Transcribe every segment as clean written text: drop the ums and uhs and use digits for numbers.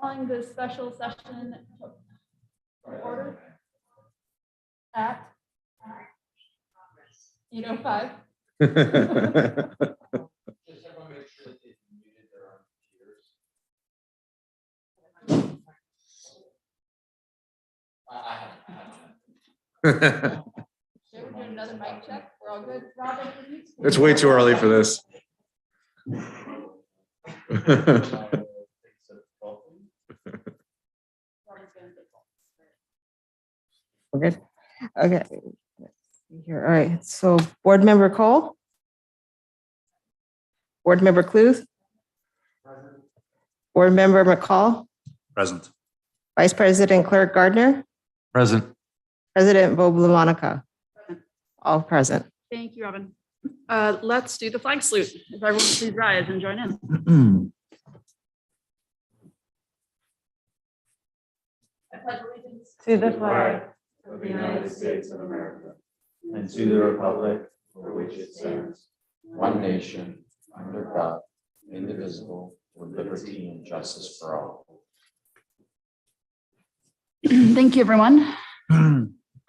Calling the special session to order at 8:05. Okay, we're doing another mic check. We're all good. Robin, It's way too early for this. We're good. Okay. Let's see here. All right. So board member Cole. Board member Cluth. Board member McCall. Present. Vice President Clerk Gardner. Present. President Monica. All present. thank you, Robin. Let's do the flag salute. If everyone please rise and join in. I pledge allegiance To the flag of the United States of America, and to the republic for which it stands, one nation, under God, indivisible, with liberty and justice for all. Thank you, everyone.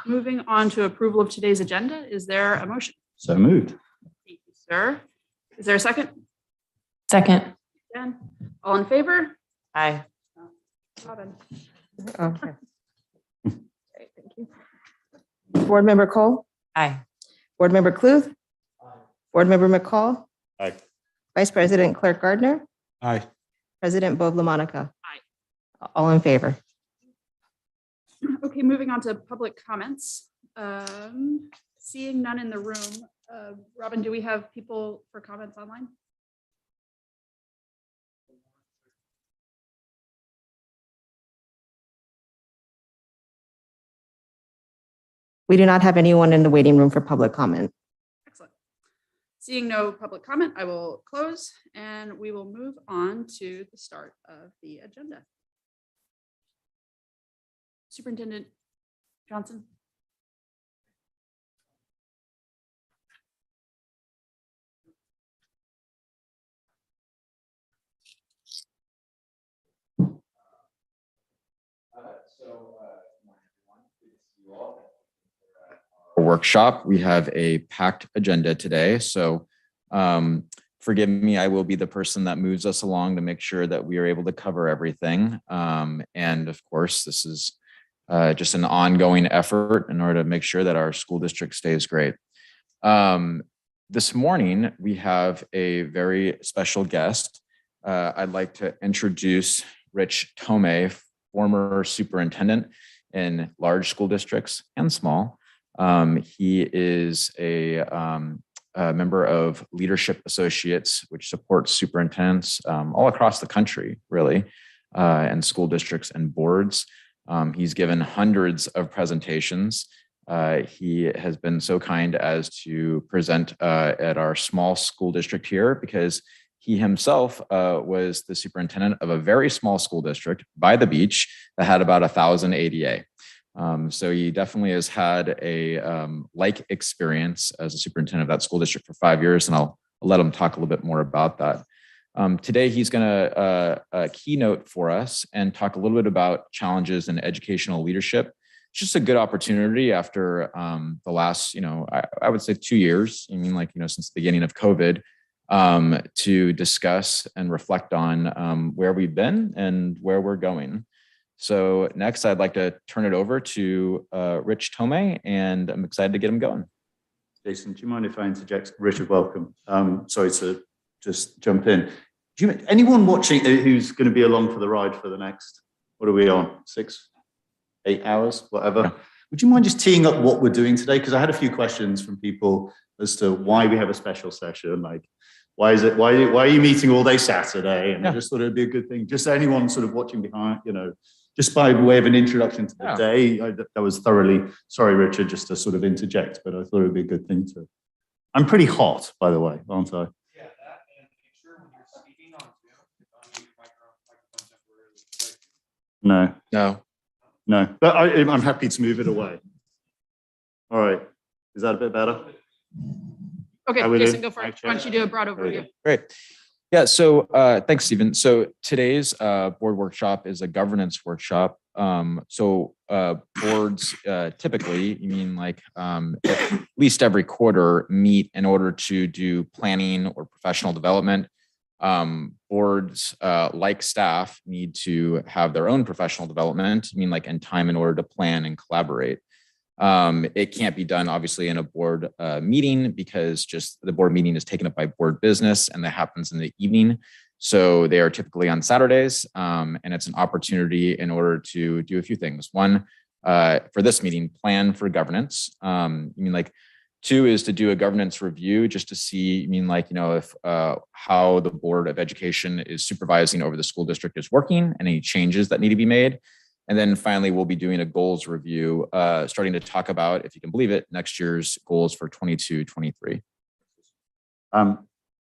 Moving on to approval of today's agenda. Is there a motion? So moved. Thank you, sir. Is there a second? Second. Jen? All in favor? Aye. Robin? Okay. Great, thank you. Board member Cole. Aye. Board member Cluth. Board member McCall. Aye. Vice President Clerk Gardner. Aye. President Monica. Aye. All in favor. Okay, moving on to public comments. Seeing none in the room. Robin, do we have people for comments online? We do not have anyone in the waiting room for public comment. Excellent. Seeing no public comment, I will close and we will move on to the start of the agenda. Superintendent Johnson. Workshop. We have a packed agenda today, so forgive me, I will be the person that moves us along to make sure that we are able to cover everything. And of course, this is just an ongoing effort in order to make sure that our school district stays great. This morning, we have a very special guest. I'd like to introduce Rich Tomae, former superintendent in large school districts and small. He is a member of Leadership Associates, which supports superintendents all across the country, really, and school districts and boards. He's given hundreds of presentations. He has been so kind as to present at our small school district here because he himself was the superintendent of a very small school district by the beach that had about 1,000 ADA. So he definitely has had a like experience as a superintendent of that school district for 5 years, and I'll let him talk a little bit more about that. Today, he's going to keynote for us and talk a little bit about challenges in educational leadership. It's just a good opportunity after the last, I would say 2 years. I mean, since the beginning of COVID, to discuss and reflect on where we've been and where we're going. So next, I'd like to turn it over to Rich Tomae, and I'm excited to get him going. Jason, do you mind if I interject? Richard, welcome. Sorry to just jump in. Anyone watching who's going to be along for the ride for the next, what are we on, 6, 8 hours, whatever? Yeah. Would you mind just teeing up what we're doing today? Because I had a few questions from people as to why we have a special session, like why are you meeting all day Saturday? And I just thought it'd be a good thing. Just anyone sort of watching behind, just by way of an introduction to the day. That was thoroughly, sorry, Richard, just to sort of interject, but I thought it would be a good thing to. I'm pretty hot, by the way, aren't I? Yeah, that, and make sure when you're speaking on Zoom, your microphone temporarily. No, but I'm happy to move it away. All right, is that a bit better? Okay, Jason, go for it. Why don't you do a broad overview? Great. Yeah, so thanks, Stephen. So today's board workshop is a governance workshop. Boards typically, you mean like at least every quarter, meet in order to do planning or professional development. Boards like staff need to have their own professional development, I mean like in time in order to plan and collaborate. It can't be done obviously in a board meeting because just the board meeting is taken up by board business and that happens in the evening. So they are typically on Saturdays, and it's an opportunity in order to do a few things. One, for this meeting, plan for governance. I mean, like, two is to do a governance review just to see, I mean, like, you know, if how the Board of Education is supervising over the school district is working and any changes that need to be made. And then finally, we'll be doing a goals review, starting to talk about, if you can believe it, next year's goals for 22-23.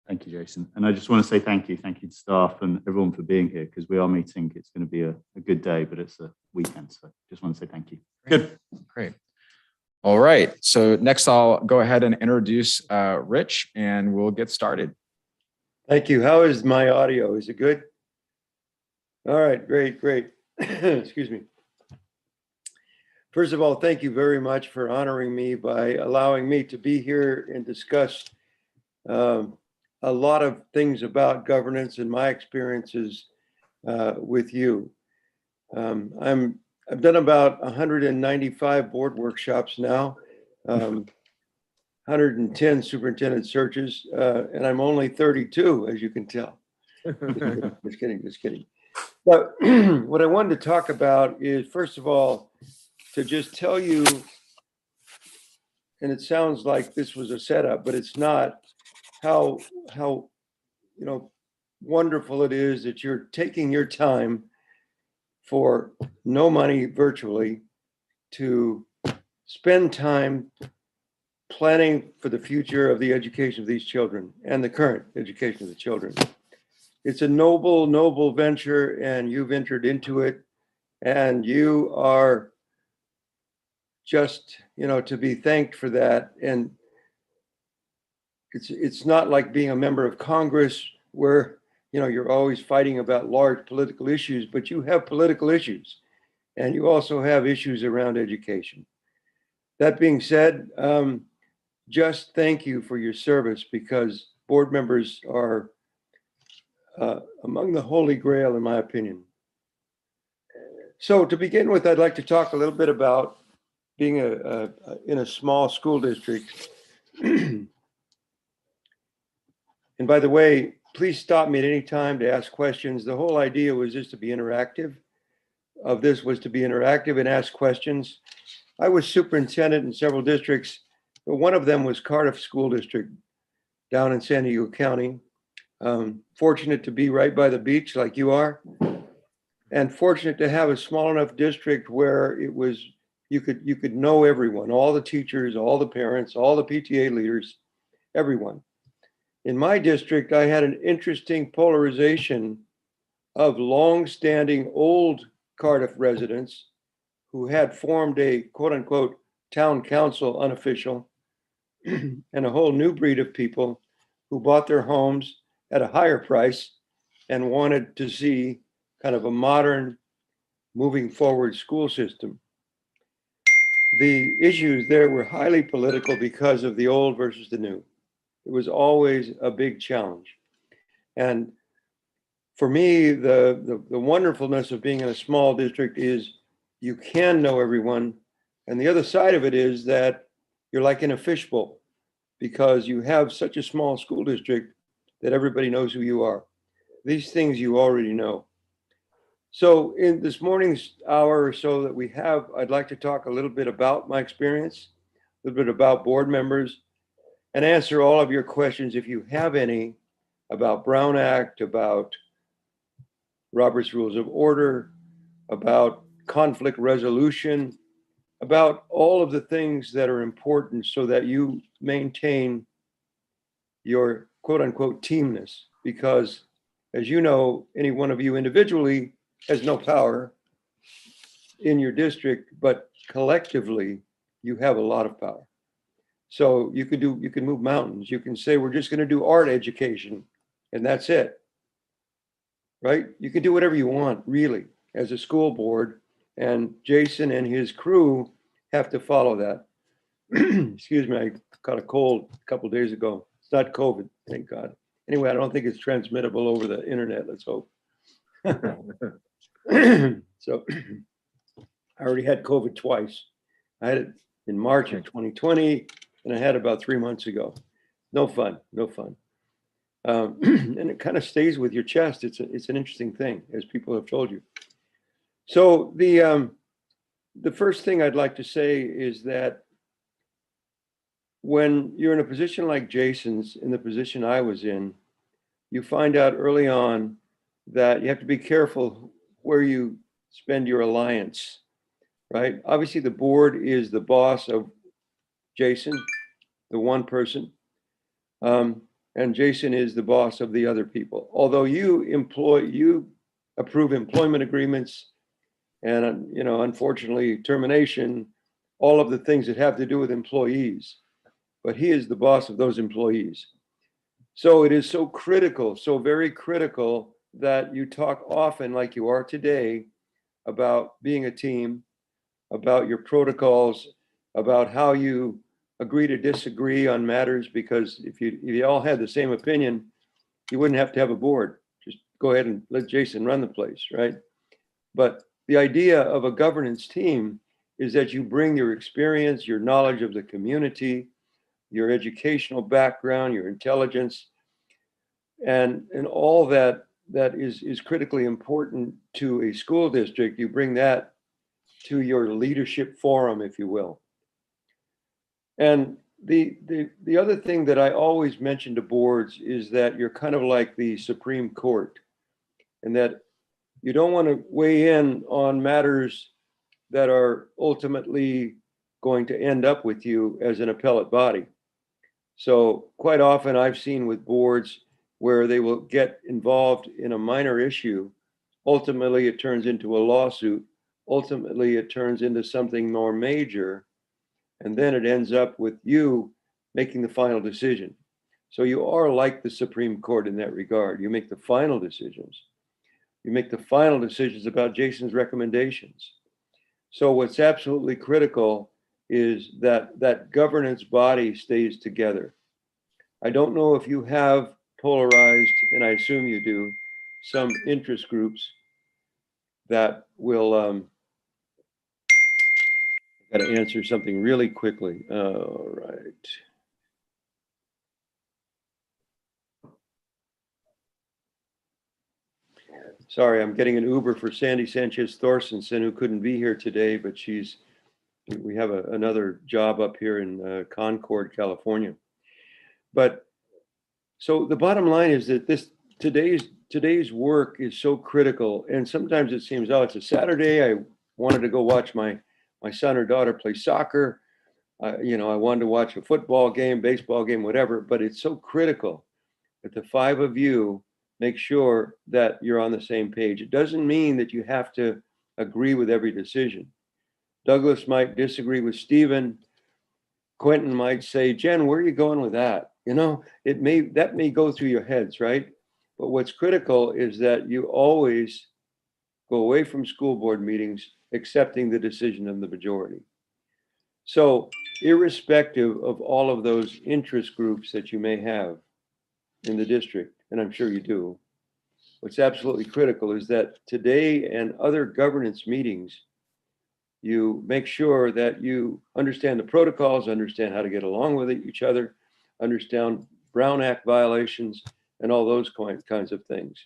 Thank you, Jason. And I just want to say thank you to staff and everyone for being here, because we are meeting. It's going to be a good day, but it's a weekend. So just want to say thank you. Good. Great. All right. So next I'll go ahead and introduce Rich and we'll get started. Thank you. How is my audio? Is it good? All right, great. Excuse me. First of all, thank you very much for honoring me by allowing me to be here and discuss a lot of things about governance and my experiences with you. I've done about 195 board workshops now, 110 superintendent searches, and I'm only 32, as you can tell. Just kidding. But what I wanted to talk about is, first of all, to just tell you, and it sounds like this was a setup, but it's not, how wonderful it is that you're taking your time for no money virtually to spend time planning for the future of the education of these children and the current education of the children. It's a noble venture, and you've entered into it, and you are just, to be thanked for that. And it's not like being a member of Congress where, you're always fighting about large political issues, but you have political issues, and you also have issues around education. That being said, just thank you for your service, because board members are among the holy grail, in my opinion. So to begin with, I'd like to talk a little bit about being in a small school district. And by the way, please stop me at any time to ask questions. The whole idea was just to be interactive. And ask questions. I was superintendent in several districts, but one of them was Cardiff School District down in San Diego County. Fortunate to be right by the beach like you are, and fortunate to have a small enough district where it was, you could know everyone, all the teachers, all the parents, all the PTA leaders, everyone. In my district, I had an interesting polarization of long-standing old Cardiff residents who had formed a quote-unquote town council, unofficial, and a whole new breed of people who bought their homes at a higher price and wanted to see kind of a modern, moving forward school system. The issues there were highly political because of the old versus the new. It was always a big challenge. And for me, the wonderfulness of being in a small district is you can know everyone. And the other side of it is that you're like in a fishbowl, because you have such a small school district that everybody knows who you are. These things you already know. So in this morning's hour or so that we have, I'd like to talk a little bit about my experience, a little bit about board members, and answer all of your questions, if you have any, about Brown Act, about Robert's Rules of Order, about conflict resolution, about all of the things that are important so that you maintain your quote unquote teamness. Because as you know, any one of you individually has no power in your district, but collectively you have a lot of power. So you can move mountains. You can say, we're just going to do art education and that's it. Right? You can do whatever you want, really, as a school board, and Jason and his crew have to follow that. Excuse me, I caught a cold a couple days ago. It's not COVID, thank God. Anyway, I don't think it's transmittable over the internet, let's hope. So I already had COVID twice. I had it in March of 2020, and I had it about 3 months ago. No fun, no fun. And it kind of stays with your chest. It's an interesting thing, as people have told you. So the first thing I'd like to say is that when you're in a position like Jason's, in the position I was in, you find out early on that you have to be careful where you spend your alliance, right? Obviously, the board is the boss of Jason, the one person. And Jason is the boss of the other people. Although you approve employment agreements and, unfortunately, termination, all of the things that have to do with employees. But he is the boss of those employees. So it is so critical, so very critical, that you talk often, like you are today, about being a team, about your protocols, about how you agree to disagree on matters, because if you all had the same opinion, you wouldn't have to have a board. Just go ahead and let Jason run the place, right? But the idea of a governance team is that you bring your experience, your knowledge of the community, your educational background, your intelligence, and all that is critically important to a school district. You bring that to your leadership forum, if you will. And the other thing that I always mention to boards is that you're kind of like the Supreme Court, and that you don't want to weigh in on matters that are ultimately going to end up with you as an appellate body. So quite often I've seen with boards where they will get involved in a minor issue. Ultimately, it turns into a lawsuit. Ultimately, it turns into something more major. And then it ends up with you making the final decision. So you are like the Supreme Court in that regard. You make the final decisions. You make the final decisions about Jason's recommendations. So what's absolutely critical is that that governance body stays together. I don't know if you have polarized, and I assume you do, some interest groups that will, I've got to answer something really quickly. All right. Sorry, I'm getting an Uber for Sandy Sanchez Thorstensen, who couldn't be here today, but we have another job up here in Concord, California. But so the bottom line is that today's work is so critical, and sometimes it seems, oh, it's a Saturday. I wanted to go watch my son or daughter play soccer. I wanted to watch a football game, baseball game, whatever. But it's so critical that the five of you make sure that you're on the same page. It doesn't mean that you have to agree with every decision. Douglas might disagree with Stephen. Quentin might say, Jen, where are you going with that? That may go through your heads, right? But what's critical is that you always go away from school board meetings accepting the decision of the majority. So irrespective of all of those interest groups that you may have in the district, and I'm sure you do, what's absolutely critical is that today and other governance meetings, you make sure that you understand the protocols, understand how to get along with each other, understand Brown Act violations, and all those kinds of things.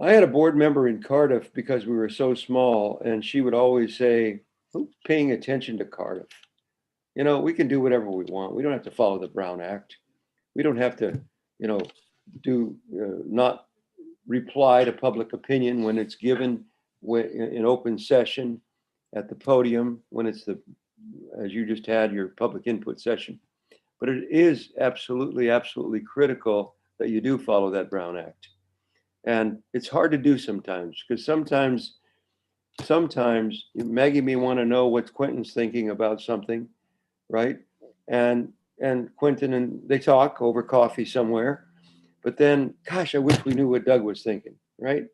I had a board member in Cardiff because we were so small, and she would always say, who's paying attention to Cardiff? We can do whatever we want. We don't have to follow the Brown Act. We don't have to, not reply to public opinion when it's given in open session at the podium, when it's as you just had your public input session. But it is absolutely, absolutely critical that you do follow that Brown Act. And it's hard to do sometimes, because sometimes Maggie may want to know what Quentin's thinking about something, right? And Quentin, and they talk over coffee somewhere, But then, gosh, I wish we knew what Doug was thinking, right?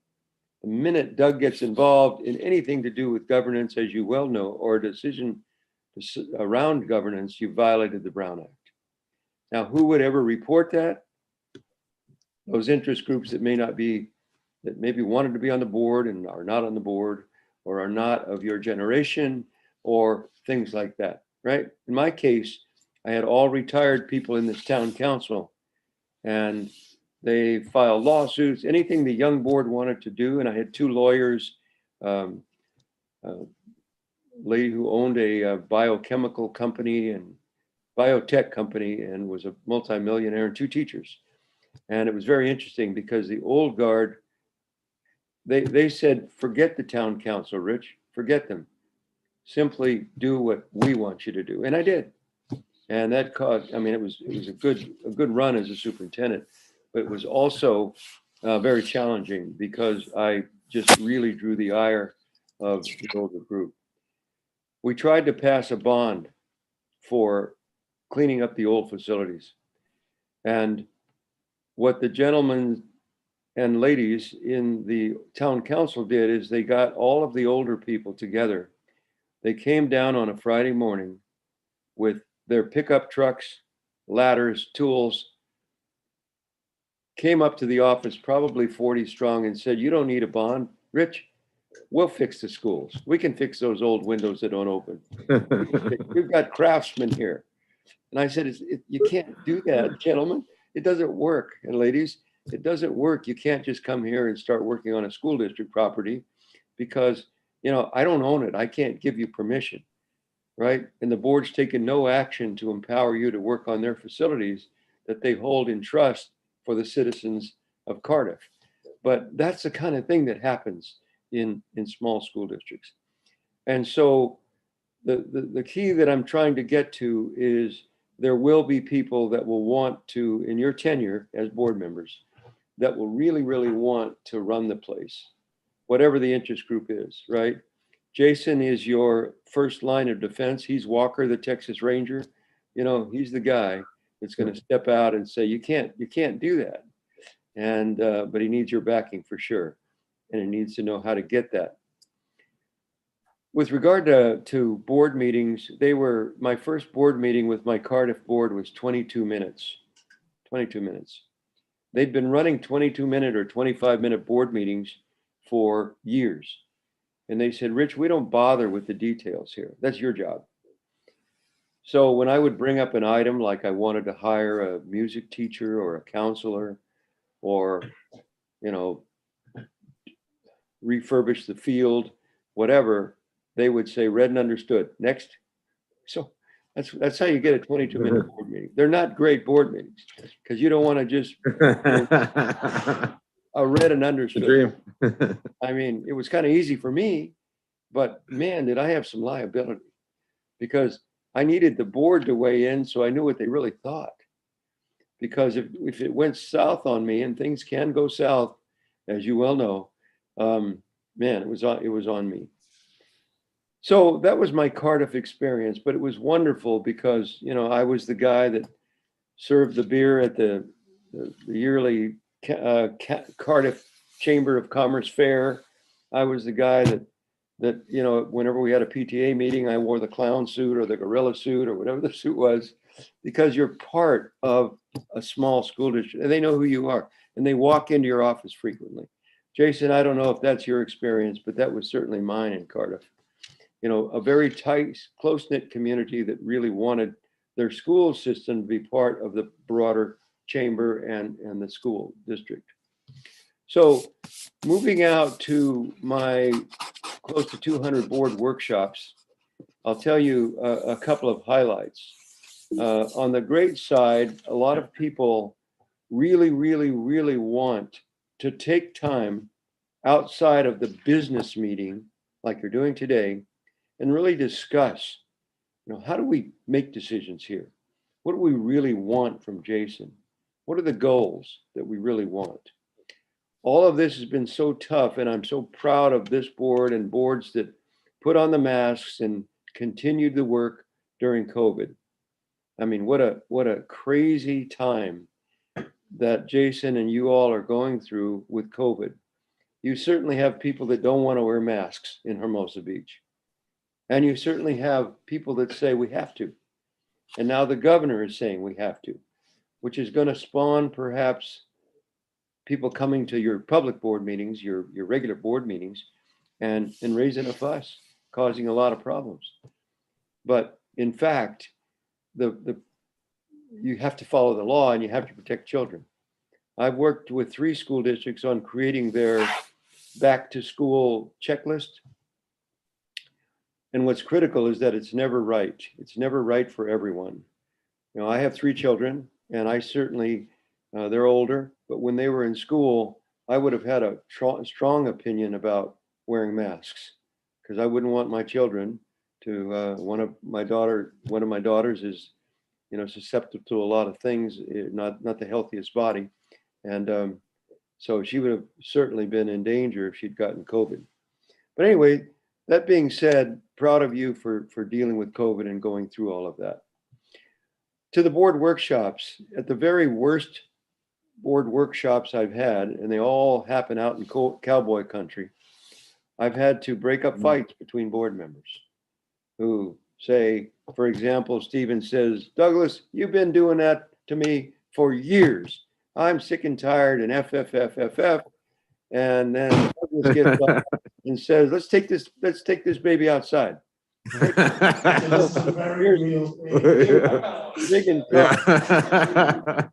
The minute Doug gets involved in anything to do with governance, as you well know, or a decision around governance, you violated the Brown Act. Now, who would ever report that? Those interest groups that maybe wanted to be on the board and are not on the board, or are not of your generation, or things like that, right? In my case, I had all retired people in this town council, and they filed lawsuits, anything the young board wanted to do. And I had 2 lawyers, a lady who owned a biochemical company and biotech company and was a multimillionaire, and 2 teachers. And it was very interesting because the old guard, they said, forget the town council, Rich, forget them. Simply do what we want you to do. And I did. And that caused, I mean, it was a good run as a superintendent, but it was also very challenging because I just really drew the ire of the older group. We tried to pass a bond for cleaning up the old facilities. And what the gentlemen and ladies in the town council did is they got all of the older people together. They came down on a Friday morning with their pickup trucks, ladders, tools, came up to the office, probably 40 strong, and said, you don't need a bond, Rich, we'll fix the schools. We can fix those old windows that don't open. We've got craftsmen here. And I said, you can't do that, gentlemen. It doesn't work. And ladies, it doesn't work. You can't just come here and start working on a school district property because, I don't own it. I can't give you permission, right? And the board's taken no action to empower you to work on their facilities that they hold in trust for the citizens of Cardiff. But that's the kind of thing that happens in small school districts. And so the key that I'm trying to get to is there will be people that will want to, in your tenure as board members, that will really, really want to run the place, whatever the interest group is, right? Jason is your first line of defense. He's Walker, the Texas Ranger. He's the guy that's going to step out and say, you can't do that. And, but he needs your backing for sure. And he needs to know how to get that. With regard to board meetings, my first board meeting with my Cardiff board was 22 minutes. 22 minutes. They'd been running 22-minute or 25-minute board meetings for years. And they said, Rich, we don't bother with the details here. That's your job. So when I would bring up an item, like I wanted to hire a music teacher or a counselor, or, refurbish the field, whatever, they would say, read and understood. Next. So that's how you get a 22-minute board meeting. They're not great board meetings because you don't want to just read and understood. I mean, it was kind of easy for me, but man, did I have some liability because I needed the board to weigh in so I knew what they really thought. Because if it went south on me, and things can go south, as you well know, man, it was on me. So that was my Cardiff experience, but it was wonderful because, I was the guy that served the beer at the yearly Cardiff Chamber of Commerce Fair. I was the guy that, whenever we had a PTA meeting, I wore the clown suit or the gorilla suit or whatever the suit was, because you're part of a small school district and they know who you are and they walk into your office frequently. Jason, I don't know if that's your experience, but that was certainly mine in Cardiff. A very tight, close-knit community that really wanted their school system to be part of the broader chamber and the school district. So moving out to my close to 200 board workshops, I'll tell you a couple of highlights. On the great side, a lot of people really, really, really want to take time outside of the business meeting, like you're doing today, and really discuss, how do we make decisions here? What do we really want from Jason? What are the goals that we really want? All of this has been so tough, and I'm so proud of this board and boards that put on the masks and continued the work during COVID. I mean, what a crazy time that Jason and you all are going through with COVID. You certainly have people that don't want to wear masks in Hermosa Beach. And you certainly have people that say we have to. And now the governor is saying we have to, which is going to spawn perhaps people coming to your public board meetings, your regular board meetings, and raising a fuss, causing a lot of problems. But in fact, you have to follow the law and you have to protect children. I've worked with 3 school districts on creating their back to school checklist. And what's critical is that it's never right. It's never right for everyone. You know, I have 3 children and I certainly, they're older, but when they were in school, I would have had a strong opinion about wearing masks because I wouldn't want my children to, one of my daughters is, you know, susceptible to a lot of things, not the healthiest body. And so she would have certainly been in danger if she'd gotten COVID. But anyway, that being said, proud of you for dealing with COVID and going through all of that. To the board workshops, at the very worst board workshops I've had, and they all happen out in cowboy country, I've had to break up fights between board members who say, for example, Stephen says, Douglas, you've been doing that to me for years. I'm sick and tired and FFFFF. And then Douglas gets up and says, let's take this baby outside. Big and tough.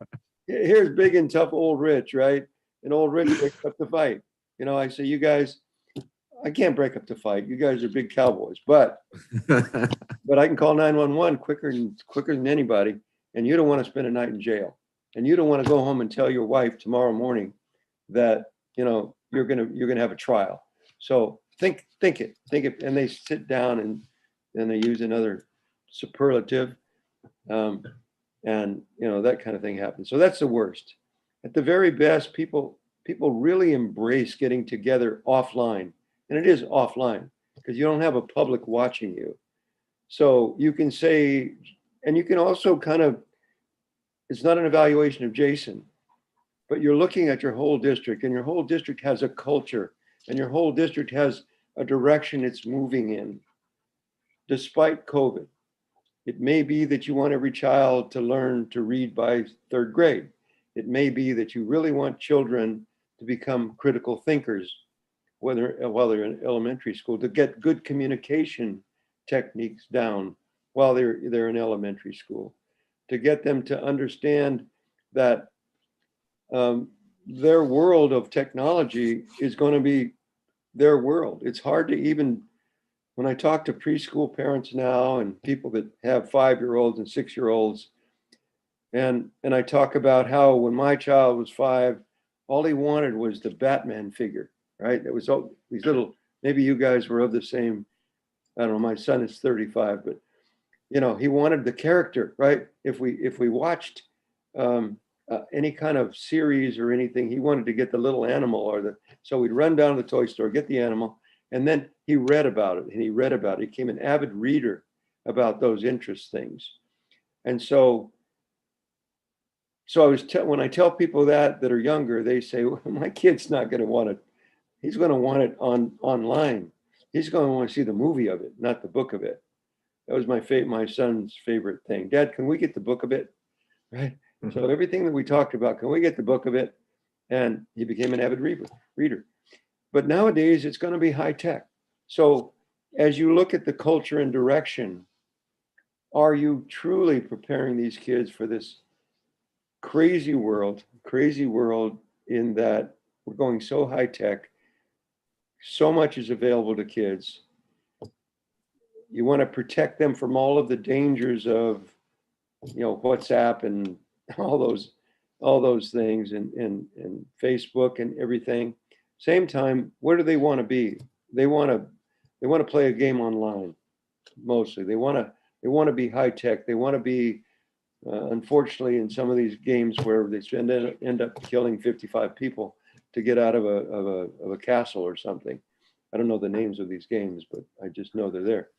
Here's big and tough old Rich, right? And old Rich breaks up the fight. You know, I say, you guys, I can't break up the fight. You guys are big cowboys, but I can call 911 quicker than anybody. And you don't want to spend a night in jail. And you don't want to go home and tell your wife tomorrow morning that, you know, you're gonna have a trial. So think it. And they sit down and then they use another superlative. And you know, that kind of thing happens. So that's the worst. At the very best, people really embrace getting together offline. And it is offline because you don't have a public watching you. So you can say, and you can also kind of, it's not an evaluation of Jason, but you're looking at your whole district, and your whole district has a culture, and your whole district has a direction it's moving in, despite COVID. It may be that you want every child to learn to read by 3rd grade. It may be that you really want children to become critical thinkers, while they're in elementary school, to get good communication techniques down while they're in elementary school, to get them to understand that their world of technology is going to be their world. It's hard to even, when I talk to preschool parents now and people that have 5-year-olds and 6-year-olds, and I talk about how when my child was 5, all he wanted was the Batman figure, right? It was all these little, maybe you guys were of the same, I don't know, my son is 35, but you know, he wanted the character, right? If we watched any kind of series or anything, he wanted to get the little animal so we'd run down to the toy store, get the animal, and then he read about it and he read about it. He became an avid reader about those interest things. And so when I tell people that are younger, they say, well, my kid's not going to want it. He's going to want it online. He's going to want to see the movie of it, not the book of it. That was my son's favorite thing. Dad, can we get the book of it? Right. So everything that we talked about, can we get the book of it? And he became an avid reader. But nowadays it's going to be high tech. So as you look at the culture and direction, are you truly preparing these kids for this crazy world in that we're going so high tech, so much is available to kids. You want to protect them from all of the dangers of, you know, WhatsApp and all those things and Facebook and everything. Same time, where do they want to be? They want to play a game online. Mostly, they want to be high tech. They want to be, unfortunately, in some of these games where they end up killing 55 people to get out of a castle or something. I don't know the names of these games, but I just know they're there.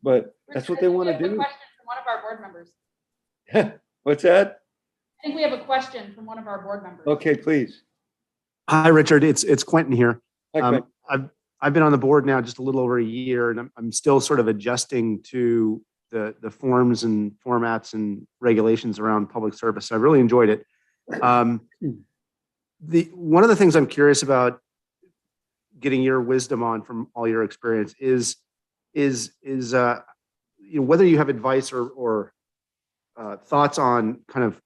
But that's what they want to do. Question from one of our board members. What's that? I think we have a question from one of our board members. Okay, please. Hi, Richard. It's Quentin here. Hi, Quentin. I've been on the board now just a little over a year, and I'm still sort of adjusting to the forms and formats and regulations around public service. I really enjoyed it. One of the things I'm curious about getting your wisdom on from all your experience is whether you have advice or thoughts on kind of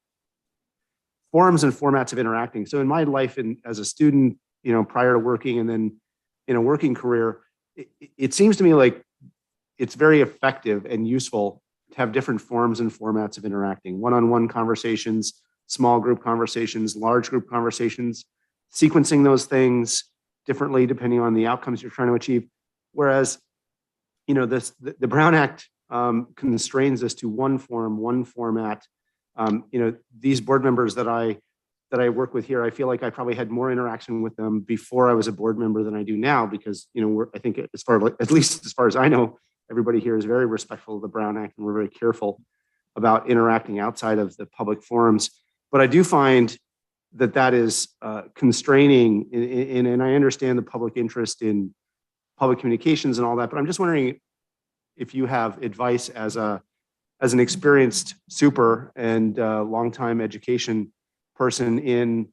forms and formats of interacting. So in my life as a student, prior to working and then in a working career, it seems to me like it's very effective and useful to have different forms and formats of interacting. One-on-one conversations, small group conversations, large group conversations, sequencing those things differently depending on the outcomes you're trying to achieve. Whereas, the Brown Act constrains us to one form, one format. These board members that I work with here, I feel like I probably had more interaction with them before I was a board member than I do now, because I think at least as far as I know, everybody here is very respectful of the Brown Act, and we're very careful about interacting outside of the public forums. But I do find that is constraining, and I understand the public interest in public communications and all that. But I'm just wondering if you have advice as an experienced super and longtime education person in,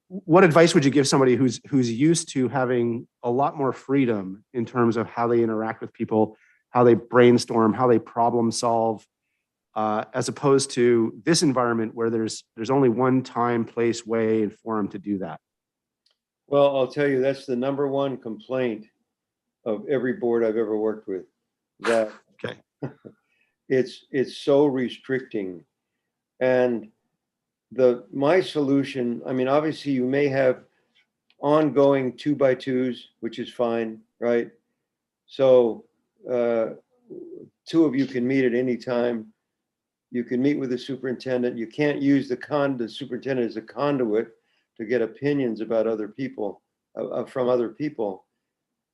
what advice would you give somebody who's used to having a lot more freedom in terms of how they interact with people, how they brainstorm, how they problem solve, as opposed to this environment where there's only one time, place, way, and forum to do that? Well, I'll tell you, that's the number one complaint of every board I've ever worked with, that Okay. it's so restricting. And my solution, obviously you may have ongoing 2x2s, which is fine, right? So two of you can meet at any time. You can meet with the superintendent. You can't use the superintendent as a conduit to get opinions about other people, from other people.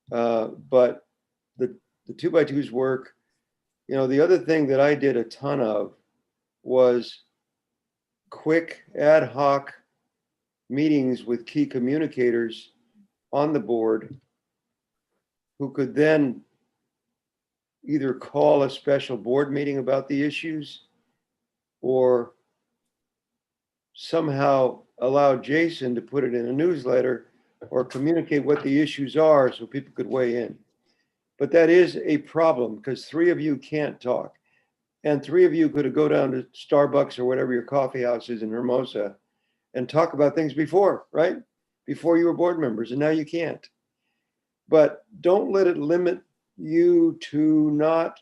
But the 2x2s work. The other thing that I did a ton of was quick ad hoc meetings with key communicators on the board, who could then either call a special board meeting about the issues or somehow allow Jason to put it in a newsletter or communicate what the issues are so people could weigh in. But that is a problem, because three of you can't talk. And three of you could go down to Starbucks or whatever your coffee house is in Hermosa and talk about things before, right? Before you were board members, and now you can't. But don't let it limit you to not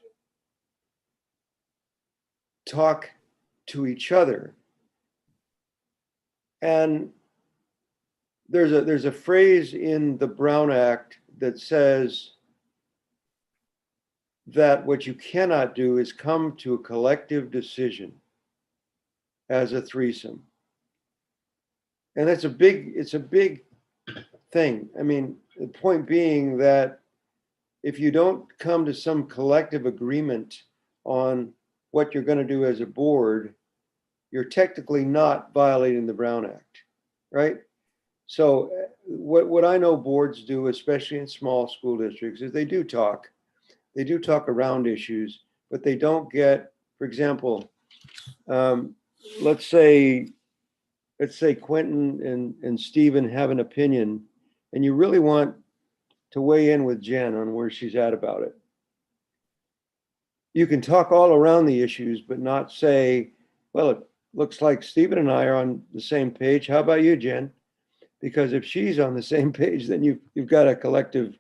talk to each other. And there's a phrase in the Brown Act that says that what you cannot do is come to a collective decision as a threesome. And it's a big thing. The point being that if you don't come to some collective agreement on what you're going to do as a board, you're technically not violating the Brown Act, right? So what I know boards do, especially in small school districts, is they do talk around issues, but they don't get, for example, let's say Quentin and Stephen have an opinion, and you really want to weigh in with Jen on where she's at about it. You can talk all around the issues, but not say, well, it looks like Stephen and I are on the same page. How about you, Jen? Because if she's on the same page, then you've got a collective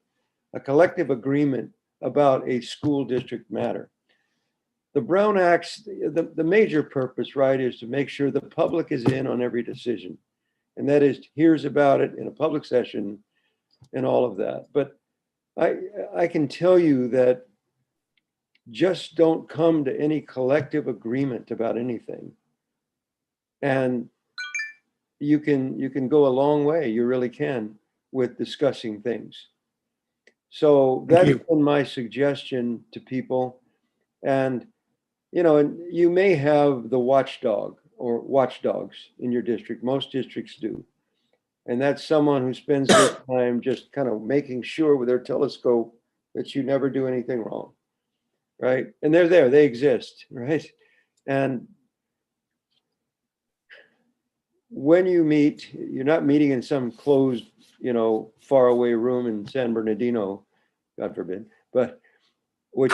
agreement about a school district matter. The Brown Act's, the major purpose, right, is to make sure the public is in on every decision. And that is, hears about it in a public session and all of that. But I can tell you that just don't come to any collective agreement about anything. And you can go a long way, you really can, with discussing things. So that's been my suggestion to people. And, and you may have the watchdog or watchdogs in your district. Most districts do. And that's someone who spends their time just kind of making sure with their telescope that you never do anything wrong, right? And they're there, they exist, right? And when you meet, you're not meeting in some closed, faraway room in San Bernardino, God forbid. But what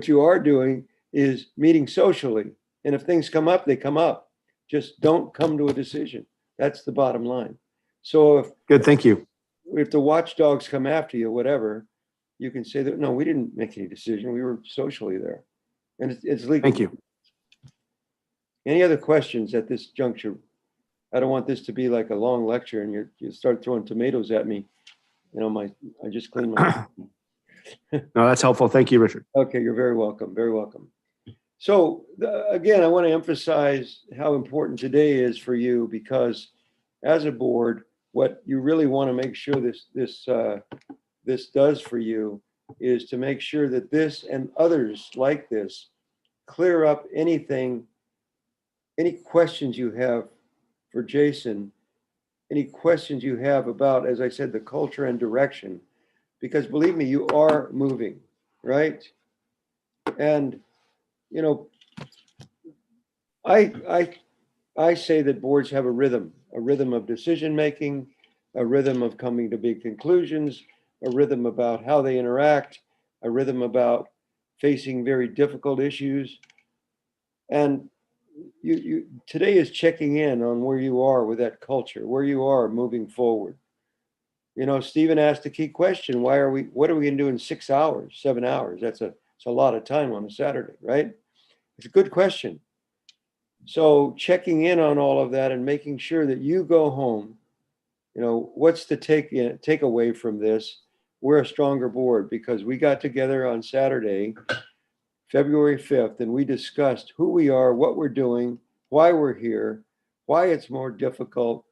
you are doing is meeting socially. And if things come up, they come up. Just don't come to a decision. That's the bottom line. So Good, thank you. if the watchdogs come after you, whatever, you can say that, no, we didn't make any decision. We were socially there. And it's legal. Thank you. Any other questions at this juncture? I don't want this to be like a long lecture and you start throwing tomatoes at me. I just cleaned my. No, that's helpful. Thank you, Richard. Okay, you're very welcome. Very welcome. So again, I want to emphasize how important today is for you, because as a board, what you really want to make sure this does for you is to make sure that this and others like this clear up any questions you have for Jason, any questions you have about, as I said, the culture and direction, because believe me, you are moving, right? And, I say that boards have a rhythm of decision-making, a rhythm of coming to big conclusions, a rhythm about how they interact, a rhythm about facing very difficult issues. And you today is checking in on where you are with that culture, where you are moving forward. Stephen asked a key question: what are we going to do in 6 hours, 7 hours? It's a lot of time on a Saturday, right? It's a good question. So checking in on all of that and making sure that you go home, what's the take away from this? We're a stronger board because we got together on Saturday, February 5th, and we discussed who we are, what we're doing, why we're here, why it's more difficult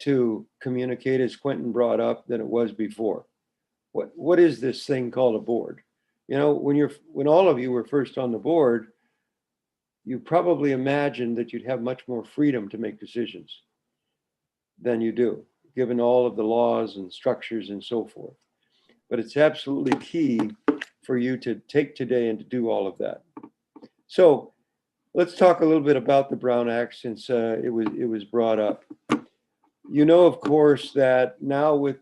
to communicate, as Quentin brought up, than it was before. What is this thing called a board? When all of you were first on the board, you probably imagined that you'd have much more freedom to make decisions than you do, given all of the laws and structures and so forth. But it's absolutely key for you to take today and to do all of that. So let's talk a little bit about the Brown Act, since it was brought up. Of course, that now with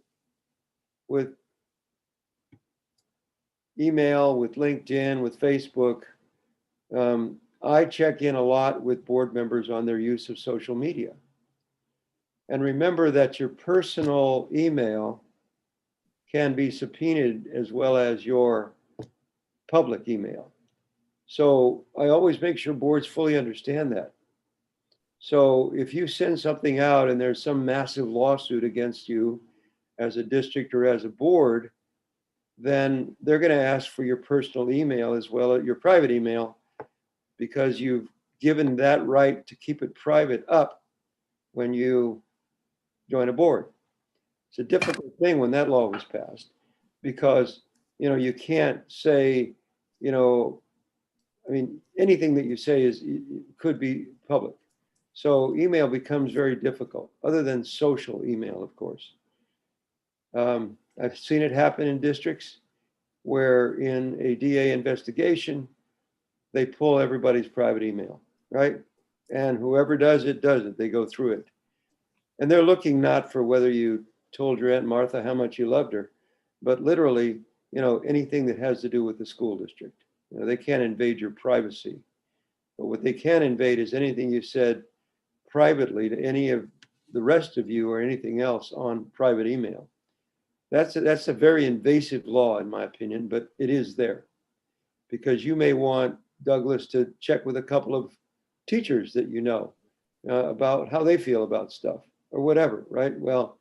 email, with LinkedIn, with Facebook, I check in a lot with board members on their use of social media. And remember that your personal email can be subpoenaed as well as your public email. So I always make sure boards fully understand that. So if you send something out and there's some massive lawsuit against you as a district or as a board, then they're going to ask for your personal email as well as your private email, because you've given that right to keep it private up when you join a board. It's a difficult thing when that law was passed, because you can't say, anything that you say could be public. So email becomes very difficult, other than social email, of course. I've seen it happen in districts where in a DA investigation, they pull everybody's private email, right? And whoever does it, they go through it. And they're looking not for whether you told your Aunt Martha how much you loved her, but literally, anything that has to do with the school district. They can't invade your privacy. But what they can invade is anything you said privately to any of the rest of you or anything else on private email. That's a very invasive law, in my opinion, but it is there, because you may want Douglas to check with a couple of teachers that about how they feel about stuff or whatever, right? Well,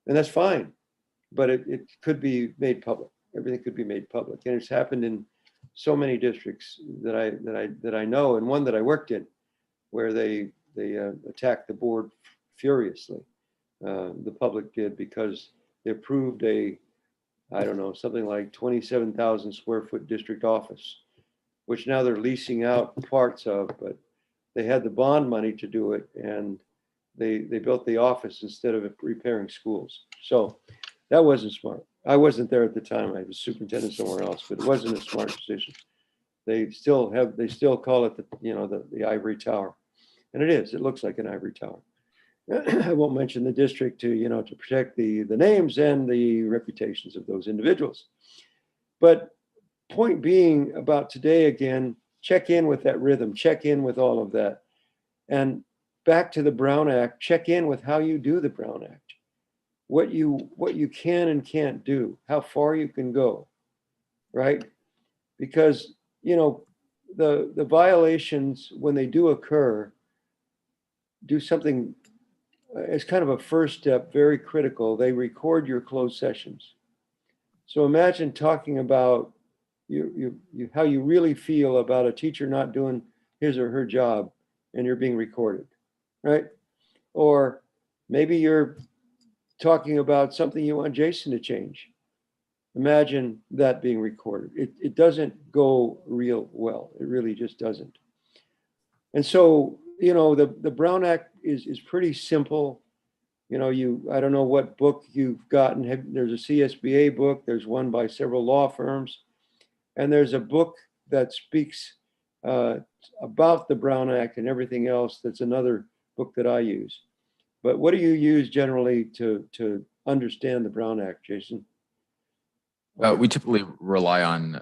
and that's fine, but it could be made public. Everything could be made public, and it's happened in so many districts that I know, and one that I worked in, where they attacked the board furiously. The public did, because they approved something like 27,000 square foot district office, which now they're leasing out parts of, but they had the bond money to do it, and they built the office instead of repairing schools. So that wasn't smart. I wasn't there at the time. I was superintendent somewhere else, but it wasn't a smart decision. They still call it the ivory tower. And it is, it looks like an ivory tower. I won't mention the district to protect the names and the reputations of those individuals. But point being about today, again, check in with that rhythm, check in with all of that. And back to the Brown Act, check in with how you do the Brown Act. What you can and can't do, how far you can go, right? Because, the violations, when they do occur, do something as kind of a first step, very critical. They record your closed sessions. So imagine talking about how you really feel about a teacher not doing his or her job, and you're being recorded, right? Or maybe you're talking about something you want Jason to change. Imagine that being recorded. It doesn't go real well. It really just doesn't. And so, the Brown Act is pretty simple. I don't know what book you've gotten. There's a CSBA book. There's one by several law firms. And there's a book that speaks about the Brown Act and everything else. That's another book that I use. But what do you use generally to understand the Brown Act, Jason? We typically rely on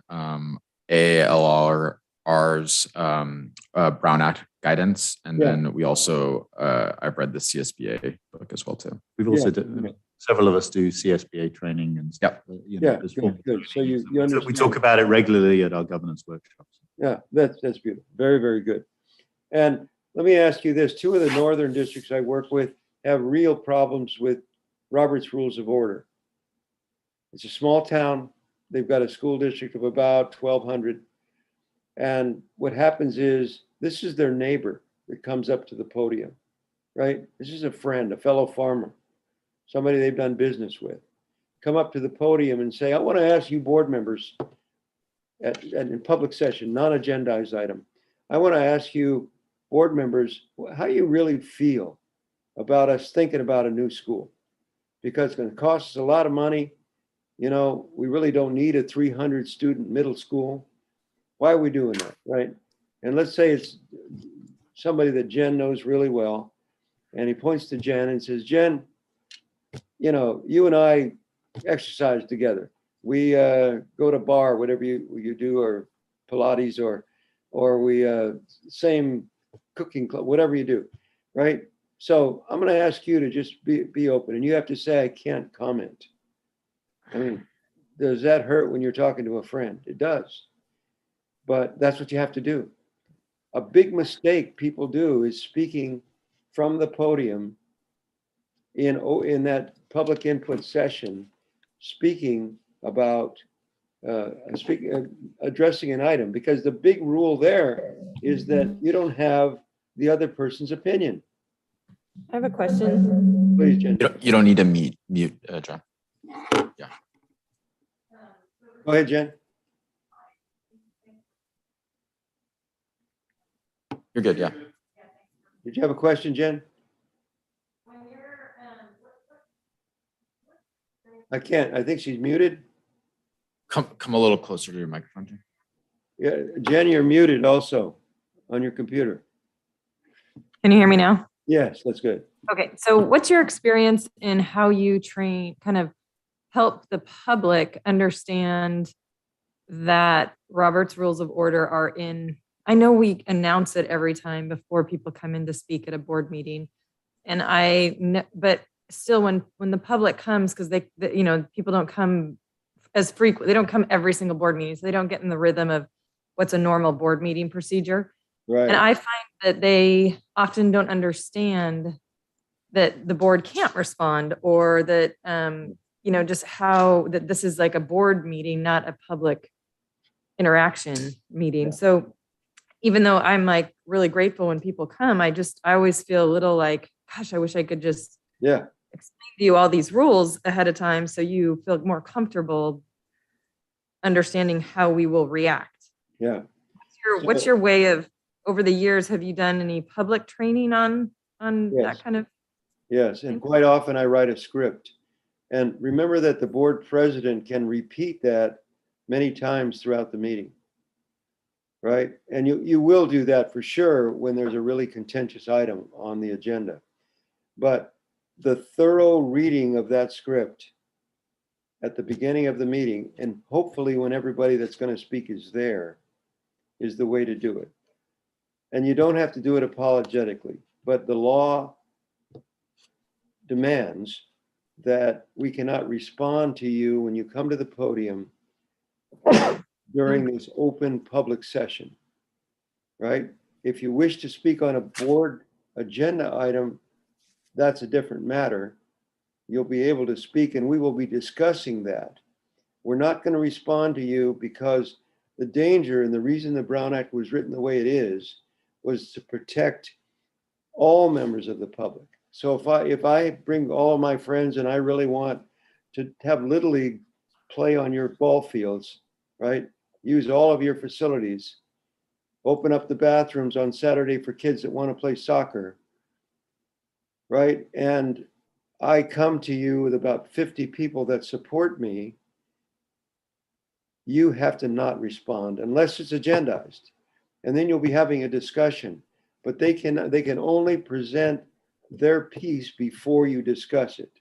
ALR's Brown Act guidance, and then we also I've read the CSBA book as well too. We've also several of us do CSBA training and stuff. Good. So you understand. We talk about it regularly at our governance workshops. Yeah, that's beautiful. Very, very good. And let me ask you this: 2 of the northern districts I work with have real problems with Robert's Rules of Order. It's a small town. They've got a school district of about 1,200. And what happens is, this is their neighbor that comes up to the podium, right? This is a friend, a fellow farmer, somebody they've done business with. Come up to the podium and say, I want to ask you board members in public session, non-agendized item. I want to ask you board members, how you really feel about us thinking about a new school, because it's going to cost us a lot of money. We really don't need a 300 student middle school. Why are we doing that, right? And let's say it's somebody that Jen knows really well. And he points to Jen and says, Jen, you and I exercise together. We go to bar, whatever you do, or Pilates, or we same cooking club, whatever you do, right? So I'm going to ask you to just be open, and you have to say, I can't comment. I mean, does that hurt when you're talking to a friend? It does. But that's what you have to do. A big mistake people do is speaking from the podium in that public input session, speaking about addressing an item, because the big rule there is that you don't have the other person's opinion. I have a question. Please, Jen. You don't need to mute, John. Yeah. Go ahead, Jen. You're good. Yeah. Did you have a question, Jen? I can't. I think she's muted. Come a little closer to your microphone, Jen. Yeah, Jen, you're muted also on your computer. Can you hear me now? Yes, that's good. Okay, so what's your experience in how you kind of help the public understand that Robert's Rules of Order are in? I know we announce it every time before people come in to speak at a board meeting, but still, when the public comes, because people don't come as frequent, they don't come every single board meeting, so they don't get in the rhythm of what's a normal board meeting procedure. Right. And I find that they often don't understand that the board can't respond, or that just how that this is like a board meeting, not a public interaction meeting. Yeah. So even though I'm like really grateful when people come, I always feel a little like, gosh, I wish I could just explain to you all these rules ahead of time so you feel more comfortable understanding how we will react. Yeah. What's your way of over the years, have you done any public training on Yes. that kind of? Yes, and quite often I write a script. And remember that the board president can repeat that many times throughout the meeting. Right? And you will do that for sure when there's a really contentious item on the agenda. But the thorough reading of that script at the beginning of the meeting, and hopefully when everybody that's going to speak is there, is the way to do it. And you don't have to do it apologetically, but the law demands that we cannot respond to you when you come to the podium during this open public session, right? If you wish to speak on a board agenda item, that's a different matter. You'll be able to speak and we will be discussing that. We're not going to respond to you because the danger and the reason the Brown Act was written the way it is was to protect all members of the public. So if I bring all my friends and I really want to have Little League play on your ball fields, right? Use all of your facilities, open up the bathrooms on Saturday for kids that want to play soccer, right? And I come to you with about 50 people that support me, you have to not respond unless it's agendized. And then you'll be having a discussion, but they can only present their piece before you discuss it.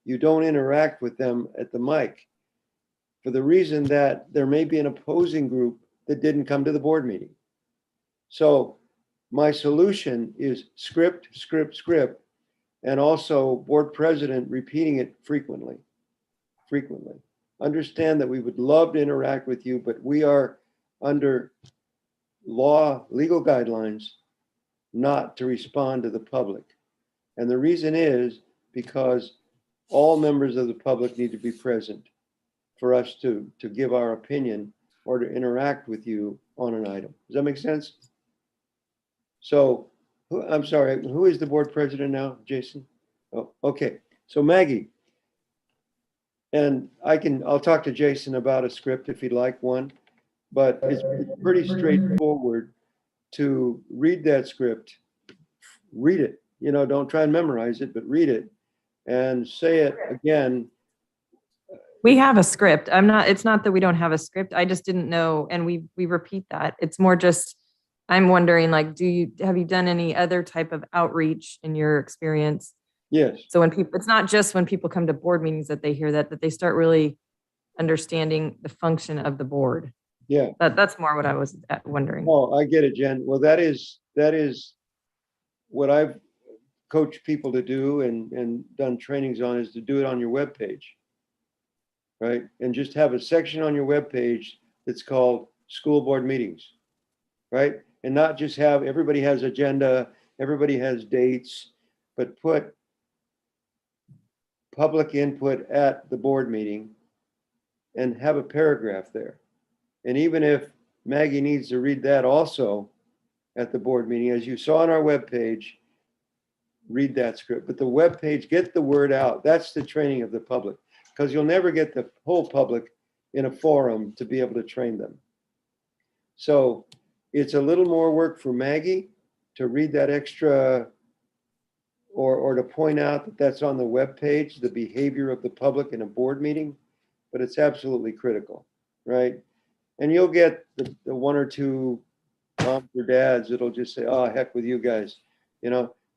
You don't interact with them at the mic for the reason that there may be an opposing group that didn't come to the board meeting. So my solution is script, script, script, and also board president repeating it frequently. Understand that we would love to interact with you, but we are under legal guidelines not to respond to the public. And the reason is because all members of the public need to be present for us to give our opinion or to interact with you on an item. Does that make sense? So, I'm sorry, who is the board president now, Jason? Oh, okay. So Maggie, and I'll talk to Jason about a script if he'd like one, but it's pretty straightforward to read that script. Read it, don't try and memorize it, but read it and say it again. We have a script. It's not that we don't have a script. I just didn't know. And we repeat that. It's more just, I'm wondering, like, have you done any other type of outreach in your experience? Yes. So it's not just when people come to board meetings that they hear that they start really understanding the function of the board. Yeah. That's more what I was wondering. Oh, I get it, Jen. Well, that is what I've coached people to do and done trainings on, is to do it on your webpage, right? And just have a section on your webpage that's called school board meetings, right? And not just have, everybody has agenda, everybody has dates, but put public input at the board meeting and have a paragraph there. And even if Maggie needs to read that also at the board meeting, as you saw on our webpage, read that script. But the webpage, get the word out. That's the training of the public, because you'll never get the whole public in a forum to be able to train them. So it's a little more work for Maggie to read that extra or to point out that that's on the webpage, the behavior of the public in a board meeting, but it's absolutely critical, right? And you'll get the one or two moms or dads that'll just say, oh, heck with you guys,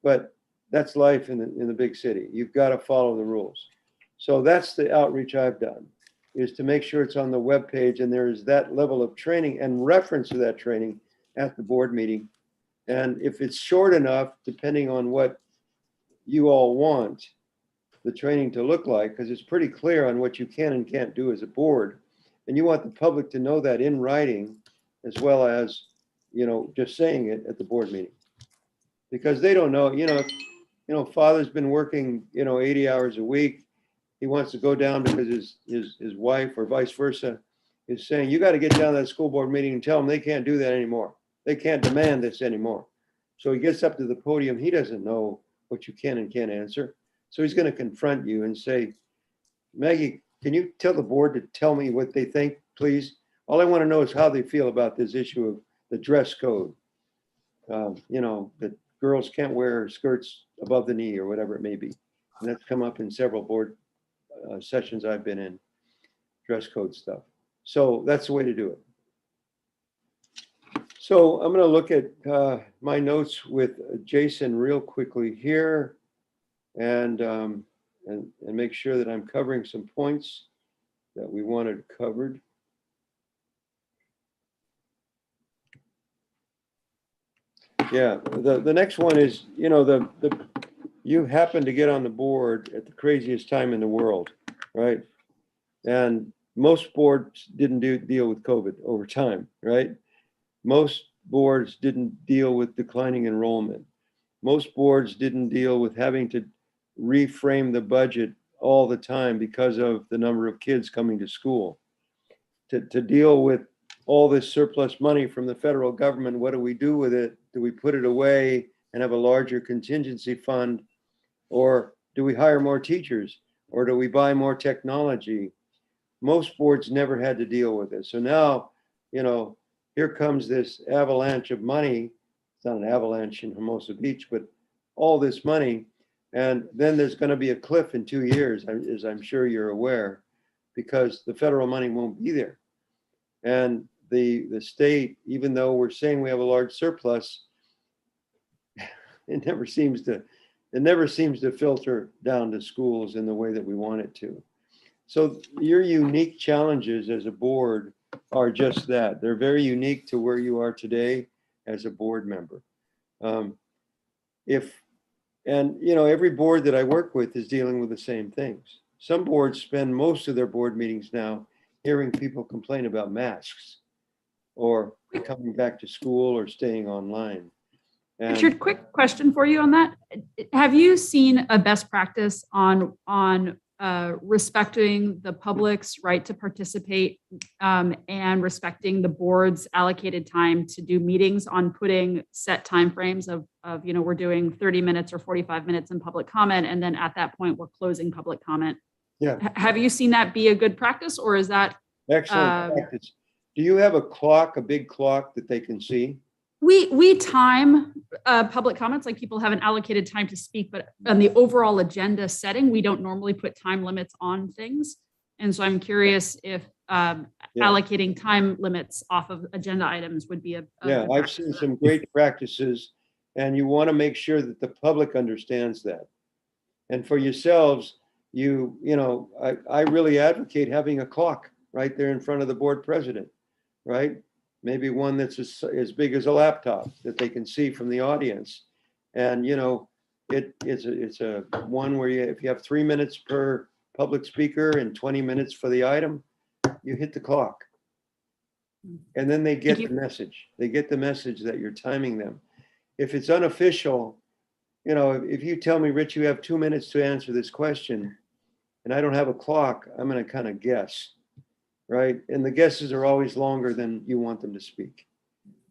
but that's life in the big city. You've got to follow the rules. So that's the outreach I've done, is to make sure it's on the webpage and there is that level of training and reference to that training at the board meeting. And if it's short enough, depending on what you all want the training to look like, because it's pretty clear on what you can and can't do as a board. And you want the public to know that in writing, as well as, just saying it at the board meeting. Because they don't know, father's been working, 80 hours a week. He wants to go down because his wife or vice versa is saying, you got to get down to that school board meeting and tell them they can't do that anymore. They can't demand this anymore. So he gets up to the podium. He doesn't know what you can and can't answer. So he's going to confront you and say, Maggie, can you tell the board to tell me what they think, please? All I want to know is how they feel about this issue of the dress code. that girls can't wear skirts above the knee or whatever it may be. And that's come up in several board sessions I've been in, dress code stuff. So that's the way to do it. So I'm going to look at my notes with Jason real quickly here and make sure that I'm covering some points that we wanted covered. Yeah, the next one is, you happen to get on the board at the craziest time in the world, right? And most boards didn't deal with COVID over time, right? Most boards didn't deal with declining enrollment. Most boards didn't deal with having to reframe the budget all the time because of the number of kids coming to school. To deal with all this surplus money from the federal government, what do we do with it? Do we put it away and have a larger contingency fund? Or do we hire more teachers? Or do we buy more technology? Most boards never had to deal with this. So now, here comes this avalanche of money. It's not an avalanche in Hermosa Beach, but all this money. And then there's going to be a cliff in 2 years, as I'm sure you're aware, because the federal money won't be there. And the state, even though we're saying we have a large surplus, it never seems to filter down to schools in the way that we want it to. So your unique challenges as a board are just that. They're very unique to where you are today as a board member. Every board that I work with is dealing with the same things. Some boards spend most of their board meetings now hearing people complain about masks or coming back to school or staying online. And Richard, quick question for you on that. Have you seen a best practice on respecting the public's right to participate and respecting the board's allocated time to do meetings, on putting set timeframes of we're doing 30 minutes or 45 minutes in public comment, and then at that point we're closing public comment? Yeah. Have you seen that be a good practice, or is that excellent practice? Do you have a big clock that they can see? We time public comments, like people have an allocated time to speak, but on the overall agenda setting, we don't normally put time limits on things. And so I'm curious if allocating time limits off of agenda items would be a I've seen some great practices, and you want to make sure that the public understands that. And for yourselves, I really advocate having a clock right there in front of the board president, right? Maybe one that's as big as a laptop that they can see from the audience. And, it's a one where if you have 3 minutes per public speaker and 20 minutes for the item, you hit the clock. And then they get the message. They get the message that you're timing them. If it's unofficial, if you tell me, Rich, you have 2 minutes to answer this question and I don't have a clock, I'm going to kind of guess. Right? And the guesses are always longer than you want them to speak.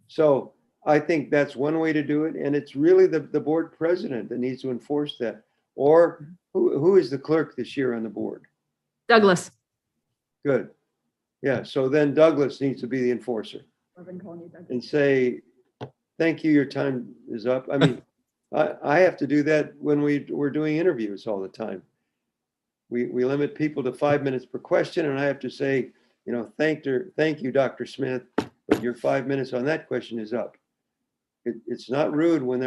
So I think that's one way to do it. And it's really the board president that needs to enforce that. Or who is the clerk this year on the board? Douglas. Good. Yeah. So then Douglas needs to be the enforcer and say, thank you, your time is up. I mean, I have to do that when we're doing interviews all the time. We limit people to 5 minutes per question, and I have to say, thank you, Dr. Smith, but your 5 minutes on that question is up. It's not rude when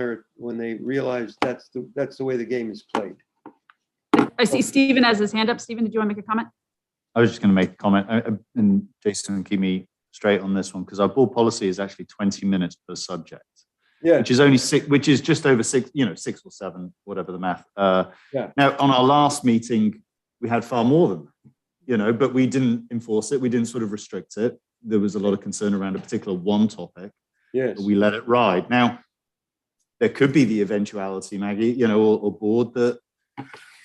they realize that's the way the game is played. I see Stephen has his hand up. Stephen, did you want to make a comment? I was just going to make a comment, and Jason, keep me straight on this one, because our board policy is actually 20 minutes per subject. Yeah. Which is only which is just over 6 or 7, whatever the math. Now, on our last meeting, we had far more than that, but we didn't enforce it. We didn't sort of restrict it. There was a lot of concern around a particular one topic. Yes. But we let it ride. Now, there could be the eventuality, Maggie, or board, that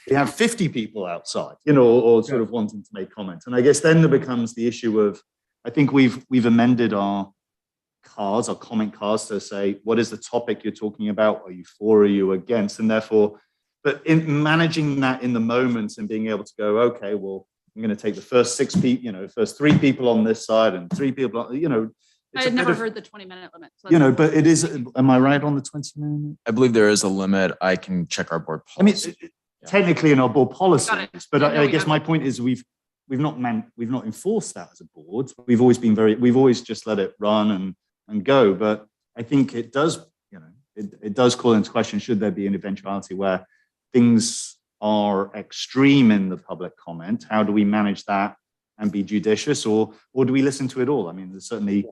we have 50 people outside, or sort of wanting to make comments. And I guess then there becomes the issue of, I think we've amended our comment cards to say, what is the topic you're talking about? Are you for, are you against? And therefore, but in managing that in the moment and being able to go, okay, well, I'm going to take the first 6 people, first 3 people on this side and 3 people, I a had bit never of- heard the 20-minute limit. so You know, that's- but it is, am I right on the 20-minute? I believe there is a limit. I can check our board I mean, policy. technically in our board Got it. policies, but Yeah, no, I we guess have my it. point is we've not enforced that as a board. We've always just let it run and go. But I think it does, you know, it does call into question, should there be an eventuality where things are extreme in the public comment? How do we manage that and be judicious, or do we listen to it all? I mean, there's certainly,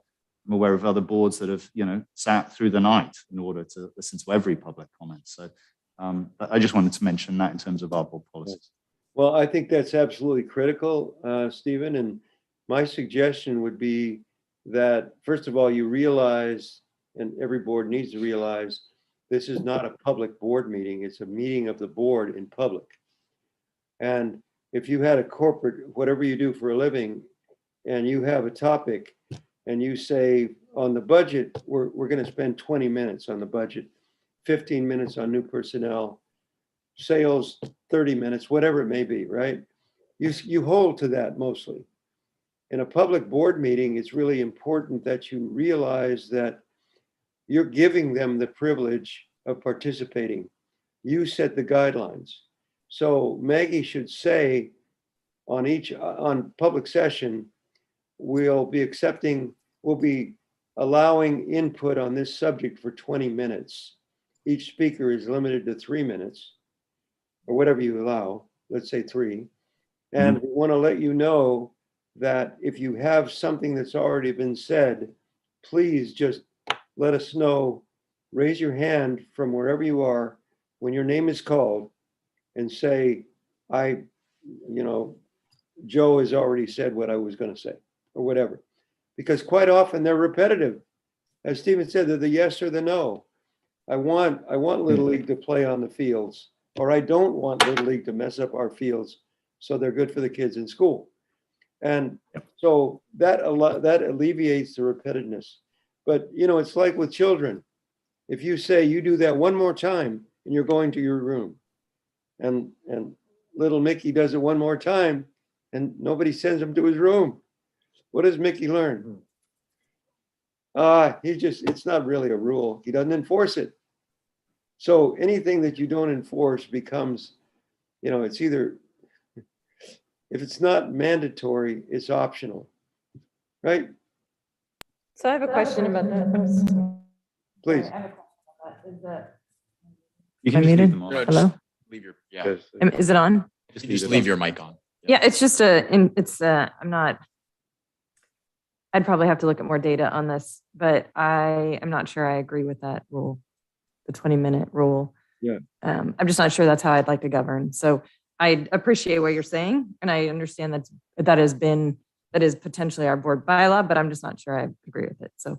I'm aware of other boards that have, you know, sat through the night in order to listen to every public comment. So but I just wanted to mention that in terms of our board policies. Well, I think that's absolutely critical, Stephen. And my suggestion would be that, first of all, you realize, and every board needs to realize, this is not a public board meeting. It's a meeting of the board in public. And if you had a corporate, whatever you do for a living, and you have a topic and you say on the budget, we're going to spend 20 minutes on the budget, 15 minutes on new personnel, sales, 30 minutes, whatever it may be, right? You hold to that mostly. In a public board meeting, it's really important that you realize that you're giving them the privilege of participating. You set the guidelines. So Maggie should say on public session, we'll be allowing input on this subject for 20 minutes. Each speaker is limited to 3 minutes, or whatever you allow, let's say 3. And we want to let you know that if you have something that's already been said, please just let us know. Raise your hand from wherever you are when your name is called and say, Joe has already said what I was going to say, or whatever. Because quite often they're repetitive. As Stephen said, they're the yes or the no. I want Little League to play on the fields, or I don't want Little League to mess up our fields so they're good for the kids in school. And so that alleviates the repetitiveness. But, you know, it's like with children. If you say you do that one more time and you're going to your room, and little Mickey does it one more time and nobody sends him to his room, what does Mickey learn? It's not really a rule. He doesn't enforce it. So anything that you don't enforce becomes, you know, it's either, if it's not mandatory, it's optional, right? So I have a question about that. Please. I have a question about that. Is that, You Am I can just leave muted? them on. No, hello? Leave your, Is it on? just leave your mic on. Yeah, it's just I'd probably have to look at more data on this, but I am not sure I agree with that rule, the 20-minute rule. Yeah. I'm just not sure that's how I'd like to govern. So I appreciate what you're saying, and I understand that is potentially our board bylaw, but I'm just not sure I agree with it. So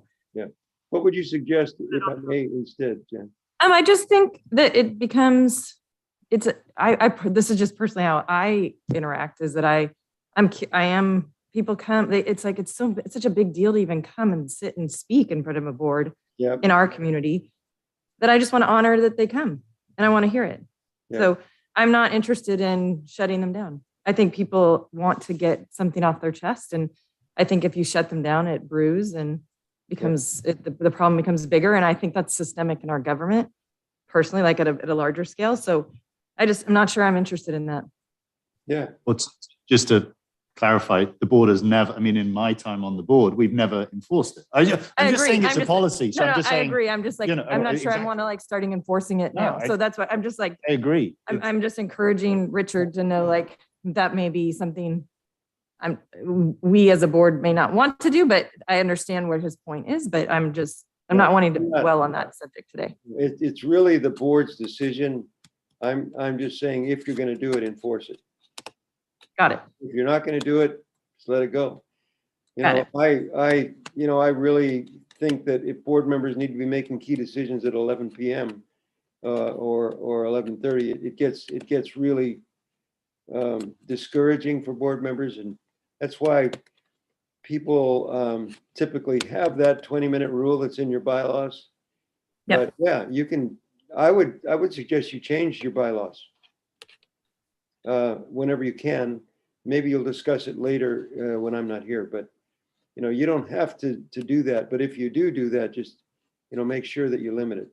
What would you suggest if I may instead, Jen? I just think that it becomes, this is just personally how I interact, is that people come, it's such a big deal to even come and sit and speak in front of a board Yeah. in our community, that I just want to honor that they come and I want to hear it. Yeah. So I'm not interested in shutting them down. I think people want to get something off their chest. And I think if you shut them down, it brews and the problem becomes bigger. And I think that's systemic in our government, personally, like at a larger scale. So I'm not sure I'm interested in that. Yeah. Well, just to clarify, the board has never, I mean, in my time on the board, we've never enforced it. I'm just agree. saying it's I'm a policy. So No, I'm just I saying, agree. I'm just like, you know, I'm not sure I exactly. want to like starting enforcing it No, now. So that's what I'm just like, I agree. I'm just encouraging Richard to know, like, that may be something we as a board may not want to do, but I understand what his point is, but I'm not wanting to dwell on that subject today. It's really the board's decision. I'm just saying, if you're going to do it, enforce it. Got it. If you're not going to do it, just let it go. Got I really think that if board members need to be making key decisions at 11 p.m. Or 11:30, it gets really discouraging for board members, and that's why people typically have that 20-minute rule that's in your bylaws. Yep. But yeah, you can. I would suggest you change your bylaws whenever you can. Maybe you'll discuss it later when I'm not here, but You don't have to do that, but if you do that, just, make sure that you limit it.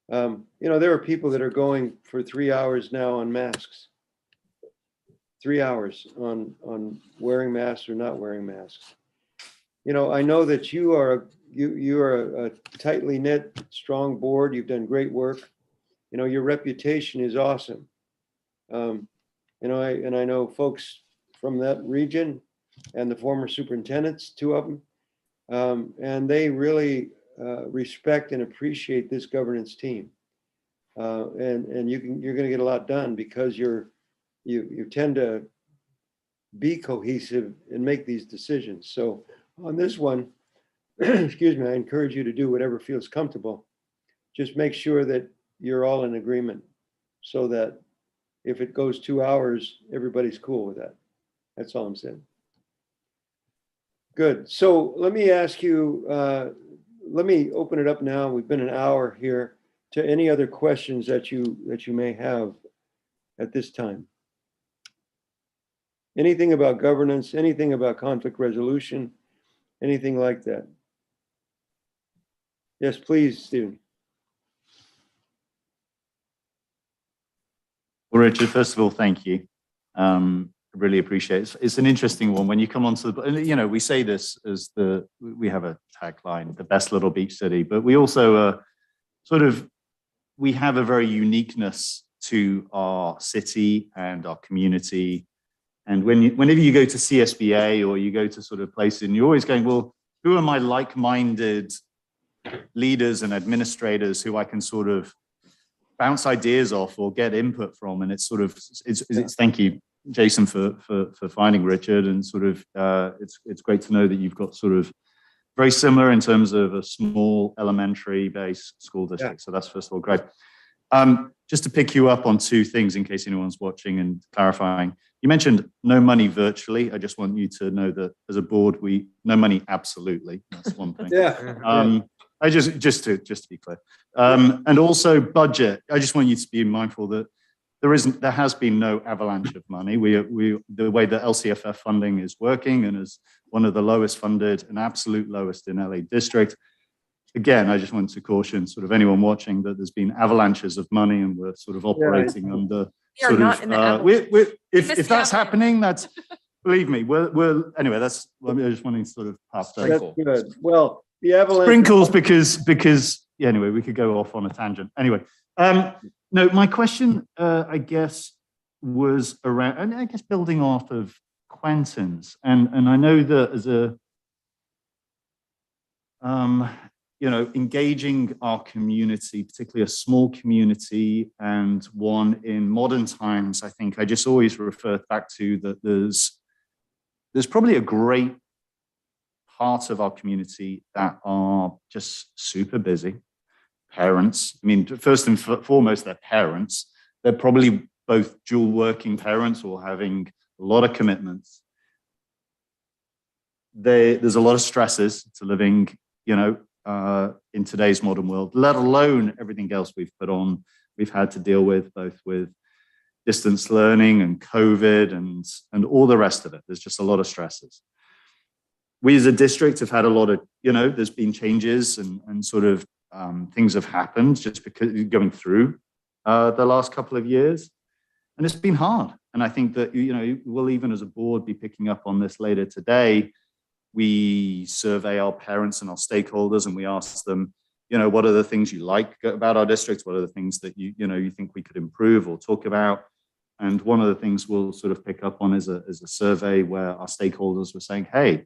There are people that are going for 3 hours now on masks. 3 hours on wearing masks or not wearing masks. I know that you are a tightly knit, strong board. You've done great work. Your reputation is awesome. I know folks from that region and the former superintendents, 2 of them, and they really respect and appreciate this governance team. And you're going to get a lot done because you tend to be cohesive and make these decisions. So on this one, excuse me, I encourage you to do whatever feels comfortable. Just make sure that you're all in agreement so that if it goes 2 hours, everybody's cool with that. That's all I'm saying. Good. So let me ask you, let me open it up now. We've been an hour here to any other questions that you may have at this time. Anything about governance, anything about conflict resolution, anything like that? Yes, please, Stephen. Well, Richard, first of all, thank you. I really appreciate it. It's an interesting one when you come onto the, we say this as we have a tagline, the best little beach city, but we also we have a very uniqueness to our city and our community. And whenever you go to CSBA or you go to sort of places, and you're always going, well, who are my like-minded leaders and administrators who I can sort of bounce ideas off or get input from? And it's thank you, Jason, for finding Richard, and sort of it's great to know that you've got sort of very similar in terms of a small elementary based school district. Yeah. So that's first of all great. Just to pick you up on 2 things in case anyone's watching and clarifying. You mentioned no money virtually. I just want you to know that as a board, no money absolutely. That's one thing. Yeah. I just to be clear. And also budget. I just want you to be mindful that there has been no avalanche of money. The way that LCFF funding is working, and is one of the lowest funded and absolute lowest in LA district. Again, I just want to caution sort of anyone watching that there's been avalanches of money, and we're sort of operating under. We are not in the avalanche. If that's happening, that's, believe me, we're anyway. I just wanting to sort of pass that. That's good. Well, the avalanche sprinkles because anyway, we could go off on a tangent. Anyway, no, my question, I guess, was around, and I guess building off of Quentin's, and I know that as a engaging our community, particularly a small community and one in modern times, I think I just always refer back to that there's probably a great part of our community that are just super busy. Parents, I mean, first and foremost, they're parents. They're probably both dual working parents or having a lot of commitments. There's a lot of stresses to living, in today's modern world, let alone everything else we've had to deal with, both with distance learning and COVID and all the rest of it. There's just a lot of stresses. We as a district have had a lot of, there's been changes and sort of things have happened just because going through the last couple of years. And it's been hard. And I think that, we'll even as a board be picking up on this later today. We survey our parents and our stakeholders, and we ask them, what are the things you like about our district? What are the things that you think we could improve or talk about? And one of the things we'll sort of pick up on is a survey where our stakeholders were saying, hey,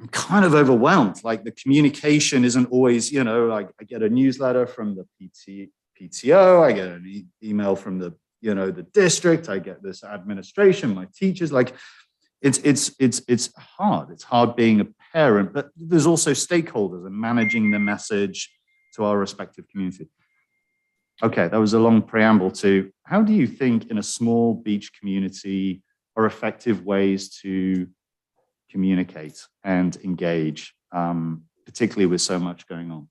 I'm kind of overwhelmed. Like the communication isn't always, like I get a newsletter from the PTO, I get an email from the district, I get this administration, my teachers, like it's hard. It's hard being a parent, but there's also stakeholders and managing the message to our respective community. Okay, that was a long preamble to how do you think in a small beach community are effective ways to communicate and engage, particularly with so much going on?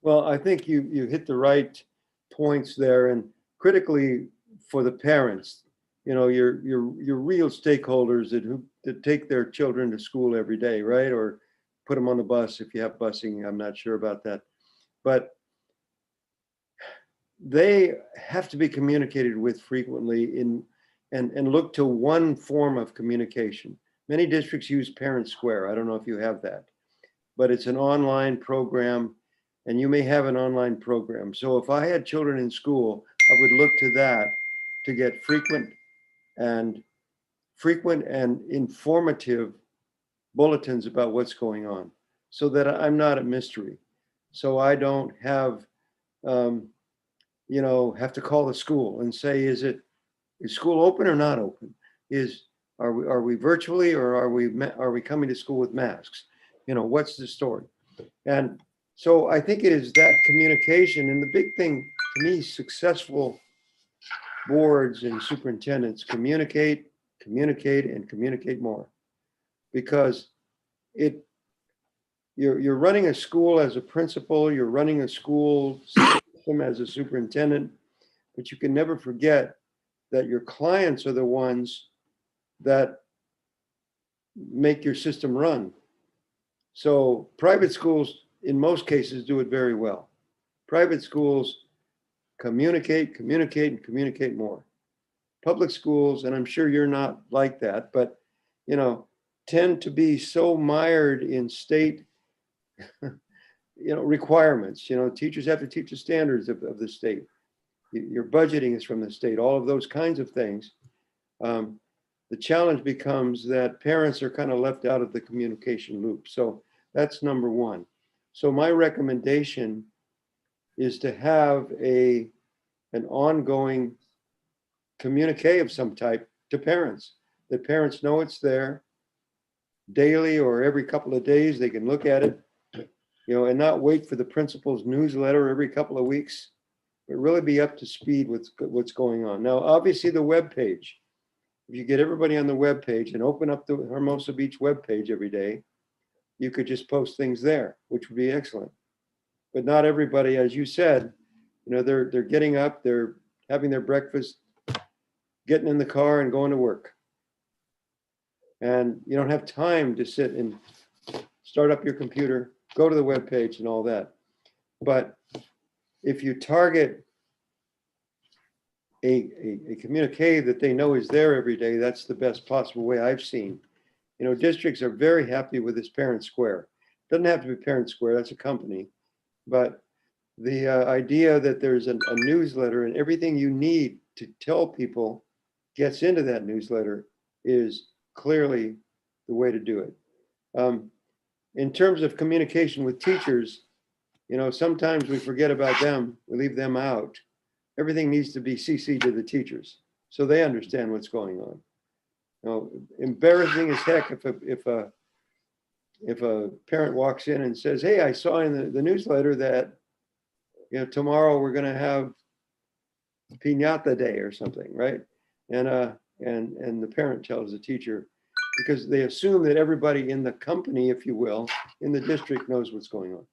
Well, I think you hit the right points there, and critically for the parents, your real stakeholders that take their children to school every day, right? Or put them on the bus if you have busing. I'm not sure about that, but they have to be communicated with frequently and look to one form of communication. Many districts use Parent Square. I don't know if you have that, but it's an online program, and you may have an online program. So if I had children in school, I would look to that to get frequent and informative bulletins about what's going on, so that I'm not a mystery. So I don't have, have to call the school and say, is school open or not open? Are we virtually, or are we coming to school with masks? What's the story? And so I think it is that communication. And the big thing to me, successful boards and superintendents communicate, and communicate more, because you're running a school as a principal, you're running a school system as a superintendent, but you can never forget that your clients are the ones that make your system run. So private schools, in most cases, do it very well. Private schools communicate, and communicate more. Public schools, and I'm sure you're not like that, but tend to be so mired in state requirements. Teachers have to teach the standards of the state. Your budgeting is from the state, all of those kinds of things. The challenge becomes that parents are kind of left out of the communication loop. So that's number one. So my recommendation is to have an ongoing communique of some type to parents, that parents know it's there daily or every couple of days. They can look at it, and not wait for the principal's newsletter every couple of weeks, but really be up to speed with what's going on. Now, obviously the web page, if you get everybody on the web page and open up the Hermosa Beach web page every day, you could just post things there, which would be excellent. But not everybody, as you said, they're getting up, they're having their breakfast, getting in the car and going to work. And you don't have time to sit and start up your computer, go to the web page and all that. But if you target a communique that they know is there every day, that's the best possible way I've seen. Districts are very happy with this Parent Square. Doesn't have to be Parent Square, that's a company. But the idea that there's a newsletter and everything you need to tell people gets into that newsletter is clearly the way to do it. In terms of communication with teachers, sometimes we forget about them, we leave them out. Everything needs to be CC'd to the teachers so they understand what's going on. Embarrassing as heck if a parent walks in and says, "Hey, I saw in the newsletter that tomorrow we're going to have Piñata Day or something," right? And the parent tells the teacher, because they assume that everybody in the company, if you will, in the district knows what's going on.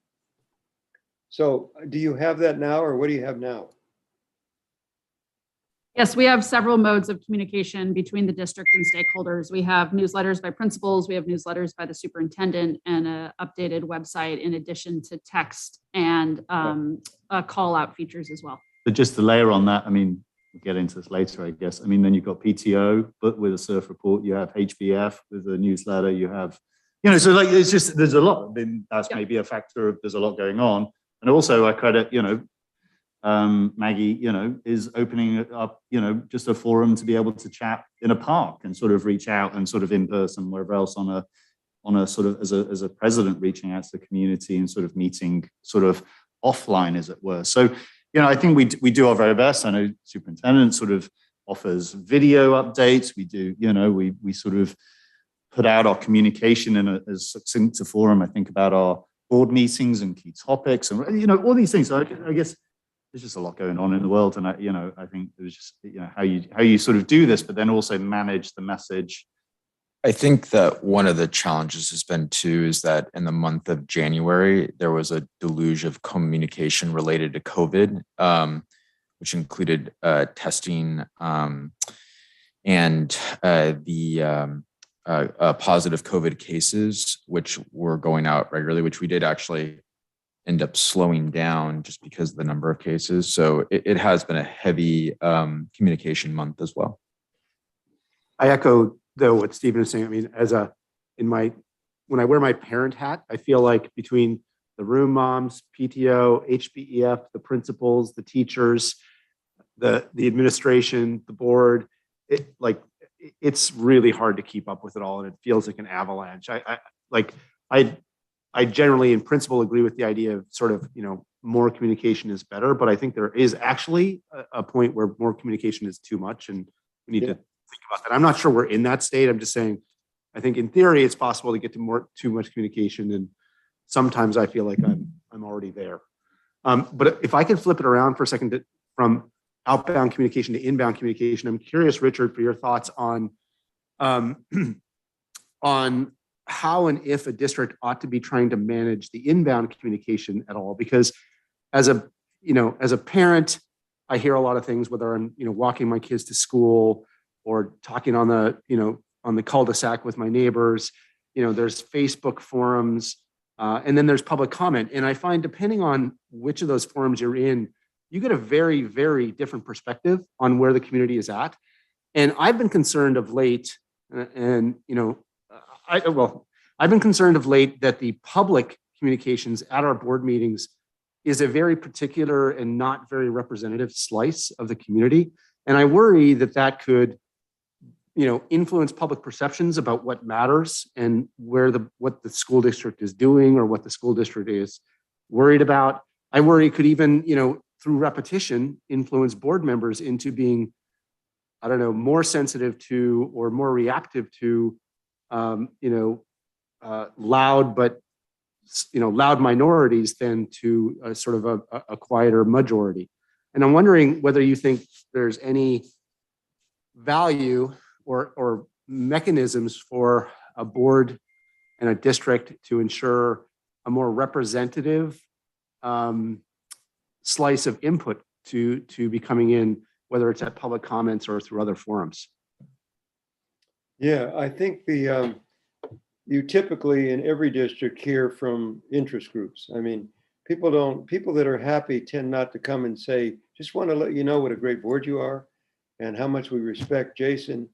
So do you have that now, or what do you have now? Yes, we have several modes of communication between the district and stakeholders. We have newsletters by principals, we have newsletters by the superintendent, and an updated website in addition to text and call out features as well. But just to layer on that, we'll get into this later, I guess. Then you've got PTO, but with a surf report, you have HBF with a newsletter, you have, so there's a lot. That's maybe a factor of there's a lot going on. And also I credit, Maggie, is opening up, just a forum to be able to chat in a park and sort of reach out and sort of in person, wherever else on a sort of as a president reaching out to the community and sort of meeting sort of offline, as it were. So, I think we do our very best. I know superintendent sort of offers video updates. We do, we sort of put out our communication in as succinct a forum. I think about our board meetings and key topics and, all these things. So I guess there's just a lot going on in the world. And I think there's just, how you sort of do this, but then also manage the message. I think that one of the challenges has been too, is that in the month of January, there was a deluge of communication related to COVID, which included testing, and the positive COVID cases, which were going out regularly, which we did actually end up slowing down just because of the number of cases. So it has been a heavy communication month as well. I echo though what Stephen is saying. I mean, when I wear my parent hat, I feel like between the room moms, PTO, HBEF, the principals, the teachers, the administration, the board, it's really hard to keep up with it all, and it feels like an avalanche. I generally, in principle, agree with the idea of sort of, more communication is better, but I think there is actually a point where more communication is too much, and we need to think about that. I'm not sure we're in that state. I'm just saying, I think in theory, it's possible to get to too much communication, and sometimes I feel like I'm already there. But if I can flip it around for a second from outbound communication to inbound communication, I'm curious, Richard, for your thoughts on on how and if a district ought to be trying to manage the inbound communication at all. Because as a parent, I hear a lot of things, whether I'm walking my kids to school or talking on the cul-de-sac with my neighbors. There's Facebook forums, and then there's public comment. And I find, depending on which of those forums you're in, you get a very, very different perspective on where the community is at. And I've been concerned of late, I've been concerned of late that the public communications at our board meetings is a very particular and not very representative slice of the community. And I worry that could, influence public perceptions about what matters and what the school district is doing or what the school district is worried about. I worry it could even, through repetition, influence board members into being, more sensitive to or more reactive to, loud minorities than to a sort of a quieter majority. And I'm wondering whether you think there's any value or mechanisms for a board and a district to ensure a more representative slice of input to be coming in, whether it's at public comments or through other forums. Yeah, I think you typically in every district hear from interest groups. I mean, people that are happy tend not to come and say, just want to let you know what a great board you are and how much we respect Jason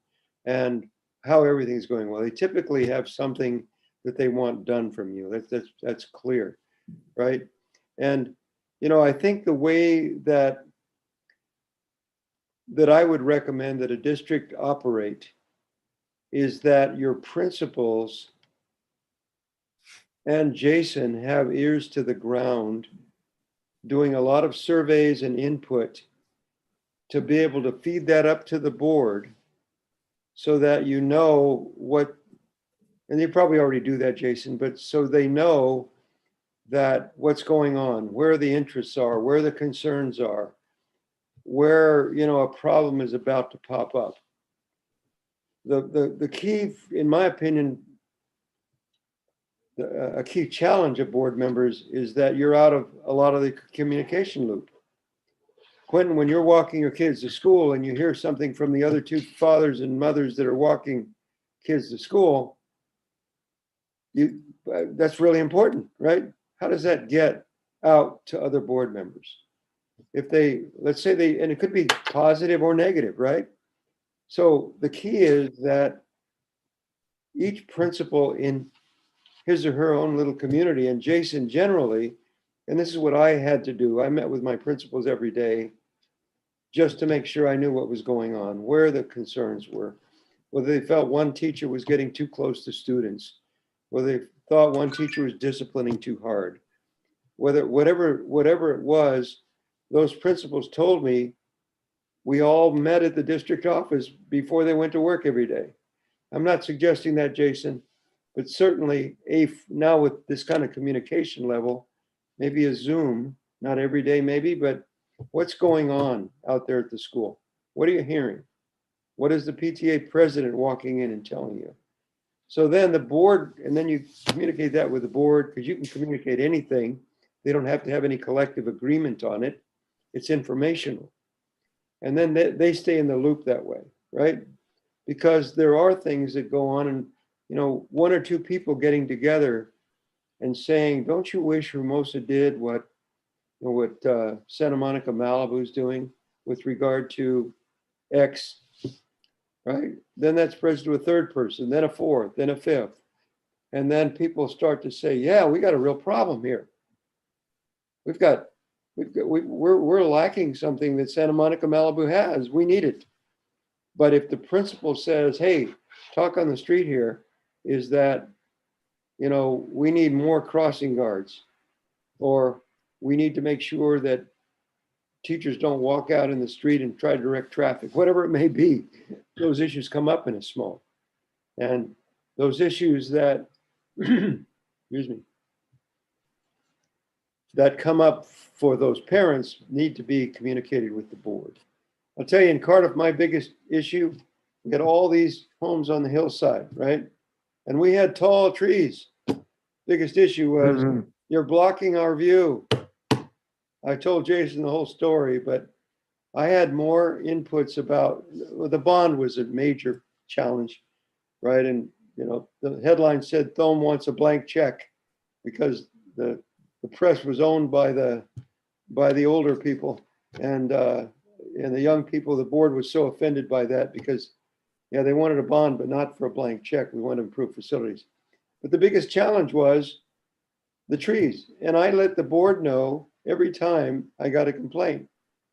and how everything's going well. They typically have something that they want done from you. That's clear, right? And I think the way that I would recommend that a district operate is that your principals and Jason have ears to the ground, doing a lot of surveys and input to be able to feed that up to the board so that what, and they probably already do that, Jason, but so they know that what's going on, where the interests are, where the concerns are, where, a problem is about to pop up. The key, in my opinion, a key challenge of board members is that you're out of a lot of the communication loop. Quentin, when you're walking your kids to school and you hear something from the other two fathers and mothers that are walking kids to school, that's really important, right? How does that get out to other board members? If let's say and it could be positive or negative, right? So the key is that each principal in his or her own little community, and Jason generally, and this is what I had to do. I met with my principals every day just to make sure I knew what was going on, where the concerns were, whether they felt one teacher was getting too close to students, whether they thought one teacher was disciplining too hard, whatever it was, those principals told me we all met at the district office before they went to work every day. I'm not suggesting that, Jason, but certainly now with this kind of communication level, maybe a Zoom, not every day maybe, but what's going on out there at the school? What are you hearing? What is the PTA president walking in and telling you? So then the board, and then you communicate that with the board, because you can communicate anything. They don't have to have any collective agreement on it. It's informational. And then they stay in the loop that way, right? because there are things that go on, and, you know, one or two people getting together and saying, don't you wish Hermosa did what, you know, what Santa Monica Malibu is doing with regard to X, right? Then that spreads to a third person, then a fourth, then a fifth. And then people start to say, yeah, we got a real problem here. We're lacking something that Santa Monica Malibu has. We need it. But if the principal says, hey, talk on the street here is that, you know, we need more crossing guards, or we need to make sure that teachers don't walk out in the street and try to direct traffic, whatever it may be, those issues come up in a small. And those issues that, excuse me, that come up for those parents need to be communicated with the board. I'll tell you, in Cardiff, my biggest issue, we had all these homes on the hillside, right? And we had tall trees. Biggest issue was, you're blocking our view. I told Jason the whole story, but I had more inputs about, well, the bond was a major challenge, right? And, you know, the headline said Thome wants a blank check because the press was owned by the older people, and the young people. The board was so offended by that because, yeah, they wanted a bond, but not for a blank check. We want to improve facilities. But the biggest challenge was the trees. And I let the board know every time I got a complaint.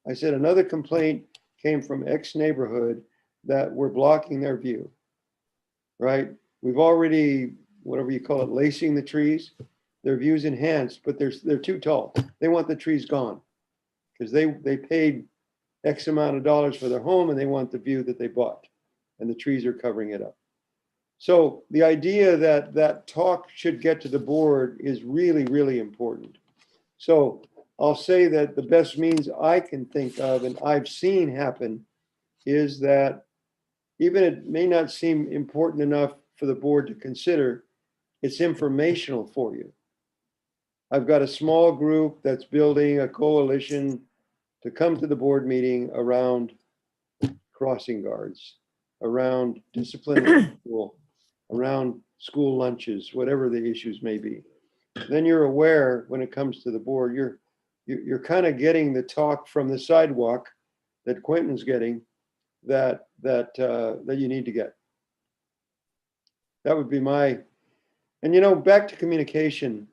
I said, another complaint came from X neighborhood that we're blocking their view, right? We've already, whatever you call it, lacing the trees. Their view's enhanced, but they're too tall. They want the trees gone because they paid X amount of dollars for their home and they want the view that they bought, and the trees are covering it up. So the idea that that talk should get to the board is really, really important. So I'll say that the best means I can think of and I've seen happen is that even it may not seem important enough for the board to consider, it's informational for you. I've got a small group that's building a coalition to come to the board meeting around crossing guards, around discipline in school, around school lunches, whatever the issues may be. Then you're aware when it comes to the board, you're kind of getting the talk from the sidewalk that Quentin's getting that you need to get. That would be my, and you know, back to communication.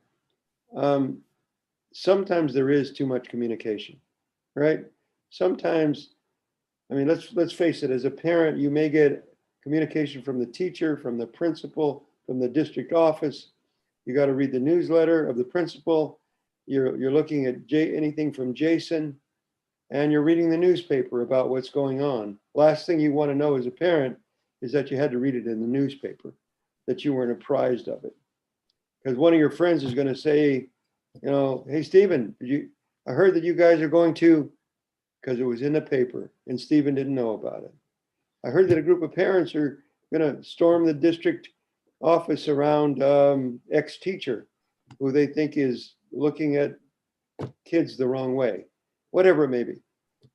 Sometimes there is too much communication, right? Sometimes, I mean, let's face it, as a parent, you may get communication from the teacher, from the principal, from the district office. You got to read the newsletter of the principal. You're looking at anything from Jason, and you're reading the newspaper about what's going on. Last thing you want to know as a parent is that you had to read it in the newspaper, that you weren't apprised of it. Because one of your friends is going to say, you know, hey, Stephen, I heard that you guys are going to, because it was in the paper and Stephen didn't know about it. I heard that a group of parents are going to storm the district office around X teacher who they think is looking at kids the wrong way, whatever it may be.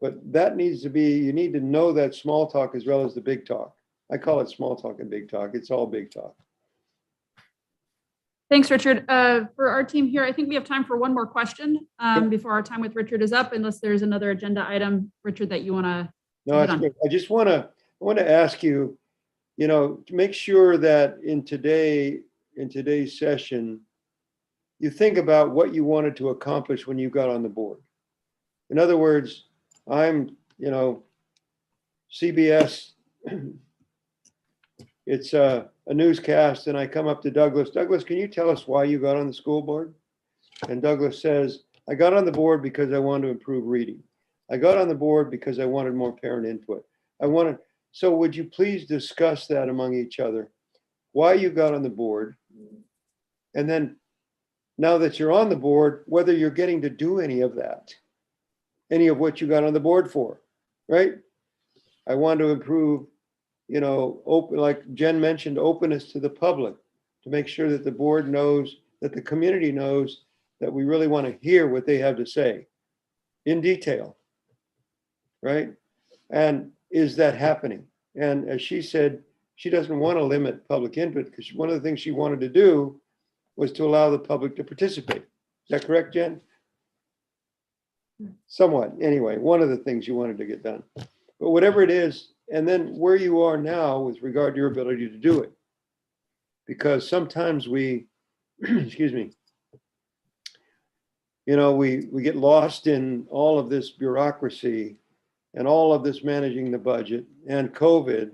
But that needs to be, you need to know that small talk as well as the big talk. I call it small talk and big talk. It's all big talk. Thanks, Richard. For our team here, I think we have time for one more question before our time with Richard is up, unless there's another agenda item, Richard, that you want to. No, that's good. I just want to ask you, you know, to make sure that in today's session, you think about what you wanted to accomplish when you got on the board. In other words, I'm, you know, CBS, it's a newscast, and I come up to Douglas. Douglas, can you tell us why you got on the school board? And Douglas says, I got on the board because I wanted to improve reading. I got on the board because I wanted more parent input. So would you please discuss that among each other, why you got on the board? And then now that you're on the board, whether you're getting to do any of that, any of what you got on the board for, right? I want to improve, you know, open, like Jen mentioned, openness to the public, to make sure that the board knows, that the community knows that we really want to hear what they have to say in detail, right? And is that happening? And as she said, she doesn't want to limit public input because one of the things she wanted to do was to allow the public to participate. Is that correct, Jen? Somewhat. Anyway, one of the things you wanted to get done. But whatever it is, and then where you are now with regard to your ability to do it. Because sometimes we, excuse me, we get lost in all of this bureaucracy and all of this managing the budget and COVID.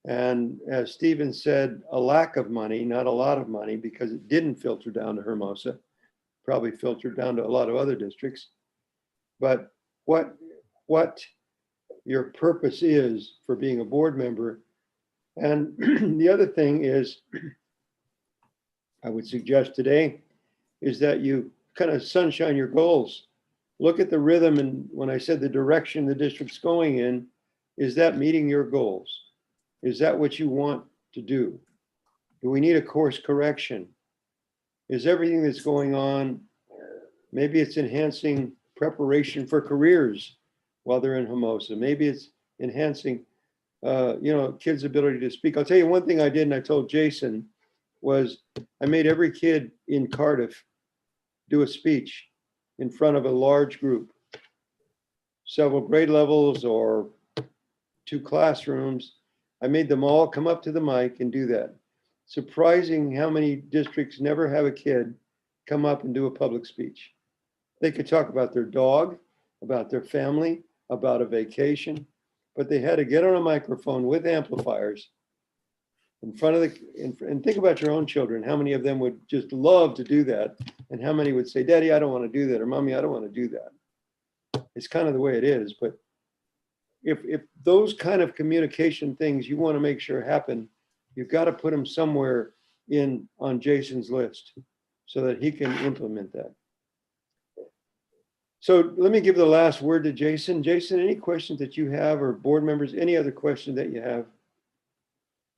And as Stephen said, a lack of money, not a lot of money, because it didn't filter down to Hermosa, probably filtered down to a lot of other districts. But what your purpose is for being a board member. And the other thing is, I would suggest today, is that you kind of sunshine your goals. Look at the rhythm, and when I said the direction the district's going in, is that meeting your goals? Is that what you want to do? Do we need a course correction? Is everything that's going on, maybe it's enhancing preparation for careers while they're in Hermosa. Maybe it's enhancing, kids' ability to speak. I'll tell you one thing I did, and I told Jason, was I made every kid in Cardiff do a speech in front of a large group, several grade levels or 2 classrooms. I made them all come up to the mic and do that. Surprising how many districts never have a kid come up and do a public speech. They could talk about their dog, about their family, about a vacation, but they had to get on a microphone with amplifiers in front of and think about your own children. How many of them would just love to do that? And how many would say, Daddy, I don't want to do that, or Mommy, I don't want to do that. It's kind of the way it is. But if those kind of communication things you want to make sure happen, you've got to put them somewhere on Jason's list so that he can implement that. So let me give the last word to Jason. Jason, any questions that you have, or board members, any other question that you have?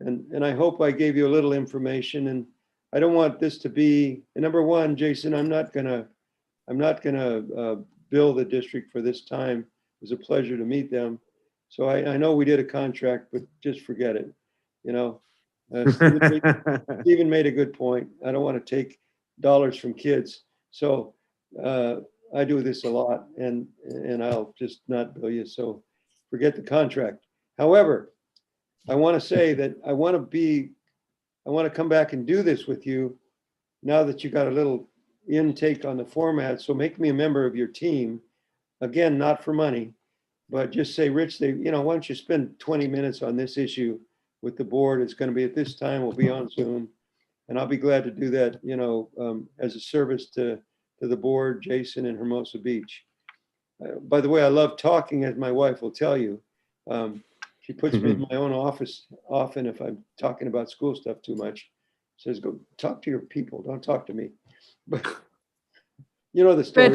And I hope I gave you a little information, and I don't want this to be, and number one, Jason, I'm not gonna bill the district for this time. It was a pleasure to meet them. So I know we did a contract, but just forget it. Stephen made a good point. I don't want to take dollars from kids. So I do this a lot, and I'll just not bill you. So forget the contract. However, I want to say that I want to come back and do this with you now that you got a little intake on the format. So make me a member of your team. Again, not for money, but just say, Rich, why don't you spend 20 minutes on this issue with the board? It's going to be at this time. We'll be on Zoom, and I'll be glad to do that, as a service to the board, Jason, and Hermosa Beach. By the way, I love talking, as my wife will tell you. She puts me in my own office often if I'm talking about school stuff too much. Says, go talk to your people, don't talk to me. But you know the story.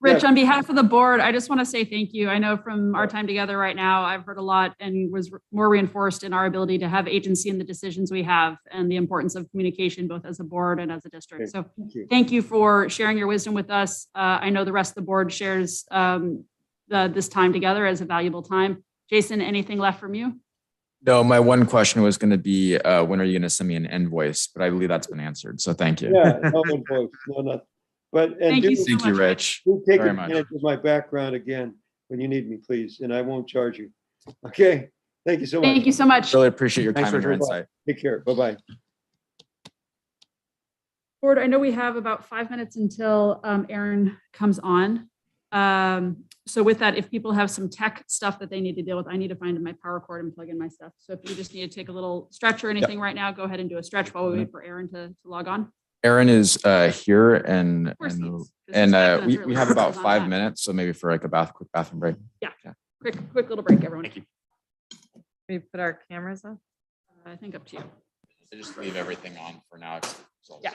Rich, Yeah. on behalf of the board, I just want to say thank you. I know from our time together right now, I've heard a lot and was more reinforced in our ability to have agency in the decisions we have and the importance of communication, both as a board and as a district. So thank you for sharing your wisdom with us. I know the rest of the board shares this time together as a valuable time. Jason, anything left from you? No, my one question was going to be, when are you going to send me an invoice? But I believe that's been answered. So thank you. Yeah, no invoice, no nothing. But Thank you so Thank you, much, Rich. do take very advantage of my background again when you need me, please, and I won't charge you. Okay, thank you so much. Thank you so much. Really appreciate your Thanks, time and your Richard. insight. Take care. Bye-bye. Board, I know we have about 5 minutes until Aaron comes on. So with that, if people have some tech stuff that they need to deal with, I need to find my power cord and plug in my stuff. So if you just need to take a little stretch or anything right now, go ahead and do a stretch while we wait for Aaron to log on. Aaron is here, and Of course he is, 'cause we his 5 minutes we really have about is on 5 that. minutes, so maybe for like a quick bathroom break. Quick little break, everyone. Thank you. We put our cameras on. I think up to you. I just leave everything on for now. Yeah.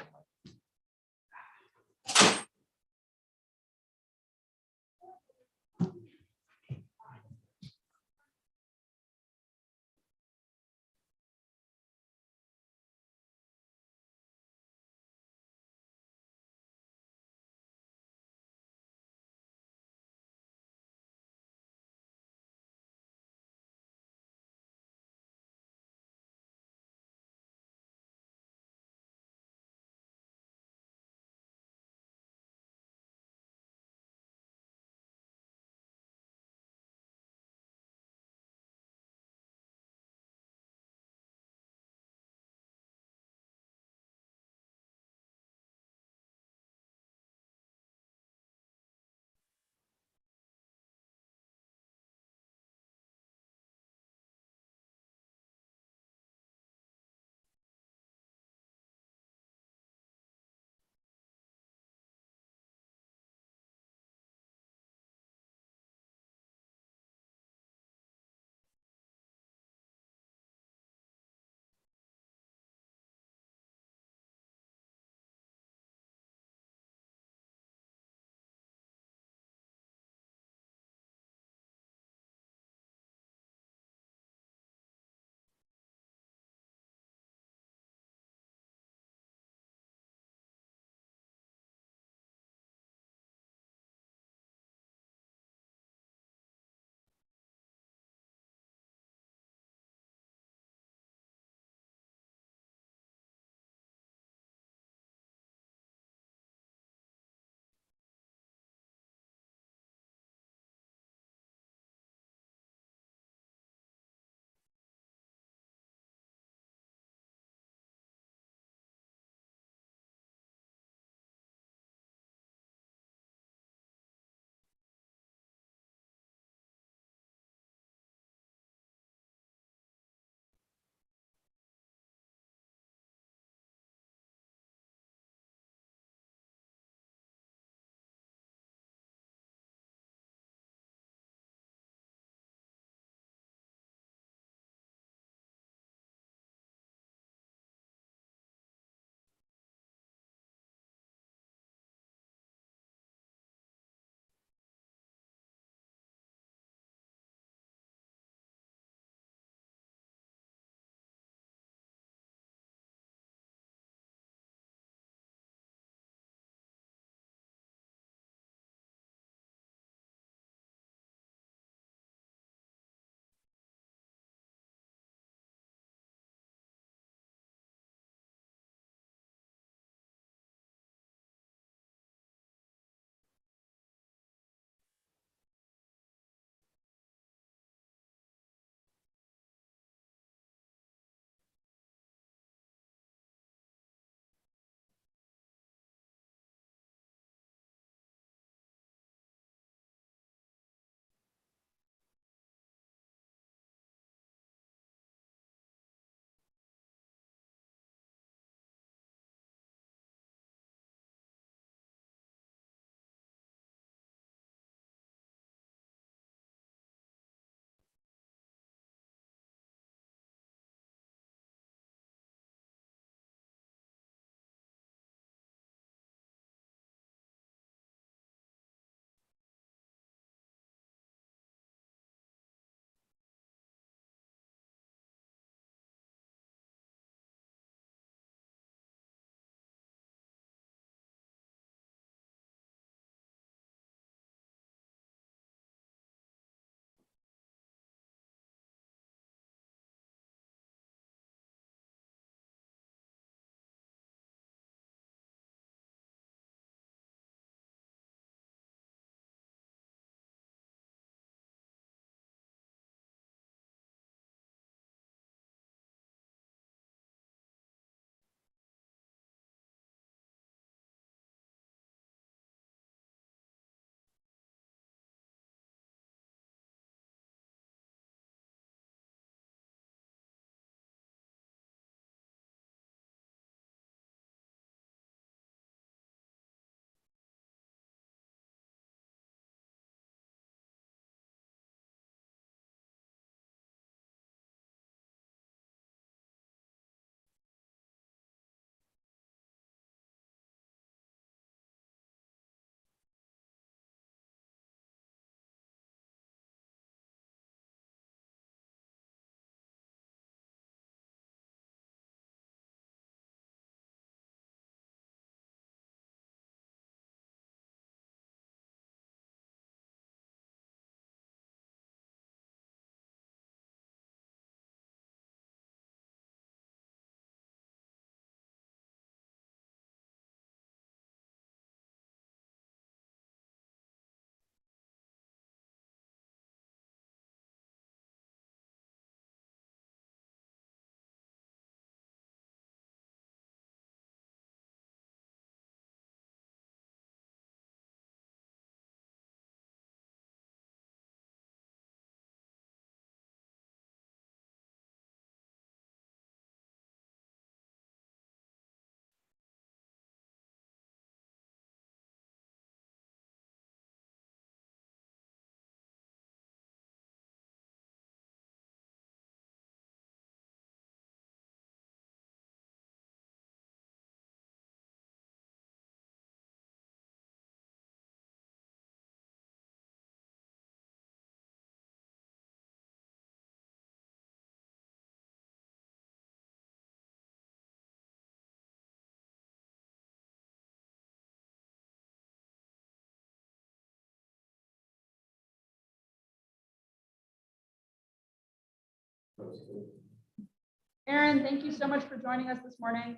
Aaron, thank you so much for joining us this morning.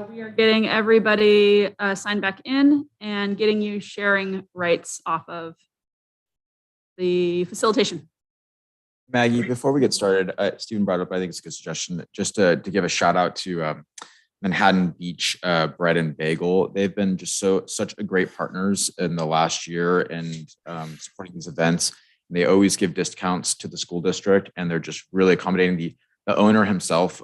We are getting everybody signed back in and getting you sharing rights off of the facilitation. Maggie, before we get started, Stephen brought up, I think it's a good suggestion, just to give a shout out to Manhattan Beach Bread and Bagel. They've been just such a great partners in the last year and supporting these events. They always give discounts to the school district, and they're just really accommodating. The owner himself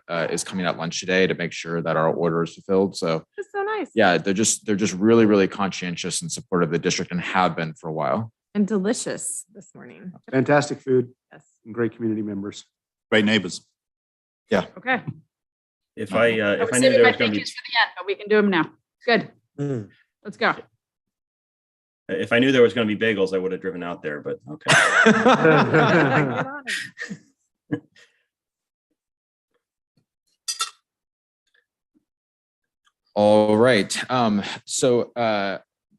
is coming at lunch today to make sure that our order is fulfilled. So That's so nice. yeah, they're just really, really conscientious and supportive of the district and have been for a while. And delicious this morning. Fantastic food Yes. and great community members. Great neighbors. Okay. If I I if was I knew saving there my was going to thank yous for the end, but we can do them now. Good. Mm. Let's go. be if I knew there was going to be bagels, I would have driven out there. But okay. Get on it. All right. So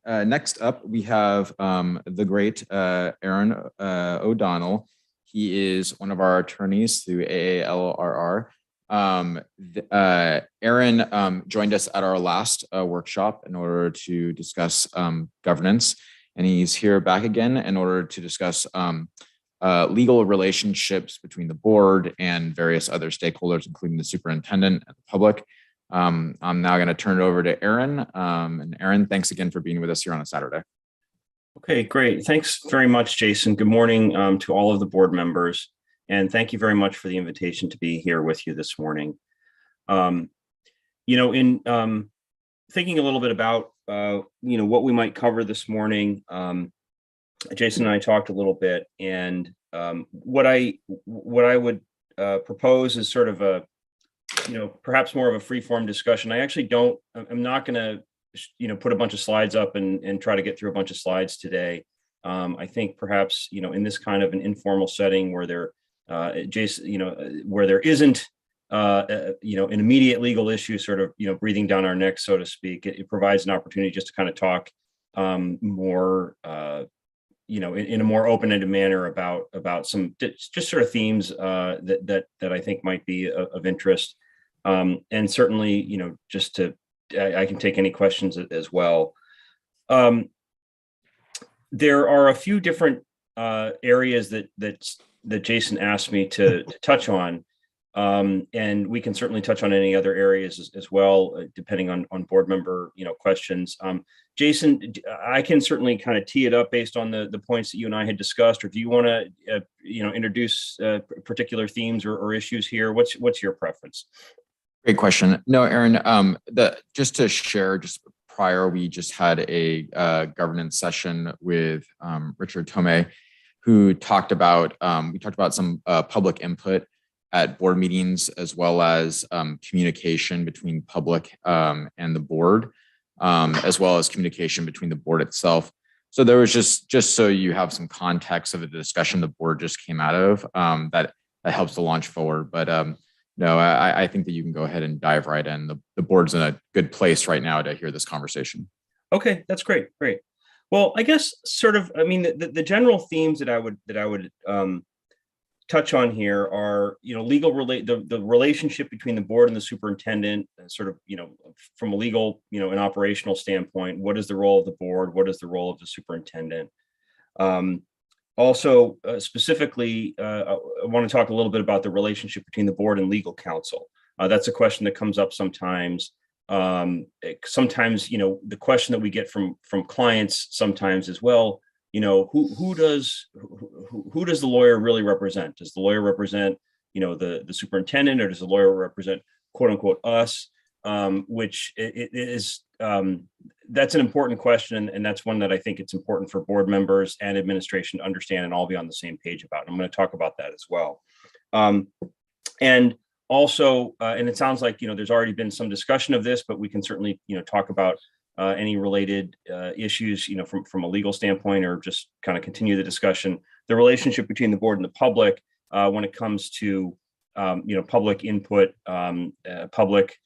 next up, we have the great Aaron O'Donnell. He is one of our attorneys through AALRR. Aaron joined us at our last workshop in order to discuss governance, and he's here back again in order to discuss legal relationships between the board and various other stakeholders, including the superintendent and the public. I'm now going to turn it over to Aaron. And Aaron, thanks again for being with us here on a Saturday. Okay, great. Thanks very much, Jason. Good morning to all of the board members. And thank you very much for the invitation to be here with you this morning. In thinking a little bit about, what we might cover this morning, Jason and I talked a little bit, and what I would propose is sort of a, perhaps more of a free-form discussion. I'm not going to, put a bunch of slides up and try to get through a bunch of slides today. I think perhaps, in this kind of an informal setting where there, Jason, where there isn't, an immediate legal issue sort of, breathing down our necks, so to speak, it provides an opportunity just to kind of talk more, in a more open-ended manner about some just sort of themes that I think might be of interest. And certainly, just to, I can take any questions as well. There are a few different areas that Jason asked me to touch on. And we can certainly touch on any other areas as well, depending on board member, questions. Jason, I can certainly kind of tee it up based on the points that you and I had discussed, or do you want to, introduce particular themes or issues here? What's your preference? Great question. No, Aaron, just to share, just prior, we just had a governance session with Richard Tomae, who talked about, we talked about some public input at board meetings, as well as communication between public and the board, as well as communication between the board itself. So there was just so you have some context of the discussion the board just came out of, that helps to launch forward. But no, I think that you can go ahead and dive right in. The board's in a good place right now to hear this conversation. Okay, that's great. Great. Well, I guess sort of, the general themes that I would touch on here are, the relationship between the board and the superintendent, sort of, from a legal, and operational standpoint. What is the role of the board? What is the role of the superintendent? Also, specifically, I want to talk a little bit about the relationship between the board and legal counsel. That's a question that comes up sometimes. Sometimes, the question that we get from clients sometimes as well, who does the lawyer really represent? Does the lawyer represent, the superintendent, or does the lawyer represent, quote unquote, us? Which it is, that's an important question. And that's one that I think it's important for board members and administration to understand and all be on the same page about. And I'm going to talk about that as well. And also, and it sounds like, there's already been some discussion of this, but we can certainly, talk about any related issues, from a legal standpoint, or just kind of continue the discussion. The relationship between the board and the public when it comes to, public input, public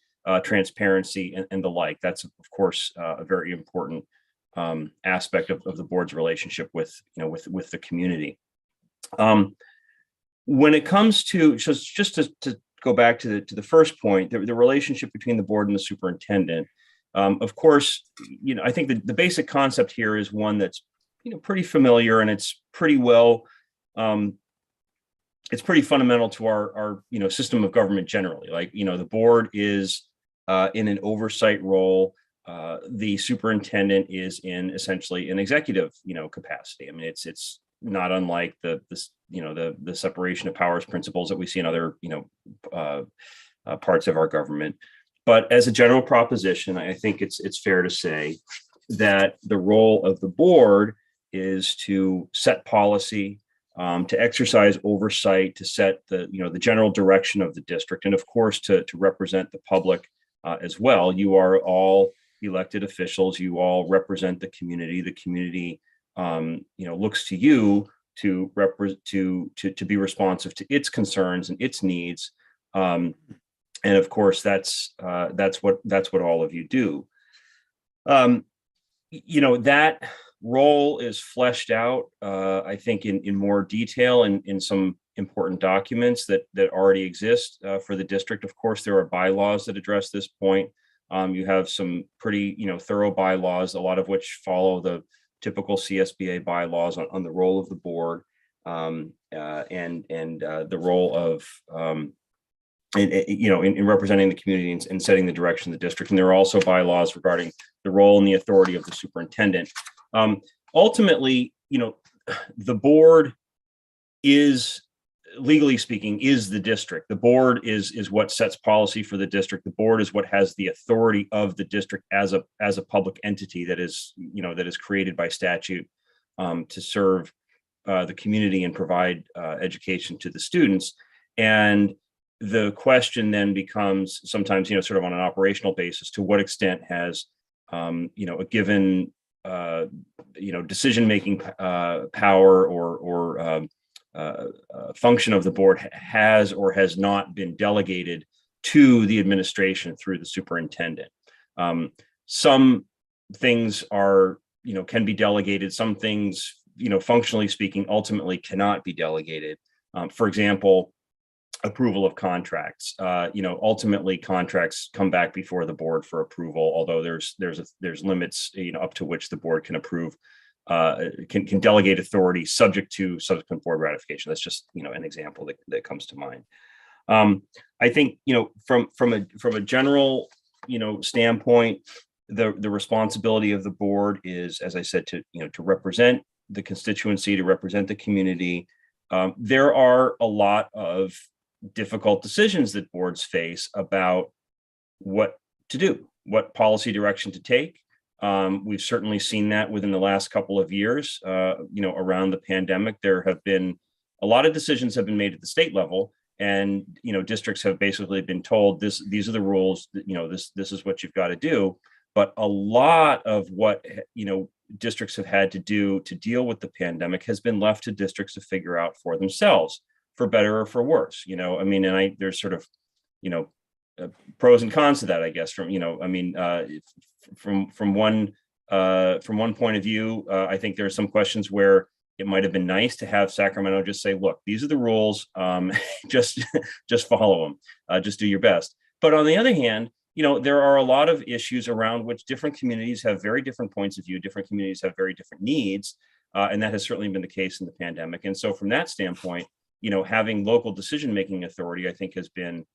transparency, and the like. That's, of course, a very important aspect of the board's relationship with, with the community. when it comes to just to go back to the first point, the relationship between the board and the superintendent. Of course, I think the basic concept here is one that's pretty familiar, and it's pretty well. It's pretty fundamental to our system of government generally. Like the board is in an oversight role. The superintendent is in essentially an executive capacity. I mean, it's not unlike the separation of powers principles that we see in other parts of our government. But as a general proposition, I think it's fair to say that the role of the board is to set policy, to exercise oversight, to set the general direction of the district, and of course to represent the public as well. You are all elected officials. You all represent the community. The community looks to you to be responsive to its concerns and its needs. And of course, that's what all of you do. That role is fleshed out, I think, in more detail in some important documents that already exist for the district. Of course, there are bylaws that address this point. You have some pretty thorough bylaws, a lot of which follow the typical CSBA bylaws on the role of the board and the role of in representing the community and setting the direction of the district. And there are also bylaws regarding the role and the authority of the superintendent. Ultimately, the board is, legally speaking, is the district. The board is what sets policy for the district. The board is what has the authority of the district as a public entity that is created by statute to serve the community and provide education to the students. And the question then becomes sometimes, sort of on an operational basis, to what extent has, a given, decision-making power or function of the board has or has not been delegated to the administration through the superintendent. Some things are, can be delegated. Some things, functionally speaking, ultimately cannot be delegated. For example, approval of contracts. Ultimately contracts come back before the board for approval, although there's limits, up to which the board can approve, can delegate authority subject to subsequent board ratification. That's just, an example that comes to mind. I think, from a general, standpoint, the responsibility of the board is, as I said, to represent the constituency, to represent the community. There are a lot of difficult decisions that boards face about what to do, what policy direction to take. We've certainly seen that within the last couple of years, around the pandemic. There have been a lot of decisions have been made at the state level, and districts have basically been told these are the rules, this is what you've got to do. But a lot of what districts have had to do to deal with the pandemic has been left to districts to figure out for themselves, for better or for worse. There's sort of pros and cons to that, I guess. From one point of view, I think there are some questions where it might have been nice to have Sacramento just say, look, these are the rules, just follow them, just do your best. But on the other hand, there are a lot of issues around which different communities have very different points of view, different communities have very different needs, and that has certainly been the case in the pandemic. And so from that standpoint, having local decision-making authority, I think, has been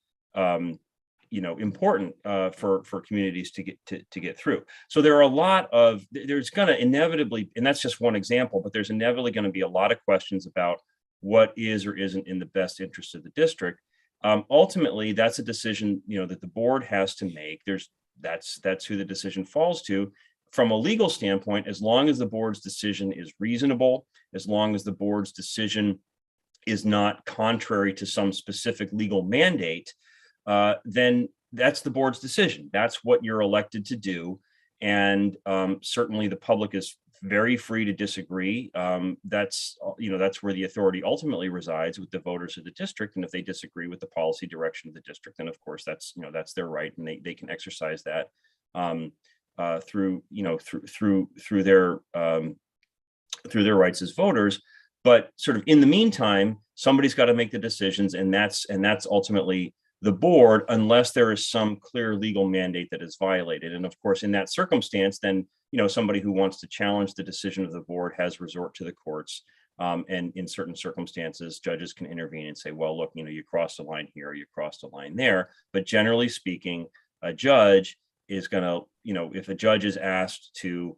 important for communities to get through. So there are there's going to inevitably, and that's just one example, but there's inevitably going to be a lot of questions about what is or isn't in the best interest of the district. Ultimately, that's a decision, that the board has to make. That's who the decision falls to. From a legal standpoint, as long as the board's decision is reasonable, as long as the board's decision is not contrary to some specific legal mandate, then that's the board's decision. That's what you're elected to do. And certainly the public is very free to disagree. That's where the authority ultimately resides, with the voters of the district. And if they disagree with the policy direction of the district, then of course that's their right, and they can exercise that through their rights as voters. But sort of in the meantime, somebody's got to make the decisions, and that's ultimately the board, unless there is some clear legal mandate that is violated. And of course, in that circumstance, then, somebody who wants to challenge the decision of the board has resort to the courts. And in certain circumstances, judges can intervene and say, well, look, you crossed a line here, you crossed a line there. But generally speaking, a judge is going to, if a judge is asked to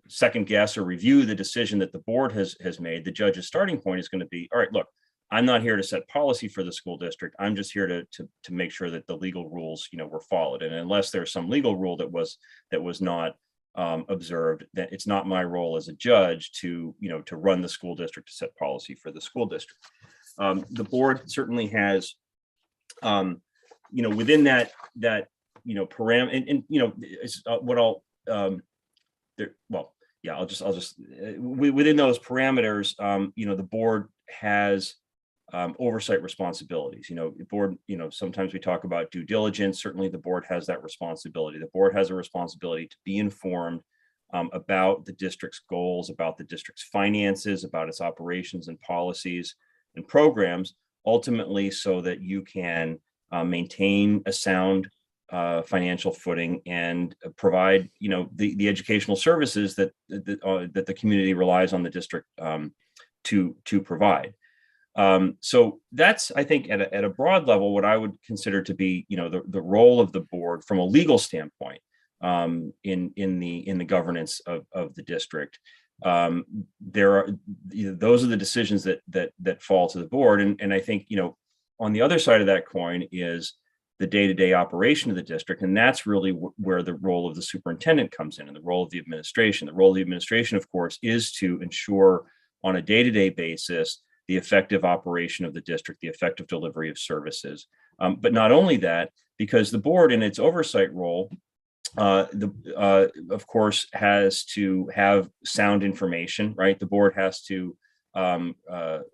second guess or review the decision that the board has made, the judge's starting point is going to be, all right, look, I'm not here to set policy for the school district. I'm just here to make sure that the legal rules, were followed. And unless there's some legal rule that was not observed, that it's not my role as a judge to run the school district, to set policy for the school district. The board certainly has, within that parameter, and what I'll within those parameters, the board has oversight responsibilities. The board, sometimes we talk about due diligence. Certainly the board has that responsibility. The board has a responsibility to be informed about the district's goals, about the district's finances, about its operations and policies and programs, ultimately so that you can maintain a sound financial footing and provide, the educational services that the community relies on the district to provide. So that's, I think, at a broad level, what I would consider to be, the role of the board from a legal standpoint in the governance of the district. There are, those are the decisions that fall to the board, and I think, on the other side of that coin is the day-to-day operation of the district, and that's really where the role of the superintendent comes in, and the role of the administration. The role of the administration, of course, is to ensure on a day-to-day basis the effective operation of the district, the effective delivery of services. But not only that, because the board in its oversight role, of course, has to have sound information, right? The board has to, the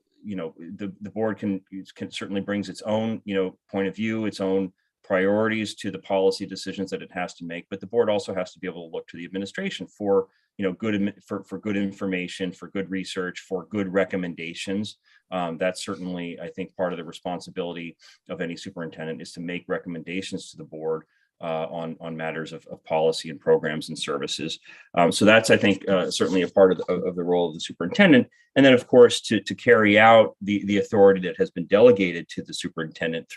board can certainly brings its own, point of view, its own priorities to the policy decisions that it has to make. But the board also has to be able to look to the administration for, for good information, for good research, for good recommendations. That's certainly, I think, part of the responsibility of any superintendent is to make recommendations to the board on matters of policy and programs and services. So that's, I think, certainly a part of the role of the superintendent. And then, of course, to carry out the authority that has been delegated to the superintendent,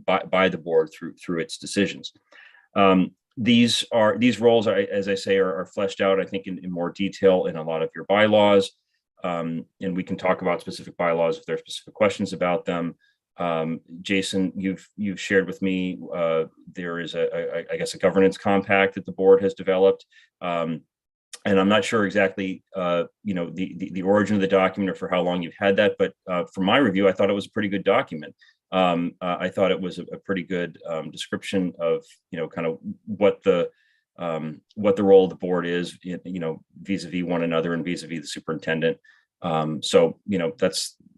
by the board through its decisions. These roles are, as I say, are fleshed out, I think, in more detail in a lot of your bylaws. And we can talk about specific bylaws if there are specific questions about them. Jason, you've shared with me, there is I guess a governance compact that the board has developed. And I'm not sure exactly, the origin of the document or for how long you've had that, but from my review, I thought it was a pretty good document. I thought it was a pretty good description of, kind of what the role of the board is, vis-a-vis one another and vis-a-vis the superintendent. So,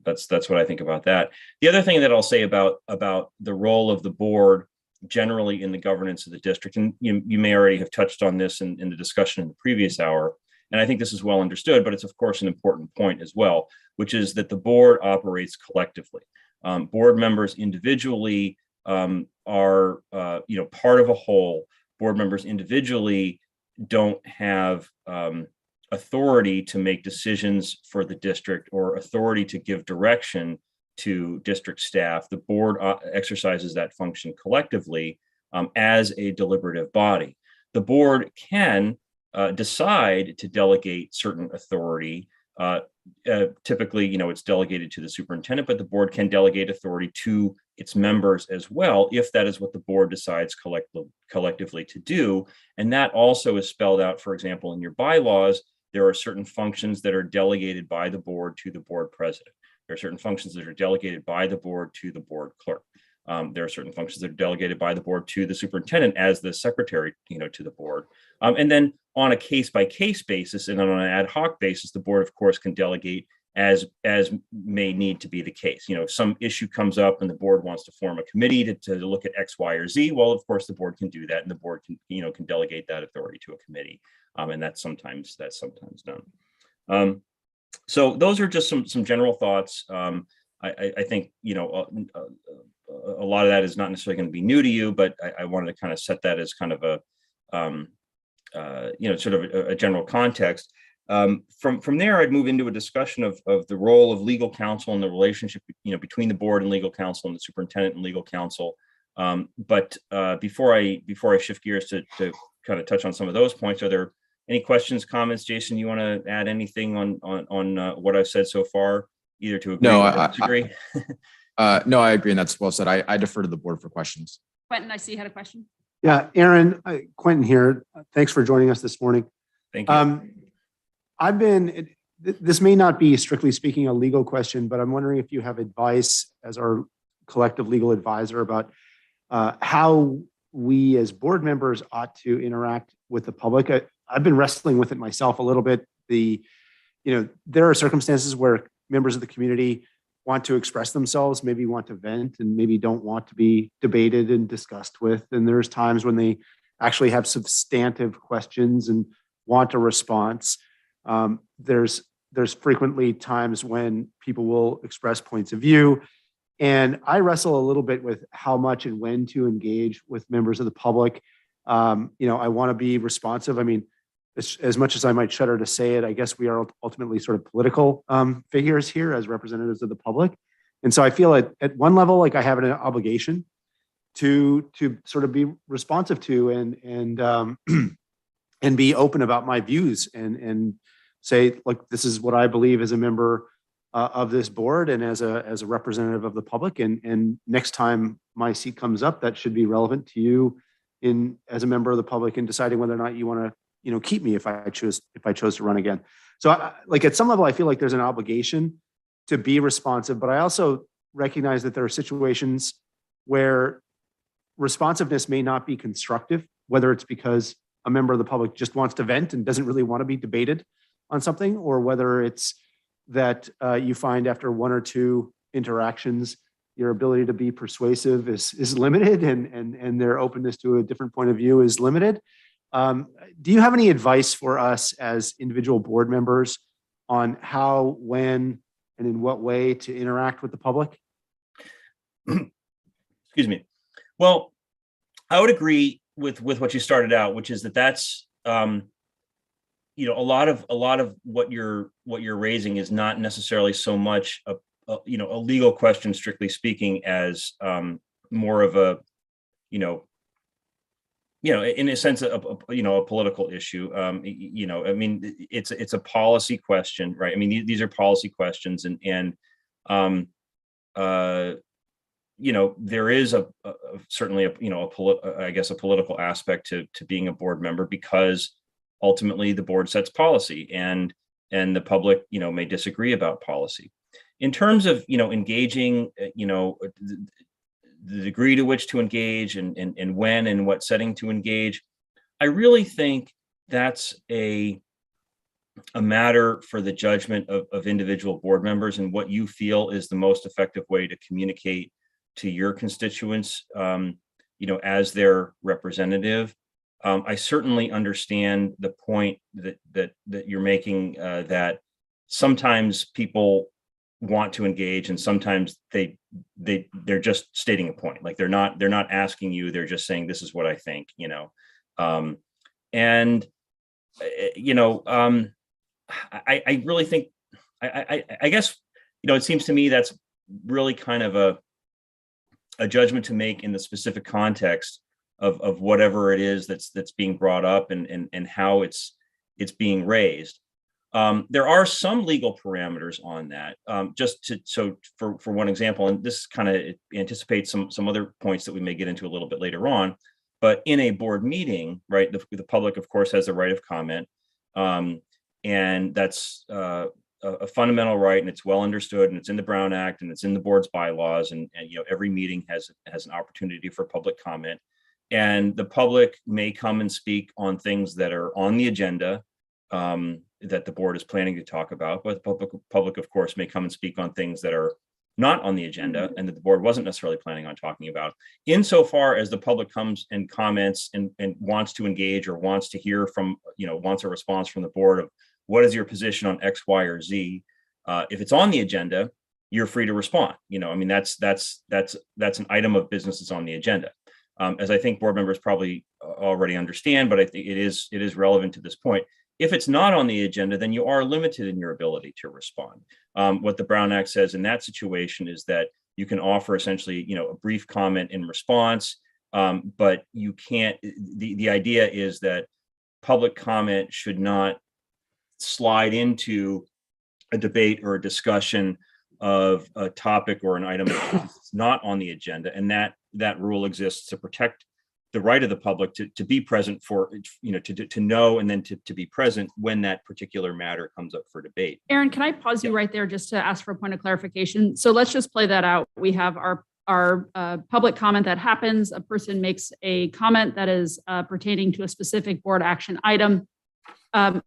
that's what I think about that. The other thing that I'll say about the role of the board generally in the governance of the district, and you may already have touched on this in the discussion in the previous hour, and I think this is well understood, but it's of course an important point as well, which is that the board operates collectively. Board members individually are, part of a whole. Board members individually don't have authority to make decisions for the district or authority to give direction to district staff. The board exercises that function collectively as a deliberative body. The board can decide to delegate certain authority. Typically, it's delegated to the superintendent, but the board can delegate authority to its members as well, if that is what the board decides collectively to do. And that also is spelled out, for example, in your bylaws. There are certain functions that are delegated by the board to the board president. There are certain functions that are delegated by the board to the board clerk. There are certain functions that are delegated by the board to the superintendent as the secretary, to the board. And then on a case-by-case basis and on an ad hoc basis, the board, of course, can delegate as may need to be the case. If some issue comes up and the board wants to form a committee to look at X, Y, or Z, well, of course, the board can do that, and the board can delegate that authority to a committee. And that's sometimes done. So those are just some general thoughts. I think, a lot of that is not necessarily going to be new to you, but I wanted to kind of set that as kind of a, sort of a general context. From there, I'd move into a discussion of the role of legal counsel and the relationship, between the board and legal counsel and the superintendent and legal counsel. But before I shift gears to kind of touch on some of those points, are there any questions, comments? Jason, you want to add anything on what I've said so far, either to agree or disagree? No, I agree, and that's well said. I defer to the board for questions. Quentin, I see you had a question. Yeah, Aaron, Quentin here. Thanks for joining us this morning. Thank you. This may not be strictly speaking a legal question, but I'm wondering if you have advice as our collective legal advisor about how we as board members ought to interact with the public. I've been wrestling with it myself a little bit. There are circumstances where members of the community want to express themselves, maybe want to vent, and maybe don't want to be debated and discussed with. And there's times when they actually have substantive questions and want a response. There's frequently times when people will express points of view. And I wrestle a little bit with how much and when to engage with members of the public. I want to be responsive. I mean, as much as I might shudder to say it, I guess we are ultimately sort of political figures here as representatives of the public. And so I feel at one level, like I have an obligation to sort of be responsive to and be open about my views and say, look, this is what I believe as a member of this board and as a representative of the public. And next time my seat comes up, that should be relevant to you as a member of the public in deciding whether or not you want to keep me if I chose to run again. So at some level, I feel like there's an obligation to be responsive, but I also recognize that there are situations where responsiveness may not be constructive, whether it's because a member of the public just wants to vent and doesn't really want to be debated on something, or whether it's that you find after one or two interactions, your ability to be persuasive is limited and their openness to a different point of view is limited. Do you have any advice for us as individual board members on how, when, and in what way to interact with the public? Excuse me. Well, I would agree with what you started out, which is that's a lot of what you're raising is not necessarily so much a legal question, strictly speaking, as more of a in a sense, a political issue. It's a policy question, right? I mean, these are policy questions, and there is certainly a political aspect to being a board member, because ultimately the board sets policy, and the public, may disagree about policy. In terms of, engaging, the degree to which to engage and when and what setting to engage, I really think that's a matter for the judgment of individual board members and what you feel is the most effective way to communicate to your constituents, as their representative. I certainly understand the point that you're making, that sometimes people want to engage and sometimes they're just stating a point. Like they're not asking you, they're just saying, this is what I think, I really think, I guess, it seems to me that's really kind of a judgment to make in the specific context of whatever it is that's being brought up and how it's being raised. There are some legal parameters on that. For one example, and this kind of anticipates some other points that we may get into a little bit later on, but in a board meeting, right, the public, of course, has the right of comment, and that's a fundamental right, and it's well understood, and it's in the Brown Act, and it's in the board's bylaws, and every meeting has an opportunity for public comment, and the public may come and speak on things that are on the agenda, that the board is planning to talk about, but the public, of course, may come and speak on things that are not on the agenda and that the board wasn't necessarily planning on talking about. Insofar as the public comes and comments and wants to engage or wants to hear from, wants a response from the board of what is your position on X, Y, or Z? If it's on the agenda, you're free to respond. I mean, that's an item of business that's on the agenda. As I think board members probably already understand, but I think it is relevant to this point. If it's not on the agenda, then you are limited in your ability to respond. What the Brown Act says in that situation is that you can offer essentially, a brief comment in response, but you can't. The idea is that public comment should not slide into a debate or a discussion of a topic or an item that's not on the agenda, and that rule exists to protect the right of the public to be present for, to know and then to be present when that particular matter comes up for debate. Aaron, can I pause you right there just to ask for a point of clarification? So let's just play that out. We have our public comment that happens. A person makes a comment that is pertaining to a specific board action item.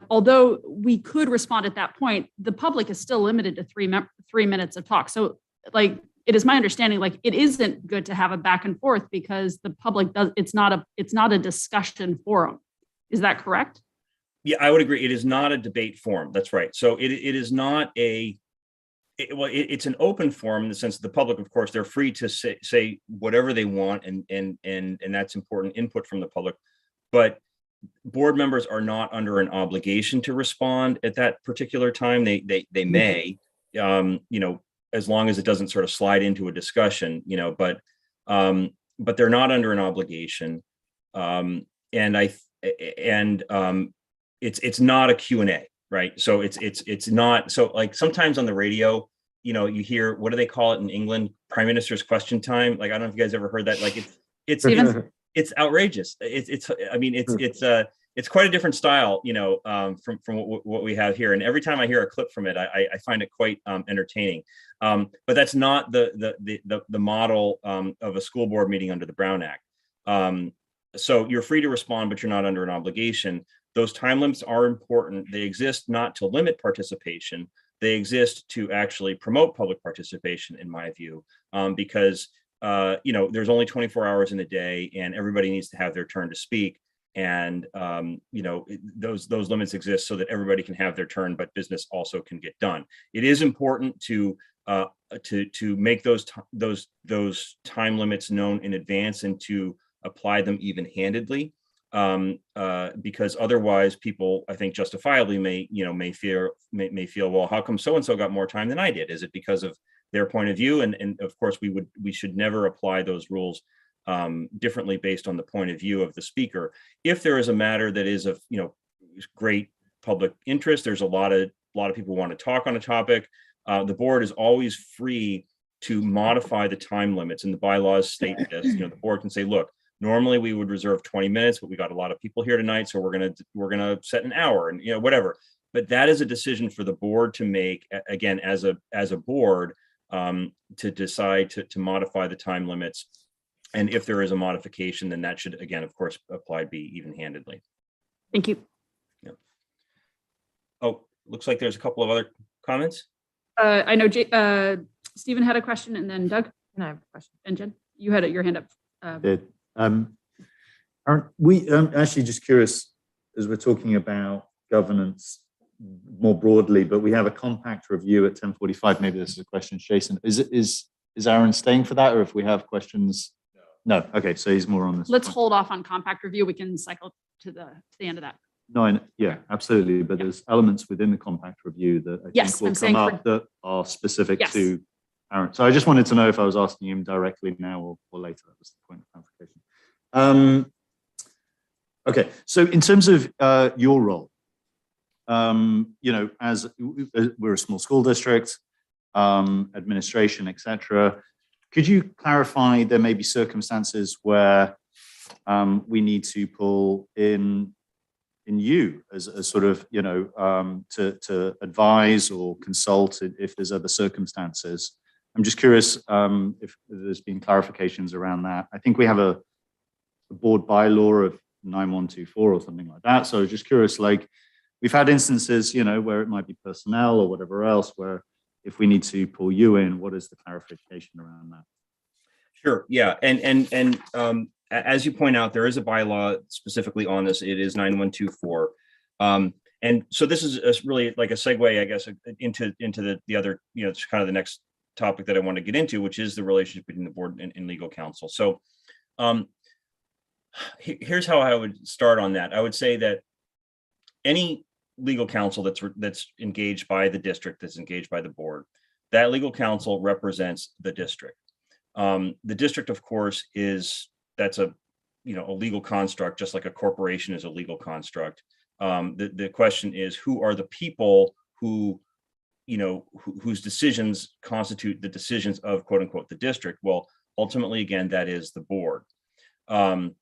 Although we could respond at that point, the public is still limited to 3 minutes of talk. So it is my understanding, it isn't good to have a back and forth because the public it's not a discussion forum. Is that correct? Yeah, I would agree. It is not a debate forum. That's right. So it is not it's an open forum in the sense that the public, of course, they're free to say whatever they want, and that's important input from the public. But board members are not under an obligation to respond at that particular time. They may, as long as it doesn't sort of slide into a discussion, but they're not under an obligation. It's not a Q&A, right? So it's not, so sometimes on the radio, you hear, what do they call it in England? Prime Minister's question time. I don't know if you guys ever heard that. It's outrageous. It's quite a different style, from what we have here. And every time I hear a clip from it, I find it quite entertaining. But that's not the model of a school board meeting under the Brown Act. So you're free to respond, but you're not under an obligation. Those time limits are important. They exist not to limit participation. They exist to actually promote public participation, in my view, because there's only 24 hours in a day, and everybody needs to have their turn to speak. And those limits exist so that everybody can have their turn, but business also can get done. It is important to make those time limits known in advance and to apply them even-handedly, because otherwise people, I think, justifiably may feel, well, how come so and so got more time than I did? Is it because of their point of view? And of course, we should never apply those rules differently based on the point of view of the speaker. If there is a matter that is of great public interest, there's a lot of people who want to talk on a topic. The board is always free to modify the time limits, and the bylaws state this. The board can say, look, normally we would reserve 20 minutes, but we got a lot of people here tonight, so we're gonna set an hour, and whatever. But that is a decision for the board to make, again, as a board, to decide to modify the time limits. And if there is a modification, then that should, again, of course, be even-handedly. Thank you. Yeah. Oh, looks like there's a couple of other comments. I know Stephen had a question, and then Doug. And I have a question. And Jen, you had your hand up. We actually just curious, as we're talking about governance more broadly, but we have a compact review at 10:45. Maybe this is a question, Jason. Is Aaron staying for that, or if we have questions? No. Okay, so he's more on this. Let's hold off on compact review. We can cycle to the end of that. No, yeah, absolutely. But there's elements within the compact review that I think will come up that are specific to Aaron. So I just wanted to know if I was asking him directly now or later. That was the point of clarification. Okay, so in terms of your role, as we're a small school district, administration, etc. Could you clarify, there may be circumstances where we need to pull in you as sort of, to advise or consult if there's other circumstances? I'm just curious if there's been clarifications around that. I think we have a board bylaw of 9124 or something like that. So I was just curious, we've had instances, where it might be personnel or whatever else, where if we need to pull you in, what is the clarification around that? Sure. Yeah. And as you point out, there is a bylaw specifically on this. It is 9124. And And so this is really like a segue, I guess, into the other, it's kind of the next topic that I want to get into, which is the relationship between the board and legal counsel. So here's how I would start on that. I would say that any legal counsel that's engaged by the district, that's engaged by the board, that legal counsel represents the district. The district, of course, that's a legal construct, just like a corporation is a legal construct. The question is, who are the people who, whose decisions constitute the decisions of quote unquote the district? Well, ultimately, again, that is the board. On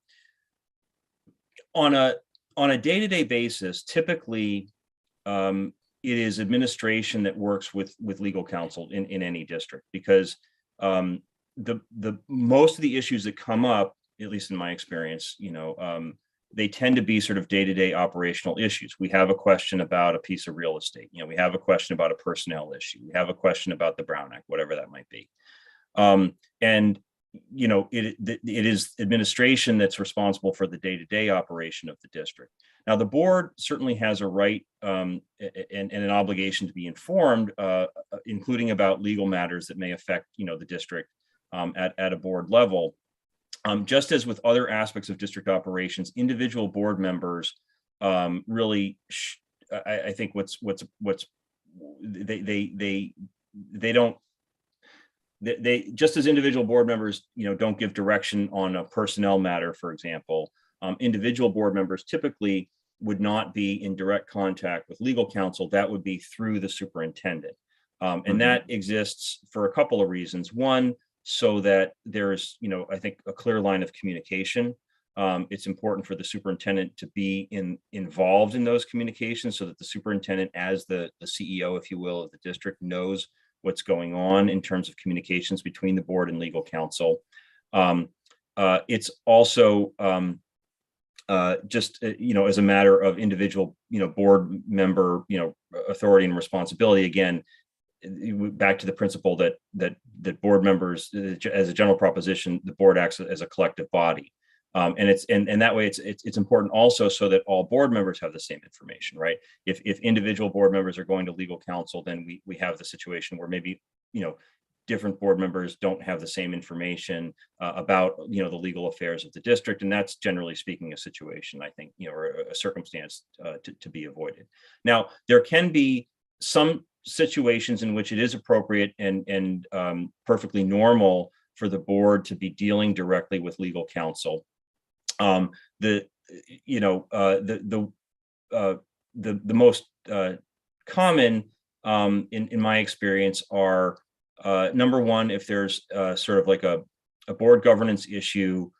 a day-to-day basis, typically, it is administration that works with legal counsel in any district, because the most of the issues that come up, at least in my experience, they tend to be sort of day-to-day operational issues. We have a question about a piece of real estate. We have a question about a personnel issue. We have a question about the Brown Act, whatever that might be. And it is administration that's responsible for the day-to-day operation of the district. Now, the board certainly has a right and an obligation to be informed, including about legal matters that may affect, the district at a board level. Just as with other aspects of district operations, individual board members really, I think they don't. They just as individual board members, don't give direction on a personnel matter, for example. Individual board members typically would not be in direct contact with legal counsel. That would be through the superintendent, and that exists for a couple of reasons. One, so that there's, I think, a clear line of communication. It's important for the superintendent to be involved in those communications, so that the superintendent, as the CEO, if you will, of the district, knows what's going on in terms of communications between the board and legal counsel. It's also just, as a matter of individual, board member, authority and responsibility. Again, back to the principle that board members, as a general proposition, the board acts as a collective body. And that way it's important also so that all board members have the same information, right? If individual board members are going to legal counsel, then we have the situation where maybe, different board members don't have the same information about, the legal affairs of the district. And that's, generally speaking, a situation, I think, or a circumstance to be avoided. Now, there can be some situations in which it is appropriate and perfectly normal for the board to be dealing directly with legal counsel. The most common in my experience are number one, if there's sort of like a board governance issue,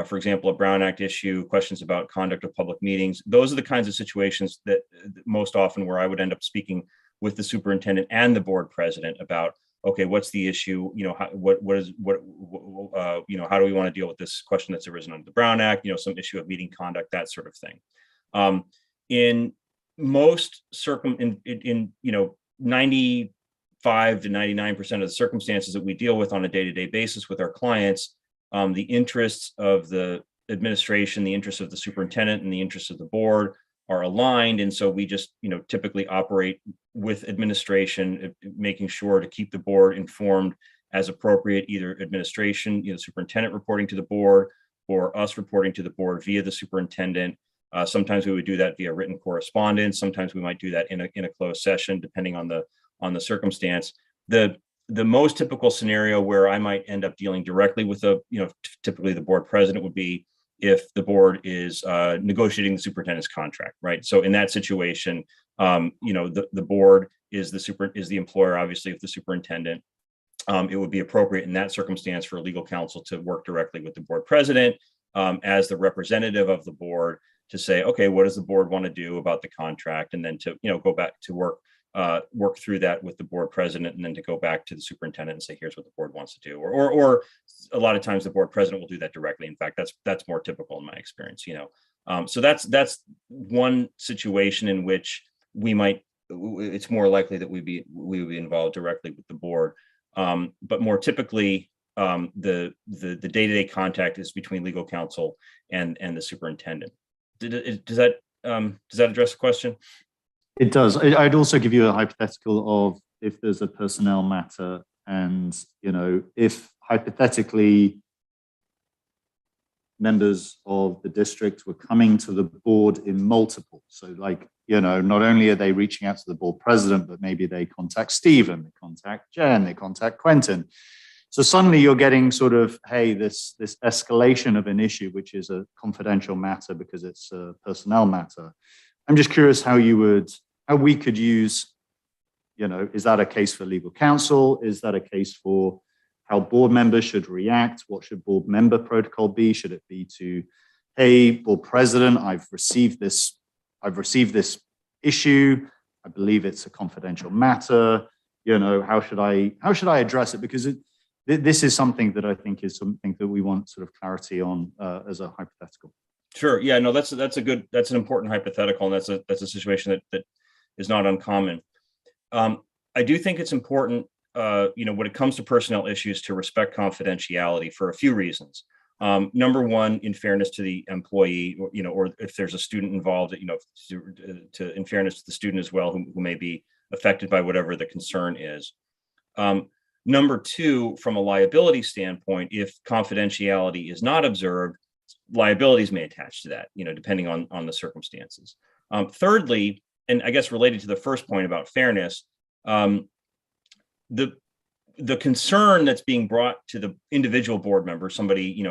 for example, a Brown Act issue, questions about conduct of public meetings. Those are the kinds of situations that most often where I would end up speaking with the superintendent and the board president about, okay, what's the issue? How do we want to deal with this question that's arisen under the Brown Act? Some issue of meeting conduct, that sort of thing. In most 95 to 99% of the circumstances that we deal with on a day-to-day basis with our clients, the interests of the administration, the interests of the superintendent, and the interests of the board are aligned. And so we just, typically operate with administration, making sure to keep the board informed as appropriate, either administration, superintendent reporting to the board, or us reporting to the board via the superintendent. Sometimes we would do that via written correspondence. Sometimes we might do that in a closed session, depending on the circumstance. The most typical scenario where I might end up dealing directly with typically the board president would be if the board is negotiating the superintendent's contract, right? So in that situation, the board is the employer, obviously, of the superintendent. It would be appropriate in that circumstance for legal counsel to work directly with the board president as the representative of the board to say, okay, what does the board want to do about the contract? And then to, go back to work through that with the board president, and then to go back to the superintendent and say, here's what the board wants to do. Or a lot of times the board president will do that directly. In fact, that's more typical in my experience, So that's one situation in which it's more likely that we would be involved directly with the board. But more typically, the day-to-day contact is between legal counsel and the superintendent. Does that address the question? It does. I'd also give you a hypothetical of if there's a personnel matter and, if hypothetically members of the district were coming to the board in multiple. So like, not only are they reaching out to the board president, but maybe they contact Stephen, they contact Jen, they contact Quentin. So suddenly you're getting sort of, hey, this escalation of an issue, which is a confidential matter because it's a personnel matter. I'm just curious how we could use, is that a case for legal counsel? Is that a case for how board members should react? What should board member protocol be? Should it be to, hey, board president, I've received this issue. I believe it's a confidential matter. How should I address it? Because this is something that I think is something that we want sort of clarity on as a hypothetical. Sure. Yeah, no, that's an important hypothetical, and that's a situation that is not uncommon. I do think it's important, when it comes to personnel issues, to respect confidentiality for a few reasons. Number one, in fairness to the employee, or if there's a student involved, in fairness to the student as well, who may be affected by whatever the concern is. Number two, from a liability standpoint, if confidentiality is not observed, liabilities may attach to that, depending on the circumstances. Thirdly, and I guess related to the first point about fairness, the concern that's being brought to the individual board member, somebody,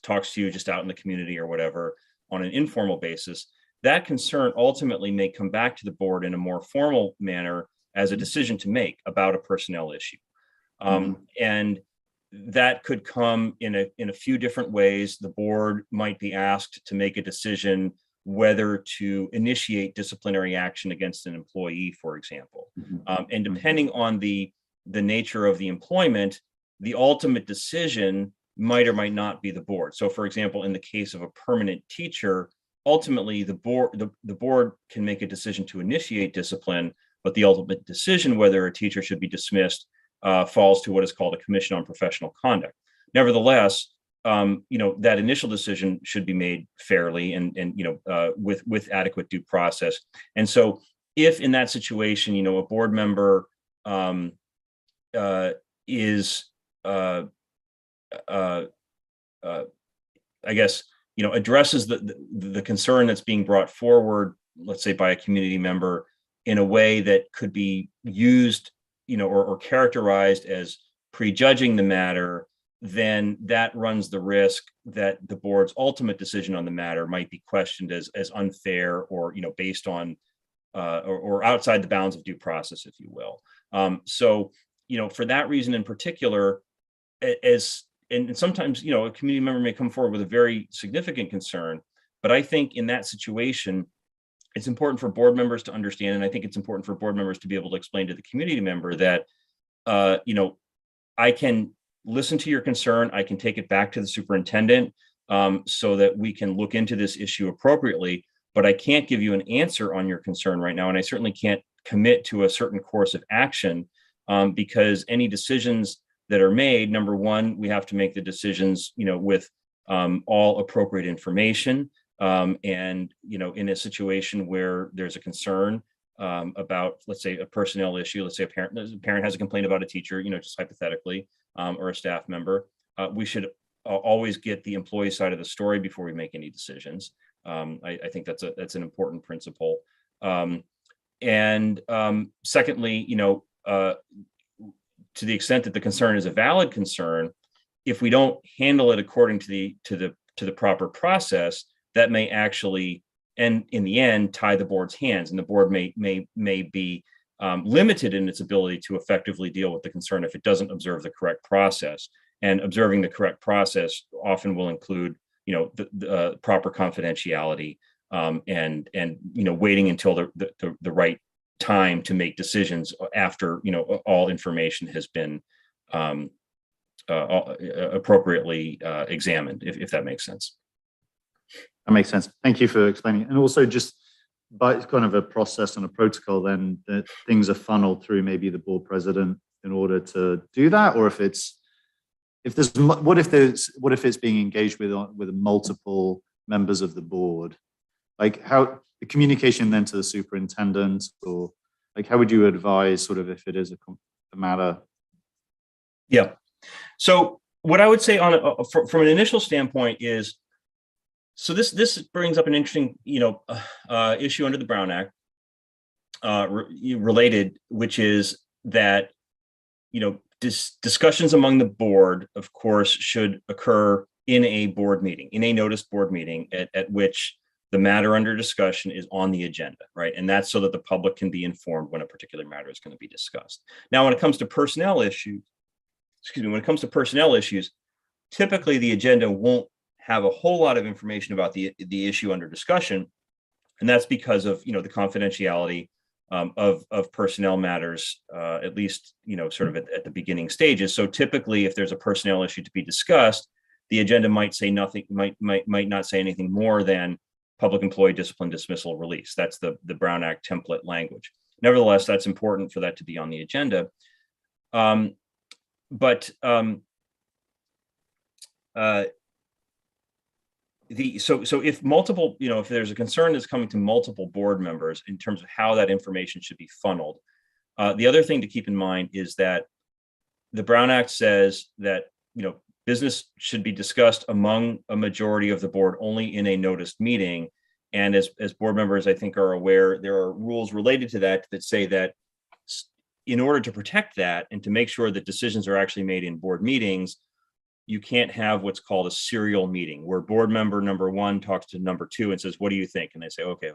talks to you just out in the community or whatever on an informal basis, that concern ultimately may come back to the board in a more formal manner as a decision to make about a personnel issue. And that could come in a few different ways. The board might be asked to make a decision whether to initiate disciplinary action against an employee, for example. And depending on the nature of the employment, the ultimate decision might or might not be the board. So for example, in the case of a permanent teacher, ultimately the board can make a decision to initiate discipline, but the ultimate decision whether a teacher should be dismissed falls to what is called a commission on professional conduct. Nevertheless, that initial decision should be made fairly and with adequate due process. And so if in that situation, a board member is, I guess, addresses the concern that's being brought forward, let's say by a community member, in a way that could be used, or characterized as prejudging the matter, then that runs the risk that the board's ultimate decision on the matter might be questioned as unfair or, based on or outside the bounds of due process, if you will. So, for that reason in particular, and sometimes, a community member may come forward with a very significant concern, but I think in that situation, it's important for board members to understand, and I think it's important for board members to be able to explain to the community member that, I can listen to your concern, I can take it back to the superintendent so that we can look into this issue appropriately, but I can't give you an answer on your concern right now, and I certainly can't commit to a certain course of action because any decisions that are made, number one, we have to make the decisions, with all appropriate information. And, in a situation where there's a concern about, let's say, a personnel issue, let's say a parent has a complaint about a teacher, just hypothetically, or a staff member, we should always get the employee side of the story before we make any decisions. I think that's an important principle. And secondly, to the extent that the concern is a valid concern, if we don't handle it according to the proper process, that may actually, and in the end, tie the board's hands, and the board may be limited in its ability to effectively deal with the concern if it doesn't observe the correct process. And observing the correct process often will include, the proper confidentiality and waiting until the right time to make decisions after all information has been appropriately examined, if that makes sense. That makes sense. Thank you for explaining. And also just by kind of a process and a protocol, then that things are funneled through maybe the board president in order to do that, or what if it's being engaged with multiple members of the board? like how the communication then to the superintendent, or like how would you advise sort of if it is a matter? Yeah. So what I would say from an initial standpoint is, so this brings up an interesting, issue under the Brown Act related, which is that, discussions among the board, of course, should occur in a board meeting, in a noticed board meeting at which the matter under discussion is on the agenda, right? And that's so that the public can be informed when a particular matter is going to be discussed. Now, when it comes to personnel issues, typically the agenda won't have a whole lot of information about the issue under discussion. And that's because of, the confidentiality of personnel matters, at least, sort of at the beginning stages. So typically, if there's a personnel issue to be discussed, the agenda might say nothing, might not say anything more than public employee discipline, dismissal, release. That's the Brown Act template language. Nevertheless, that's important for that to be on the agenda. So if multiple, if there's a concern that's coming to multiple board members in terms of how that information should be funneled, the other thing to keep in mind is that the Brown Act says that, business should be discussed among a majority of the board only in a noticed meeting. And as board members, I think, are aware, there are rules related to that say that in order to protect that and to make sure that decisions are actually made in board meetings, you can't have what's called a serial meeting where board member number 1 talks to number 2 and says, "What do you think?" And they say, "Okay."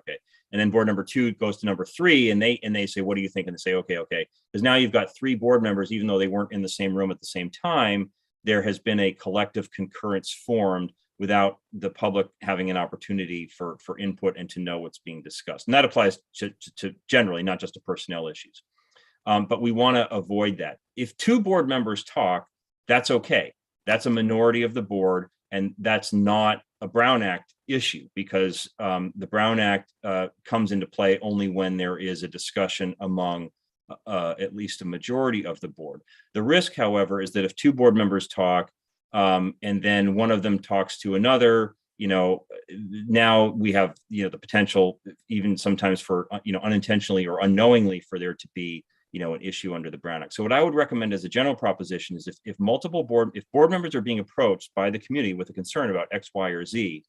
And then board number 2 goes to number 3 and they say, "What do you think?" And they say, "Okay." Because now you've got 3 board members, even though they weren't in the same room at the same time, there has been a collective concurrence formed without the public having an opportunity for input and to know what's being discussed. And that applies to generally, not just to personnel issues. But we want to avoid that. If 2 board members talk, that's okay. That's a minority of the board, and that's not a Brown Act issue because the Brown Act comes into play only when there is a discussion among at least a majority of the board. The risk, however, is that if 2 board members talk and then one of them talks to another, now we have, the potential even sometimes for, unintentionally or unknowingly for there to be, an issue under the Brown Act. So what I would recommend as a general proposition is if board members are being approached by the community with a concern about X, Y, or Z,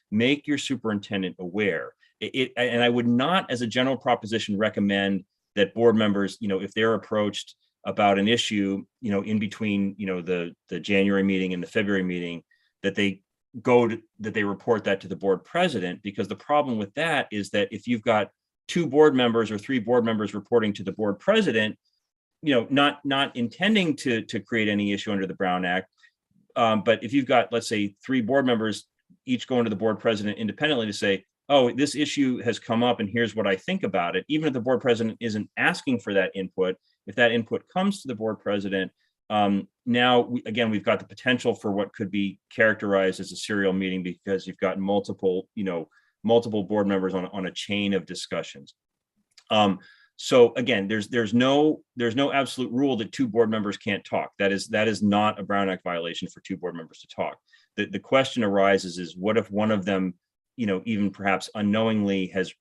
make your superintendent aware. And I would not, as a general proposition, recommend that board members, if they're approached about an issue, in between, the January meeting and the February meeting, that they report that to the board president, because the problem with that is that if you've got 2 board members or 3 board members reporting to the board president, not intending to create any issue under the Brown Act, but if you've got, let's say, 3 board members each going to the board president independently to say, "Oh, this issue has come up and here's what I think about it," even if the board president isn't asking for that input, if that input comes to the board president, now we've got the potential for what could be characterized as a serial meeting because you've got multiple board members on a chain of discussions. So again, there's no absolute rule that 2 board members can't talk. That is not a Brown Act violation for 2 board members to talk. The question arises is, what if one of them, even perhaps unknowingly has,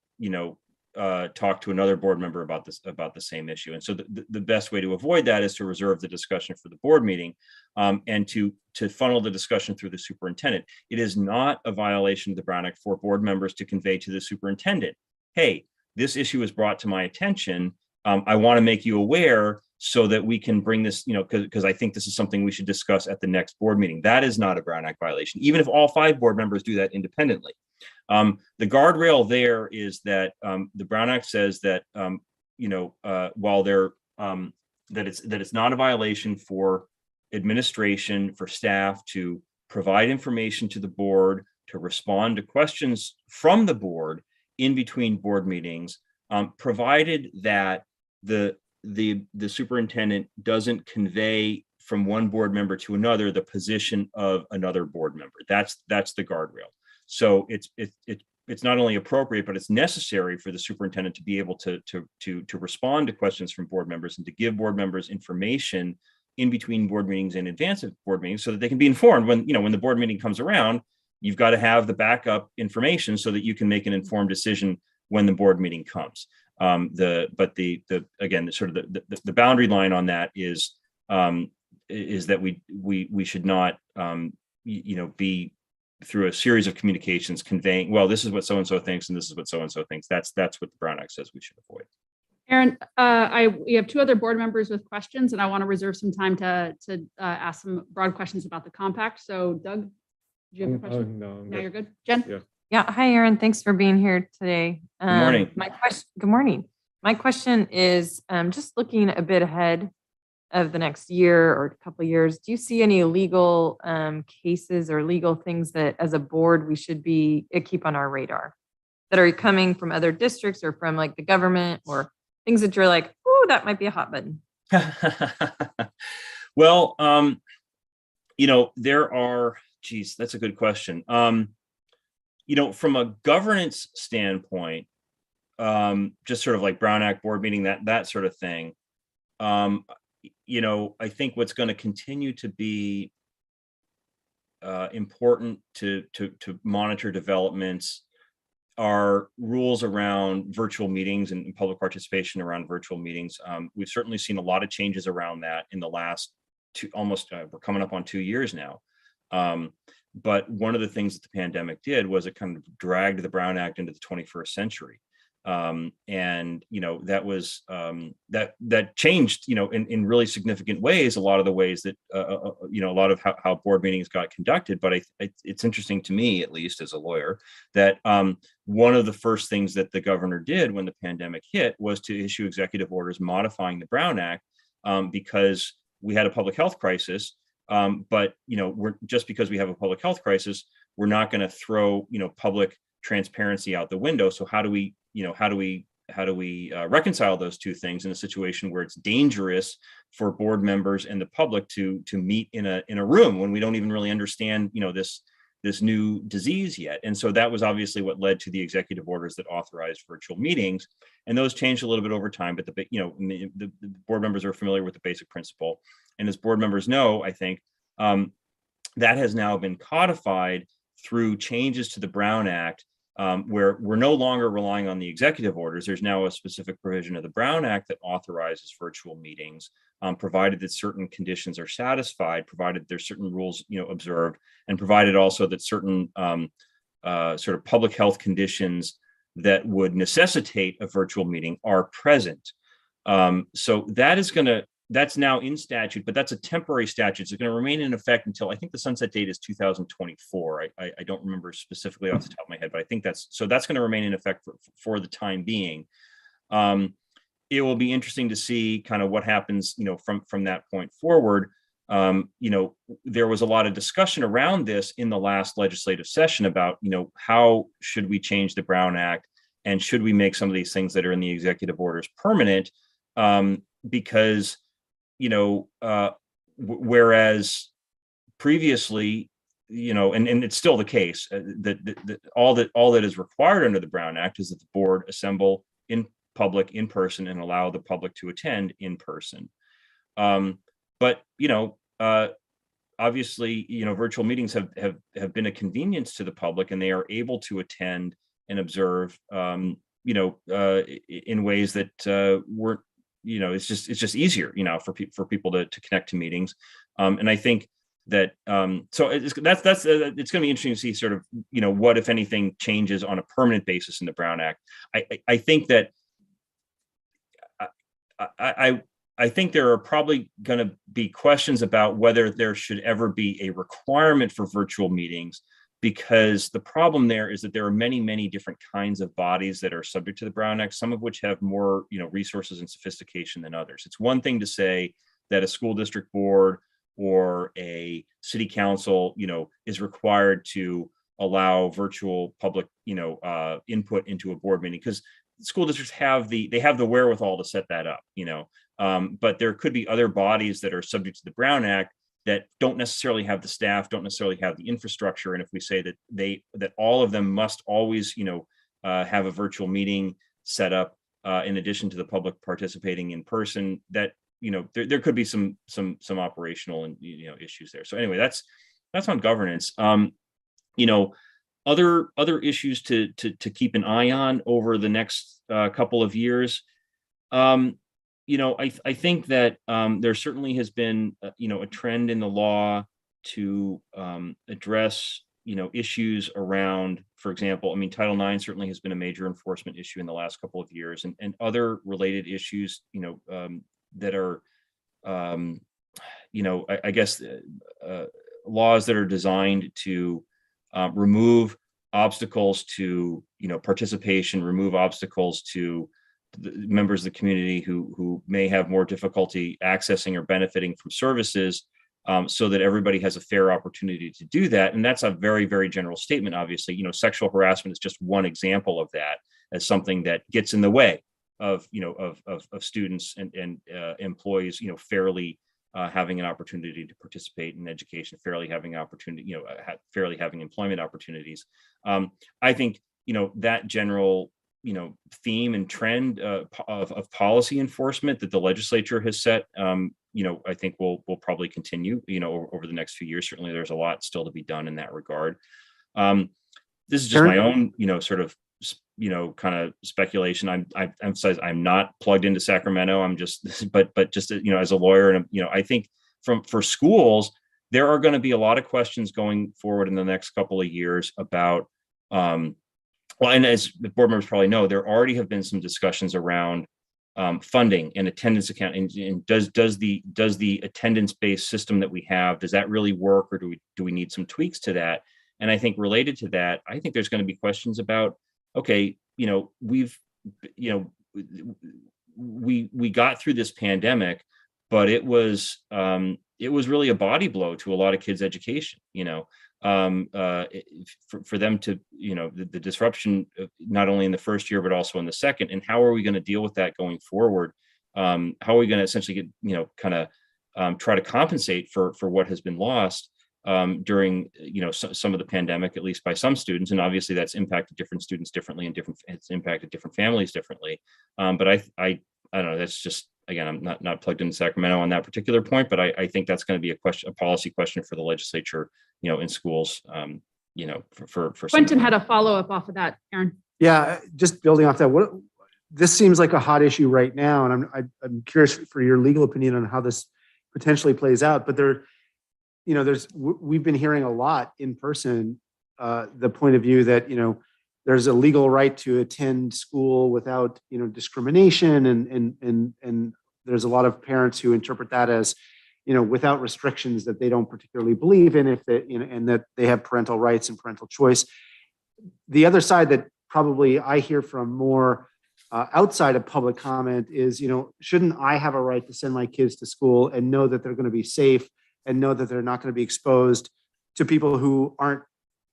talked to another board member about the same issue? And so the best way to avoid that is to reserve the discussion for the board meeting, and to funnel the discussion through the superintendent. It is not a violation of the Brown Act for board members to convey to the superintendent, "Hey, this issue was brought to my attention. I want to make you aware so that we can bring this, because I think this is something we should discuss at the next board meeting." That is not a Brown Act violation, even if all 5 board members do that independently. The guardrail there is that the Brown Act says that, while that it's not a violation for administration, for staff to provide information to the board, to respond to questions from the board in between board meetings, provided that the superintendent doesn't convey from one board member to another the position of another board member. That's the guardrail. So it's not only appropriate, but it's necessary for the superintendent to be able to respond to questions from board members and to give board members information in between board meetings and in advance of board meetings so that they can be informed when the board meeting comes around. you've got to have the backup information so that you can make an informed decision when the board meeting comes. Again, sort of the boundary line on that is that we should not be through a series of communications conveying, well, this is what so-and-so thinks and this is what so-and-so thinks. That's what the Brown Act says we should avoid. Aaron, we have two other board members with questions, and I want to reserve some time to ask some broad questions about the compact. So Doug, do you have a question? No, you're good. Jen? Yeah. Yeah. Hi, Aaron. Thanks for being here today. Good morning. Good morning. My question is just looking a bit ahead of the next year or a couple of years. Do you see any legal cases or legal things that as a board we should keep on our radar that are coming from other districts or from like the government or things that you're like, oh, that might be a hot button? Well, there are, geez, that's a good question. From a governance standpoint, just sort of like Brown Act board meeting, that sort of thing. I think what's going to continue to be important to monitor developments are rules around virtual meetings and public participation around virtual meetings. We've certainly seen a lot of changes around that in the last we're coming up on 2 years now. But one of the things that the pandemic did was it kind of dragged the Brown Act into the 21st century. That was that changed, in really significant ways, a lot of the ways that, a lot of how board meetings got conducted. But it's interesting to me, at least as a lawyer, that one of the first things that the governor did when the pandemic hit was to issue executive orders modifying the Brown Act because we had a public health crisis. But we're just because we have a public health crisis, we're not going to throw public transparency out the window. So how do we reconcile those two things in a situation where it's dangerous for board members and the public to meet in a room when we don't even really understand this new disease yet? And so that was obviously what led to the executive orders that authorized virtual meetings, and those changed a little bit over time. But the board members are familiar with the basic principle, and as board members know, I think that has now been codified through changes to the Brown Act. Where we're no longer relying on the executive orders. There's now a specific provision of the Brown Act that authorizes virtual meetings, provided that certain conditions are satisfied, provided there's certain rules, observed, and provided also that certain sort of public health conditions that would necessitate a virtual meeting are present. So that's now in statute, but that's a temporary statute. It's going to remain in effect until, I think the sunset date is 2024. I don't remember specifically off the top of my head, but I think that's going to remain in effect for the time being. It will be interesting to see kind of what happens, from that point forward. There was a lot of discussion around this in the last legislative session about, how should we change the Brown Act and should we make some of these things that are in the executive orders permanent? Because whereas previously, and it's still the case that all that is required under the Brown Act is that the board assemble in public, in person, and allow the public to attend in person. But obviously, virtual meetings have been a convenience to the public, and they are able to attend and observe, in ways that weren't. It's just easier, for people to connect to meetings. And I think that, so it's going to be interesting to see sort of, what, if anything, changes on a permanent basis in the Brown Act. I think that I think there are probably going to be questions about whether there should ever be a requirement for virtual meetings, because the problem there is that there are many, many different kinds of bodies that are subject to the Brown Act, some of which have more, resources and sophistication than others. It's one thing to say that a school district board or a city council, is required to allow virtual public, input into a board meeting, because school districts have the wherewithal to set that up, but there could be other bodies that are subject to the Brown Act that don't necessarily have the staff, don't necessarily have the infrastructure. And if we say that all of them must always, have a virtual meeting set up in addition to the public participating in person, that, there could be some operational and, issues there. So anyway, that's on governance. other issues to keep an eye on over the next couple of years. I think that there certainly has been a trend in the law to address issues around, for example, I mean, Title IX certainly has been a major enforcement issue in the last couple of years, and other related issues that are I guess laws that are designed to remove obstacles to participation, remove obstacles to the members of the community who may have more difficulty accessing or benefiting from services, so that everybody has a fair opportunity to do that. And that's a very, very general statement. Obviously, sexual harassment is just one example of that, as something that gets in the way of students and employees fairly having an opportunity to participate in education, fairly having opportunity, fairly having employment opportunities. I think that general theme and trend of policy enforcement that the legislature has set, I think will probably continue over the next few years. Certainly, there's a lot still to be done in that regard. This is just my own sort of kind of speculation. I emphasize I'm not plugged into Sacramento. I'm just, but just as a lawyer, and I think for schools, there are going to be a lot of questions going forward in the next couple of years about, well, and as the board members probably know, there already have been some discussions around funding and attendance account, and does the attendance-based system that we have, does that really work, or do we need some tweaks to that? And I think related to that, I think there's going to be questions about, okay, we got through this pandemic, but it was really a body blow to a lot of kids' education. For them to, the disruption, not only in the first year, but also in the second. And how are we going to deal with that going forward? How are we going to essentially get, try to compensate for what has been lost during, some of the pandemic, at least by some students. And obviously that's impacted different students differently, and it's impacted different families differently. But I don't know, that's just, again, I'm not plugged into Sacramento on that particular point, but I think that's going to be a policy question for the legislature, in schools, for Quentin had a follow-up off of that, Aaron. Yeah, just building off that, this seems like a hot issue right now, and I'm curious for your legal opinion on how this potentially plays out. But we've been hearing a lot in person, the point of view that there's a legal right to attend school without discrimination, and there's a lot of parents who interpret that as without restrictions that they don't particularly believe in, and that they have parental rights and parental choice. The other side that probably I hear from more outside of public comment is, shouldn't I have a right to send my kids to school and know that they're going to be safe, and know that they're not going to be exposed to people who aren't,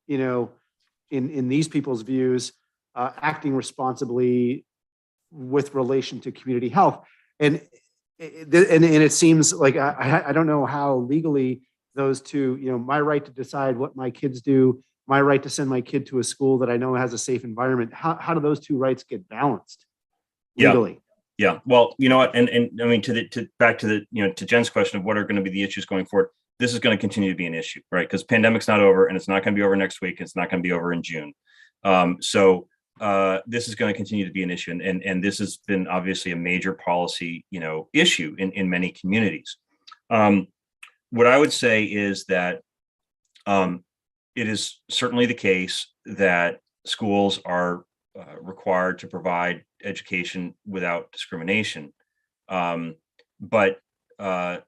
in these people's views, acting responsibly with relation to community health. And it seems like I don't know how legally those two, my right to decide what my kids do, my right to send my kid to a school that I know has a safe environment. How do those two rights get balanced legally? Yeah. Well, you know what, and I mean, back to the, to Jen's question of what are going to be the issues going forward. This is going to continue to be an issue, right? Because pandemic's not over, and it's not going to be over next week. It's not going to be over in June. So this is going to continue to be an issue, and this has been obviously a major policy, issue in many communities. What I would say is that it is certainly the case that schools are required to provide education without discrimination, but the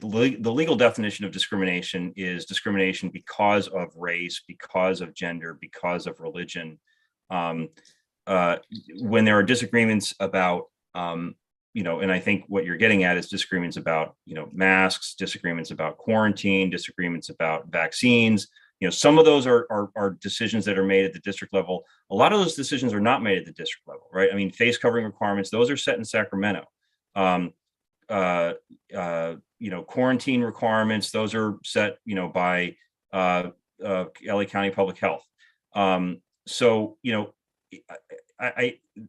legal definition of discrimination is discrimination because of race, because of gender, because of religion. When there are disagreements about, and I think what you're getting at is disagreements about, masks, disagreements about quarantine, disagreements about vaccines. Some of those are decisions that are made at the district level. A lot of those decisions are not made at the district level, right? I mean, face covering requirements, those are set in Sacramento. Quarantine requirements, those are set, by LA County Public Health. So,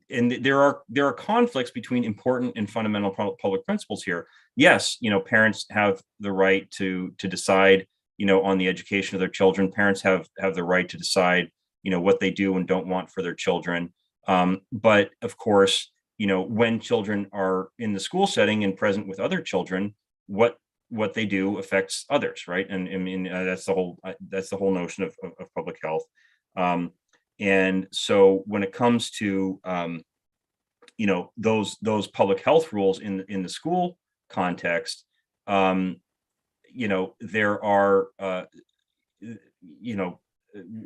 and there are conflicts between important and fundamental public principles here. Yes, parents have the right to decide on the education of their children. Parents have the right to decide, what they do and don't want for their children. But of course, when children are in the school setting and present with other children, what they do affects others, right? And I mean, that's the whole notion of public health. And so when it comes to those public health rules in the school context, there are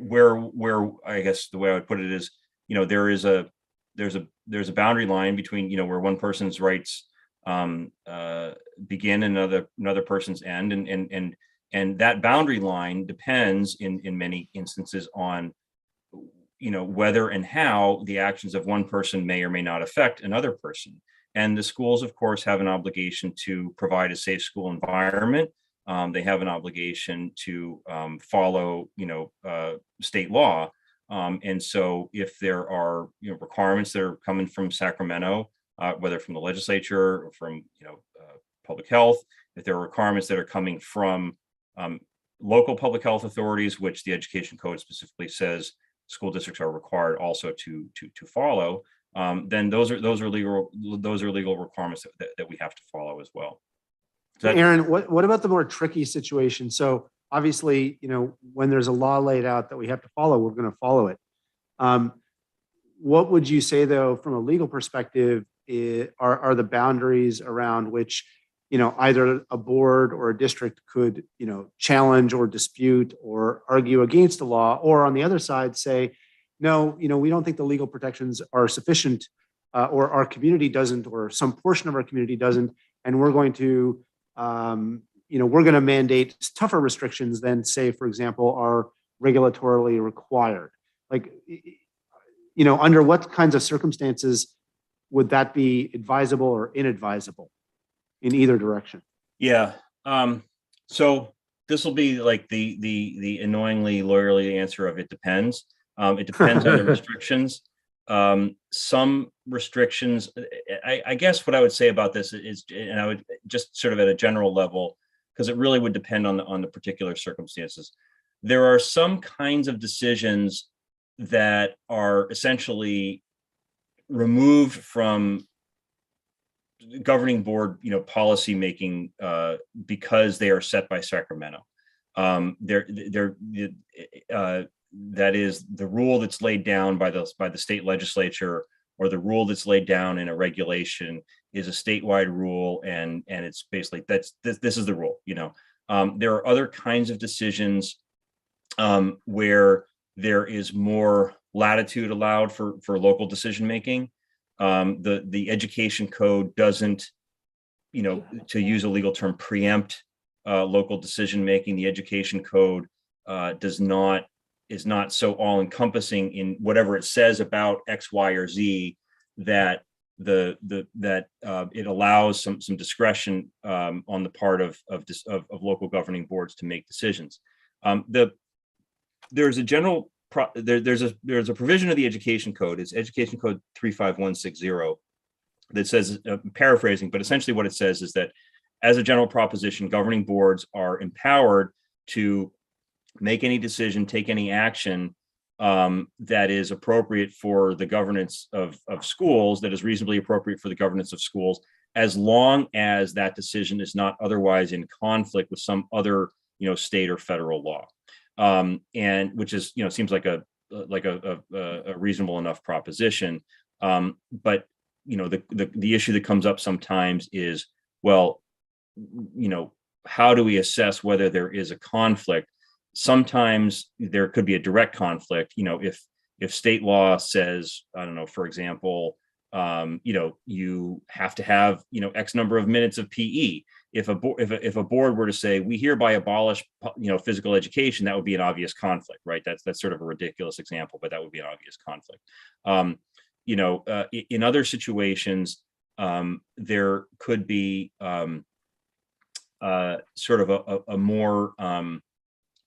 where I guess the way I would put it is, there's a boundary line between, where one person's rights begin and another person's end, and that boundary line depends in many instances on whether and how the actions of one person may or may not affect another person. And the schools, of course, have an obligation to provide a safe school environment. They have an obligation to follow state law. And so if there are requirements that are coming from Sacramento, whether from the legislature or from public health, if there are requirements that are coming from local public health authorities, which the education code specifically says school districts are required also to follow, then those are legal requirements that we have to follow as well. So Aaron, what about the more tricky situation? So obviously, when there's a law laid out that we have to follow, we're going to follow it. What would you say, though, from a legal perspective, are the boundaries around which, either a board or a district could, challenge or dispute or argue against the law, or on the other side say, no, we don't think the legal protections are sufficient, or our community doesn't, or some portion of our community doesn't, and we're going to mandate tougher restrictions than, say, for example, are regulatorily required. Like, under what kinds of circumstances would that be advisable or inadvisable in either direction? Yeah. So this will be like the annoyingly lawyerly answer of it depends. It depends on the restrictions. Some restrictions, I guess what I would say about this is, and I would just sort of at a general level, because it really would depend on the particular circumstances. There are some kinds of decisions that are essentially removed from governing board, policy making, because they are set by Sacramento. That is the rule that's laid down by the state legislature, or the rule that's laid down in a regulation is a statewide rule, and it's basically this is the rule. There are other kinds of decisions where there is more latitude allowed for local decision making. The education code doesn't, to use a legal term, preempt local decision making. The education code is not so all encompassing in whatever it says about X, Y, or Z that it allows some discretion on the part of local governing boards to make decisions. There's a general there's a provision of the education code. It's Education Code 35160 that says, paraphrasing, but essentially what it says is that as a general proposition, governing boards are empowered to make any decision, take any action that is appropriate for the governance of schools, that is reasonably appropriate for the governance of schools, as long as that decision is not otherwise in conflict with some other, state or federal law. And which is, seems like a reasonable enough proposition. But, the issue that comes up sometimes is, well, how do we assess whether there is a conflict? Sometimes there could be a direct conflict. If state law says, I don't know, for example, you have to have, X number of minutes of PE. If a board were to say, we hereby abolish, physical education, that would be an obvious conflict, right? That's sort of a ridiculous example, but that would be an obvious conflict. In other situations, there could be sort of a more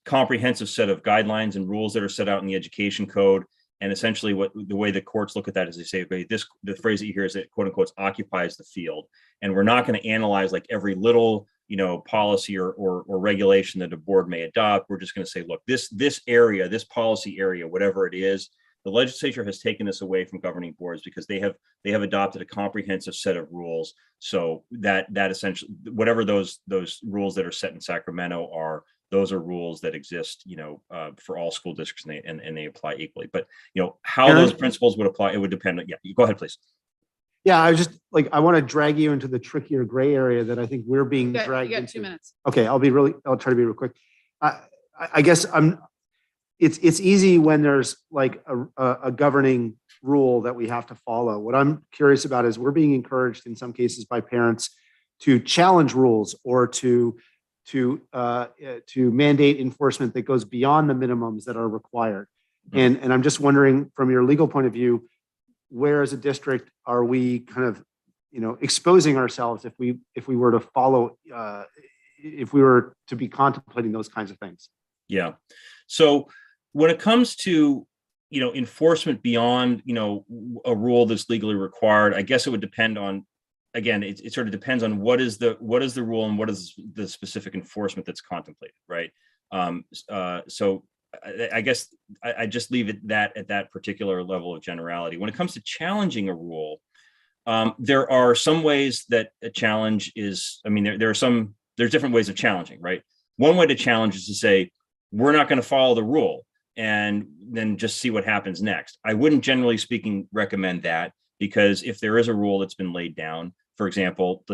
comprehensive set of guidelines and rules that are set out in the education code. And essentially the way the courts look at that is they say, okay, the phrase that you hear is that, quote unquote, occupies the field. And we're not going to analyze like every little policy or regulation that a board may adopt. We're just going to say, look, this area, this policy area, whatever it is, the legislature has taken this away from governing boards because they have adopted a comprehensive set of rules. So that essentially, whatever those rules that are set in Sacramento are, those are rules that exist, for all school districts, and they apply equally. But how those principles would apply, it would depend on. Yeah, you go ahead, please. Yeah, I want to drag you into the trickier gray area that I think we're being dragged You got into. 2 minutes. Okay, I'll try to be real quick. I guess it's easy when there's like a governing rule that we have to follow. What I'm curious about is we're being encouraged in some cases by parents to challenge rules or to mandate enforcement that goes beyond the minimums that are required. And I'm just wondering, from your legal point of view, where as a district are we kind of exposing ourselves if we were to follow if we were to be contemplating those kinds of things? Yeah. So when it comes to enforcement beyond a rule that's legally required, I guess it would depend on, again, it sort of depends on what is the rule and what is the specific enforcement that's contemplated, right? So I guess I just leave it at that particular level of generality. When it comes to challenging a rule, there are some ways that a challenge is. I mean, there's different ways of challenging, right? One way to challenge is to say, we're not going to follow the rule, and then just see what happens next. I wouldn't, generally speaking, recommend that, because if there is a rule that's been laid down, for example,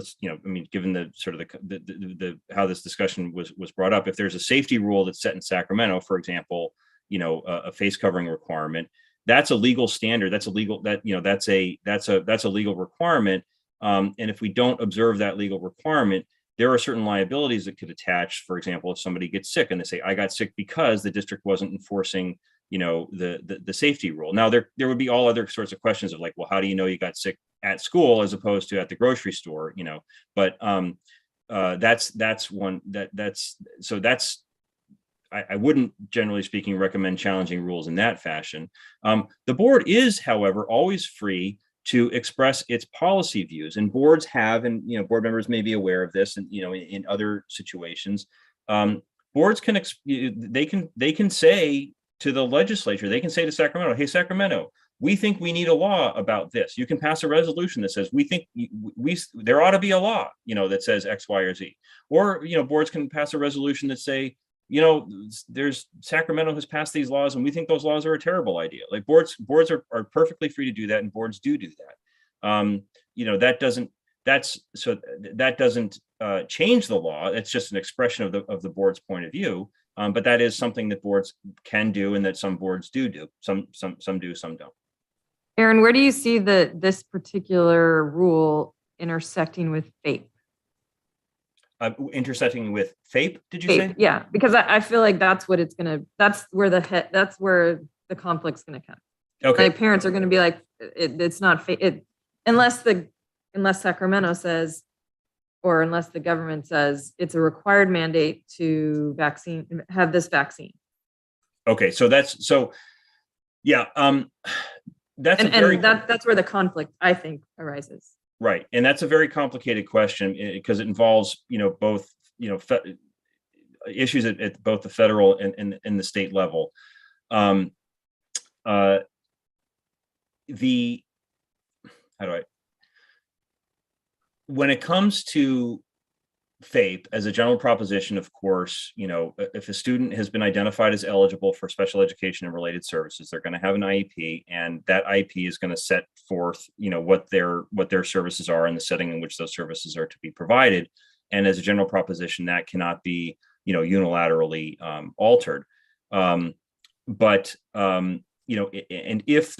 given the sort of the how this discussion was brought up, if there's a safety rule that's set in Sacramento, for example, a face covering requirement, that's a legal standard. That's a legal that's a legal requirement. And if we don't observe that legal requirement, there are certain liabilities that could attach. For example, if somebody gets sick and they say, I got sick because the district wasn't enforcing the safety rule. Now there would be all other sorts of questions of like, well, how do you know you got sick at school as opposed to at the grocery store? But that's one I wouldn't, generally speaking, recommend challenging rules in that fashion. The board is, however, always free to express its policy views, and boards have, and board members may be aware of this, and in other situations, boards can they can say to the legislature, they can say to Sacramento, hey, Sacramento, we think we need a law about this. You can pass a resolution that says we think there ought to be a law, that says X, Y, or Z. Or boards can pass a resolution that say, Sacramento has passed these laws and we think those laws are a terrible idea. Like boards are perfectly free to do that, and boards do that. That doesn't change the law. It's just an expression of the board's point of view. But that is something that boards can do, and that some boards do. Some do, some don't. Aaron, where do you see this particular rule intersecting with FAPE? Intersecting with FAPE, did you FAPE, say? yeah, because I feel like that's where the conflict's gonna come. Okay. Like parents are gonna be like, it's not FAPE, unless Sacramento says, or unless the government says it's a required mandate to have this vaccine. Okay, that's where the conflict, I think, arises. Right, and that's a very complicated question because it involves, both, issues at both the federal and the state level. When it comes to FAPE, as a general proposition, of course, if a student has been identified as eligible for special education and related services, they're going to have an IEP, and that IEP is going to set forth, what their services are and the setting in which those services are to be provided. And as a general proposition, that cannot be, unilaterally altered. And if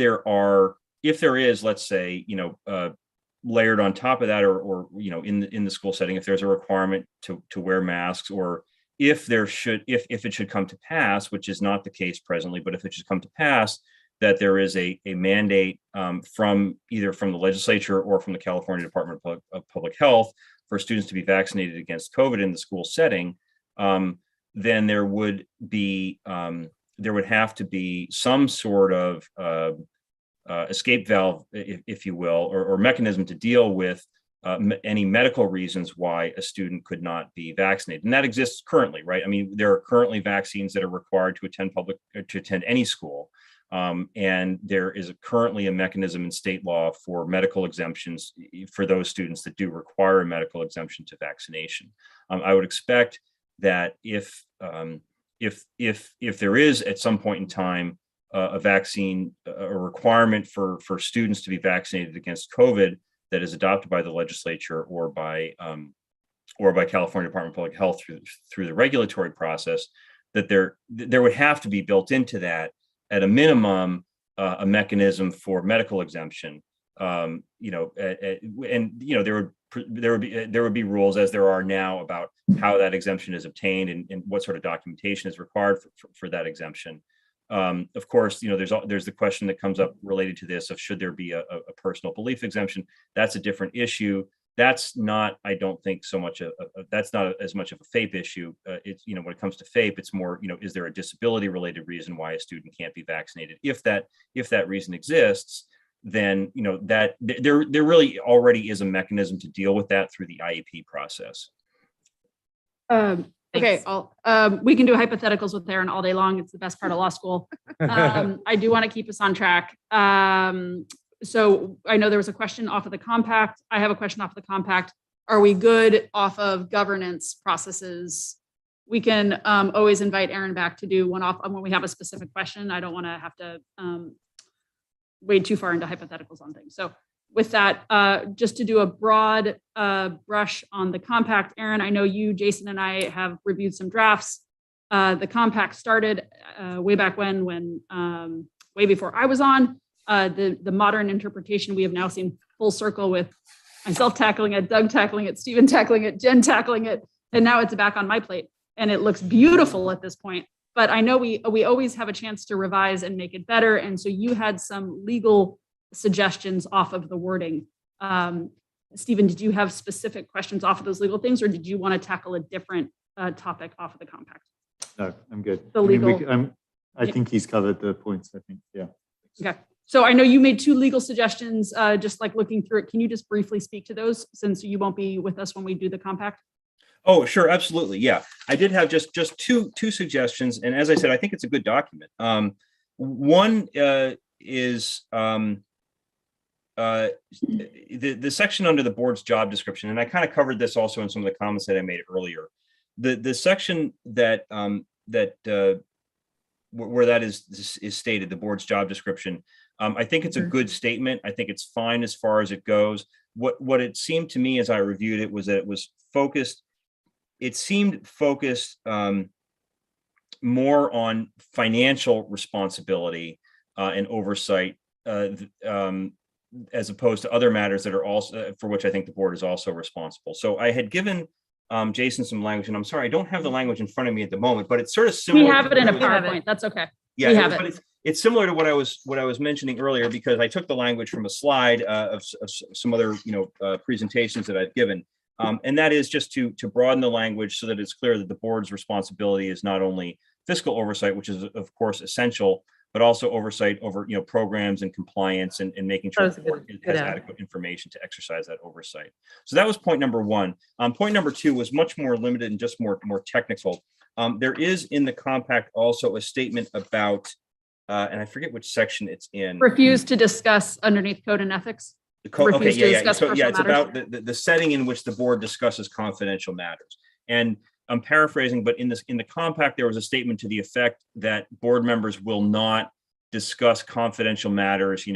there is, let's say, layered on top of that, or in the school setting, if there's a requirement to wear masks, or if it should come to pass, which is not the case presently, but if it should come to pass that there is a mandate from either from the legislature or from the California Department of Public Health for students to be vaccinated against COVID in the school setting, then there would have to be some sort of escape valve, if you will, or mechanism to deal with any medical reasons why a student could not be vaccinated. And that exists currently, right? I mean, there are currently vaccines that are required to attend any school. And there is currently a mechanism in state law for medical exemptions for those students that do require a medical exemption to vaccination. I would expect that if there is at some point in time a vaccine, a requirement for students to be vaccinated against COVID that is adopted by the legislature or by California Department of Public Health through the regulatory process, that there would have to be built into that, at a minimum, a mechanism for medical exemption. And there would be rules, as there are now, about how that exemption is obtained and what sort of documentation is required for that exemption. Of course, there's the question that comes up related to this of should there be a personal belief exemption. That's a different issue. That's not, I don't think, so much that's not as much of a FAPE issue. It's, when it comes to FAPE, it's more, is there a disability related reason why a student can't be vaccinated? If that reason exists, then that there really already is a mechanism to deal with that through the IEP process. Okay, we can do hypotheticals with Aaron all day long. It's the best part of law school. I do want to keep us on track. So I know there was a question off of the compact. I have a question off of the compact. Are we good off of governance processes? We can always invite Aaron back to do one off when we have a specific question. I don't want to have to wade too far into hypotheticals on things. So with that, just to do a broad brush on the compact, Aaron, I know you, Jason, and I have reviewed some drafts. The compact started way back when way before I was on. The modern interpretation we have now seen full circle with myself tackling it, Doug tackling it, Stephen tackling it, Jen tackling it, and now it's back on my plate. And it looks beautiful at this point. But I know we always have a chance to revise and make it better. And so you had some legal suggestions off of the wording. Stephen, did you have specific questions off of those legal things, or did you want to tackle a different topic off of the compact? No, I'm good. The legal. I think he's covered the points, I think, yeah. Okay. So I know you made two legal suggestions, just like looking through it. Can you just briefly speak to those, since you won't be with us when we do the compact? Oh, sure. Absolutely. Yeah. I did have just two suggestions. And as I said, I think it's a good document. One is the section under the board's job description. And I kind of covered this also in some of the comments that I made earlier. The section that where that is stated, the board's job description, I think it's a good statement. I think it's fine as far as it goes. What it seemed to me as I reviewed it was that it was focused. It seemed focused more on financial responsibility and oversight as opposed to other matters that are also for which I think the board is also responsible. So I had given Jason some language, and I'm sorry, I don't have the language in front of me at the moment, but it's sort of similar. We have it in a PowerPoint. That's okay. Yeah, we have it. It's similar to what I was mentioning earlier, because I took the language from a slide of some other presentations that I've given, and that is just to broaden the language so that it's clear that the board's responsibility is not only fiscal oversight, which is of course essential, but also oversight over programs and compliance and making sure the board has adequate information to exercise that oversight. So that was point number one. Point number two was much more limited and just more technical. There is in the compact also a statement about, and I forget which section it's in. Refuse to discuss underneath code and ethics. The code, okay, yeah. So yeah, it's matters. about the setting in which the board discusses confidential matters. And I'm paraphrasing, but in the compact, there was a statement to the effect that board members will not discuss confidential matters,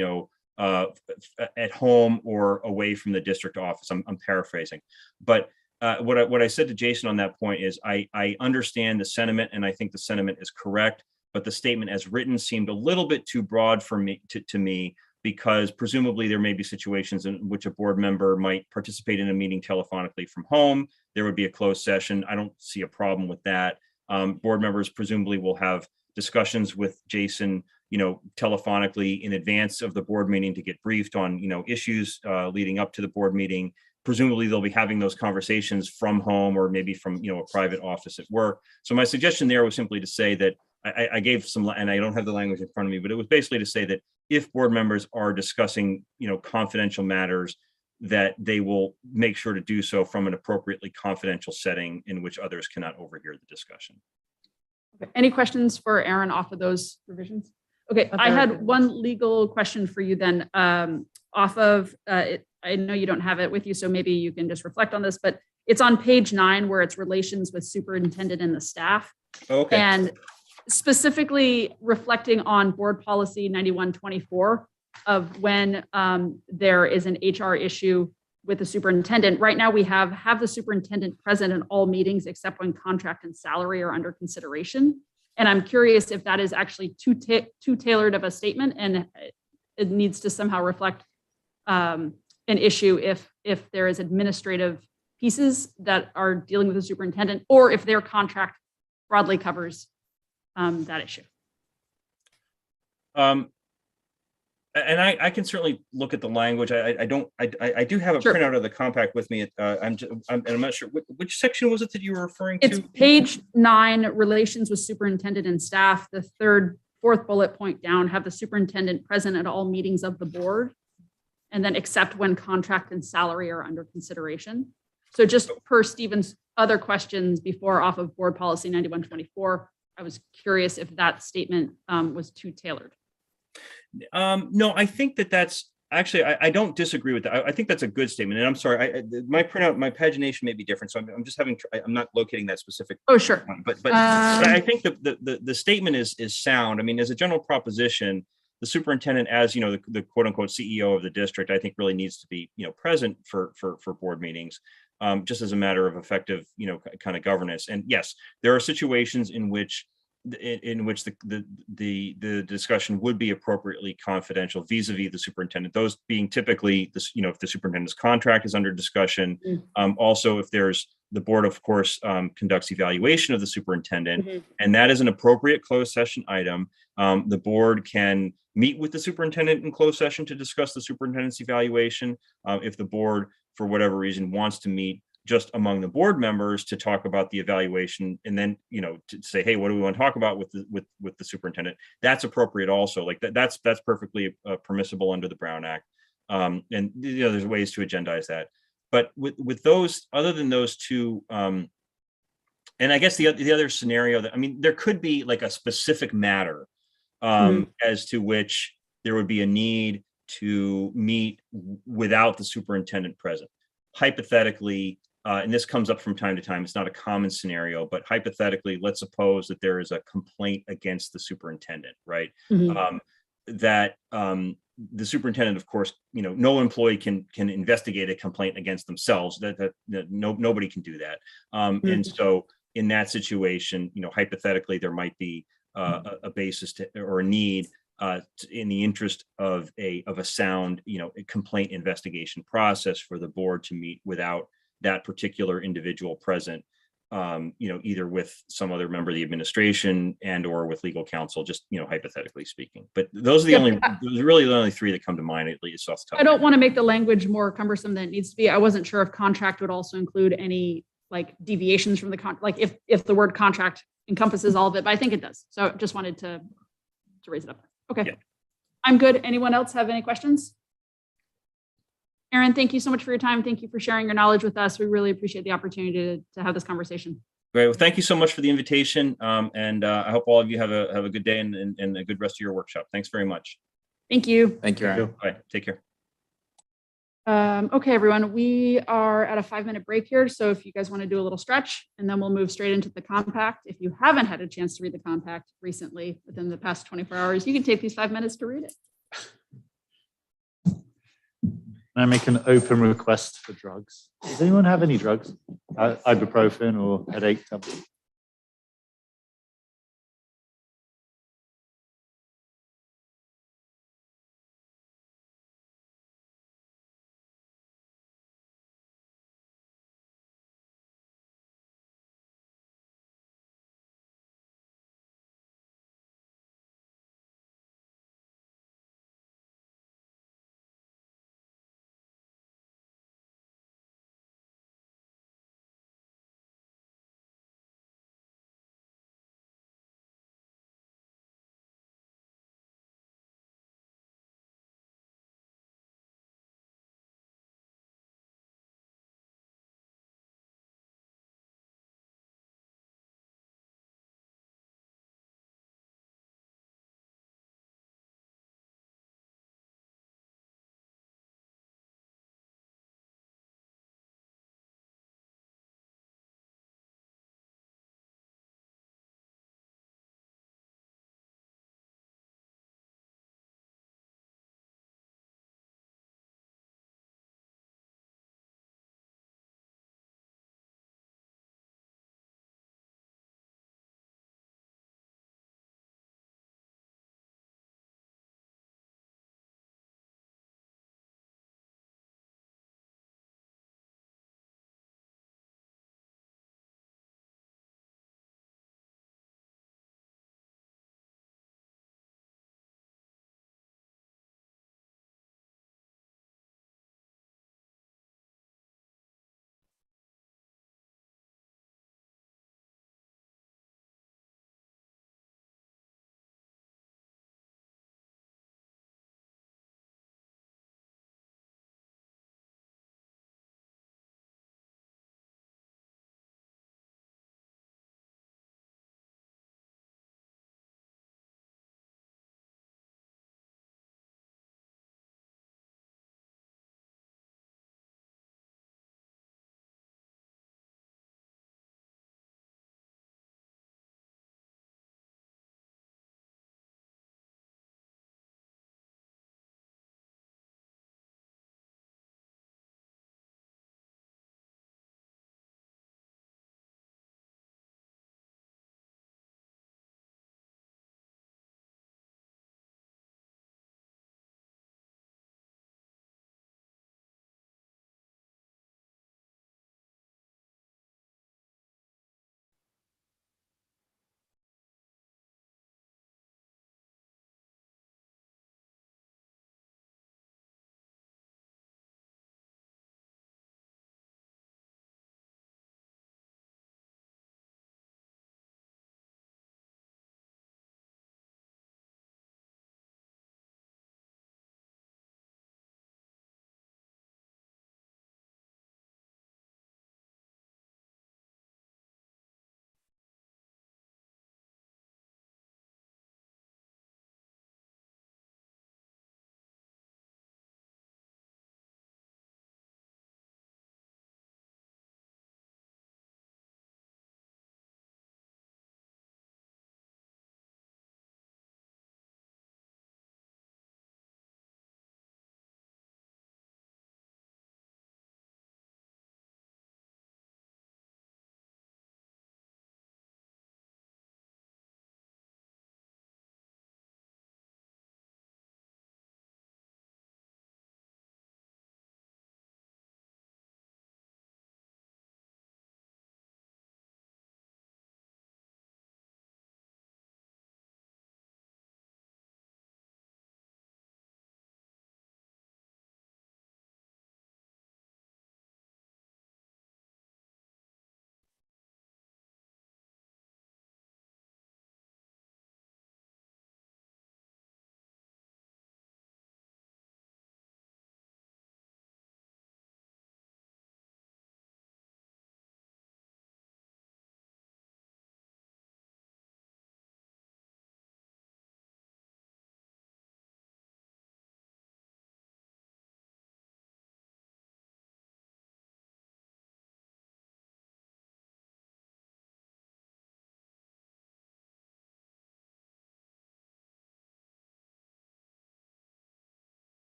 at home or away from the district office. I'm paraphrasing, but what I said to Jason on that point is I understand the sentiment, and I think the sentiment is correct, but the statement as written seemed a little bit too broad for me to me, because presumably there may be situations in which a board member might participate in a meeting telephonically from home. There would be a closed session. I don't see a problem with that. Board members presumably will have discussions with Jason, telephonically in advance of the board meeting to get briefed on, issues leading up to the board meeting. Presumably they'll be having those conversations from home or maybe from, a private office at work. So my suggestion there was simply to say that I gave some, and I don't have the language in front of me, but it was basically to say that if board members are discussing, confidential matters, that they will make sure to do so from an appropriately confidential setting in which others cannot overhear the discussion. Okay. Any questions for Aaron off of those revisions? Okay, I had one legal question for you then. Off of, I know you don't have it with you, so maybe you can just reflect on this, but it's on page 9 where it's relations with superintendent and the staff. Okay. And specifically reflecting on board policy 9124 of when there is an HR issue with the superintendent. Right now we have the superintendent present in all meetings except when contract and salary are under consideration. And I'm curious if that is actually too tailored of a statement and it needs to somehow reflect an issue if there is administrative pieces that are dealing with the superintendent, or if their contract broadly covers that issue. And I can certainly look at the language. I do have a Sure. printout of the compact with me. I'm not sure which section was it that you were referring It's to? page 9, relations with superintendent and staff. The fourth bullet point down, have the superintendent present at all meetings of the board. And then except when contract and salary are under consideration. So just per Stephen's other questions before off of board policy 9124, I was curious if that statement was too tailored. No, I think that's actually, I don't disagree with that. I think that's a good statement. And I'm sorry, my printout, my pagination may be different. So I'm just I'm not locating that specific. Oh, sure. One, but I think the statement is sound. I mean, as a general proposition, the superintendent, as you know, the quote unquote CEO of the district, I think really needs to be, present for board meetings, just as a matter of effective, kind of governance. And yes, there are situations in which the discussion would be appropriately confidential vis-a-vis the superintendent, those being typically this, if the superintendent's contract is under discussion. Also, if there's the board, of course, conducts evaluation of the superintendent, and that is an appropriate closed session item. The board can meet with the superintendent in closed session to discuss the superintendent's evaluation. If the board, for whatever reason, wants to meet just among the board members to talk about the evaluation, and then to say, hey, what do we want to talk about with the superintendent? That's appropriate also. Like that's perfectly permissible under the Brown Act. And there's ways to agendize that. But with those, other than those two, and I guess the other scenario that, there could be like a specific matter as to which there would be a need to meet without the superintendent present. Hypothetically, and this comes up from time to time, it's not a common scenario, but hypothetically, let's suppose that there is a complaint against the superintendent, right? That the superintendent, of course, no employee can investigate a complaint against themselves. That nobody can do that. And so in that situation, hypothetically, there might be a basis or a need in the interest of a sound, a complaint investigation process for the board to meet without that particular individual present, either with some other member of the administration and or with legal counsel, just, hypothetically speaking. But those are really the only three that come to mind, at least off the top. I don't want to make the language more cumbersome than it needs to be. I wasn't sure if contract would also include any like deviations from the like if the word contract encompasses all of it, but I think it does. So just wanted to raise it up. Okay. Yeah. I'm good. Anyone else have any questions? Aaron, thank you so much for your time. Thank you for sharing your knowledge with us. We really appreciate the opportunity to have this conversation. Great. Well, thank you so much for the invitation. And I hope all of you have a good day and a good rest of your workshop. Thanks very much. Thank you. Thank you, Aaron. All right. Take care. Okay, everyone, we are at a 5-minute break here. So if you guys want to do a little stretch, and then we'll move straight into the compact. If you haven't had a chance to read the compact recently within the past 24 hours, you can take these 5 minutes to read it. I make an open request for drugs. Does anyone have any drugs? Ibuprofen or headache tablets?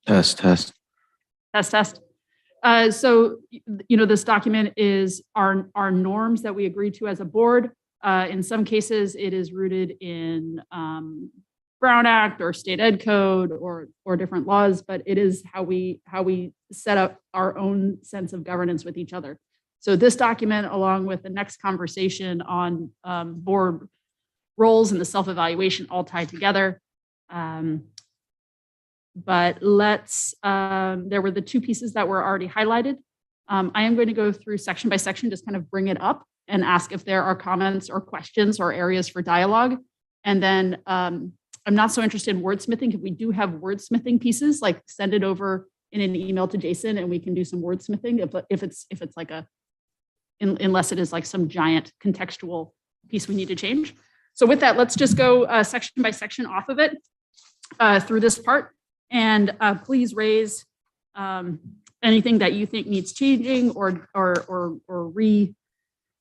Test, test. Test. So, this document is our norms that we agreed to as a board. In some cases, it is rooted in Brown Act or state ed code or different laws, but it is how we set up our own sense of governance with each other. So this document, along with the next conversation on board roles and the self-evaluation, all tied together. But there were the two pieces that were already highlighted. I am going to go through section by section, just kind of bring it up and ask if there are comments or questions or areas for dialogue. And then I'm not so interested in wordsmithing. If we do have wordsmithing pieces, like send it over in an email to Jason and we can do some wordsmithing if it's like unless it is like some giant contextual piece we need to change. So with that, let's just go section by section off of it through this part. And please raise anything that you think needs changing or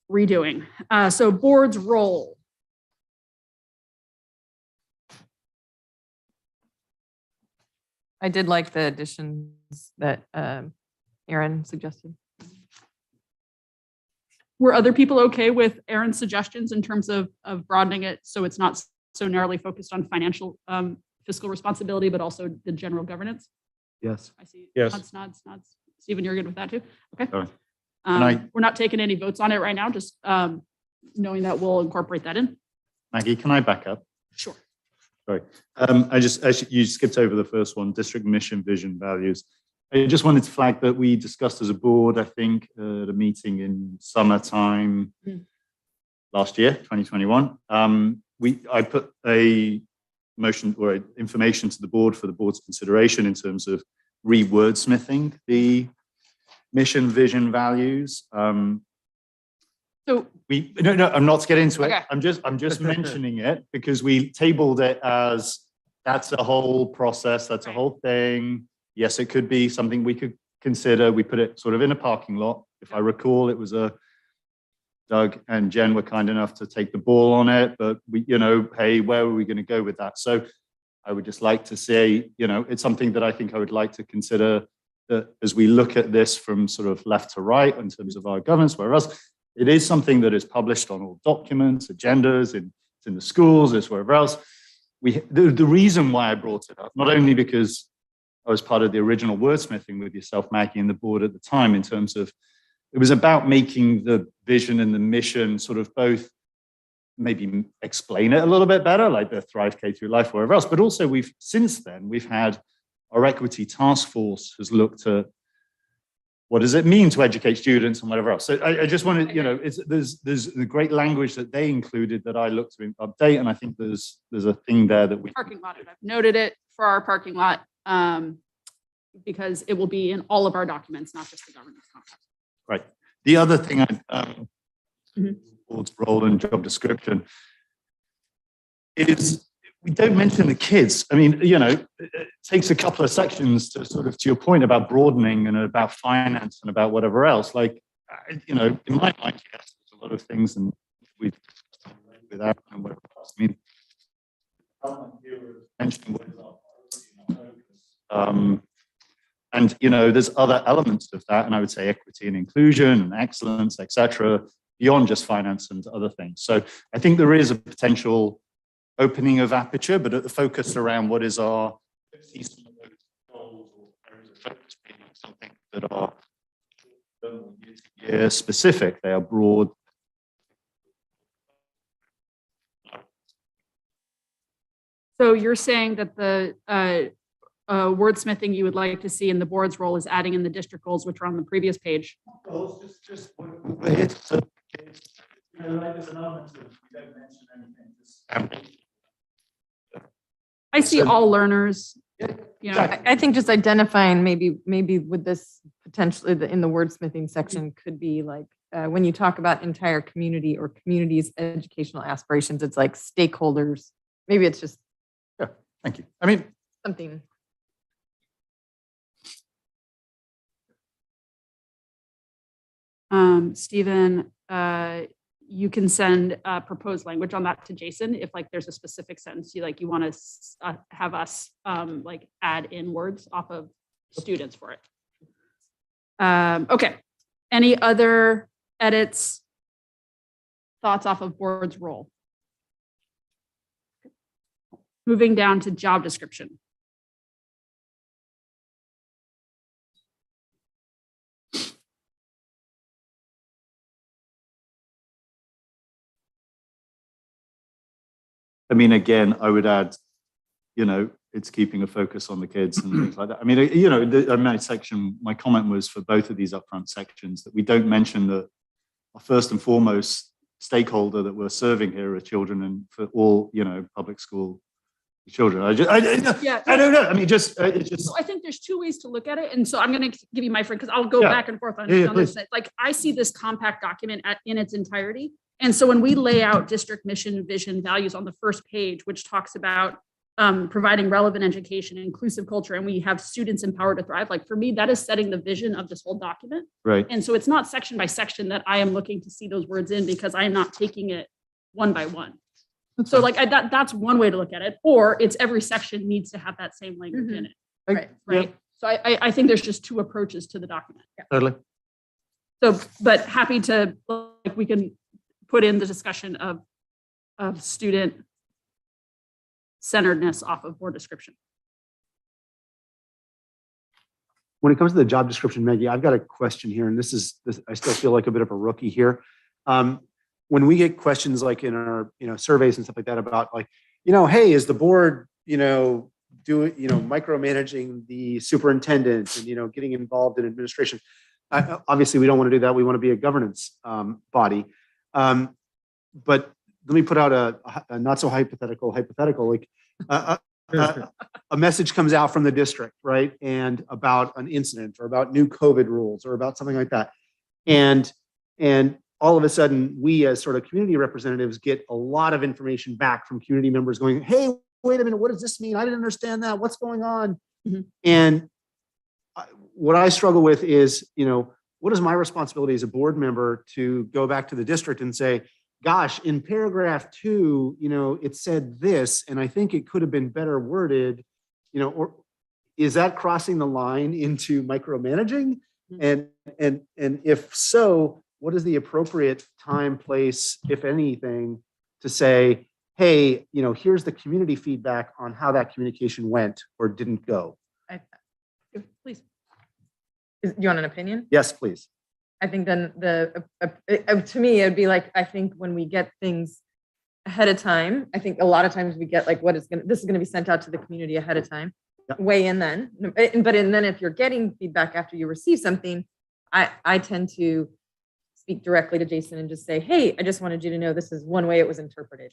redoing. So board's role. I did like the additions that Aaron suggested. Were other people okay with Aaron's suggestions in terms of broadening it so it's not so narrowly focused on financial fiscal responsibility, but also the general governance? Yes. I see. Yes. Nods. Stephen, you're good with that too? Okay. Sorry. We're not taking any votes on it right now, just knowing that we'll incorporate that in. Maggie, can I back up? Sure. Sorry. You skipped over the first one, district mission, vision, values. I just wanted to flag that we discussed as a board, I think, at a meeting in summertime last year, 2021. I put a motion or information to the board for the board's consideration in terms of re-wordsmithing the mission, vision, values. No, I'm not to get into it. Okay. I'm just mentioning it because we tabled it as that's a whole process, that's a whole thing. Yes, it could be something we could consider. We put it sort of in a parking lot. If I recall, it was Doug and Jen were kind enough to take the ball on it, but we, hey, where are we going to go with that? So I would just like to say, it's something that I think I would like to consider that as we look at this from sort of left to right in terms of our governance, whereas it is something that is published on all documents, agendas, it's in the schools, it's wherever else. The reason why I brought it up, not only because I was part of the original wordsmithing with yourself, Maggie, and the board at the time in terms of, it was about making the vision and the mission sort of both maybe explain it a little bit better, like the Thrive K through Life, wherever else, but also since then we've had our equity task force has looked at what does it mean to educate students and whatever else. So I just wanted, there's the great language that they included that I looked to update, and I think there's a thing there that we Parking lot. I've noted it for our parking lot because it will be in all of our documents, not just the governance contract. Right. The other thing board's role and job description is we don't mention the kids. I mean, it takes a couple of sections to sort of, to your point about broadening and about finance and about whatever else. Like, in my mind, yes, there's a lot of things, and we've without and whatever else. I mean, mentioning what is our focus. And there's other elements of that, and I would say equity and inclusion and excellence, etc., beyond just finance and other things. So I think there is a potential opening of aperture, but at the focus around what is our goals or areas of focus being something that are year specific. They are broad. So you're saying that the wordsmithing you would like to see in the board's role is adding in the district goals, which are on the previous page. Goals, just I see all learners. I think just identifying maybe with this potentially in the wordsmithing section could be like when you talk about entire community or community's educational aspirations, it's like stakeholders. Maybe it's just thank you. I mean, something. Stephen, you can send proposed language on that to Jason if like there's a specific sentence you want to have us like add in words off of students for it. Okay. Any other edits, thoughts off of board's role? Moving down to job description. I mean, again, I would add, it's keeping a focus on the kids and things like that. I mean, my section, my comment was for both of these upfront sections that we don't mention that our first and foremost stakeholder that we're serving here are children, and for all, public school children. I don't know. I mean, it's just. I think there's two ways to look at it. And so I'm going to give you my friend, because I'll go back and forth on this. Like I see this compact document in its entirety. And so when we lay out district mission, vision, values on the first page, which talks about providing relevant education, inclusive culture, and we have students empowered to thrive, like for me, that is setting the vision of this whole document. Right. And so it's not section by section that I am looking to see those words in, because I am not taking it one by one. So like that's one way to look at it, or it's every section needs to have that same language in it. Right. So I think there's just two approaches to the document. Totally. So, but happy to, like, we can put in the discussion of student centeredness off of board description. When it comes to the job description, Maggie, I've got a question here, and this I still feel like a bit of a rookie here. When we get questions like in our, surveys and stuff like that about like, hey, is the board, micromanaging the superintendent and, getting involved in administration? Obviously, we don't want to do that. We want to be a governance body. But let me put out a not so hypothetical, like a message comes out from the district, right? And about an incident or about new COVID rules or about something like that. And all of a sudden, we as sort of community representatives get a lot of information back from community members going, hey, wait a minute, what does this mean? I didn't understand that. What's going on? And what I struggle with is, what is my responsibility as a board member to go back to the district and say, gosh, in paragraph 2, it said this, and I think it could have been better worded, or is that crossing the line into micromanaging? And if so, what is the appropriate time, place, if anything, to say, hey, here's the community feedback on how that communication went or didn't go? Please. Do you want an opinion? Yes, please. I think then to me, it'd be like, I think when we get things ahead of time, I think a lot of times we get like, this is going to be sent out to the community ahead of time, weigh in then. But then if you're getting feedback after you receive something, I tend to speak directly to Jason and just say, hey, I just wanted you to know this is one way it was interpreted.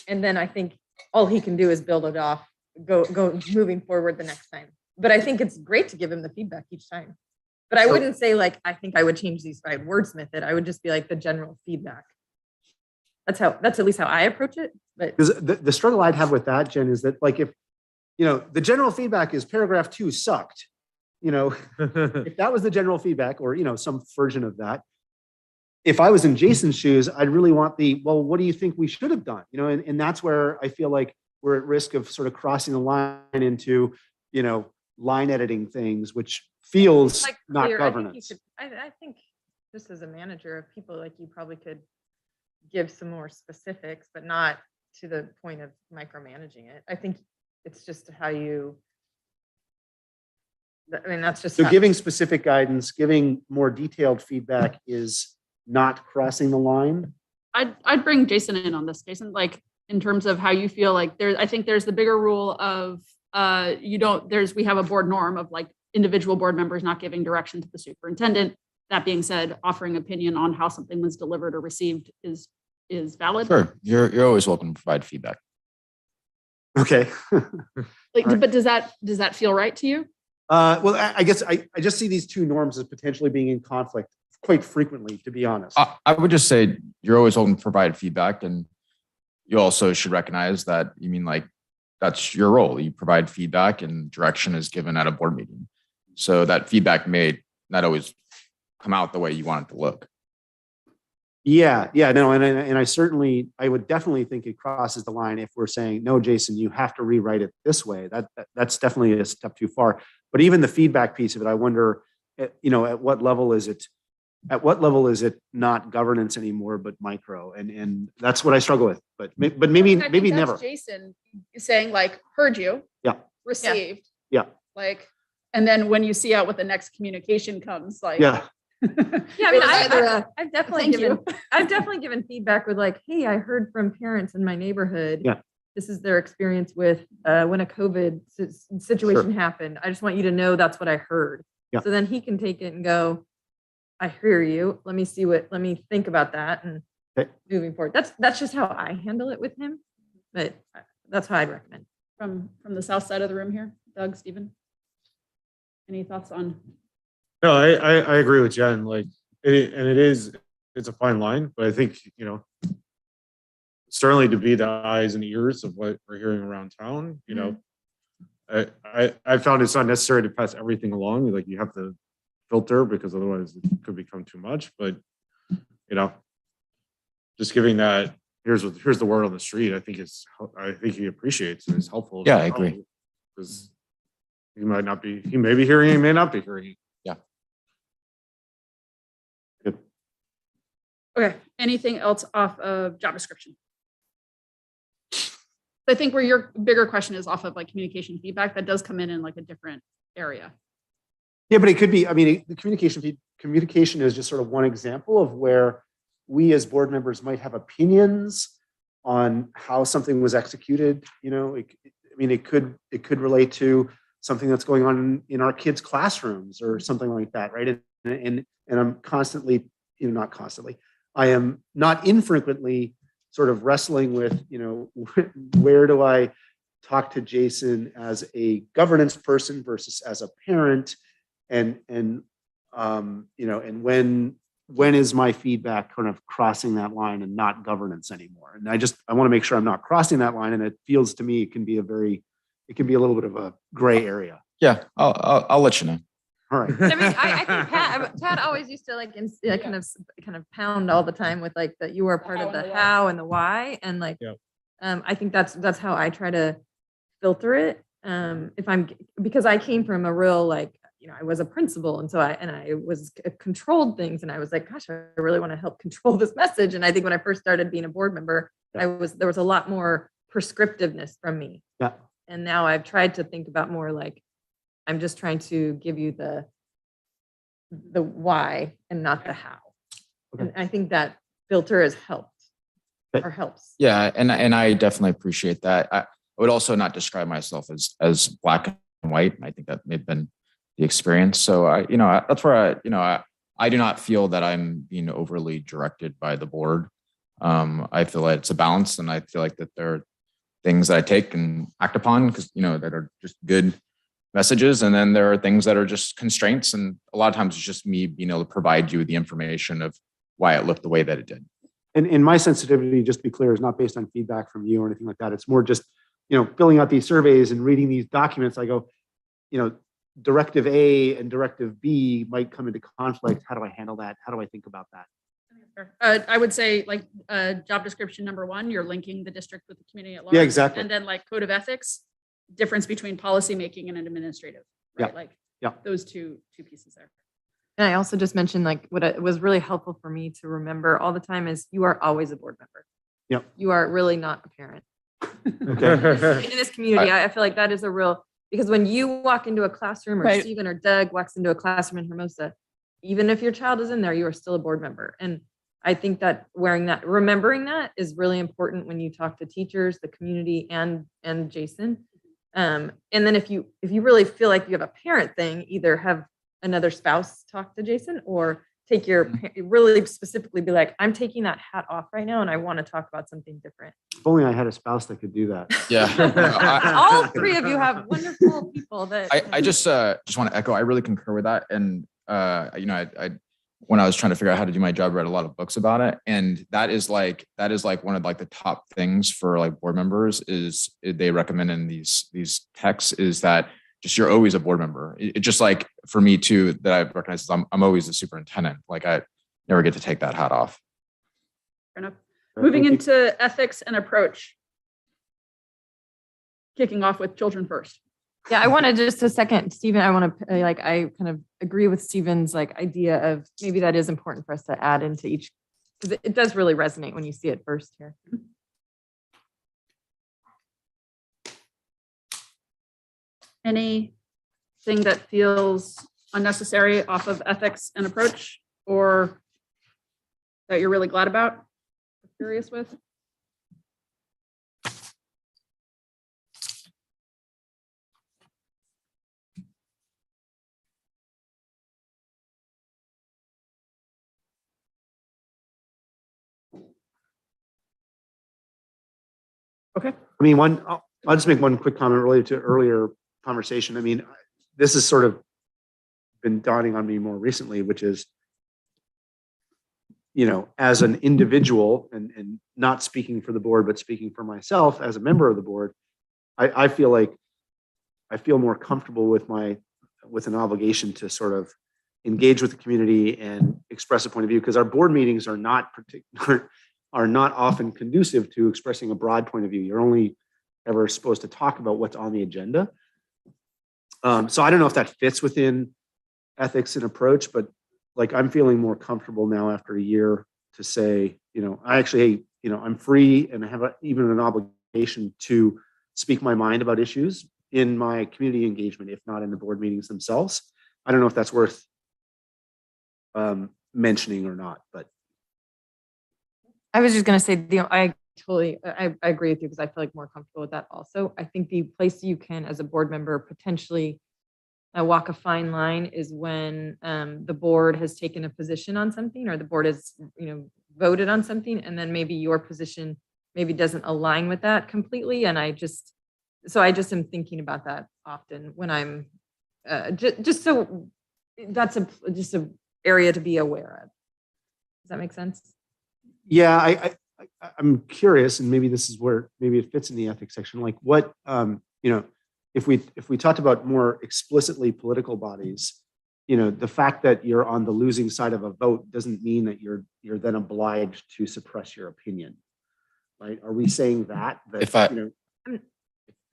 And then I think all he can do is build it off, go moving forward the next time. But I think it's great to give him the feedback each time. But I wouldn't say like, I think I would change these, I'd wordsmith it. I would just be like the general feedback. That's at least how I approach it. But because the struggle I'd have with that, Jen, is that like, if, the general feedback is paragraph 2 sucked, if that was the general feedback or, some version of that, if I was in Jason's shoes, I'd really want well, what do you think we should have done? And that's where I feel like we're at risk of sort of crossing the line into, line editing things, which feels like not clear. governance. I think just as a manager of people, like you probably could give some more specifics, but not to the point of micromanaging it. I think it's just how that's just so giving specific guidance, giving more detailed feedback is not crossing the line. I'd bring Jason in on this, Jason, like in terms of how you feel like I think there's the bigger rule of we have a board norm of like individual board members not giving direction to the superintendent. That being said, offering opinion on how something was delivered or received is valid. Sure, you're always welcome to provide feedback. Okay. But does that feel right to you? Well, I guess I just see these two norms as potentially being in conflict quite frequently, to be honest. I would just say you're always welcome to provide feedback, and you also should recognize that that's your role. You provide feedback and direction is given at a board meeting. So that feedback may not always come out the way you want it to look. No, and I certainly, I would definitely think it crosses the line if we're saying, no, Jason, you have to rewrite it this way. That's definitely a step too far. But even the feedback piece of it, I wonder, at what level is it? At what level is it not governance anymore, but micro? And that's what I struggle with. But maybe I think that's never. Jason saying like, heard you. Yeah. Received. Yeah. Like, and then when you see out what the next communication comes, like. Yeah. Yeah, I mean, I've definitely Thank given, I've definitely given feedback with like, hey, I heard from parents in my neighborhood. Yeah. This is their experience with when a COVID situation happened. I just want you to know that's what I heard. Yeah. So then he can take it and go, I hear you. Let me think about that and moving forward. That's just how I handle it with him. But that's how I'd recommend. From the south side of the room here, Doug, Stephen. Any thoughts on? No, I agree with Jen. Like, it's a fine line, but I think, certainly to be the eyes and ears of what we're hearing around town, I found it's not necessary to pass everything along. Like, you have to filter because otherwise it could become too much. But, just giving that, here's the word on the street, I think he appreciates and is helpful. Yeah, I agree. Because he may be hearing, he may not be hearing. Okay, anything else off of job description? I think where your bigger question is off of like communication feedback, that does come in like a different area. Yeah, but it could be, I mean, the communication is just sort of one example of where we as board members might have opinions on how something was executed. It could relate to something that's going on in our kids' classrooms or something like that, right? And I'm constantly, not constantly, I am not infrequently sort of wrestling with, where do I talk to Jason as a governance person versus as a parent, and when is my feedback kind of crossing that line and not governance anymore? And I want to make sure I'm not crossing that line. And it feels to me it can be a little bit of a gray area. Yeah, I'll let you know. All right. I mean, I think Pat always used to like kind of pound all the time with like that you are part of the how and the why, and like I think that's how I try to filter it. Because I came from a real like I was a principal, and so I was controlled things, and I was like, gosh, I really want to help control this message. And I think when I first started being a board member, there was a lot more prescriptiveness from me. Yeah. And now I've tried to think about more like, I'm just trying to give you the why and not the how. Okay. And I think that filter has helped or helps. Yeah, and I definitely appreciate that. I would also not describe myself as black and white. I think that may have been the experience. So that's where I do not feel that I'm being overly directed by the board. I feel like it's a balance, and I feel like that there are things that I take and act upon because that are just good messages, and then there are things that are just constraints, and a lot of times it's just me being able to provide you with the information of why it looked the way that it did. And in my sensitivity, just to be clear, is not based on feedback from you or anything like that. It's more just filling out these surveys and reading these documents. I go, directive A and directive B might come into conflict. How do I handle that? How do I think about that? I would say like job description number 1, you're linking the district with the community at large. Yeah, exactly. And then like code of ethics, difference between policy making and administrative, right? Those two pieces there. And I also just mentioned like what was really helpful for me to remember all the time is you are always a board member. Yep. You are really not a parent. Okay. In this community, I feel like that is a real, because when you walk into a classroom or Stephen or Doug walks into a classroom in Hermosa, even if your child is in there, you are still a board member. And I think that remembering that is really important when you talk to teachers, the community, and Jason. And then if you really feel like you have a parent thing, either have another spouse talk to Jason or take really specifically be like, I'm taking that hat off right now and I want to talk about something different. If only I had a spouse that could do that. Yeah. All 3 of you have wonderful people that I just want to echo, I really concur with that. And I when I was trying to figure out how to do my job, I read a lot of books about it. And that is like one of like the top things for like board members is they recommend in these texts is that just you're always a board member. It just like for me too, that I recognize I'm always the superintendent. Like I never get to take that hat off. Fair enough. Right, Moving thank you. into ethics and approach. Kicking off with children first. Yeah, I want to just a second, Stephen, I want to like, I kind of agree with Stephen's like idea of maybe that is important for us to add into each, because it does really resonate when you see it first here. Anything that feels unnecessary off of ethics and approach, or that you're really glad about, curious with? Okay. I mean, I'll just make one quick comment related to earlier conversation. I mean, this has sort of been dawning on me more recently, which is, you know, as an individual and not speaking for the board, but speaking for myself as a member of the board, I feel like I feel more comfortable with an obligation to sort of engage with the community and express a point of view, because our board meetings are not often conducive to expressing a broad point of view. You're only ever supposed to talk about what's on the agenda. So I don't know if that fits within ethics and approach, but like I'm feeling more comfortable now after a year to say, you know, I actually, you know, I'm free and I have even an obligation to speak my mind about issues in my community engagement, if not in the board meetings themselves. I don't know if that's worth mentioning or not, but I was just going to say, you know, I agree with you because I feel like more comfortable with that also. I think the place you can, as a board member, potentially walk a fine line is when the board has taken a position on something, or the board has, you know, voted on something, and then maybe your position maybe doesn't align with that completely. And I just am thinking about that often when I'm just so that's just a area to be aware of. Does that make sense? yeah, I'm curious, and maybe this is where maybe it fits in the ethics section. Like, what you know, if we talked about more explicitly political bodies, you know, the fact that you're on the losing side of a vote doesn't mean that you're then obliged to suppress your opinion, right? Are we saying that you know,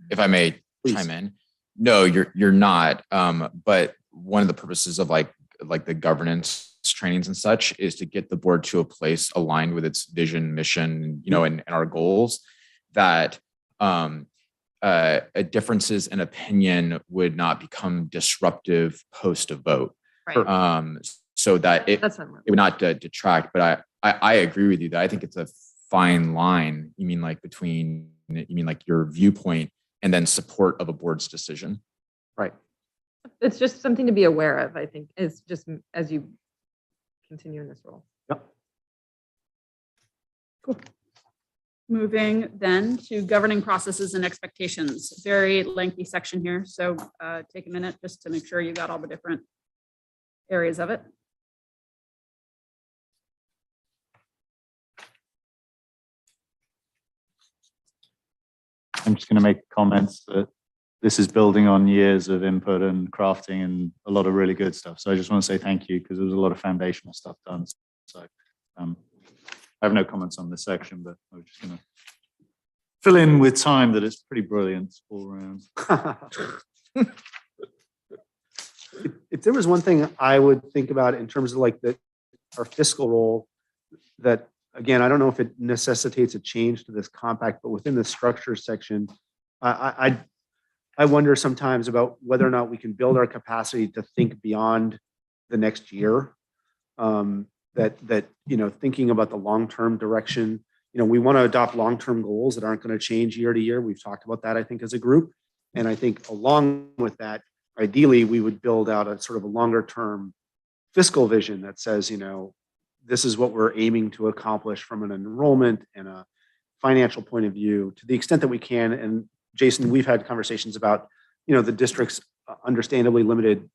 If I may Please. chime in, no, you're not. But one of the purposes of like the governance trainings and such is to get the board to a place aligned with its vision, mission, you know, and our goals, that differences in opinion would not become disruptive post a vote. Right. So that it would not detract. But I agree with you that I think it's a fine line. You mean like your viewpoint and then support of a board's decision? right? It's just something to be aware of, I think, is just as you continue in this role. Yep. Cool. Moving then to governing processes and expectations. Very lengthy section here, so take a minute just to make sure you got all the different areas of it. I'm just going to make comments that this is building on years of input and crafting and a lot of really good stuff. So I just want to say thank you, because there was a lot of foundational stuff done. So I have no comments on this section, but I was just going to fill in with time that it's pretty brilliant all around. If there was one thing I would think about in terms of like our fiscal role, that again, I don't know if it necessitates a change to this compact, but within the structure section, I wonder sometimes about whether or not we can build our capacity to think beyond the next year. That you know, thinking about the long-term direction, you know, we want to adopt long-term goals that aren't going to change year to year. We've talked about that, I think, as a group. And I think along with that, ideally, we would build out a sort of a longer-term fiscal vision that says, you know, this is what we're aiming to accomplish from an enrollment and a financial point of view, to the extent that we can. And Jason, we've had conversations about, you know, the district's understandably limited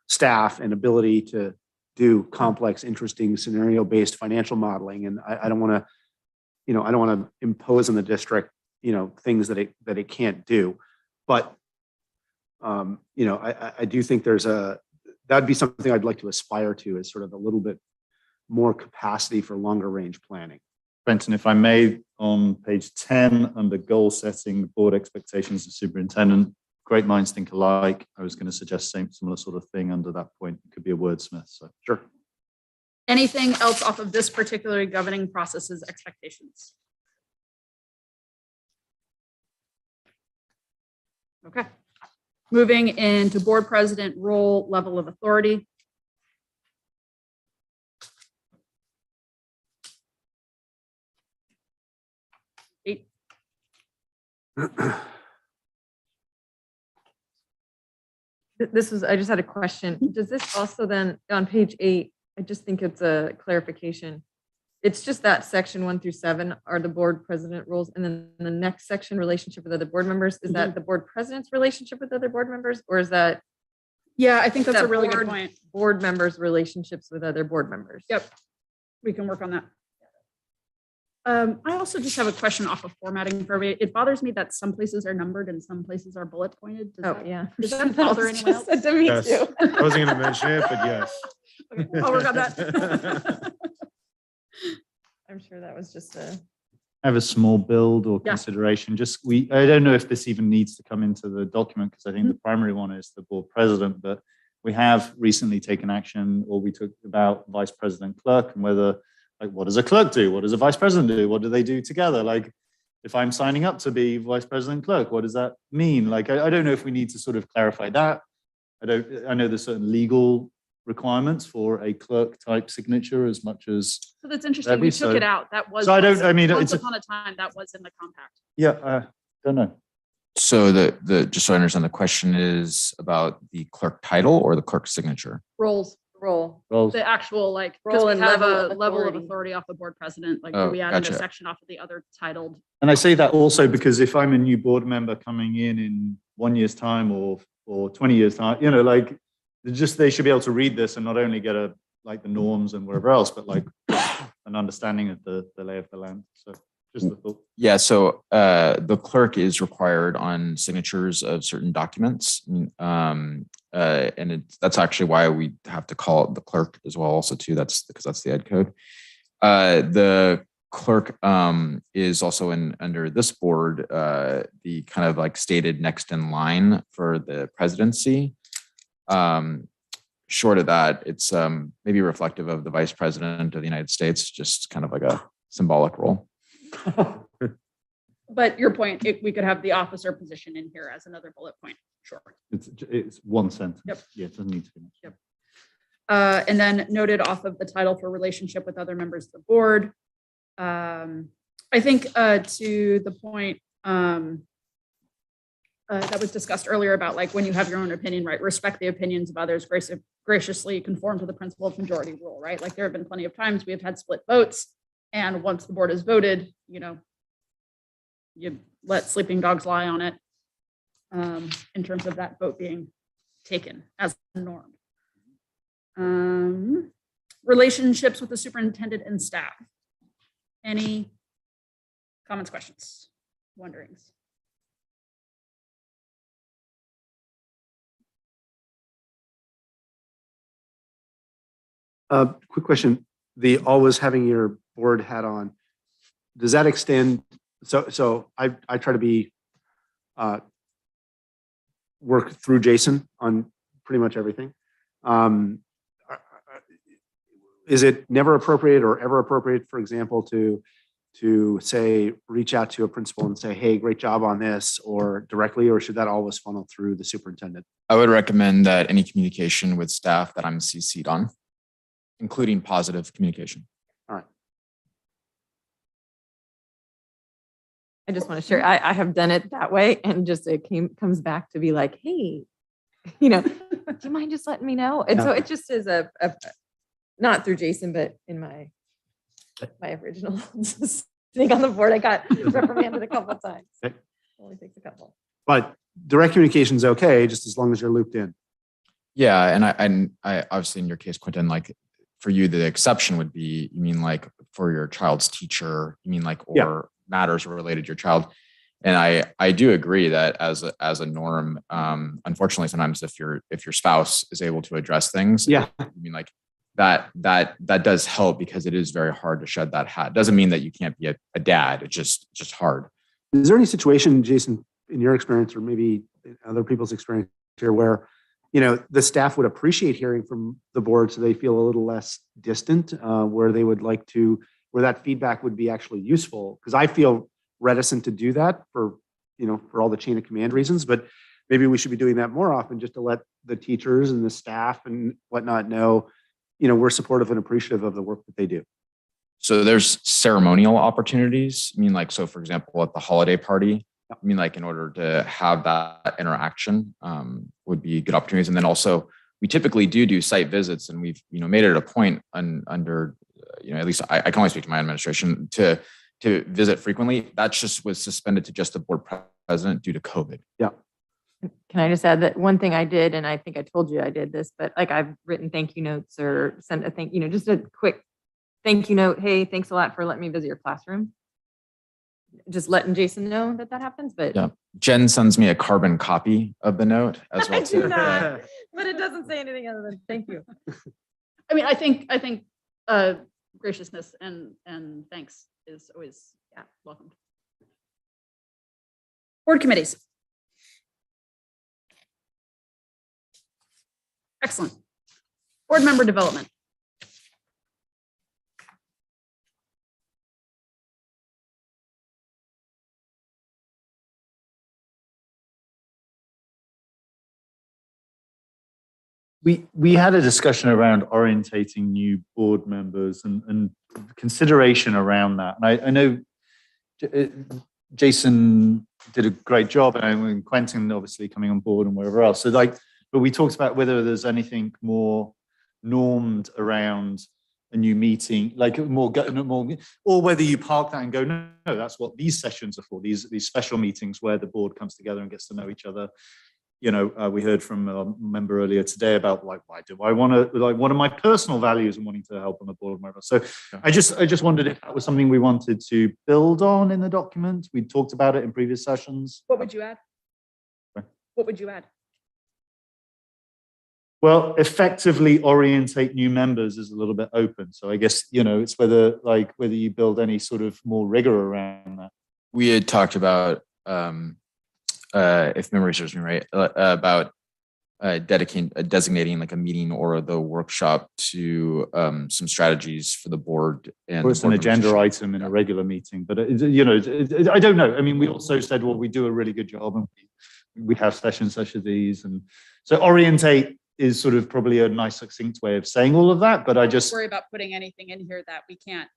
staff and ability to do complex, interesting scenario-based financial modeling. And I don't want to, you know, I don't want to impose on the district, you know, things that it can't do. But you know, I do think that'd be something I'd like to aspire to, is sort of a little bit more capacity for longer range planning. Brenton, if I may, on page 10, under goal setting, board expectations of superintendent, great minds think alike. I was going to suggest similar sort of thing under that point. It could be a wordsmith. So Sure. Anything else off of this particular governing process's expectations? Okay. Moving into board president role, level of authority. I just had a question. Does this also then, on page 8, I just think it's a clarification. It's just that section 1 through 7 are the board president roles. And then the next section, relationship with other board members, is that the board president's relationship with other board members? Or is that? Yeah, I think that's that a really good point. Board members' relationships with other board members. Yep. We can work on that. I also just have a question off of formatting for me. It bothers me that some places are numbered and some places are bullet pointed. Does that bother anyone else? To me Yes. too. I wasn't gonna mention it, but yes. Okay, I'll work on that. I'm sure that was just a. I have a small build or Yeah. consideration. I don't know if this even needs to come into the document because I think the primary one is the board president, but we have recently taken action, or we took about vice president clerk and whether, like, what does a clerk do? What does a vice president do? What do they do together? Like, if I'm signing up to be vice president clerk, what does that mean? Like, I don't know if we need to sort of clarify that. I know there's certain legal requirements for a clerk type signature as much as. So that's interesting. We took it out. That was. So once upon a time, that was in the compact. Yeah, don't know. So just so I understand, the question is about the clerk title or the clerk signature? Roles. Role. Roles. The actual, like, because Role we and have level a of level of authority. authority off the board president, like, Oh, we added a gotcha. section off of the other titled. And I say that also because if I'm a new board member coming in 1 year's time or 20 years time, like, they should be able to read this and not only get the norms and wherever else, but like an understanding of the lay of the land. So just the thought. Yeah, so the clerk is required on signatures of certain documents. And that's actually why we have to call it the clerk as well also too. That's because that's the ed code. The clerk is also under this board, the kind of like stated next in line for the presidency. Short of that, it's maybe reflective of the vice president of the United States, just kind of like a symbolic role. But your point, we could have the officer position in here as another bullet point. Sure. It's one sentence. Yep. Yeah, it doesn't need to be much. Yep. And then noted off of the title for relationship with other members of the board. I think to the point that was discussed earlier about, like, when you have your own opinion, right, respect the opinions of others, graciously conform to the principle of majority rule, right? Like, there have been plenty of times we have had split votes, and once the board has voted, you let sleeping dogs lie on it, in terms of that vote being taken as a norm. Relationships with the superintendent and staff. Any comments, questions, wonderings? Quick question, the always having your board hat on, does that extend? So I try to be, work through Jason on pretty much everything. Is it never appropriate or ever appropriate, for example, to say, reach out to a principal and say, hey, great job on this, or directly, or should that always funnel through the superintendent? I would recommend that any communication with staff that I'm CC'd on, including positive communication. All right. I just want to share, I have done it that way, and just comes back to be like, hey, do you mind just letting me know? And so it just is a not through Jason, but in my original thing on the board, I got reprimanded a couple of times. Okay. Only takes a couple. But direct communication is okay, just as long as you're looped in. Yeah, and I obviously in your case, Quentin, like for you, the exception would be, you mean like for your child's teacher, you mean like, or matters related to your child. And I do agree that as a norm, unfortunately, sometimes if your spouse is able to address things, Yeah. I mean, like that does help because it is very hard to shed that hat. Doesn't mean that you can't be a dad. It's just hard. Is there any situation, Jason, in your experience, or maybe other people's experience here, where the staff would appreciate hearing from the board, so they feel a little less distant, where they would like to, where that feedback would be actually useful? Because I feel reticent to do that for all the chain of command reasons, but maybe we should be doing that more often, just to let the teachers and the staff and whatnot know, we're supportive and appreciative of the work that they do. So there's ceremonial opportunities. I mean, like, so for example, at the holiday party, I mean, like, in order to have that interaction would be good opportunities. And then also we typically do site visits, and we've, made it a point under, at least I can only speak to my administration, to visit frequently. That just was suspended to just the board president due to COVID. Yeah. Can I just add that one thing I did, and I think I told you I did this, but like I've written thank you notes or sent a just a quick thank you note. Hey, thanks a lot for letting me visit your classroom. Just letting Jason know that happens. But yeah, Jen sends me a carbon copy of the note as well I too. do not, but it doesn't say anything other than thank you. I mean, I think graciousness and thanks is always welcomed. Board committees. Excellent. Board member development. We had a discussion around orientating new board members and consideration around that. And I know Jason did a great job, and Quentin obviously coming on board and wherever else. So but we talked about whether there's anything more normed around a new meeting, like more, or whether you park that and go, no, that's what these sessions are for. These special meetings where the board comes together and gets to know each other. We heard from a member earlier today about why do I want to, what are my personal values and wanting to help on the board. So yeah. I just wondered if that was something we wanted to build on in the document. We talked about it in previous sessions. What would you add? Sorry? What would you add? Well, effectively orientate new members is a little bit open. So I guess, it's whether you build any sort of more rigor around that. We had talked about, if memory serves me right, about designating like a meeting or the workshop to some strategies for the board. And or it's an agenda item in a regular meeting, but I don't know. I mean, we also said, well, we do a really good job and we have sessions such as these. And so orientate is sort of probably a nice succinct way of saying all of that, but I just worry about putting anything in here that we can't,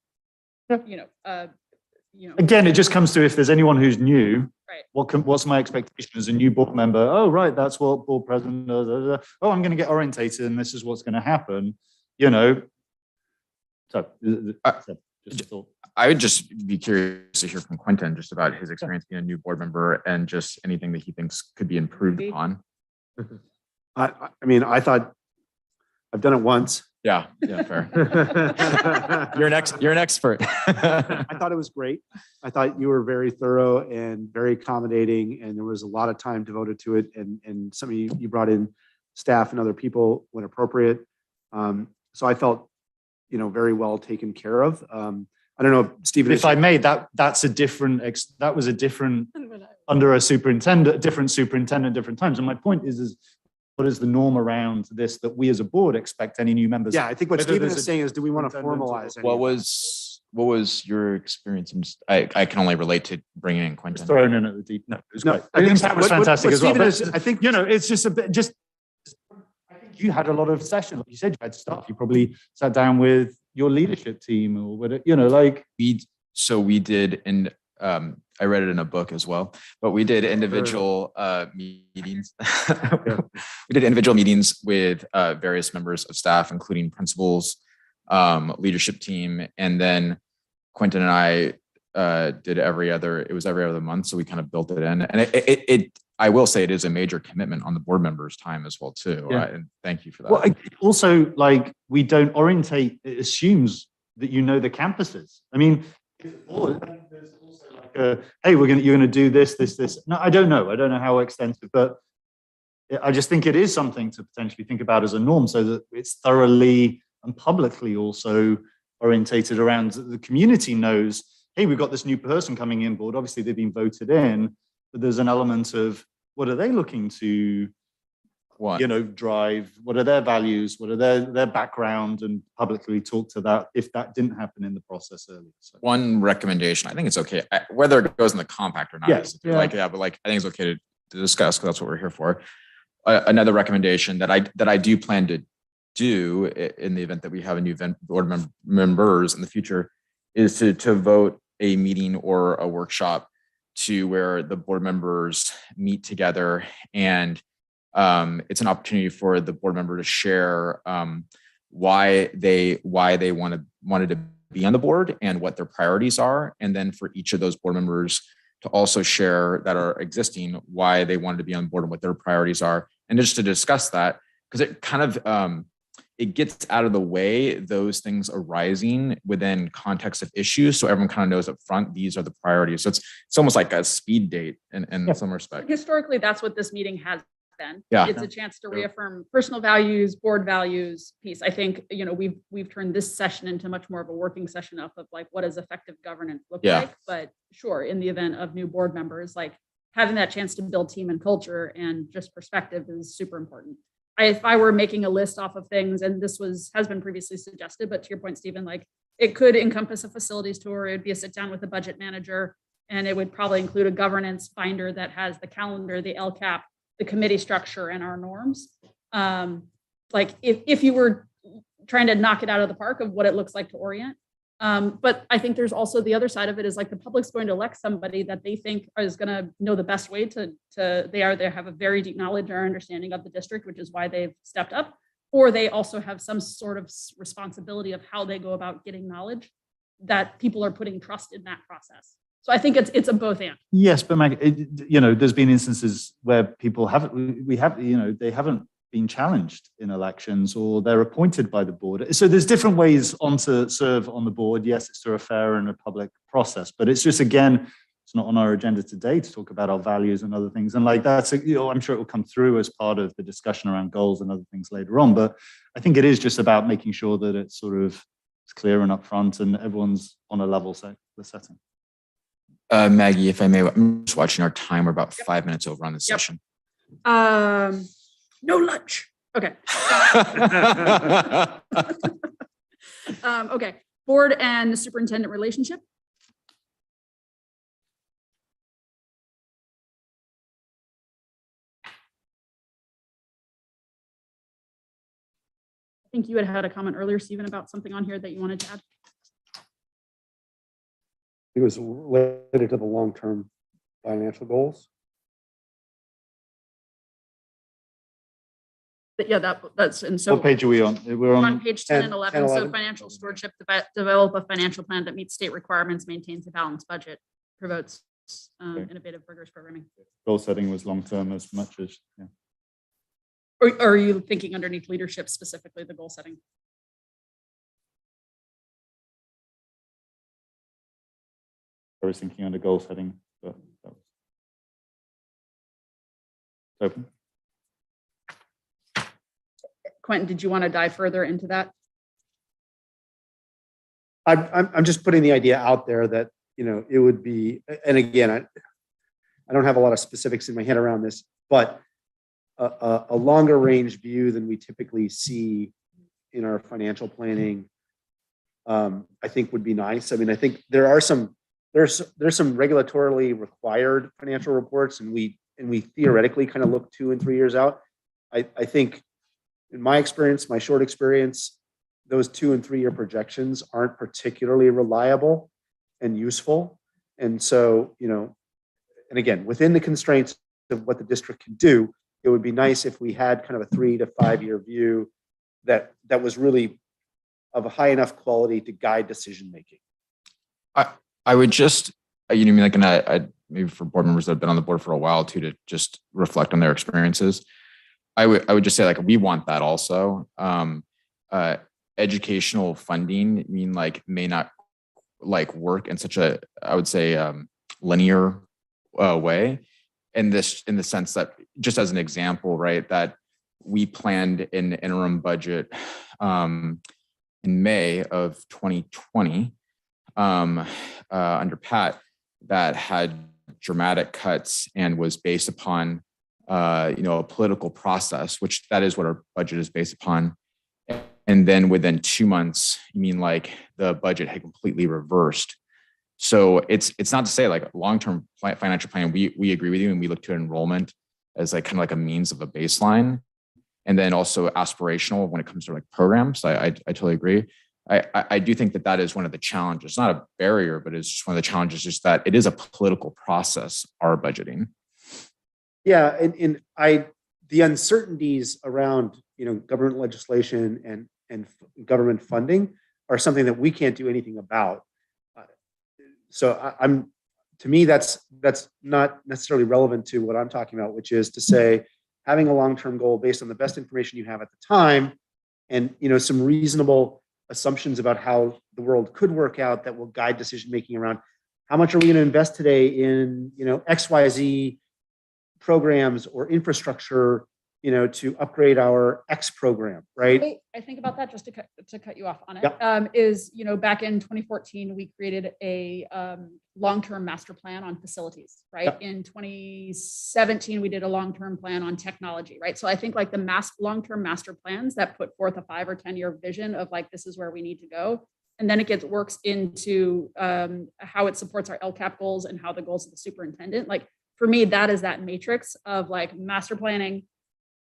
Again, it just comes to, if there's anyone who's new, right. What's my expectation as a new board member? Oh, right, that's what board president does. Oh, I'm going to get orientated, and this is what's going to happen. So just a thought. I would just be curious to hear from Quentin just about his experience being a new board member and just anything that he thinks could be improved upon. I mean, I thought I've done it once. Yeah, fair. You're an expert. I thought it was great. I thought you were very thorough and very accommodating, and there was a lot of time devoted to it. And some of you brought in staff and other people when appropriate. So I felt, very well taken care of. I don't know, Stephen. If I may, that was a different under a superintendent, different superintendent, different times. And my point is what is the norm around this that we as a board expect any new members? Yeah, I think what Stephen is saying is, do we want to formalize it? What was your experience? I can only relate to bringing in Quentin. Thrown in at the deep. No, it was great. I think that was fantastic as well. I think it's just a bit. I think you had a lot of sessions. Like you said, you had staff. You probably sat down with your leadership team or whatever. We did, and I read it in a book as well, but we did individual meetings. We did individual meetings with various members of staff, including principals, leadership team, and then Quentin and I did every other month. So we kind of built it in, and I will say it is a major commitment on the board members' time as well too. Yeah. And thank you for that. Well, also, we don't orientate. It assumes that you know the campuses. I mean, there's also hey, you're going to do this. No, I don't know. I don't know how extensive, but I just think it is something to potentially think about as a norm, so that it's thoroughly and publicly also orientated around the community knows, hey, we've got this new person coming in board. Obviously, they've been voted in, but there's an element of what are they looking to, drive? What are their values? What are their background? And publicly talk to that if that didn't happen in the process earlier. So. One recommendation, I think it's okay, whether it goes in the compact or not. Yes. But I think it's okay to discuss because that's what we're here for. Another recommendation that I do plan to do in the event that we have a new board members in the future is to vote a meeting or a workshop to where the board members meet together, and it's an opportunity for the board member to share why they wanted to be on the board and what their priorities are, and then for each of those board members to also share that are existing why they wanted to be on board and what their priorities are, and just to discuss that, because it kind of it gets out of the way those things arising within context of issues, so everyone kind of knows up front these are the priorities. So it's almost like a speed date in some respect. Historically, that's what this meeting has been. Yeah. It's a chance to reaffirm personal values, board values piece. I think, we've turned this session into much more of a working session of like, what does effective governance look like? But sure, in the event of new board members, like having that chance to build team and culture and just perspective is super important. If I were making a list off of things, and this has been previously suggested, but to your point, Stephen, like it could encompass a facilities tour. It would be a sit down with the budget manager, and it would probably include a governance binder that has the calendar, the LCAP, the committee structure, and our norms. Like if you were trying to knock it out of the park of what it looks like to orient. But I think there's also the other side of it is like the public's going to elect somebody that they think is going to know the best way they have a very deep knowledge or understanding of the district, which is why they've stepped up, or they also have some sort of responsibility of how they go about getting knowledge that people are putting trust in that process. So I think it's a both and. Yes, but Maggie, there's been instances where people they haven't been challenged in elections, or they're appointed by the board. So there's different ways to serve on the board. Yes, it's through a fair and a public process, but it's just, again, it's not on our agenda today to talk about our values and other things. And like that's, I'm sure it will come through as part of the discussion around goals and other things later on. But I think it is just about making sure that it's sort of it's clear and upfront and everyone's on a level setting. Maggie, if I may, I'm just watching our time. We're about 5 minutes over on this session. No lunch. Okay. Okay. Board and the superintendent relationship. I think you had a comment earlier, Stephen, about something on here that you wanted to add. It was related to the long-term financial goals. But yeah, that's and so. What page are we on? We're on page 10 and 11. 10, So 11. financial stewardship, develop a financial plan that meets state requirements, maintains a balanced budget, promotes innovative, rigorous programming. Goal setting was long-term as much as, Or are you thinking underneath leadership specifically the goal setting? I was thinking under goal setting, but that was open. Quentin, did you want to dive further into that? I'm just putting the idea out there that, it would be, and again, I don't have a lot of specifics in my head around this, but a longer range view than we typically see in our financial planning, I think would be nice. I mean, I think there's some regulatorily required financial reports, and we theoretically kind of look 2 and 3 years out. I think in my experience, my short experience, those 2 and 3 year projections aren't particularly reliable and useful. And so, and again, within the constraints of what the district can do, it would be nice if we had kind of a 3 to 5 year view that was really of a high enough quality to guide decision making. I would just, maybe for board members that have been on the board for a while too, to just reflect on their experiences. I would just say, like, we want that also. Educational funding may not work in such a, I would say, linear way. In the sense that, just as an example, right, that we planned an interim budget in May of 2020 under Pat that had dramatic cuts and was based upon a political process, which that is what our budget is based upon. And then within 2 months, you mean like the budget had completely reversed. So it's not to say like long-term financial plan, we agree with you and we look to enrollment as like kind of like a means of a baseline. And then also aspirational when it comes to like programs. I totally agree. I do think that is one of the challenges, not a barrier, but it's just one of the challenges, just that it is a political process, our budgeting. Yeah, and the uncertainties around, government legislation and government funding are something that we can't do anything about. So to me, that's not necessarily relevant to what I'm talking about, which is to say, having a long-term goal based on the best information you have at the time, and some reasonable assumptions about how the world could work out that will guide decision-making around how much are we going to invest today in, XYZ programs or infrastructure, to upgrade our X program, right? I think about that just to cut you off on it. Yep. Is, back in 2014, we created a long-term master plan on facilities, right? Yep. In 2017, we did a long-term plan on technology, right? So I think like the long-term master plans that put forth a 5 or 10-year vision of like, this is where we need to go. And then it works into how it supports our LCAP goals and how the goals of the superintendent. Like for me, that is that matrix of like master planning,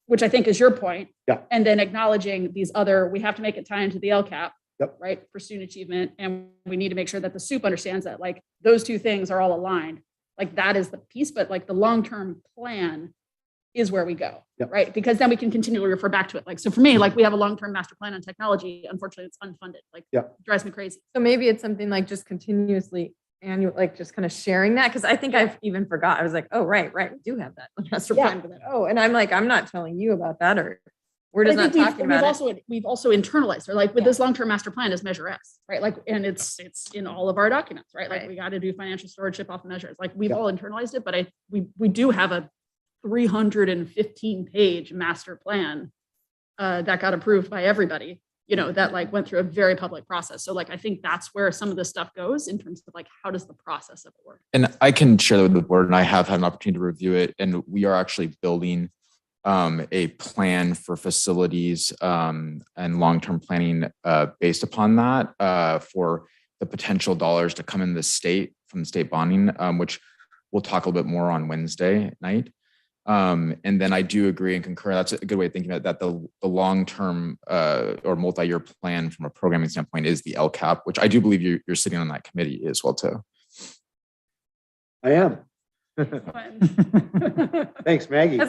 which I think is your point. Yeah. And then acknowledging these other, we have to make it tie into the LCAP, Yep. right, for student achievement. And we need to make sure that the SUP understands that like those two things are all aligned. Like that is the piece, but like the long-term plan is where we go, Yep. right? Because then we can continually refer back to it. Like, so for me, like we have a long-term master plan on technology. Unfortunately, it's unfunded. Like, Yep. it drives me crazy. So maybe it's something like just continuously annual, like just kind of sharing that. Cause I think I've even forgot. I was like, oh, right. We do have that master Yeah. plan for that. Oh, and I'm like, I'm not telling you about that, or we're But just I not think talking about it. we've also internalized, or like with this long-term master plan is Measure S, right? Like, and it's in all of our documents, right? Like Right. we got to do financial stewardship off measures. Like we've Yeah. all internalized it, but we do have a 315-page master plan that got approved by everybody, that like went through a very public process. So like, I think that's where some of this stuff goes in terms of like, how does the process of it work? And I can share that with the board, and I have had an opportunity to review it. And we are actually building a plan for facilities and long-term planning based upon that for the potential dollars to come in the state from the state bonding, which we'll talk a little bit more on Wednesday night. And then I do agree and concur. That's a good way of thinking about that. The long-term or multi-year plan from a programming standpoint is the LCAP, which I do believe you're sitting on that committee as well too. I am. Thanks, Maggie.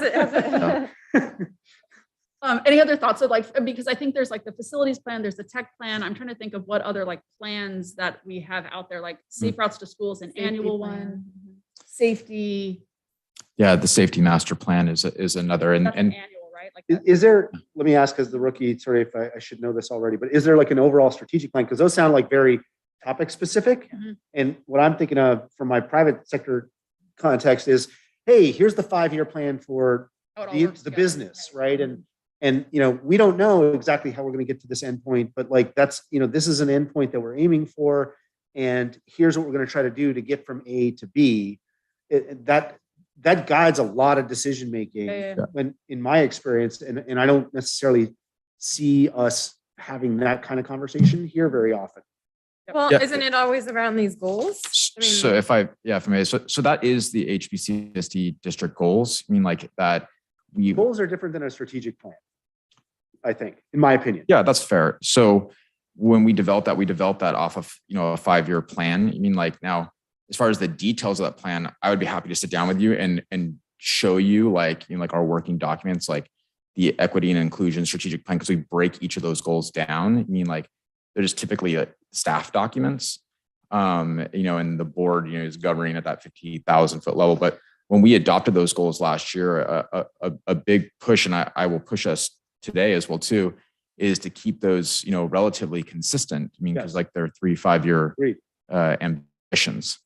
Any other thoughts of like, because I think there's like the facilities plan, there's the tech plan. I'm trying to think of what other like plans that we have out there, like safe routes to schools, an annual one, safety. Yeah, the safety master plan is another, and Annual, right? Like Is there, let me ask as the rookie, sorry if I should know this already, but is there like an overall strategic plan? Because those sound like very topic specific. Mhm. And what I'm thinking of from my private sector context is, hey, here's the 5-year plan for how it all the works together. business, right? And we don't know exactly how we're going to get to this endpoint, but like that's, this is an endpoint that we're aiming for. And here's what we're going to try to do to get from A to B. That guides a lot of decision making. Yeah. When in my experience, and I don't necessarily see us having that kind of conversation here very often. Well, Yeah. isn't it always around these goals? I mean- So if I may, so that is the HBCSD district goals. I mean, like that Goals are different than a strategic plan, I think, in my opinion. Yeah, that's fair. So when we develop that off of, a 5-year plan. I mean, like now, as far as the details of that plan, I would be happy to sit down with you and show you like our working documents, like the equity and inclusion strategic plan, because we break each of those goals down. I mean, like they're just typically staff documents, and the board, is governing at that 50,000 foot level. But when we adopted those goals last year, a big push, and I will push us today as well too, is to keep those, relatively consistent. I mean, because Yes. like they're 3-5-year Agreed. ambitions.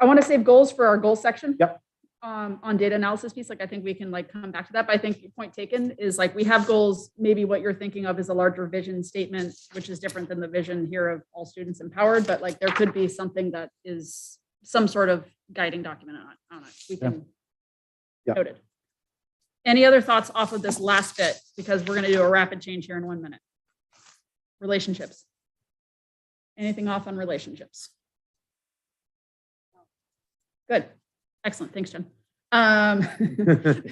I want to save goals for our goals section. Yep. on data analysis piece, like I think we can like come back to that, but I think your point taken is like we have goals. Maybe what you're thinking of is a larger vision statement, which is different than the vision here of all students empowered, but like there could be something that is some sort of guiding document on it. We can Yeah. noted. Any other thoughts off of this last bit? Because we're going to do a rapid change here in 1 minute. Relationships. Anything off on relationships? Good. Excellent. Thanks, Jen.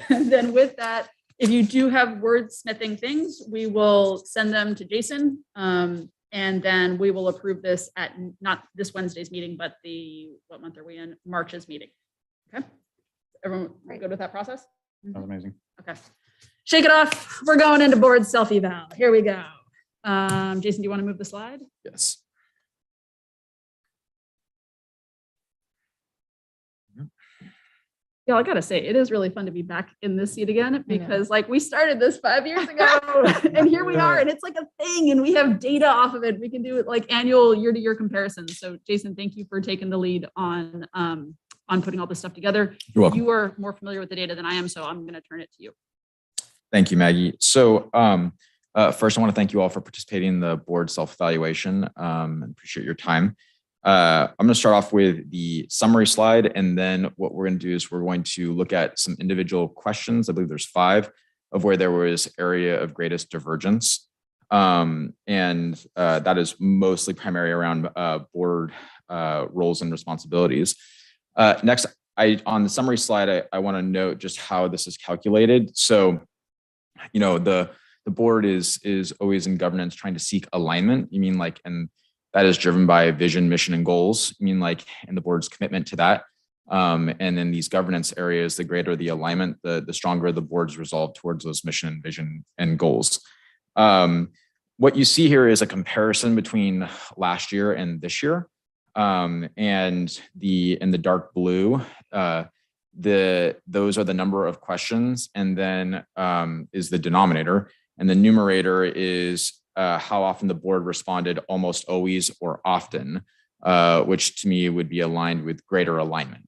Then with that, if you do have wordsmithing things, we will send them to Jason. And then we will approve this at not this Wednesday's meeting, but what month are we in? March's meeting. Okay. Everyone good with that process? That's amazing. Okay. Shake it off. We're going into board self-eval. Here we go. Jason, do you want to move the slide? Yes. Yeah, I gotta say, it is really fun to be back in this seat again because like we started this 5 years ago and here we are and it's like a thing and we have data off of it. We can do it like annual year-to-year comparisons. So Jason, thank you for taking the lead on putting all this stuff together. You're welcome. You are more familiar with the data than I am, so I'm gonna turn it to you. Thank you, Maggie. So first, I want to thank you all for participating in the board self-evaluation and appreciate your time. I'm going to start off with the summary slide, and then what we're going to do is we're going to look at some individual questions. I believe there's 5 of where there was area of greatest divergence. And that is mostly primary around board roles and responsibilities. Next, on the summary slide, I want to note just how this is calculated. So, you know, the board is always in governance trying to seek alignment. You mean like, and that is driven by vision, mission, and goals. I mean, like, and the board's commitment to that. And in these governance areas, the greater the alignment, the stronger the board's resolve towards those mission, vision, and goals. What you see here is a comparison between last year and this year. And in the dark blue, those are the number of questions, and then is the denominator, and the numerator is how often the board responded almost always or often, which to me would be aligned with greater alignment.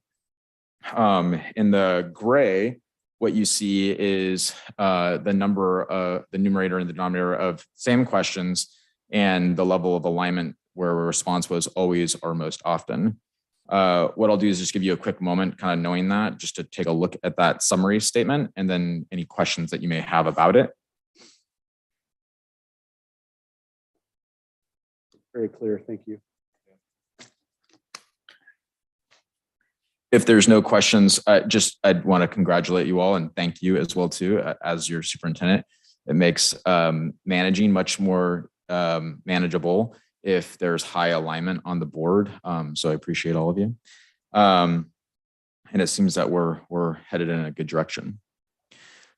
In the gray, what you see is the numerator and the denominator of same questions and the level of alignment where a response was always or most often. What I'll do is just give you a quick moment, kind of knowing that, just to take a look at that summary statement and then any questions that you may have about it. Very clear. Thank you. If there's no questions, I'd want to congratulate you all and thank you as well too, as your superintendent. It makes managing much more manageable if there's high alignment on the board. So I appreciate all of you. And it seems that we're headed in a good direction.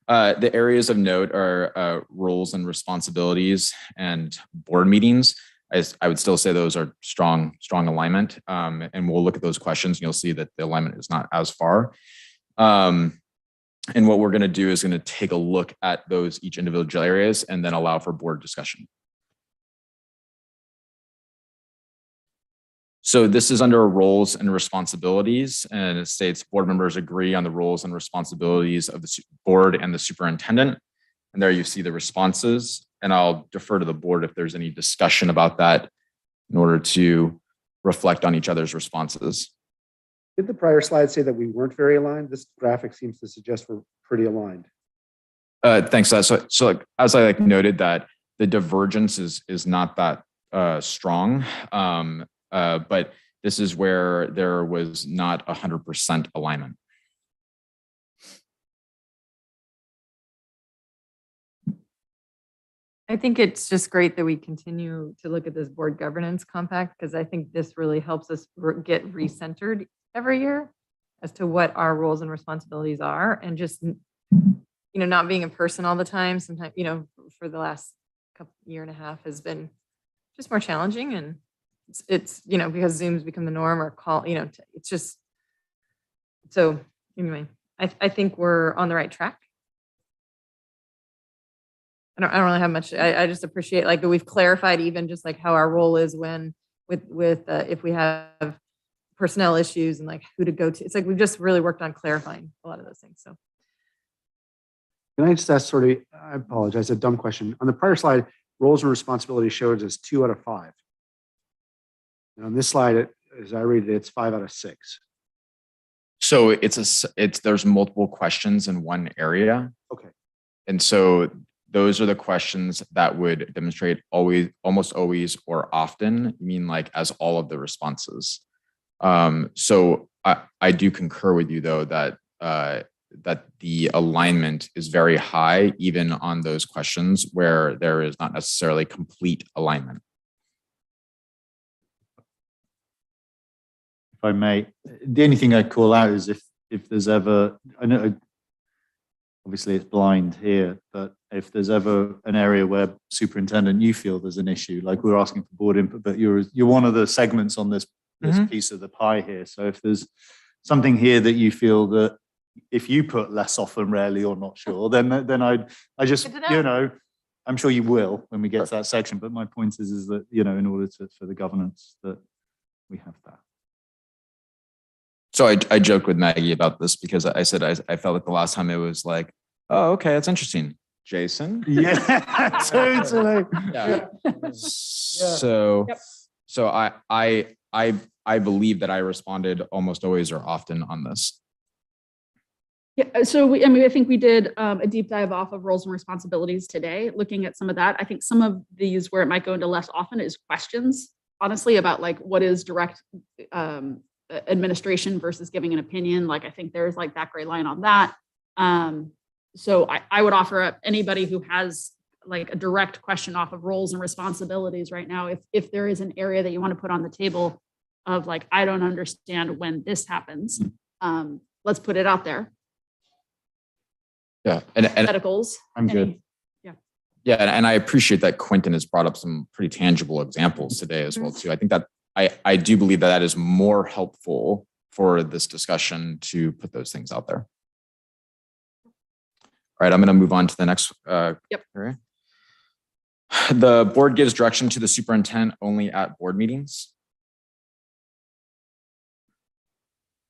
The areas of note are roles and responsibilities and board meetings. I would still say those are strong alignment. And we'll look at those questions and you'll see that the alignment is not as far. And what we're going to do is going to take a look at each individual areas and then allow for board discussion. So this is under roles and responsibilities, and it states board members agree on the roles and responsibilities of the board and the superintendent. And there you see the responses, and I'll defer to the board if there's any discussion about that in order to reflect on each other's responses. Did the prior slide say that we weren't very aligned? This graphic seems to suggest we're pretty aligned. Thanks. So as I noted, that the divergence is not that strong. But this is where there was not 100% alignment. I think it's just great that we continue to look at this board governance compact, because I think this really helps us get recentered every year as to what our roles and responsibilities are, and just, not being in person all the time. Sometimes, for the last year and a half has been just more challenging, and it's because Zoom's become the norm, or call, it's just, so anyway, I think we're on the right track. I don't really have much. I just appreciate that we've clarified even just how our role is when with if we have personnel issues and like who to go to. It's like we've just really worked on clarifying a lot of those things. So Can I just ask sort of, I apologize, a dumb question. On the prior slide, roles and responsibilities showed as 2 out of 5. And on this slide, as I read it, it's 5 out of 6. So there's multiple questions in one area. Okay. And so those are the questions that would demonstrate always, almost always, or often, you mean like as all of the responses. So I do concur with you though, that that the alignment is very high, even on those questions where there is not necessarily complete alignment. If I may, the only thing I'd call out is if there's ever, I know obviously it's blind here, but if there's ever an area where superintendent, you feel there's an issue, like we're asking for board input, but you're one of the segments on this piece of the pie here. So if there's something here that you feel that if you put less often, rarely, or not sure, then I just, I'm sure you will when we get to that section. But my point is that, in order for the governance that we have that. So I joked with Maggie about this because I said I felt like the last time it was like, oh, okay, that's interesting. Jason? Yeah, totally. Yeah. So I believe that I responded almost always or often on this. Yeah, so I think we did a deep dive off of roles and responsibilities today, looking at some of that. I think some of these where it might go into less often is questions, honestly, about like what is direct administration versus giving an opinion. Like I think there's like that gray line on that. So I would offer up anybody who has like a direct question off of roles and responsibilities right now, if there is an area that you want to put on the table of like, I don't understand when this happens, let's put it out there. Yeah, and Medicals. I'm good. Yeah, and I appreciate that Quentin has brought up some pretty tangible examples today as well too. I think that I do believe that is more helpful for this discussion to put those things out there. All right, I'm going to move on to the next. Area. The board gives direction to the superintendent only at board meetings.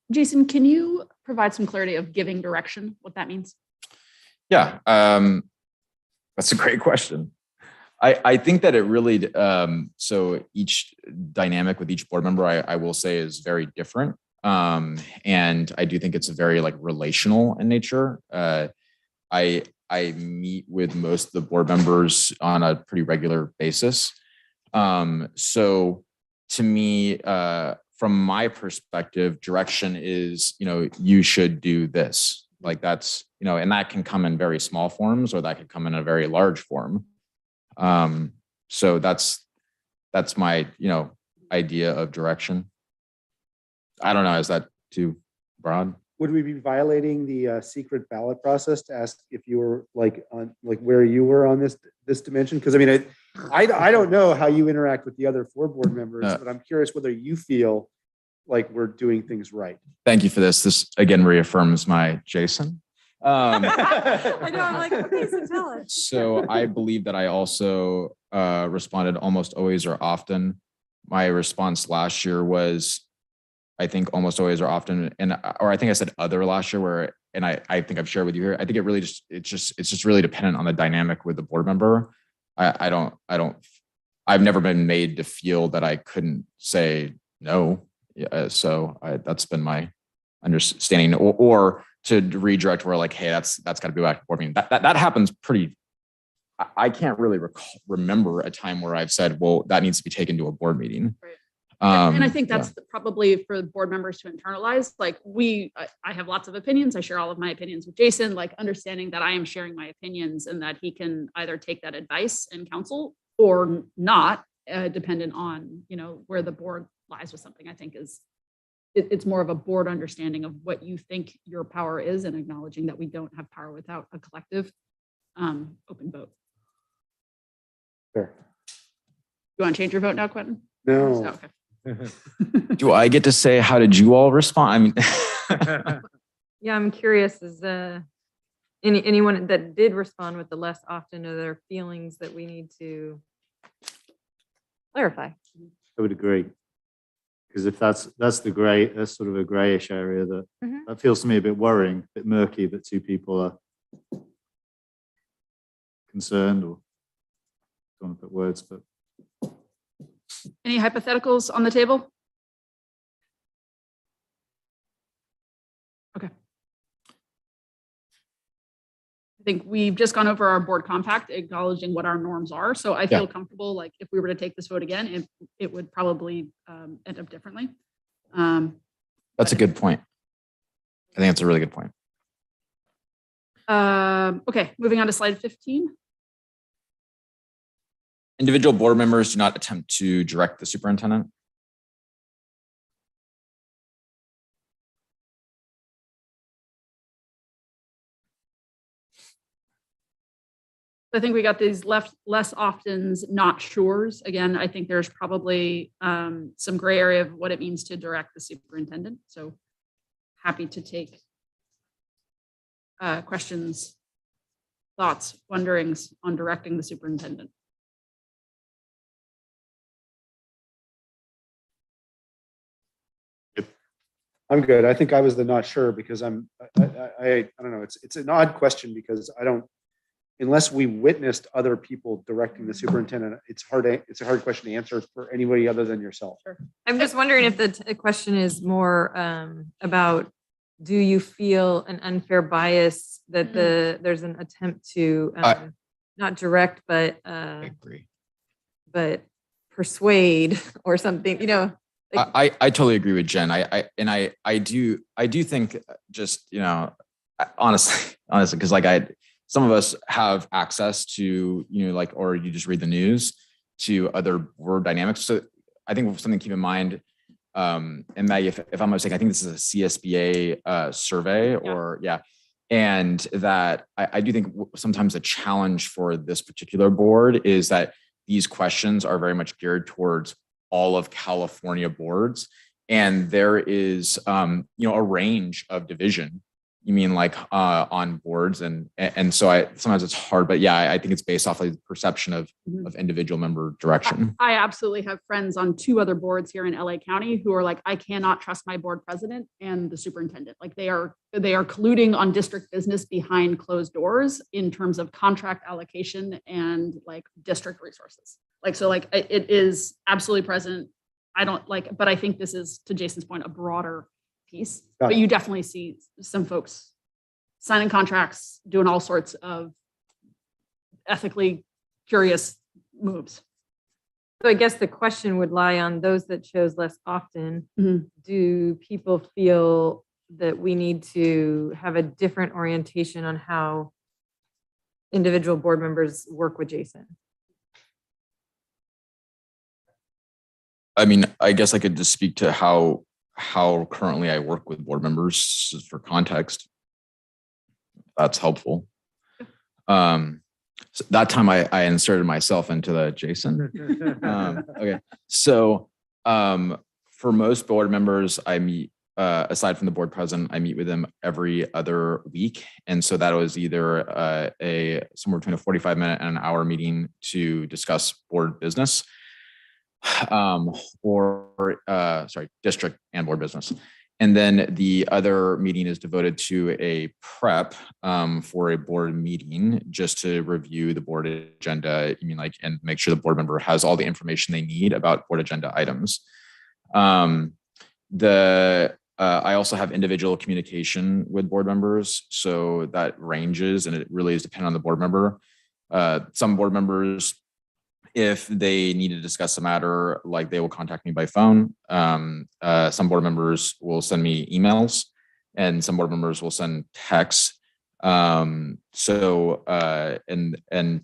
Jason, can you provide some clarity of giving direction, what that means? Yeah, that's a great question. I think that it really, so each dynamic with each board member, I will say is very different. And I do think it's a very like relational in nature. I meet with most of the board members on a pretty regular basis. So to me, from my perspective, direction is, you should do this. Like that's, and that can come in very small forms or that could come in a very large form. So that's my, idea of direction. I don't know. Is that too broad? Would we be violating the secret ballot process to ask if you were on where you were on this dimension? Because I mean, I don't know how you interact with the other 4 board members, but I'm curious whether you feel like we're doing things right. Thank you for this. This again reaffirms my Jason. I know, I'm like, okay, so tell us. So I believe that I also responded almost always or often. My response last year was, I think almost always or often, or I think I said other last year I think I've shared with you here. I think it really it's just really dependent on the dynamic with the board member. I've never been made to feel that I couldn't say no. So that's been my understanding, or to redirect where like, hey, that's got to be back to board meeting. That happens pretty. I can't really remember a time where I've said, well, that needs to be taken to a board meeting. Right. And I think that's probably for board members to internalize. Like I have lots of opinions. I share all of my opinions with Jason, like understanding that I am sharing my opinions and that he can either take that advice and counsel or not, dependent on, where the board lies with something. I think it's more of a board understanding of what you think your power is and acknowledging that we don't have power without a collective open vote. Sure. You want to change your vote now, Quentin? No. Oh, okay. Do I get to say, how did you all respond? I mean, Yeah, I'm curious, is anyone that did respond with the less often, are there feelings that we need to clarify? I would agree. Because if that's the gray, that's sort of a grayish area that, Mhm. that feels to me a bit worrying, a bit murky that two people are concerned or don't want to put words, but Any hypotheticals on the table? Okay. I think we've just gone over our board compact, acknowledging what our norms are. So I feel comfortable, like if we were to take this vote again, it would probably end up differently. That's a good point. I think that's a really good point. Okay, moving on to slide 15. Individual board members do not attempt to direct the superintendent. I think we got these less oftens, not sures. Again, I think there's probably some gray area of what it means to direct the superintendent. So happy to take questions, thoughts, wonderings on directing the superintendent. I'm good. I think I was the not sure because I don't know. It's an odd question because I don't, unless we witnessed other people directing the superintendent, it's a hard question to answer for anybody other than yourself. I'm just wondering if the question is more about, do you feel an unfair bias that there's an attempt to not direct, but I agree. but persuade or something, you know? I totally agree with Jen. I do think just, you know, honestly, because like some of us have access to, you know, like, or you just read the news to other board dynamics. So I think something to keep in mind, and Maggie, if I'm mistaken, I think this is a CSBA survey or and that I do think sometimes a challenge for this particular board is that these questions are very much geared towards all of California boards. And there is, you know, a range of division. You mean like on boards and so sometimes it's hard, but yeah, I think it's based off of the perception of individual member direction. I absolutely have friends on 2 other boards here in LA County who are like, I cannot trust my board president and the superintendent. Like they are colluding on district business behind closed doors in terms of contract allocation and like district resources. Like, so like it is absolutely present. I don't like, but I think this is, to Jason's point, a broader piece. But you definitely see some folks signing contracts, doing all sorts of ethically curious moves. So I guess the question would lie on those that chose less often. Do people feel that we need to have a different orientation on how individual board members work with Jason? I mean, I guess I could just speak to how currently I work with board members for context. That's helpful. So that time I inserted myself into the Jason. Okay. So for most board members, I meet, aside from the board president, I meet with them every other week. And so that was either somewhere between a 45-minute and an hour meeting to discuss board business. District and board business. And then the other meeting is devoted to a prep for a board meeting, just to review the board agenda, and make sure the board member has all the information they need about board agenda items. I also have individual communication with board members. So that ranges, and it really is dependent on the board member. Some board members, if they need to discuss a matter, like they will contact me by phone. Some board members will send me emails, and some board members will send texts. And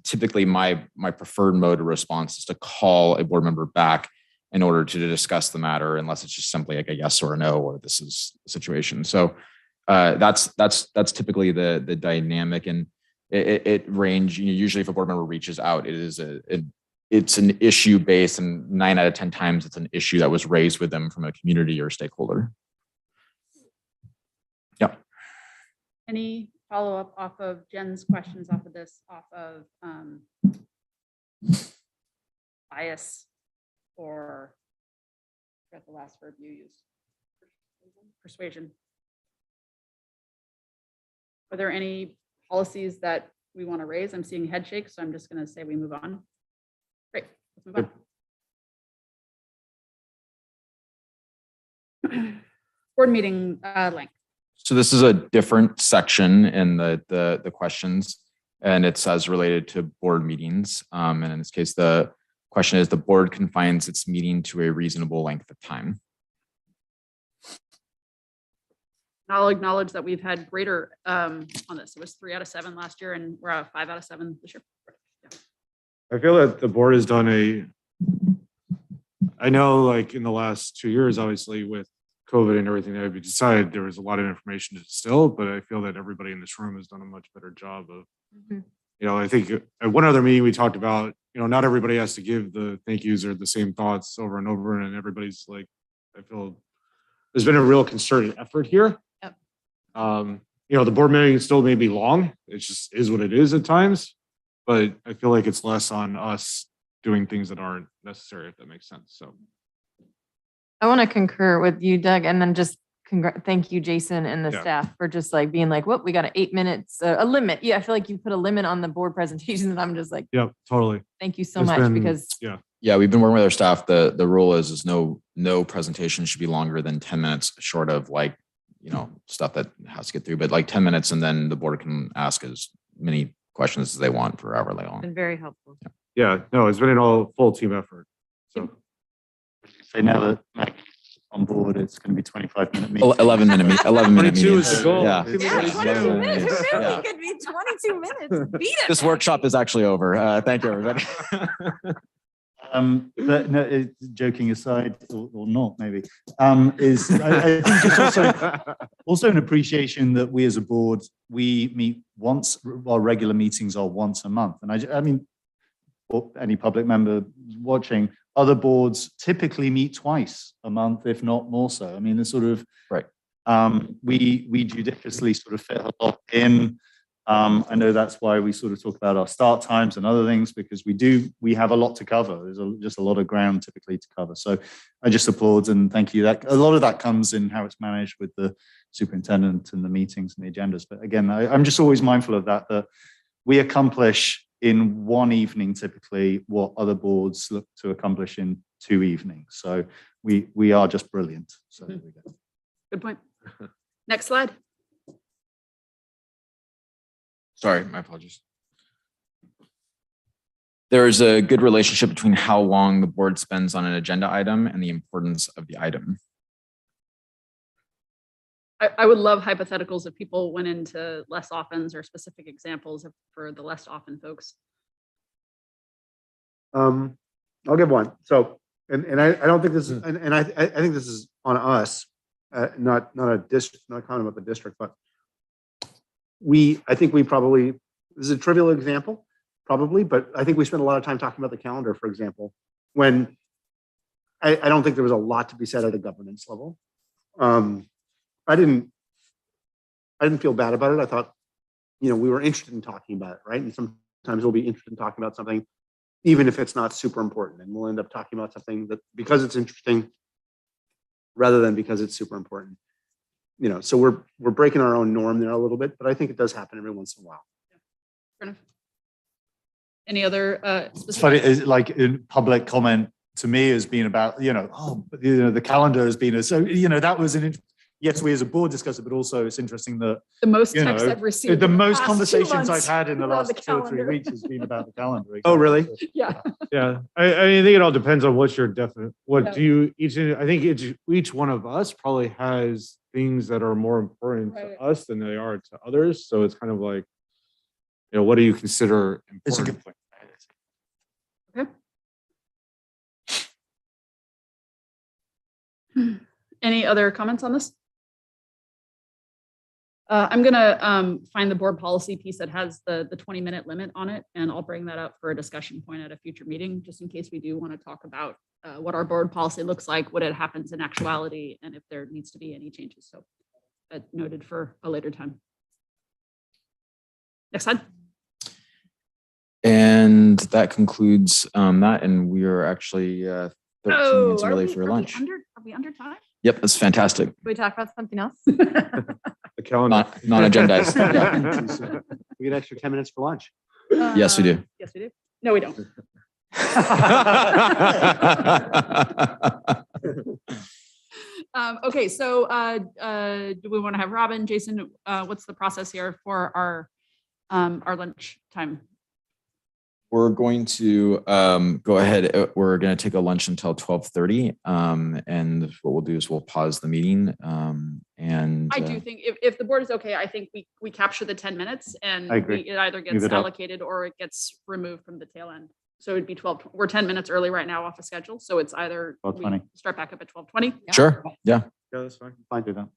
typically my preferred mode of response is to call a board member back in order to discuss the matter, unless it's just simply like a yes or a no, or this is the situation. So that's typically the dynamic, and it range. Usually, if a board member reaches out, it's an issue based, and 9 out of 10 times it's an issue that was raised with them from a community or stakeholder. Yeah. Any follow-up off of Jen's questions off of this, off of bias or Forgot the last verb you used. Persuasion. Are there any policies that we want to raise? I'm seeing head shakes, so I'm just going to say we move on. Great, let's move on. Board meeting length. So this is a different section in the questions, and it says related to board meetings. And in this case, the question is the board confines its meeting to a reasonable length of time. I'll acknowledge that we've had greater on this. It was 3 out of 7 last year, and we're at 5 out of 7 this year. I feel that the board has done I know like in the last 2 years, obviously with COVID and everything that had been decided, there was a lot of information to distill, but I feel that everybody in this room has done a much better job of, I think at one other meeting we talked about, not everybody has to give the thank yous or the same thoughts over and over, and everybody's like, I feel there's been a real concerted effort here. Yep. The board meeting still may be long. It just is what it is at times, but I feel like it's less on us doing things that aren't necessary, if that makes sense. So I want to concur with you, Doug, and then just thank you, Jason, and the Yeah. staff for just like being like, whoop, we got 8 minutes, a limit. Yeah, I feel like you put a limit on the board presentations, and I'm just like, yeah, totally. thank you so It's much been- because Yeah, we've been working with our staff. The rule is no presentation should be longer than 10 minutes, short of like, stuff that has to get through, but like 10 minutes, and then the board can ask as many questions as they want for however it's long. been very helpful. Yeah, no, it's been an full team effort. So Say now that Mac on board, it's going to be 25-minute meeting. 11-minute 11-minute 22 meetings. is the goal. Yeah. Yeah, 22 minutes. It really Yeah. could be 22 minutes. Beat it. This workshop is actually over. Thank you, everybody. But no, joking aside, or not maybe, I think just also an appreciation that we as a board, we meet once, our regular meetings are once a month. And I mean, or any public member watching, other boards typically meet twice a month, if not more so. I mean, it's sort of, Right. We judiciously sort of fit a lot in. I know that's why we sort of talk about our start times and other things, because we have a lot to cover. There's just a lot of ground typically to cover. So I just applaud and thank you. That a lot of that comes in how it's managed with the superintendent and the meetings and the agendas. But again, I'm just always mindful of that we accomplish in one evening typically what other boards look to accomplish in 2 evenings. So we are just brilliant. So there we go. Good point. Next slide. Sorry, my apologies. There is a good relationship between how long the board spends on an agenda item and the importance of the item. I would love hypotheticals if people went into less offens or specific examples for the less often folks. I'll give one. So, and I don't think this is, and I think this is on us, not a district, not comment about the district, but I think we probably, this is a trivial example, probably, but I think we spent a lot of time talking about the calendar, for example, when I don't think there was a lot to be said at a governance level. I didn't feel bad about it. I thought, we were interested in talking about it, right? And sometimes we'll be interested in talking about something, even if it's not super important, and we'll end up talking about something that because it's interesting, rather than because it's super important. So we're breaking our own norm there a little bit, but I think it does happen every once in a while. Fair enough. Any other It's funny, specific? it's like in public comment to me has been about, the calendar has been, that was yes, we as a board discussed it, but also it's interesting that The most text I've received. the in most past 2 conversations I've months had in the were on last 2 or 3 calendar. weeks has been about the calendar. Oh, really? Yeah. yeah, I think it all depends on what's your definite. What Yeah. do you I think each one of us probably has things that are more important Right. to us than they are to others. So it's kind of like, what do you consider It's a important? good point. Any other comments on this? I'm gonna find the board policy piece that has the 20-minute limit on it, and I'll bring that up for a discussion point at a future meeting, just in case we do want to talk about what our board policy looks like, what it happens in actuality, and if there needs to be any changes. So noted for a later time. Next slide. And that concludes that. And we are actually 13 minutes Oh, early for lunch. Are we under time? Yep, that's fantastic. Can we talk about something else? The calendar. Non-agendized. We get extra 10 minutes for lunch. Yes, we do. Yes, we do. No, we don't. Okay, so do we want to have Robin, Jason, what's the process here for our lunch time? We're going to go ahead. We're going to take a lunch until 12:30. And what we'll do is we'll pause the meeting. And I do think if the board is okay, I think we capture the 10 minutes and I agree. it either Leave gets it up. allocated or it gets removed from the tail end. So it'd be 12, we're 10 minutes early right now off the schedule. So it's either we 12:20. start back up at 12:20. sure. Yeah, Yeah, that's fine. Fine, do that.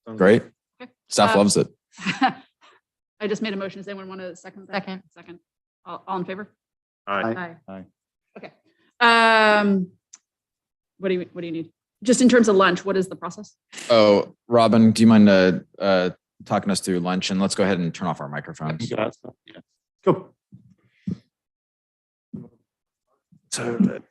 Sounds great. Okay. Staff loves it. I just made a motion. Does anyone want to second that? Second. All in favor? All right. Aye. Aye. Okay. What do you need? Just in terms of lunch, what is the process? Oh, Robin, do you mind talking us through lunch? And let's go ahead and turn off our microphones. Yeah. Cool. So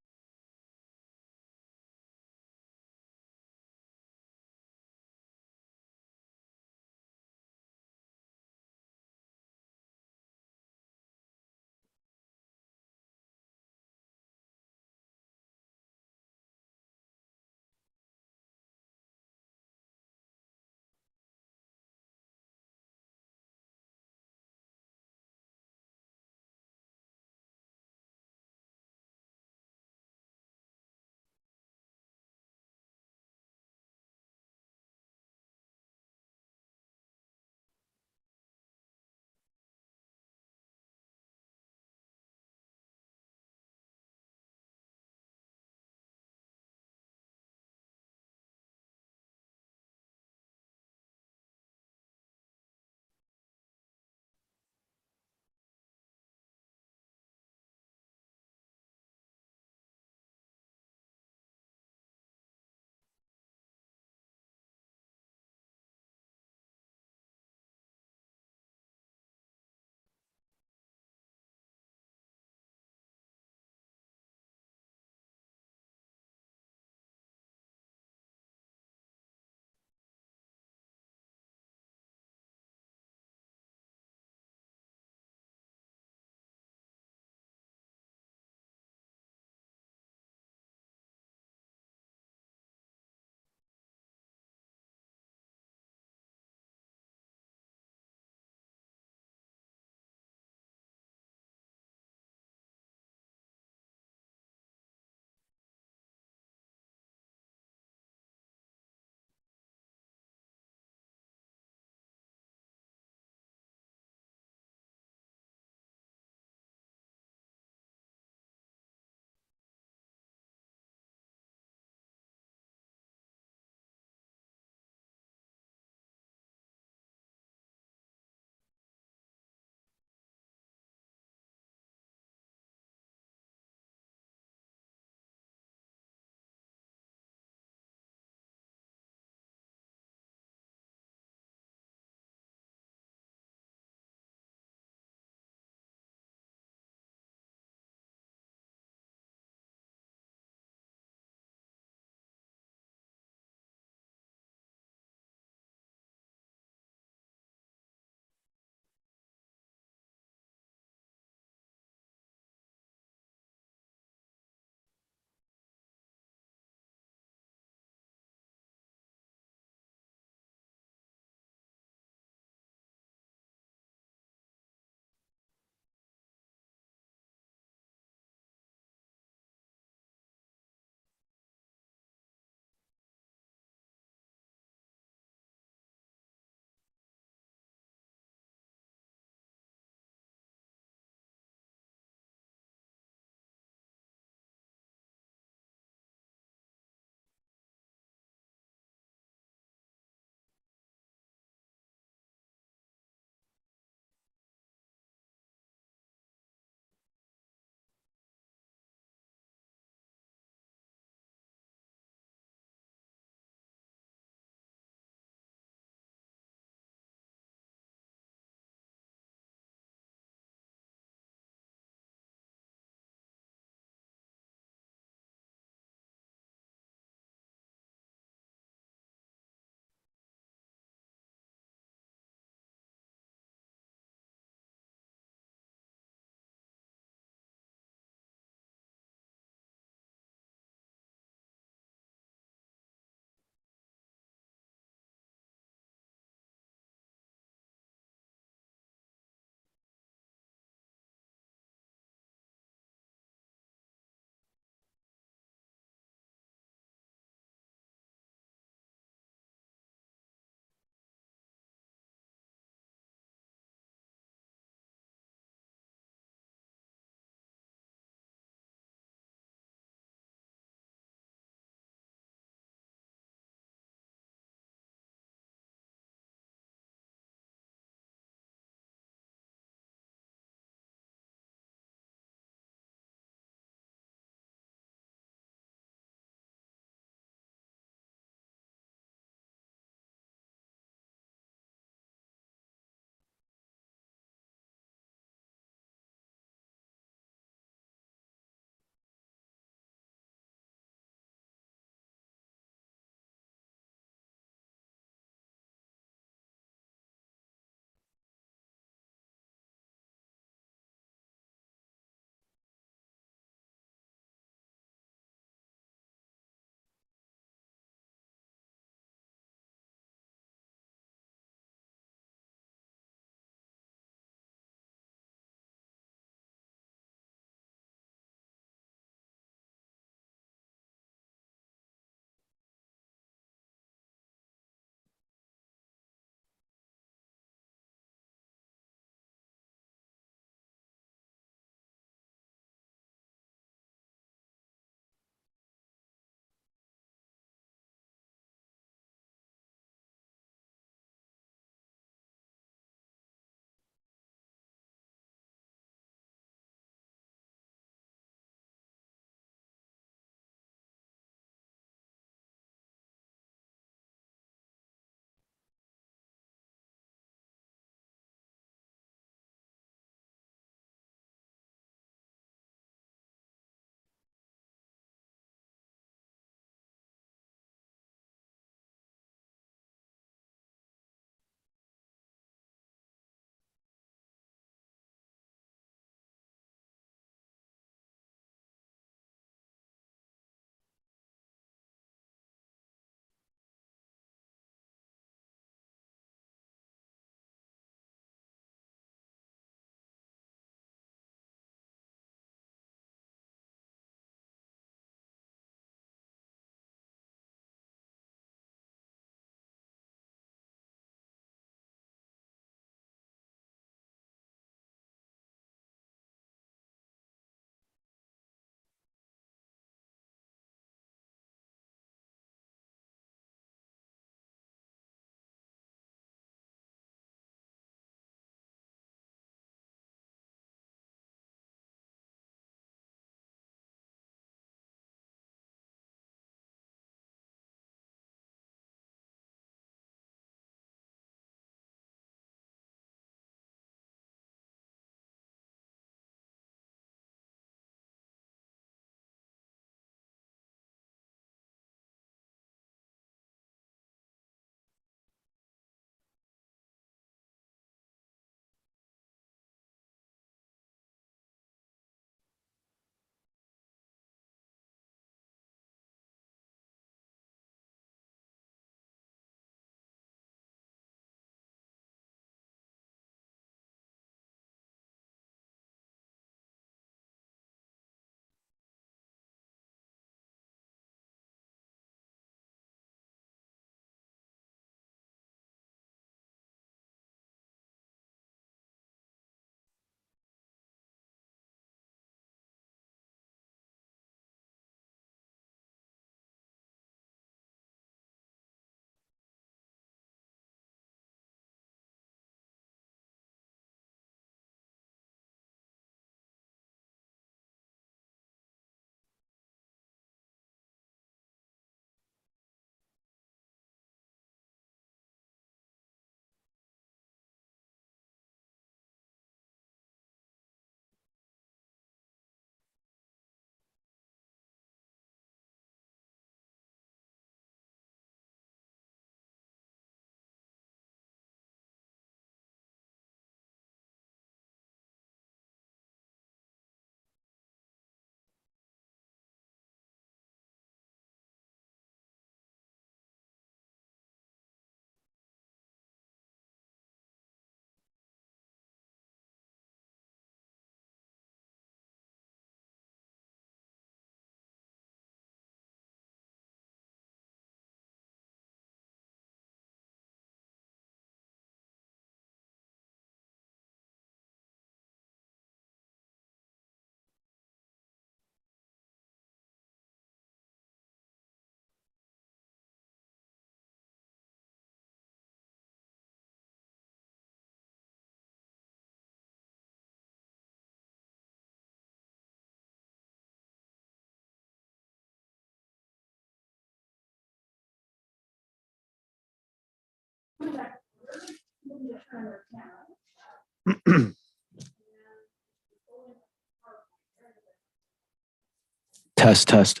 Test, test.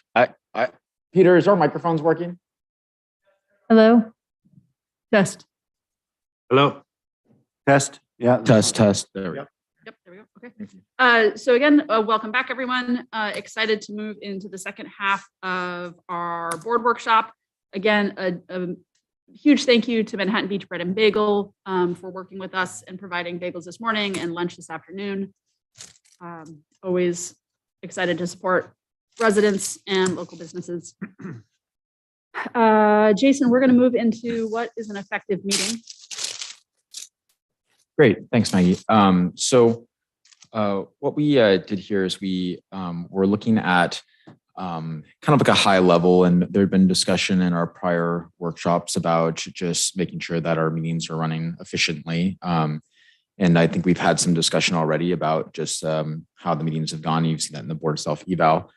Peter, is our microphones working? Hello? Test. Hello? Test? Yeah. Test, test. There we go. Yep, there we go. Okay. So again, welcome back, everyone. Excited to move into the second half of our board workshop. Again, a huge thank you to Manhattan Beach Bread and Bagel for working with us and providing bagels this morning and lunch this afternoon. Always excited to support residents and local businesses. Jason, we're going to move into what is an effective meeting. Great, thanks, Maggie. What we did here is we were looking at kind of like a high level, and there had been discussion in our prior workshops about just making sure that our meetings are running efficiently. And I think we've had some discussion already about just how the meetings have gone. You've seen that in the board self-eval.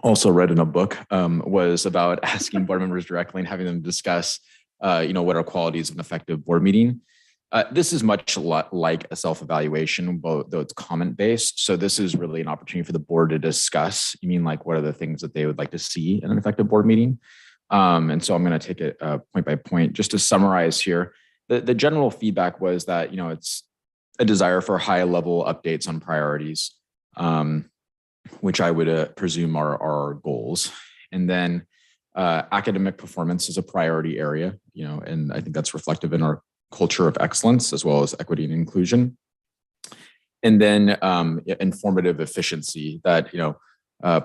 Also read in a book was about asking board members directly and having them discuss what are qualities of an effective board meeting. This is much like a self-evaluation, though it's comment-based. So this is really an opportunity for the board to discuss. You mean, like, what are the things that they would like to see in an effective board meeting? And so I'm going to take it point by point. Just to summarize here, the general feedback was that, it's a desire for high-level updates on priorities, which I would presume are our goals. And then academic performance is a priority area, and I think that's reflective in our culture of excellence as well as equity and inclusion. And then informative efficiency that,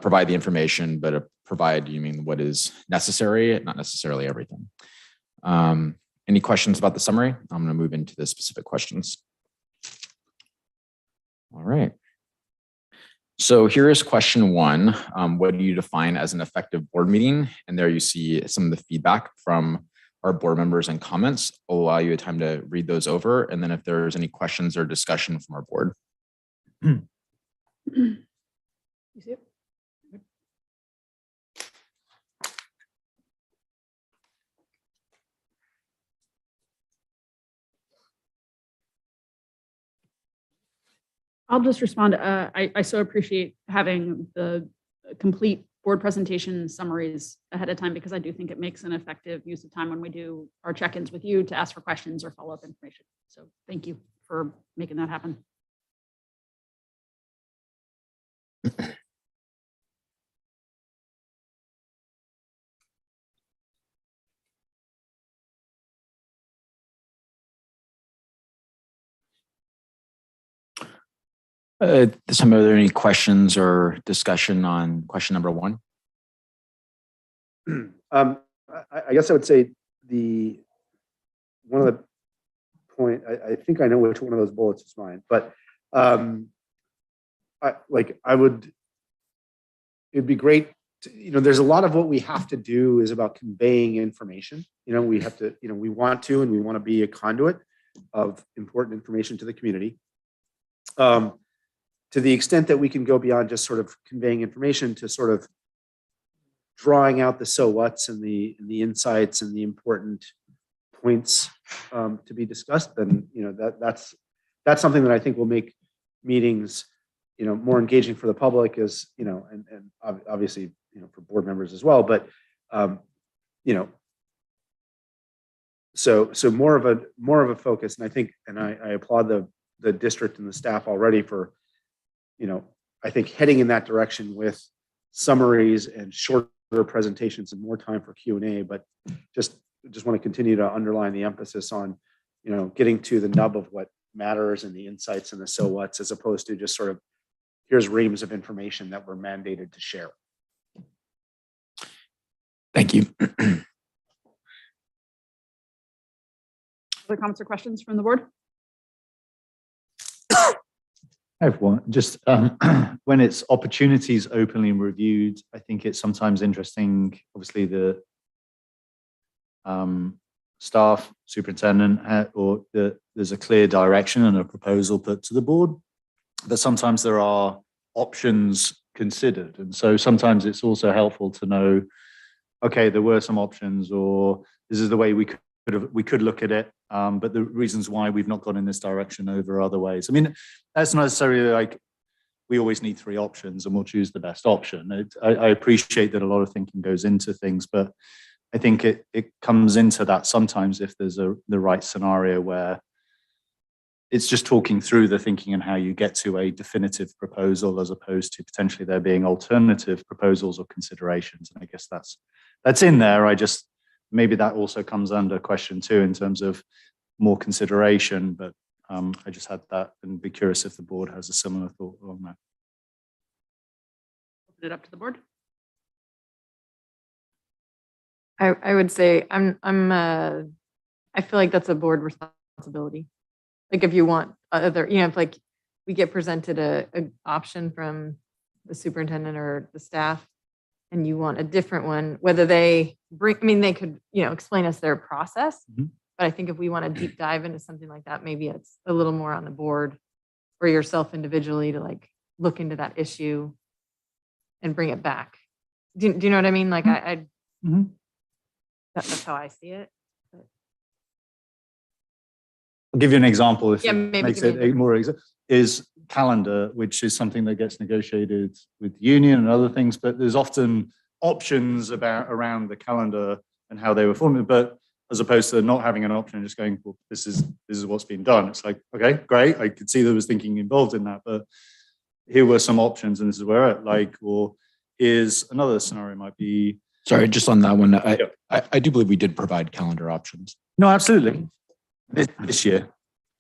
provide the information, but provide, what is necessary, not necessarily everything. Any questions about the summary? I'm going to move into the specific questions. All right. So here is question one. What do you define as an effective board meeting? And there you see some of the feedback from our board members and comments. I'll allow you a time to read those over. And then if there's any questions or discussion from our board. You see it? I'll just respond. I so appreciate having the complete board presentation summaries ahead of time, because I do think it makes an effective use of time when we do our check-ins with you to ask for questions or follow-up information. So thank you for making that happen. Are there any questions or discussion on question number one? I guess I would say one of the point, I think I know which one of those bullets is mine, but it'd be great to, there's a lot of what we have to do is about conveying information. We have to, we want to be a conduit of important information to the community. To the extent that we can go beyond just sort of conveying information to sort of drawing out the so what's and the insights and the important points to be discussed, then that's something that I think will make meetings more engaging for the public, as and obviously for board members as well. But so more of a focus, and I think, and I applaud the district and the staff already for I think heading in that direction with summaries and shorter presentations and more time for Q&A, but just want to continue to underline the emphasis on, getting to the nub of what matters and the insights and the so what's, as opposed to just sort of, here's reams of information that we're mandated to share. Thank you. Other comments or questions from the board? I have one. Just when it's opportunities openly reviewed, I think it's sometimes interesting. Obviously, the staff, superintendent, there's a clear direction and a proposal put to the board, but sometimes there are options considered, and so sometimes it's also helpful to know, okay, there were some options, or this is the way we could look at it. But the reasons why we've not gone in this direction over other ways. I mean, that's not necessarily like we always need 3 options and we'll choose the best option. I appreciate that a lot of thinking goes into things, but I think it comes into that sometimes if there's the right scenario where it's just talking through the thinking and how you get to a definitive proposal as opposed to potentially there being alternative proposals or considerations. And I guess that's in there. Maybe that also comes under question 2 in terms of more consideration, but I just had that and be curious if the board has a similar thought on that. Open it up to the board. I would say I feel like that's a board responsibility. Like if you want other, if like we get presented a option from the superintendent or the staff and you want a different one, whether they they could, explain us their process. Mhm. But I think if we want to deep dive into something like that, maybe it's a little more on the board or yourself individually to like look into that issue and bring it back. Do you know what I mean? Like Mhm. that's how I see it. I'll give you an example if Yeah, it maybe makes give me it an more is calendar, which is something that gets negotiated with the union and other things, but there's often options around the calendar and how they were formed, but as opposed to not having an option and just going, well, this is what's been done. It's like, okay, great. I could see there was thinking involved in that, but here were some options and this is where or is another scenario might be. Sorry, just on that one, I do believe we did provide calendar options. No, absolutely. This year.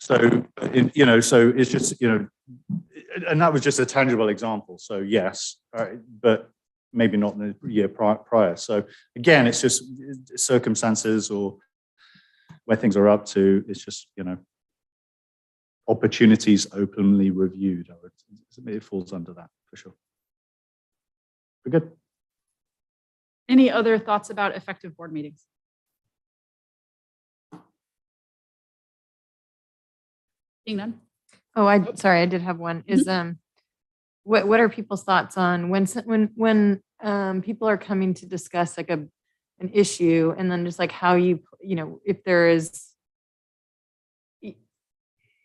So, so it's just, and that was just a tangible example. So yes, but maybe not in the year prior. So again, it's just circumstances or where things are up to. It's just, opportunities openly reviewed. It falls under that for sure. We're good. Any other thoughts about effective board meetings? Seeing none? Oh, sorry, I did have one. Is what are people's thoughts on when people are coming to discuss like an issue, and then just like how if there is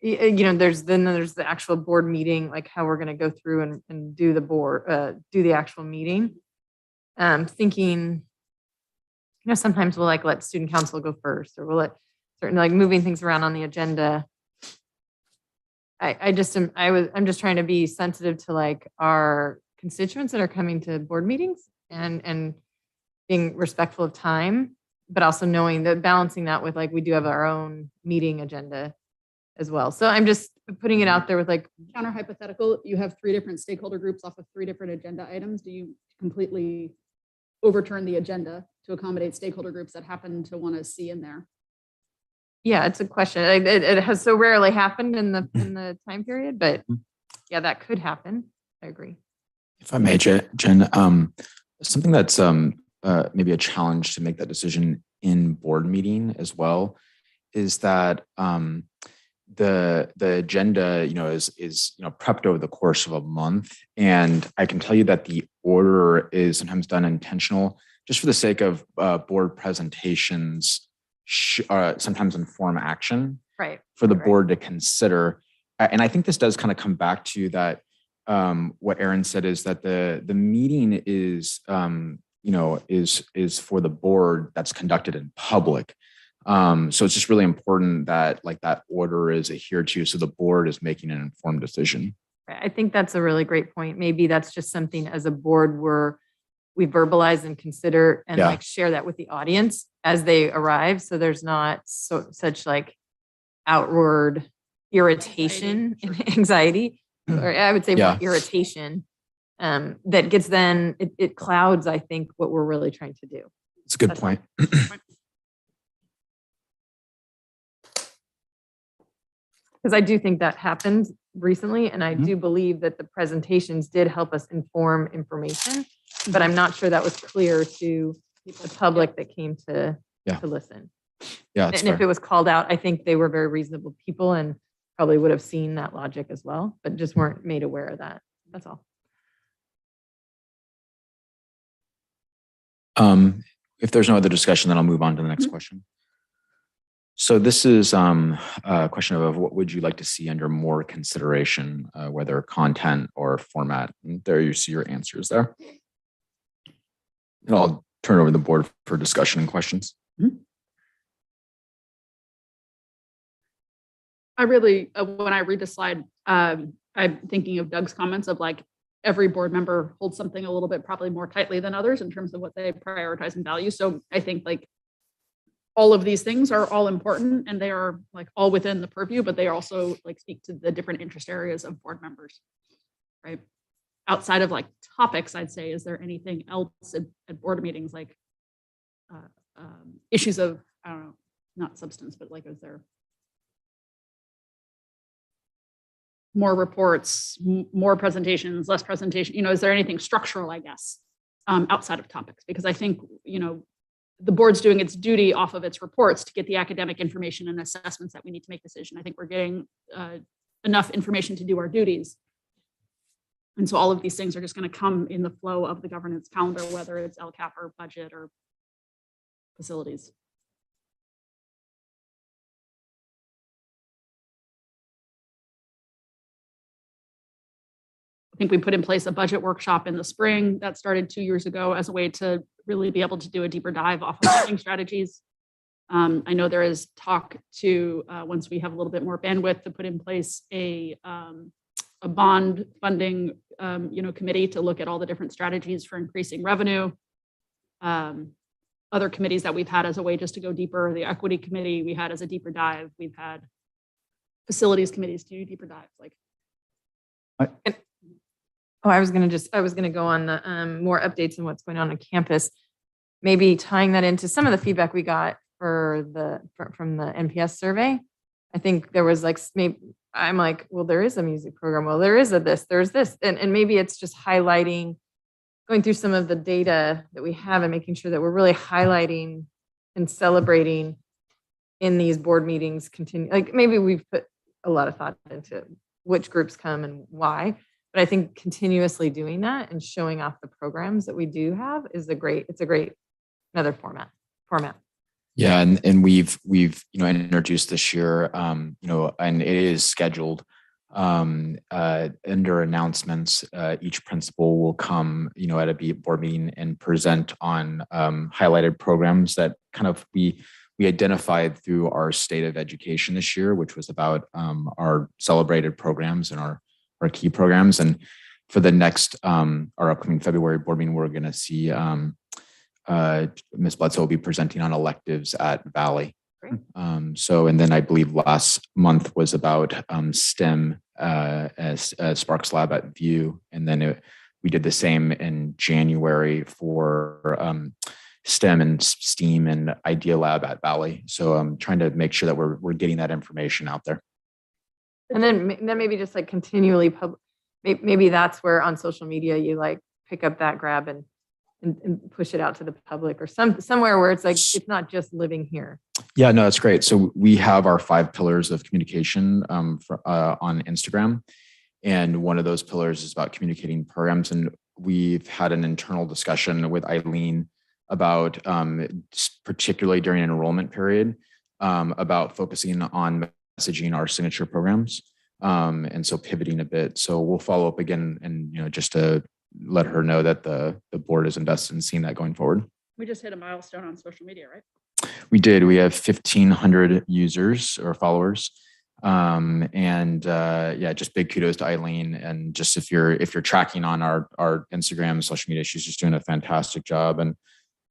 there's the actual board meeting, like how we're going to go through and do the actual meeting. Thinking, sometimes we'll like let student council go first, or we'll let certain like moving things around on the agenda. I'm just trying to be sensitive to like our constituents that are coming to board meetings and being respectful of time, but also knowing that balancing that with like we do have our own meeting agenda as well. So I'm just putting it out there with like Counter hypothetical, you have 3 different stakeholder groups off of 3 different agenda items. Do you completely overturn the agenda to accommodate stakeholder groups that happen to want to see in there? Yeah, it's a question. It has so rarely happened in the time period, but yeah, that could happen. I agree. If I may, Jen, something that's maybe a challenge to make that decision in board meeting as well is that the agenda, is prepped over the course of a month, and I can tell you that the order is sometimes done intentional, just for the sake of board presentations. Sometimes inform action for the board to consider. And I think this does kind of come back to that, what Aaron said is that the meeting is, is for the board that's conducted in public. So it's just really important that like that order is adhered to, so the board is making an informed decision. I think that's a really great point. Maybe that's just something as a board we verbalize and consider and like share that with the audience as they arrive. So there's not such like outward irritation and anxiety, or I would say more irritation that gets then it clouds, I think, what we're really trying to do. It's a good point. Because I do think that happened recently, and I do believe that the presentations did help us inform information, but I'm not sure that was clear to the public that came to listen. Yeah, and if it was called out, I think they were very reasonable people and probably would have seen that logic as well, but just weren't made aware of that. That's all. If there's no other discussion, then I'll move on to the next question. So this is a question of what would you like to see under more consideration, whether content or format? And there you see your answers there. And I'll turn it over to the board for discussion and questions. I really, when I read the slide, I'm thinking of Doug's comments of like every board member holds something a little bit probably more tightly than others in terms of what they prioritize and value. So I think like all of these things are all important and they are like all within the purview, but they also like speak to the different interest areas of board members, right? Outside of like topics, I'd say, is there anything else at board meetings like issues of, I don't know, not substance, but like, is there more reports, more presentations, less presentation, you know, is there anything structural, I guess, outside of topics? Because I think, you know, the board's doing its duty off of its reports to get the academic information and assessments that we need to make decision. I think we're getting enough information to do our duties. And so all of these things are just going to come in the flow of the governance calendar, whether it's LCAP or budget or facilities. I think we put in place a budget workshop in the spring that started 2 years ago as a way to really be able to do a deeper dive off of funding strategies. I know there is talk to, once we have a little bit more bandwidth, to put in place a bond funding committee to look at all the different strategies for increasing revenue. Other committees that we've had as a way just to go deeper, the equity committee we had as a deeper dive. We've had facilities committees to do deeper dives. Like, I was going to go on the more updates on what's going on campus, maybe tying that into some of the feedback we got from the NPS survey. I think there was like, maybe I'm like, well, there is a music program. Well, there is there's this. And maybe it's just highlighting, going through some of the data that we have and making sure that we're really highlighting and celebrating in these board meetings. Like maybe we've put a lot of thought into which groups come and why. But I think continuously doing that and showing off the programs that we do have is it's a great another format. Yeah, and we've introduced this year, and it is scheduled under announcements. Each principal will come, at a board meeting and present on highlighted programs that kind of we identified through our state of education this year, which was about our celebrated programs and our key programs. And for the next, our upcoming February board meeting, we're going to see Ms. Bledsoe will be presenting on electives at Valley. And then I believe last month was about STEM as Sparks Lab at View. And then we did the same in January for STEM and STEAM and Idea Lab at Valley. So I'm trying to make sure that we're getting that information out there. And then maybe just like continually maybe that's where on social media you like pick up that grab and push it out to the public or somewhere where it's like it's not just living here. Yeah, no, that's great. So we have our 5 pillars of communication on Instagram, and one of those pillars is about communicating programs. And we've had an internal discussion with Eileen about particularly during an enrollment period about focusing on messaging our signature programs, and so pivoting a bit. So we'll follow up again, and just to let her know that the board is invested in seeing that going forward. we just hit a milestone on social media, right? We did. We have 1,500 users or followers, just big kudos to Eileen. And just if you're tracking on our Instagram, social media, she's just doing a fantastic job. And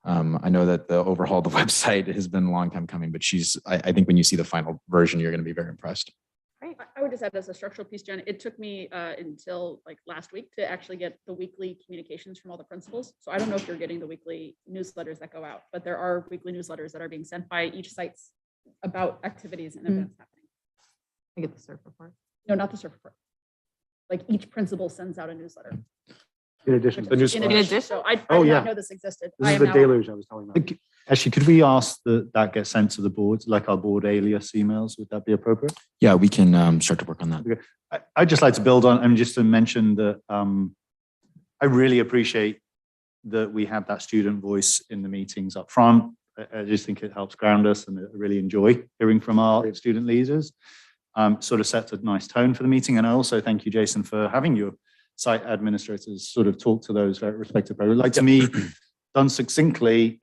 I know that the overhaul of the website has been a long time coming, but I think when you see the final version, you're going to be very impressed. Right. I would just add as a structural piece, Jen, it took me until like last week to actually get the weekly communications from all the principals. So I don't know if you're getting the weekly newsletters that go out, but there are weekly newsletters that are being sent by each sites about activities and events happening. I get the surf report. No, not the surf report. Like each principal sends out a newsletter. In addition. In addition. So I did not know this existed. This is the deluge I was telling you. Actually, could we ask that gets sent to the boards, like our board alias emails? Would that be appropriate? Yeah, we can start to work on that. Okay. I'd just like to build on, just to mention that I really appreciate that we have that student voice in the meetings up front. I just think it helps ground us, and I really enjoy hearing from our student leaders. Sort of sets a nice tone for the meeting. And I also thank you, Jason, for having your site administrators sort of talk to those very respective programs. Like, to me, done succinctly,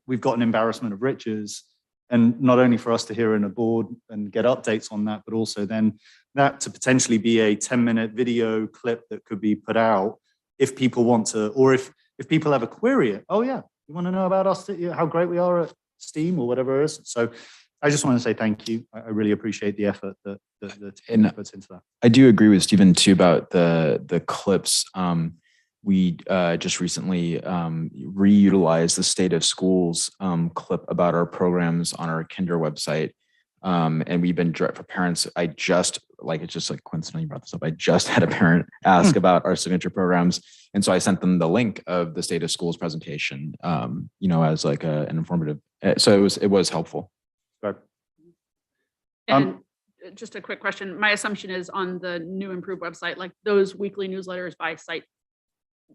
we've got an embarrassment of riches, and not only for us to hear in a board and get updates on that, but also then that to potentially be a 10-minute video clip that could be put out if people want to, or if people have a query. Oh yeah, you want to know about us, how great we are at STEAM or whatever it is. So I just want to say thank you. I really appreciate the effort that the team puts into that. I do agree with Stephen too about the clips. We just recently reutilized the State of Schools clip about our programs on our Kinder website. And we've been for parents. It's just like coincidental you brought this up. I just had a parent ask about our signature programs. And so I sent them the link of the State of Schools presentation, as like an informative. So it was helpful. And just a quick question. My assumption is on the new improved website, like those weekly newsletters by site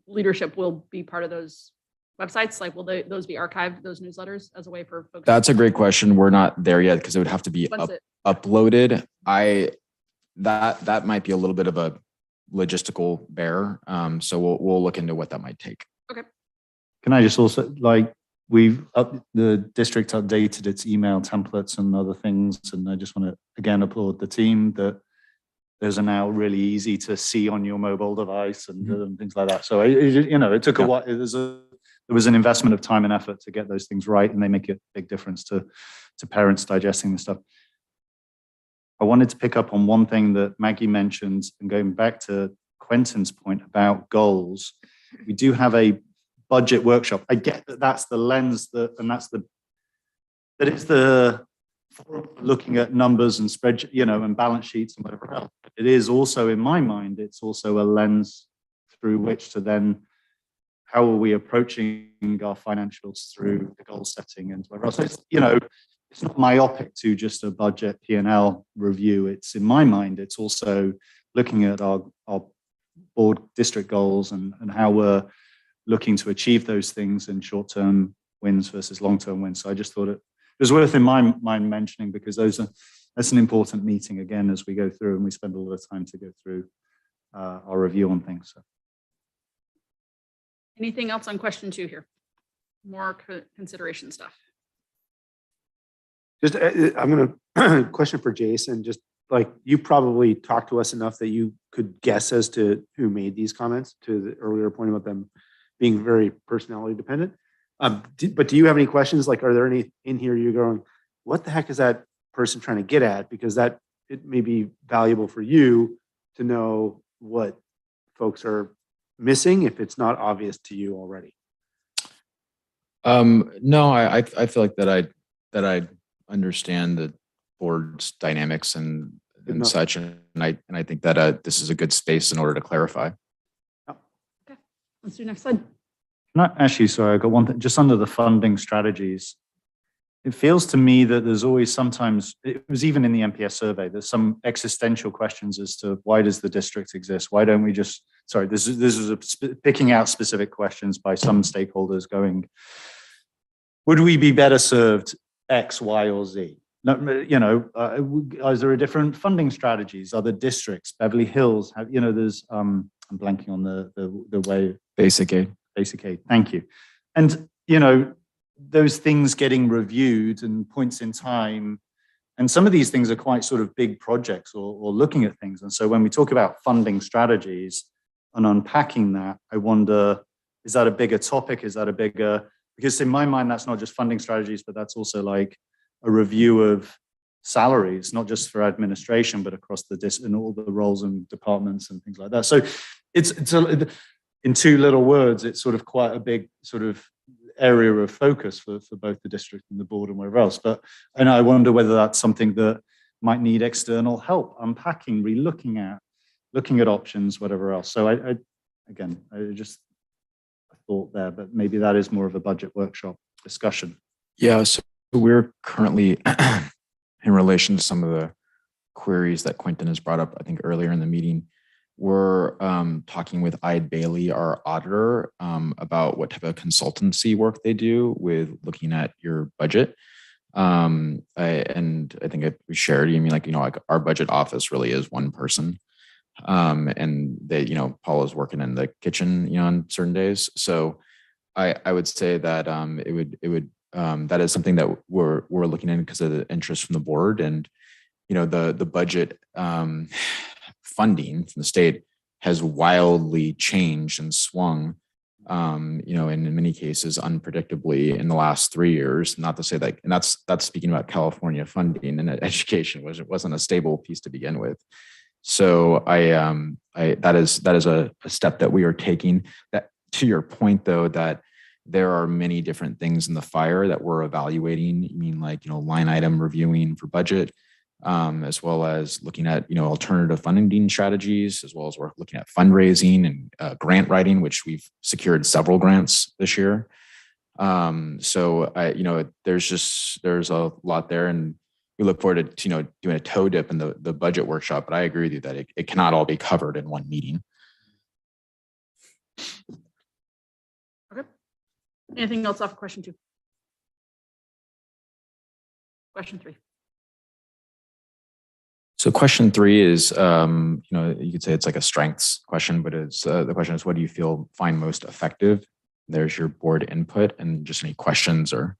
leadership will be part of those websites. Like, will those be archived, those newsletters, as a way for folks? That's a great question. We're not there yet because it would have to be uploaded. That might be a little bit of a logistical bear. So we'll look into what that might take. Okay. Can I just also the district updated its email templates and other things, and I just want to again applaud the team that those are now really easy to see on your mobile device and things like that. So it took a while. There was an investment of time and effort to get those things right, and they make a big difference to parents digesting the stuff. I wanted to pick up on one thing that Maggie mentioned, and going back to Quentin's point about goals. We do have a budget workshop. I get that that's the lens that it's the looking at numbers and spreadsheet, and balance sheets and whatever else. It is also, in my mind, it's also a lens through which to then, how are we approaching our financials through the goal setting and whatever else. So it's not myopic to just a budget P&L review. It's, in my mind, it's also looking at our board district goals and how we're looking to achieve those things in short-term wins versus long-term wins. So I just thought it was worth in my mind mentioning, because that's an important meeting again as we go through, and we spend a lot of time to go through our review on things. So. Anything else on question 2 here? More consideration stuff. Just, I'm going to question for Jason. Just like, you probably talked to us enough that you could guess as to who made these comments, to the earlier point about them being very personality dependent. But do you have any questions? Like, are there any in here you're going, what the heck is that person trying to get at? Because it may be valuable for you to know what folks are missing if it's not obvious to you already. No, I feel like that I understand the board's dynamics and such, and I think that this is a good space in order to clarify. Okay, let's do next slide. Sorry, I got one thing just under the funding strategies. It feels to me that there's always sometimes, it was even in the MPS survey, there's some existential questions as to why does the district exist? Why don't we just, this is picking out specific questions by some stakeholders going, would we be better served X, Y, or Z? Is there a different funding strategies? Other districts, Beverly Hills, there's, I'm blanking on the way. Basic aid. Thank you. And, those things getting reviewed and points in time. And some of these things are quite sort of big projects or looking at things. And so when we talk about funding strategies and unpacking that, I wonder, is that a bigger topic? Because in my mind, that's not just funding strategies, but that's also like a review of salaries, not just for administration, but across and all the roles and departments and things like that. So it's in 2 little words, it's sort of quite a big sort of area of focus for both the district and the board and wherever else. And I wonder whether that's something that might need external help, unpacking, looking at options, whatever else. So I just thought there, but maybe that is more of a budget workshop discussion. Yeah, so we're currently in relation to some of the queries that Quentin has brought up, I think earlier in the meeting, we're talking with Ide Bailey, our auditor, about what type of consultancy work they do with looking at your budget. And I think we shared, like our budget office really is one person. And they, Paula's working in the kitchen, on certain days. So I would say that that is something that we're looking at because of the interest from the board. And the budget funding from the state has wildly changed and swung, in many cases unpredictably in the last 3 years. Not to say that, and that's speaking about California funding and education, it wasn't a stable piece to begin with. So that is a step that we are taking. That, to your point though, that there are many different things in the fire that we're evaluating. You mean like, line item reviewing for budget, as well as looking at, alternative funding strategies, as well as we're looking at fundraising and grant writing, which we've secured several grants this year. So there's a lot there, and we look forward to, doing a toe dip in the budget workshop, but I agree with you that it cannot all be covered in one meeting. Okay. Anything else off of question 2? Question 3. So question 3 is, you could say it's like a strengths question, but it's the question is, what do you find most effective? There's your board input and just any questions or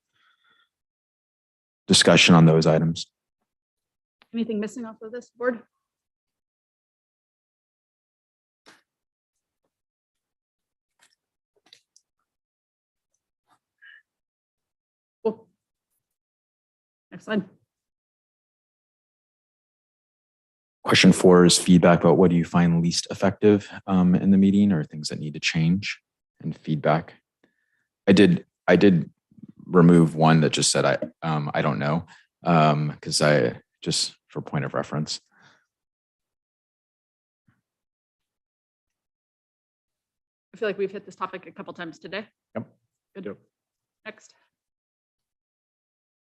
discussion on those items. Anything missing off of this board? Cool. Next slide. Question 4 is feedback about what do you find least effective in the meeting, or things that need to change, and feedback. I did remove one that just said I don't know, because I just for point of reference. I feel like we've hit this topic a couple times today. Yep. Good. Yep. Next.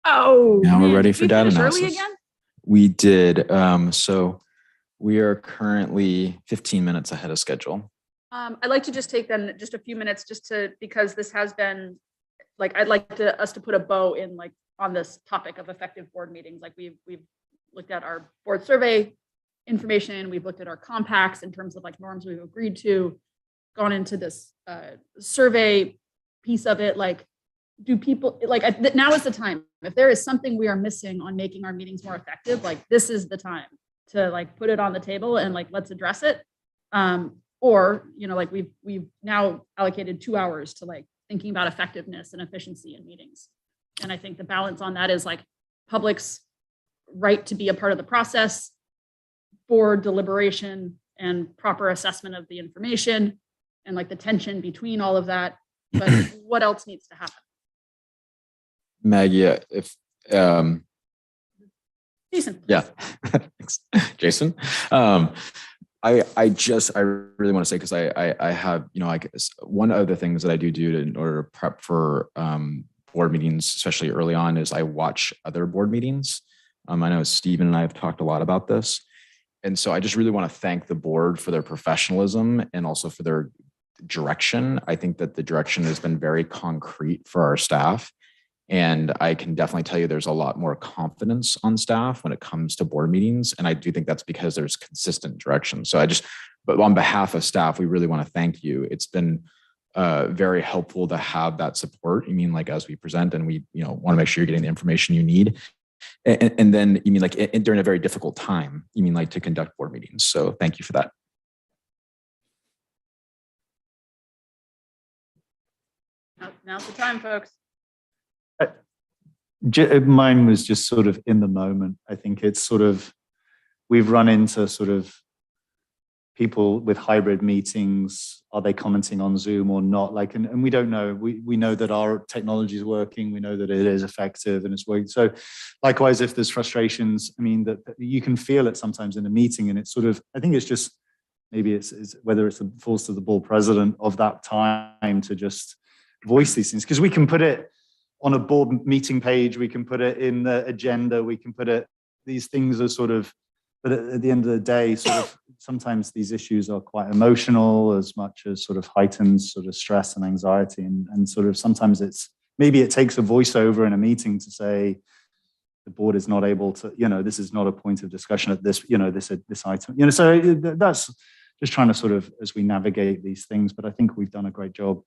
Oh, Now we're man, ready did for we data finish early analysis. again? We did. So we are currently 15 minutes ahead of schedule. I'd like to just take then just a few minutes because this has been like, I'd like us to put a bow in like on this topic of effective board meetings. Like we've looked at our board survey information. We've looked at our compacts in terms of like norms we've agreed to, gone into this survey piece of it. Like, do people like now is the time. If there is something we are missing on making our meetings more effective, like this is the time to like put it on the table and like let's address it. Or like we've now allocated 2 hours to like thinking about effectiveness and efficiency in meetings. And I think the balance on that is like public's right to be a part of the process, board deliberation and proper assessment of the information, and like the tension between all of that. But what else needs to happen? Maggie, if Jason. Yeah. Thanks. Jason. I really want to say, because I have, like one of the things that I do in order to prep for board meetings, especially early on, is I watch other board meetings. I know Stephen and I have talked a lot about this. And so I just really want to thank the board for their professionalism and also for their direction. I think that the direction has been very concrete for our staff. And I can definitely tell you there's a lot more confidence on staff when it comes to board meetings. And I do think that's because there's consistent direction. So but on behalf of staff, we really want to thank you. It's been very helpful to have that support. Like as we present, and we, want to make sure you're getting the information you need. And then like during a very difficult time, like to conduct board meetings. So thank you for that. Now's the time, folks. Mine was just sort of in the moment. I think it's sort of, we've run into sort of people with hybrid meetings. Are they commenting on Zoom or not? Like, and we don't know. We know that our technology is working. We know that it is effective and it's working. So likewise, if there's frustrations, that you can feel it sometimes in a meeting, and it's sort of, I think it's just, maybe it's whether it falls to the board president of that time to just voice these things, because we can put it on a board meeting page, we can put it in the agenda, we can put it, these things are sort of, but at the end of the day, sort of sometimes these issues are quite emotional as much as sort of heightened sort of stress and anxiety. And sort of sometimes maybe it takes a voiceover in a meeting to say, the board is not able to, this is not a point of discussion at this, this item, so that's just trying to sort of, as we navigate these things, but I think we've done a great job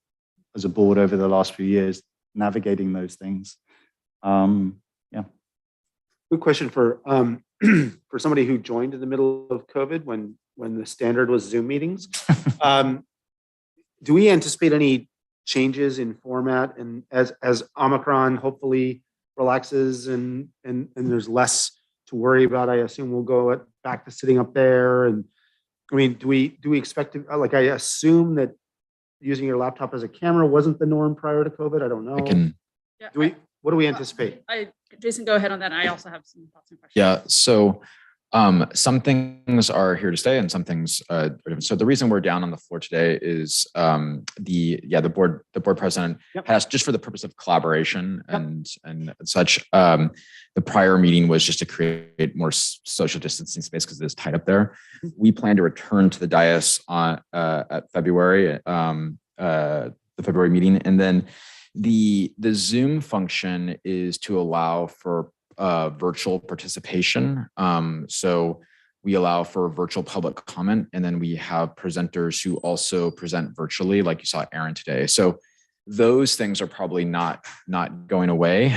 as a board over the last few years navigating those things. Yeah. Good question for for somebody who joined in the middle of COVID when the standard was Zoom meetings. Do we anticipate any changes in format and as Omicron hopefully relaxes and there's less to worry about? I assume we'll go back to sitting up there. And I mean, do we expect to, like, I assume that using your laptop as a camera wasn't the norm prior to COVID. I don't know. Yeah, What do we anticipate? Jason, go ahead on that. I also have some thoughts and questions. Yeah. So some things are here to stay and some things are different. So the reason we're down on the floor today is the board president has, just for the purpose of collaboration and such, the prior meeting was just to create more social distancing space because it is tight up there. We plan to return to the dais on at February, the February meeting, and then the Zoom function is to allow for virtual participation. So we allow for virtual public comment, and then we have presenters who also present virtually, like you saw Aaron today. So those things are probably not going away.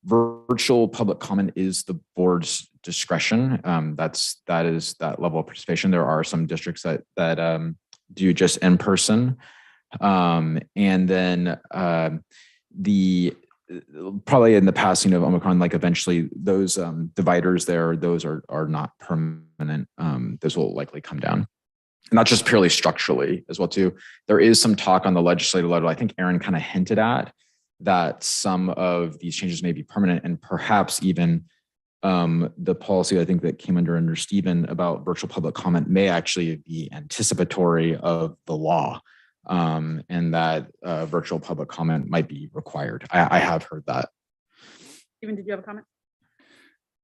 Virtual public comment is the board's discretion. That is that level of participation. There are some districts that do just in person, and then probably in the passing of Omicron, like eventually those dividers there, those are not permanent. Those will likely come down, not just purely structurally as well too. There is some talk on the legislative level. I think Aaron kind of hinted at that some of these changes may be permanent, and perhaps even the policy I think that came under Stephen about virtual public comment may actually be anticipatory of the law. And that virtual public comment might be required. I have heard that. Stephen, did you have a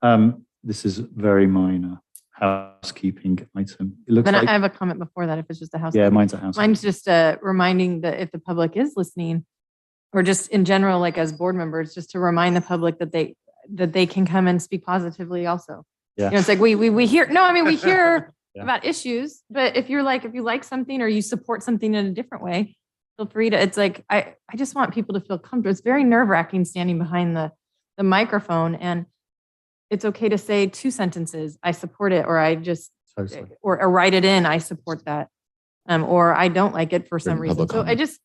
comment? This is very minor housekeeping item. It looks Then like, I have a comment before that if it's just a house. yeah, mine's a house. Mine's just reminding that if the public is listening, or just in general, like as board members, just to remind the public that they can come and speak positively also. Yeah. It's like we hear, we hear Yeah. about issues, but if you like something or you support something in a different way, feel free to, it's like, I just want people to feel comfortable. It's very nerve wracking standing behind the microphone, and it's okay to say 2 sentences. I support it, or I just, Totally. or write it in. I support that. Or I don't like it for some Written reason. public So comment.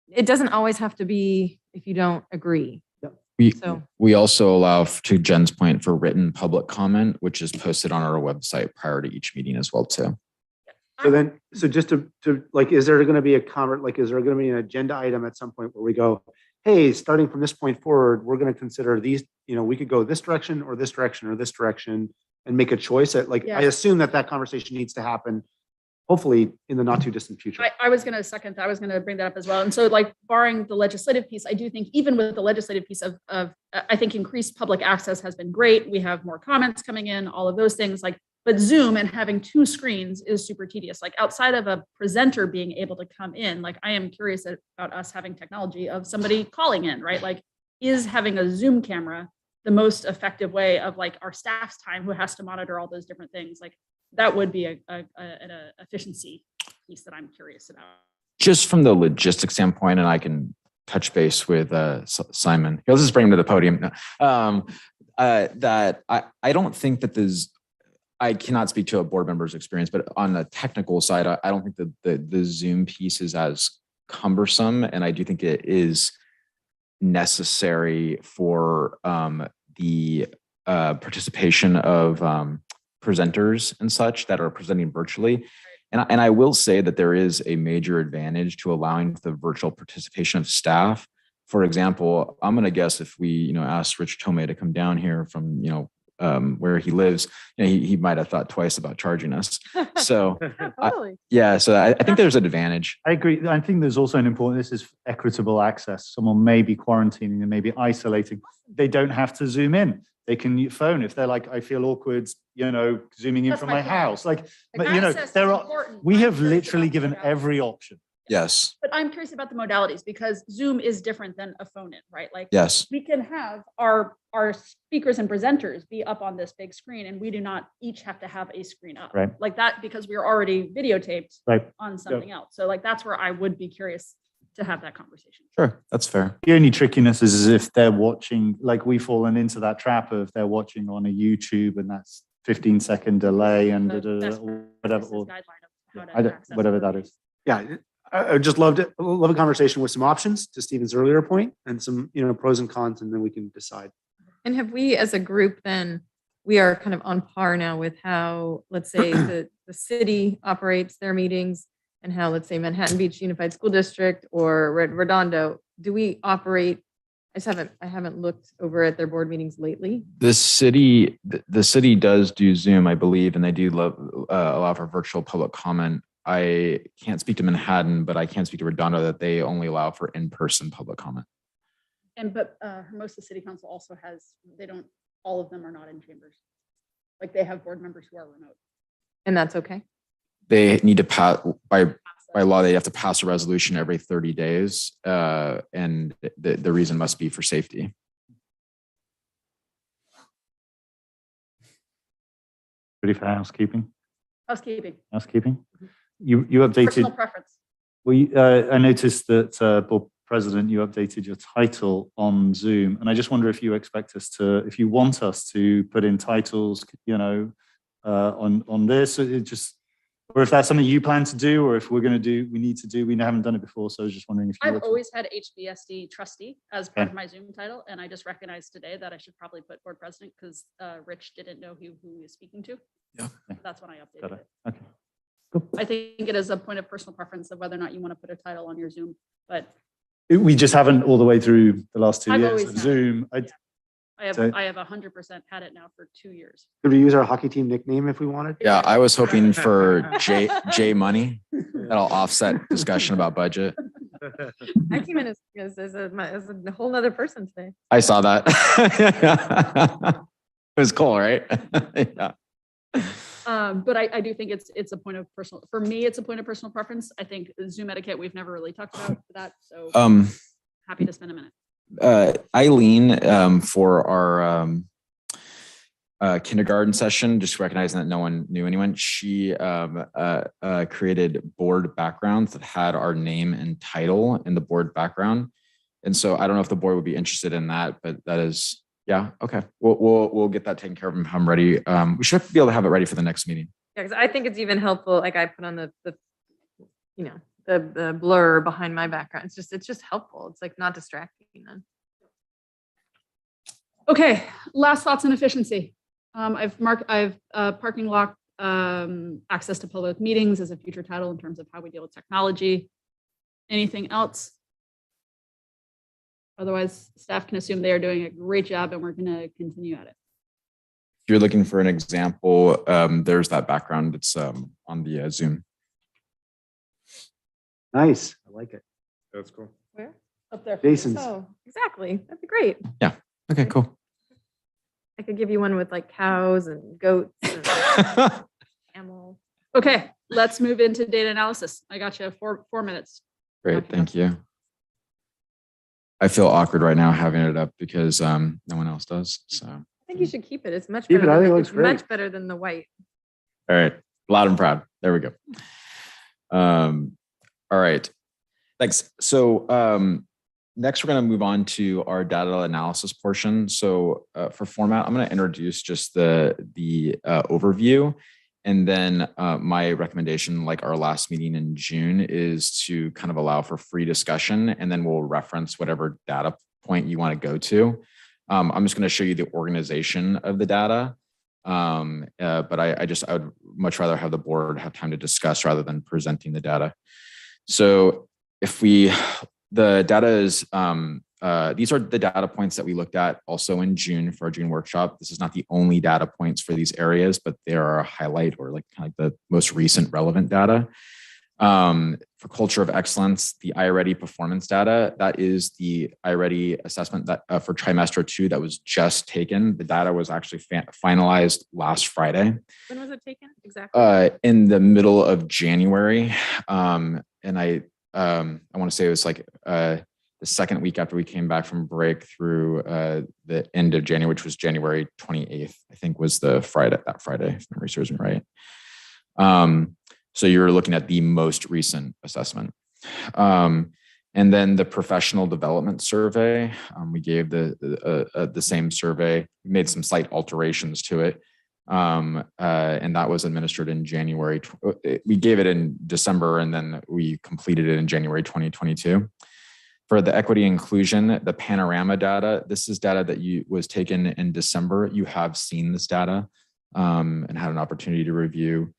it doesn't always have to be if you don't agree. So- We also allow, to Jen's point, for written public comment, which is posted on our website prior to each meeting as well too. So just to like, is there going to be is there going to be an agenda item at some point where we go, hey, starting from this point forward, we're going to consider these, we could go this direction or this direction or this direction and make a choice. I assume that conversation needs to happen hopefully in the not too distant future. I was going to second that. I was going to bring that up as well. And so, like, barring the legislative piece, I do think even with the legislative piece of I think increased public access has been great. We have more comments coming in, all of those things, but Zoom and having 2 screens is super tedious. Like, outside of a presenter being able to come in, like, I am curious about us having technology of somebody calling in, right? Like, is having a Zoom camera the most effective way of, like, our staff's time who has to monitor all those different things? Like, that would be an efficiency piece that I'm curious about. Just from the logistics standpoint, and I can touch base with Simon. Let's just bring him to the podium. That I don't think that I cannot speak to a board member's experience, but on the technical side, I don't think the Zoom piece is as cumbersome, and I do think it is necessary for the participation of presenters and such that are presenting virtually. And I will say that there is a major advantage to allowing the virtual participation of staff. For example, I'm going to guess if we, asked Rich Tomae to come down here from, where he lives, he might have thought twice about charging us. So Totally. so I think there's an advantage. I agree. I think there's also an important, this is equitable access. Someone may be quarantining and maybe isolating. They don't have to Zoom in. they can phone if they're like, I feel awkward, zooming in That's from my my point. house. Like, but access is important. we I'm have curious literally about the given modalities. every option. Yes, But I'm curious about the modalities because Zoom is different than a phone in, right? Like yes. we can have our speakers and presenters be up on this big screen and we do not each have to have a screen up. Right. Like that because we are already videotaped Right. on something else. So like that's where I would be curious to have that conversation. Sure, that's fair. The only trickiness is if they're watching, like we've fallen into that trap of they're watching on a YouTube and that's 15-second delay and The best whatever, practices or guideline of how to access whatever board that meetings. is. Yeah, I just love a conversation with some options to Stephen's earlier point and some, pros and cons, and then we can decide. And have we, as a group, then, we are kind of on par now with how, let's say, the city operates their meetings and how, let's say, Manhattan Beach Unified School District or Redondo, do we operate? I haven't looked over at their board meetings lately. The city does do Zoom, I believe, and they do allow for virtual public comment. I can't speak to Manhattan, but I can speak to Redondo that they only allow for in-person public comment. But Hermosa City Council also has, all of them are not in chambers. Like they have board members who are remote. And that's okay. They need to pass by law. They have to pass a resolution every 30 days, and the reason must be for safety. Ready for housekeeping? Housekeeping. Housekeeping. You updated. Personal preference. Well, I noticed that board president, you updated your title on Zoom, and I just wonder if you expect us to, if you want us to put in titles, on this, or if that's something you plan to do, or if we haven't done it before. So I was just wondering if you. I've always had HBSD trustee as part of my Zoom title, and I just recognized today that I should probably put board president because Rich didn't know who he was speaking to. Yeah. That's when I updated Got it. it. Okay. Cool. I think it is a point of personal preference of whether or not you want to put a title on your Zoom, but We just haven't all the way through the last 2 I've years always of had Zoom. it. I have So- 100% had it now for 2 years. Could we use our hockey team nickname if we wanted? Yeah, I was hoping for J Money. That'll offset discussion about budget. I came in as a whole nother person today. I saw that. It was cool, right? Yeah. But I do think it's a point of personal, for me, it's a point of personal preference. I think Zoom etiquette, we've never really talked about that. So happy to spend a minute. Eileen, for our kindergarten session, just recognizing that no one knew anyone, she created board backgrounds that had our name and title in the board background. And so I don't know if the board would be interested in that, but that is, yeah, okay. We'll get that taken care of if I'm ready. We should be able to have it ready for the next meeting. Yeah, because I think it's even helpful. Like I put on the blur behind my background. It's just helpful. It's like not distracting then. Okay, last thoughts on efficiency. I've parking lot access to public meetings as a future title in terms of how we deal with technology. Anything else? Otherwise, staff can assume they are doing a great job and we're going to continue at it. If you're looking for an example, there's that background. It's on the Zoom. Nice. I like it. That's cool. Where? Up there. Jason's. Oh, exactly. That'd be great. Okay, cool. I could give you one with like cows and goats and camels. Okay, let's move into data analysis. I got you 4 minutes. Great, thank you. I feel awkward right now having it up because no one else does. So I think you should keep it. It's much Keep better. it. I think it Than, looks it's great. much better than the white. all right, loud and proud. There we go. All right, thanks. So next, we're going to move on to our data analysis portion. So for format, I'm going to introduce just the overview. And then my recommendation, like our last meeting in June, is to kind of allow for free discussion, and then we'll reference whatever data point you want to go to. I'm just going to show you the organization of the data. But I would much rather have the board have time to discuss rather than presenting the data. So the data is, these are the data points that we looked at also in June for our June workshop. This is not the only data points for these areas, but they are a highlight or like kind of the most recent relevant data. for culture of excellence, the iReady performance data, that is the iReady assessment that for trimester 2 that was just taken. The data was actually finalized last Friday. When was it taken exactly? In the middle of January. And I want to say it was like the second week after we came back from break through the end of January, which was January 28th, I think was that Friday, if memory serves me right. So you're looking at the most recent assessment. And then the professional development survey, we gave the same survey, made some slight alterations to it. And that was administered in January. We gave it in December, and then we completed it in January 2022. For the equity inclusion, the panorama data, this is data that was taken in December. You have seen this data and had an opportunity to review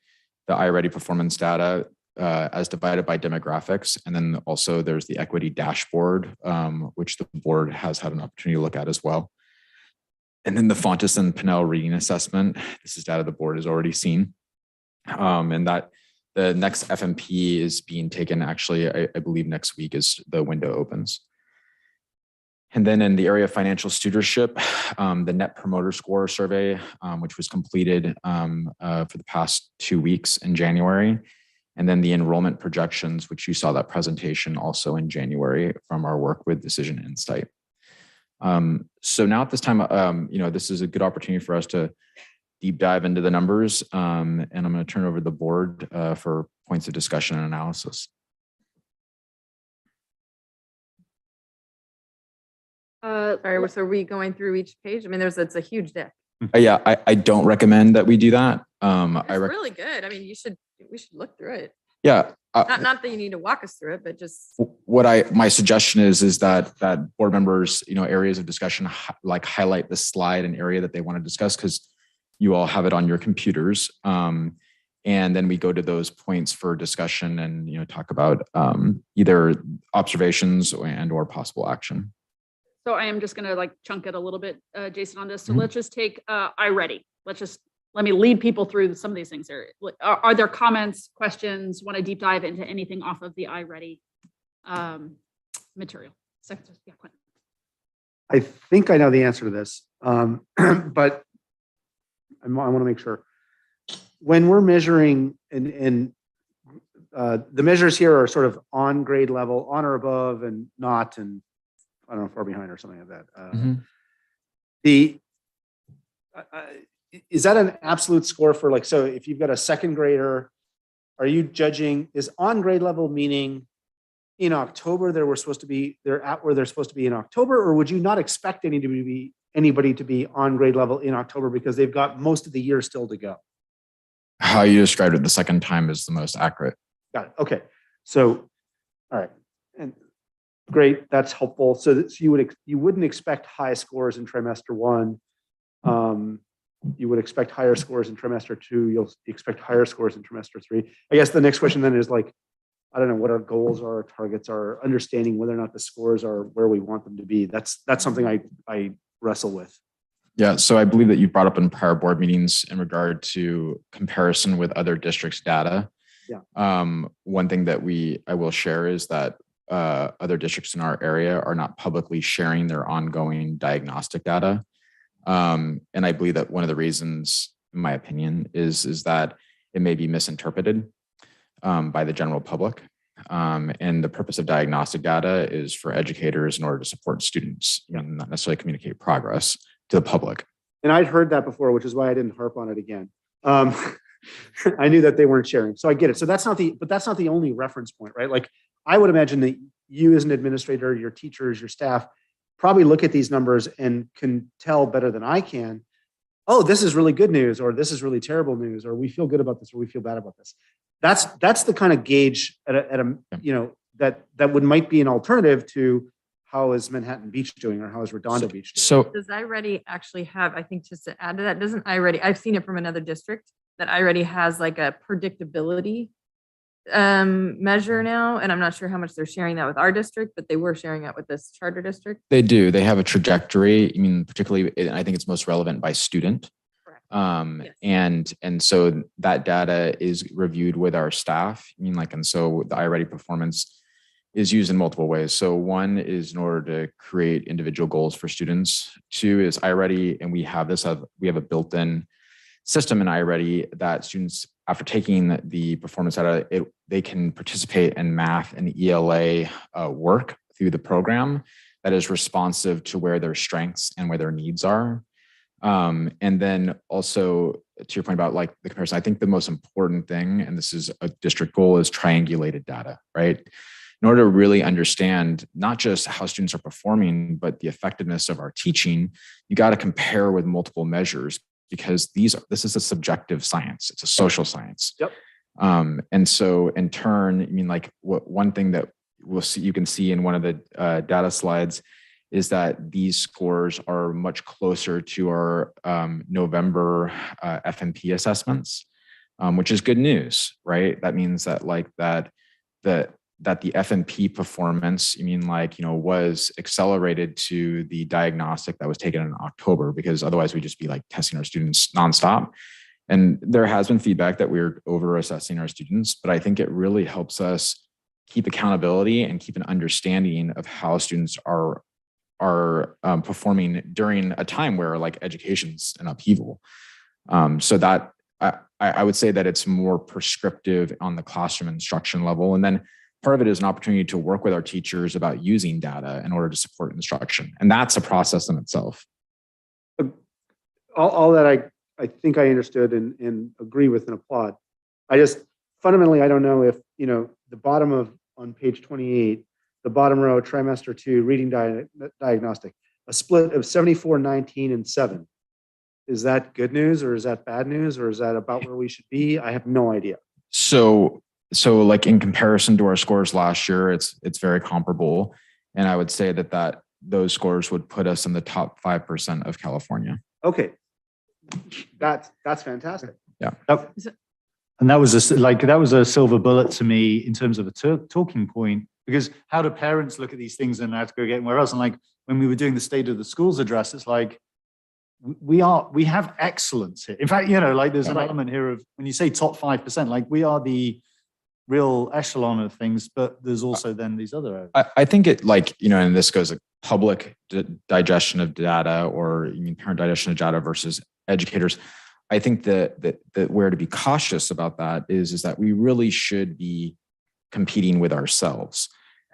the iReady performance data as divided by demographics. And then also there's the equity dashboard, which the board has had an opportunity to look at as well. And then the Fontes and Pinnell reading assessment. This is data the board has already seen. And that the next FMP is being taken actually, I believe next week is the window opens. And then in the area of financial stewardship, the Net Promoter Score survey, which was completed for the past 2 weeks in January. And then the enrollment projections, which you saw that presentation also in January from our work with Decision Insight. So now at this time, this is a good opportunity for us to deep dive into the numbers. And I'm going to turn over the board for points of discussion and analysis. Sorry, so are we going through each page? I mean, it's a huge deck. Yeah, I don't recommend that we do that. It's really good. I mean, we should look through it. Yeah. Not that you need to walk us through it, but just My suggestion is that board members, areas of discussion, like highlight the slide and area that they want to discuss, because you all have it on your computers. And then we go to those points for discussion and, talk about either observations and or possible action. So I am just going to chunk it a little bit, Jason, on this. So let's just take iReady. Let me lead people through some of these things here. Are there comments, questions, want to deep dive into anything off of the iReady material? So, yeah, Quentin. I think I know the answer to this, but I want to make sure. When we're measuring, and the measures here are sort of on grade level, on or above, and not, and I don't know, far behind or something like that. Is that an absolute score for so if you've got a second grader, are you judging, is on grade level meaning in October they're at where they're supposed to be in October, or would you not expect anybody to be on grade level in October because they've got most of the year still to go? How you described it the second time is the most accurate. Got it. Okay. So, all right. And great. That's helpful. So you wouldn't expect high scores in trimester 1. You would expect higher scores in trimester 2. You'll expect higher scores in trimester 3. I guess the next question then is I don't know what our goals are, our targets are, understanding whether or not the scores are where we want them to be. That's something I wrestle with. Yeah, so I believe that you brought up in prior board meetings in regard to comparison with other districts' data. Yeah. One thing that I will share is that other districts in our area are not publicly sharing their ongoing diagnostic data. And I believe that one of the reasons, in my opinion, is that it may be misinterpreted by the general public. And the purpose of diagnostic data is for educators in order to support students, not necessarily communicate progress to the public. And I'd heard that before, which is why I didn't harp on it again. I knew that they weren't sharing, so I get it. So that's not the only reference point, right? I would imagine that you as an administrator, your teachers, your staff, probably look at these numbers and can tell better than I can, oh, this is really good news, or this is really terrible news, or we feel good about this, or we feel bad about this. That's the kind of gauge that might be an alternative to how is Manhattan Beach doing, or how is Redondo Beach doing. So does iReady actually have, I think just to add to that, doesn't iReady, I've seen it from another district, that iReady has a predictability measure now, and I'm not sure how much they're sharing that with our district, but they were sharing that with this charter district. they do. They have a trajectory. I mean, particularly, I think it's most relevant by student. Correct. Yes. And so that data is reviewed with our staff. I mean, like, and so the iReady performance is used in multiple ways. So one is in order to create individual goals for students. Two is iReady, and we have a built-in system in iReady that students, after taking the performance data, they can participate in math and ELA work through the program that is responsive to where their strengths and where their needs are. And then also to your point about like the comparison, I think the most important thing, and this is a district goal, is triangulated data, right? In order to really understand not just how students are performing, but the effectiveness of our teaching, you got to compare with multiple measures, because this is a subjective science. It's a social science. Yep. And so in turn, I mean, like one thing that you can see in one of the data slides is that these scores are much closer to our November FNP assessments, which is good news, right? That means that the FNP performance, was accelerated to the diagnostic that was taken in October, because otherwise we'd just be like testing our students nonstop. And there has been feedback that we're over assessing our students, but I think it really helps us keep accountability and keep an understanding of how students are performing during a time where like education's an upheaval. So that I would say that it's more prescriptive on the classroom instruction level. And then part of it is an opportunity to work with our teachers about using data in order to support instruction. And that's a process in itself. All that I think I understood and agree with and applaud. I just fundamentally, I don't know if, the bottom on page 28, the bottom row, trimester 2, reading diagnostic, a split of 74, 19, and 7. Is that good news, or is that bad news, or is that about where we should be? I have no idea. So like in comparison to our scores last year, it's very comparable. And I would say that those scores would put us in the top 5% of California. Okay. That's fantastic. Yeah. And that was a silver bullet to me in terms of a talking point, because how do parents look at these things and how to go get anywhere else? And like when we were doing the State of the Schools address, it's like, we have excellence here. In fact, there's an element here of when you say top 5%, like we are the real echelon of things, but there's also then these other areas. I think it and this goes like public digestion of data, or parent digestion of data versus educators. I think that where to be cautious about that is that we really should be competing with ourselves.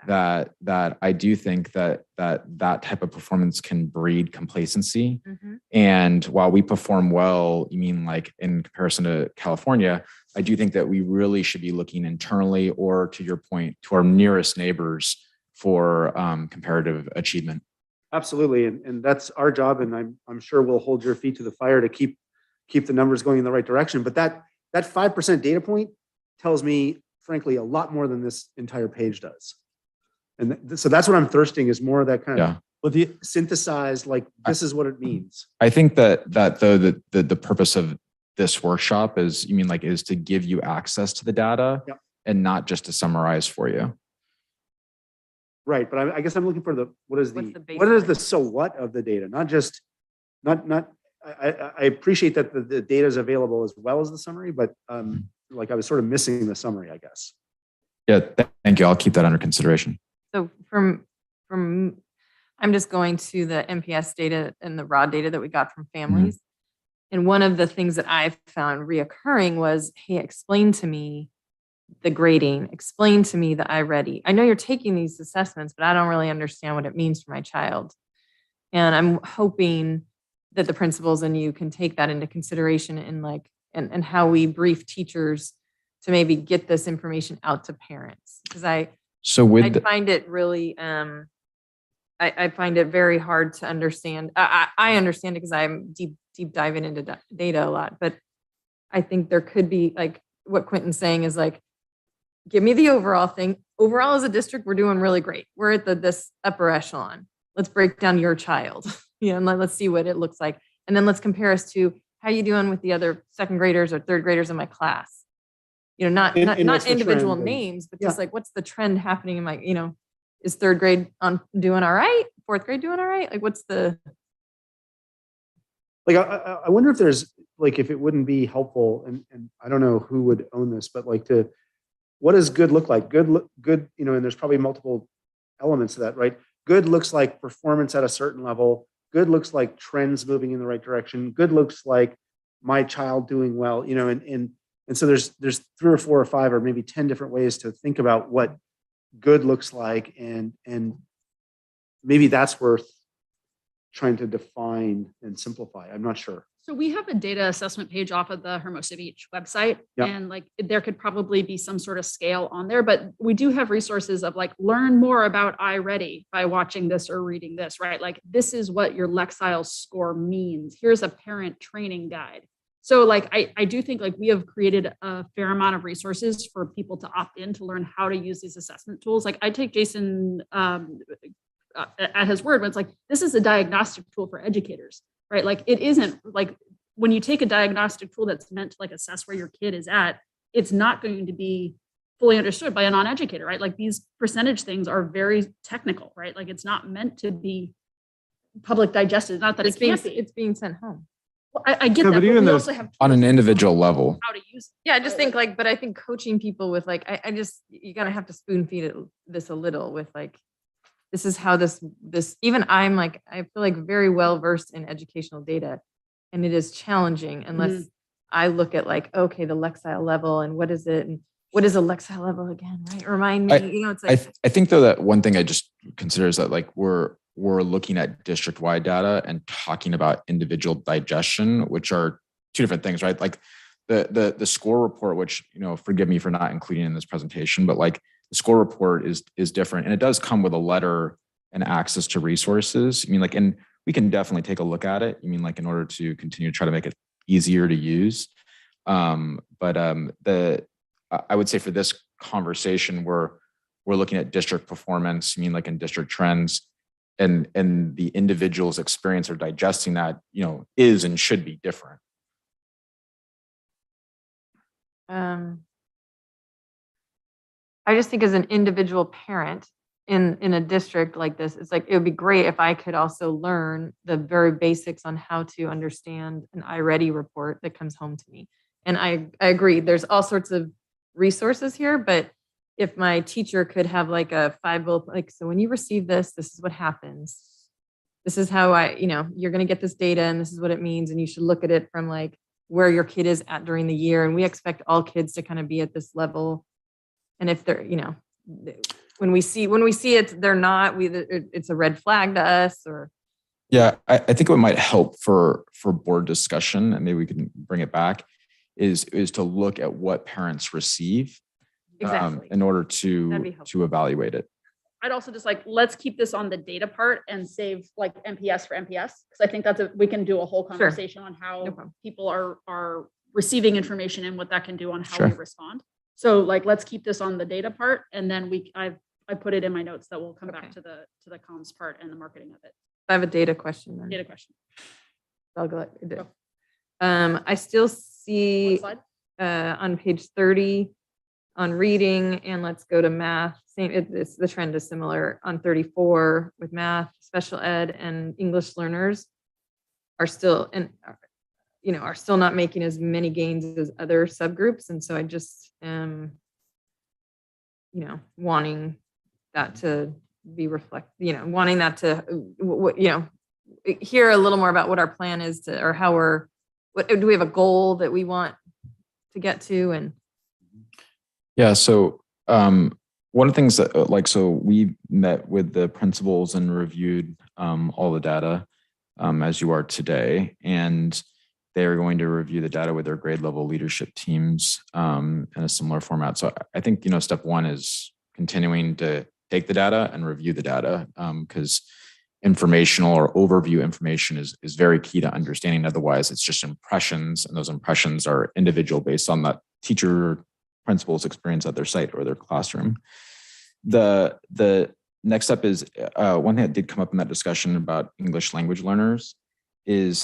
That I do think that type of performance can breed complacency. Mm-hmm. And while we perform well, like in comparison to California, I do think that we really should be looking internally, or to your point, to our nearest neighbors for comparative achievement. Absolutely, and that's our job, and I'm sure we'll hold your feet to the fire to keep the numbers going in the right direction. But that 5% data point tells me, frankly, a lot more than this entire page does. And so that's what I'm thirsting, is more of that kind of synthesized, like this is what it means. I think that though the purpose of this workshop is to give you access to the data and not just to summarize for you. Right, but I guess I'm looking for what is the so what of the data, not just I appreciate that the data is available as well as the summary, but like I was sort of missing the summary, I guess. Yeah, thank you. I'll keep that under consideration. So from I'm just going to the MPS data and the raw data that we got from families. Mm-hmm. And one of the things that I found reoccurring was, hey, explain to me the grading, explain to me the iReady. I know you're taking these assessments, but I don't really understand what it means for my child. And I'm hoping that the principals and you can take that into consideration and how we brief teachers to maybe get this information out to parents. Because I find it really, I find it very hard to understand. I understand it because I'm deep diving into data a lot, but I think there could be, like what Quentin's saying is like, give me the overall thing. Overall, as a district, we're doing really great. We're at this upper echelon. Let's break down your child, and let's see what it looks like. And then let's compare us to how you doing with the other second graders or third graders in my class. Not individual names, but just like, what's the trend happening in my, is third grade doing all right? Fourth grade doing all right? Like, what's the... Like, I wonder if there's like, if it wouldn't be helpful, and I don't know who would own this, but like what does good look like? Good, you know, and there's probably multiple elements to that, right? Good looks like performance at a certain level. Good looks like trends moving in the right direction. Good looks like my child doing well, you know, and so there's 3 or 4 or 5 or maybe 10 different ways to think about what good looks like, and maybe that's worth trying to define and simplify. I'm not sure. So we have a data assessment page off of the Hermosa Beach website, Yep. and like there could probably be some sort of scale on there, but we do have resources of like learn more about iReady by watching this or reading this, right? Like this is what your Lexile score means. Here's a parent training guide. So like I do think like we have created a fair amount of resources for people to opt in to learn how to use these assessment tools. Like I take Jason at his word when it's like, this is a diagnostic tool for educators, right? Like it isn't like when you take a diagnostic tool that's meant to like assess where your kid is at, it's not going to be fully understood by a non-educator, right? Like these percentage things are very technical, right? Like it's not meant to be public digested. Not that It's being sent home. Well, I get Yeah, that, but but even we those- also have On tools an to individual level. how to use it. Yeah, I just think like, but I think coaching people with like, I just, you gotta have to spoon feed this a little with like, this is how this, even I'm like, I feel like very well versed in educational data, and it is challenging unless I look at like, okay, the Lexile level and what is it? And what is a Lexile level again, right? Remind me, you know, it's like. I think though that one thing I just consider is that like we're looking at district-wide data and talking about individual digestion, which are two different things, right? Like the score report, which, you know, forgive me for not including in this presentation, but like the score report is different, and it does come with a letter and access to resources. I mean, like, and we can definitely take a look at it. I mean, like, in order to continue to try to make it easier to use. I would say for this conversation, we're looking at district performance. I mean, like in district trends, and the individual's experience or digesting that, you know, is and should be different. I just think as an individual parent in a district like this, it's like, it would be great if I could also learn the very basics on how to understand an iReady report that comes home to me. And I agree, there's all sorts of resources here, but if my teacher could have like a 5 bullet, like, so when you receive this, this is what happens. This is how you're going to get this data and this is what it means. And you should look at it from like where your kid is at during the year. And we expect all kids to kind of be at this level. And if they're, when we see it, they're not, it's a red flag to us. Or Yeah, I think what might help for board discussion, and maybe we can bring it back, is to look at what parents receive exactly. in order That'd be to helpful. evaluate it. I'd also just like, let's keep this on the data part and save like MPS for MPS. Cause I think we can do a whole conversation on how No problem. people are receiving information and what that can do on how Sure. we respond. So like, let's keep this on the data part. And then I put it in my notes that we'll come back Okay. to the comms part and the marketing of it. I have a data question then. Data question. I'll go. Go. I still What see slide? on page 30 on reading, and let's go to math. The trend is similar on 34 with math, special ed, and English learners are still are still not making as many gains as other subgroups, and so I just wanting that to be wanting that to hear a little more about what our plan is or how do we have a goal that we want to get to? And Yeah. So one of the things that so we met with the principals and reviewed all the data as you are today, and they are going to review the data with their grade level leadership teams in a similar format. So I think, step one is continuing to take the data and review the data because informational or overview information is very key to understanding. Otherwise, it's just impressions, and those impressions are individual based on that teacher principal's experience at their site or their classroom. The next step is one thing that did come up in that discussion about English language learners is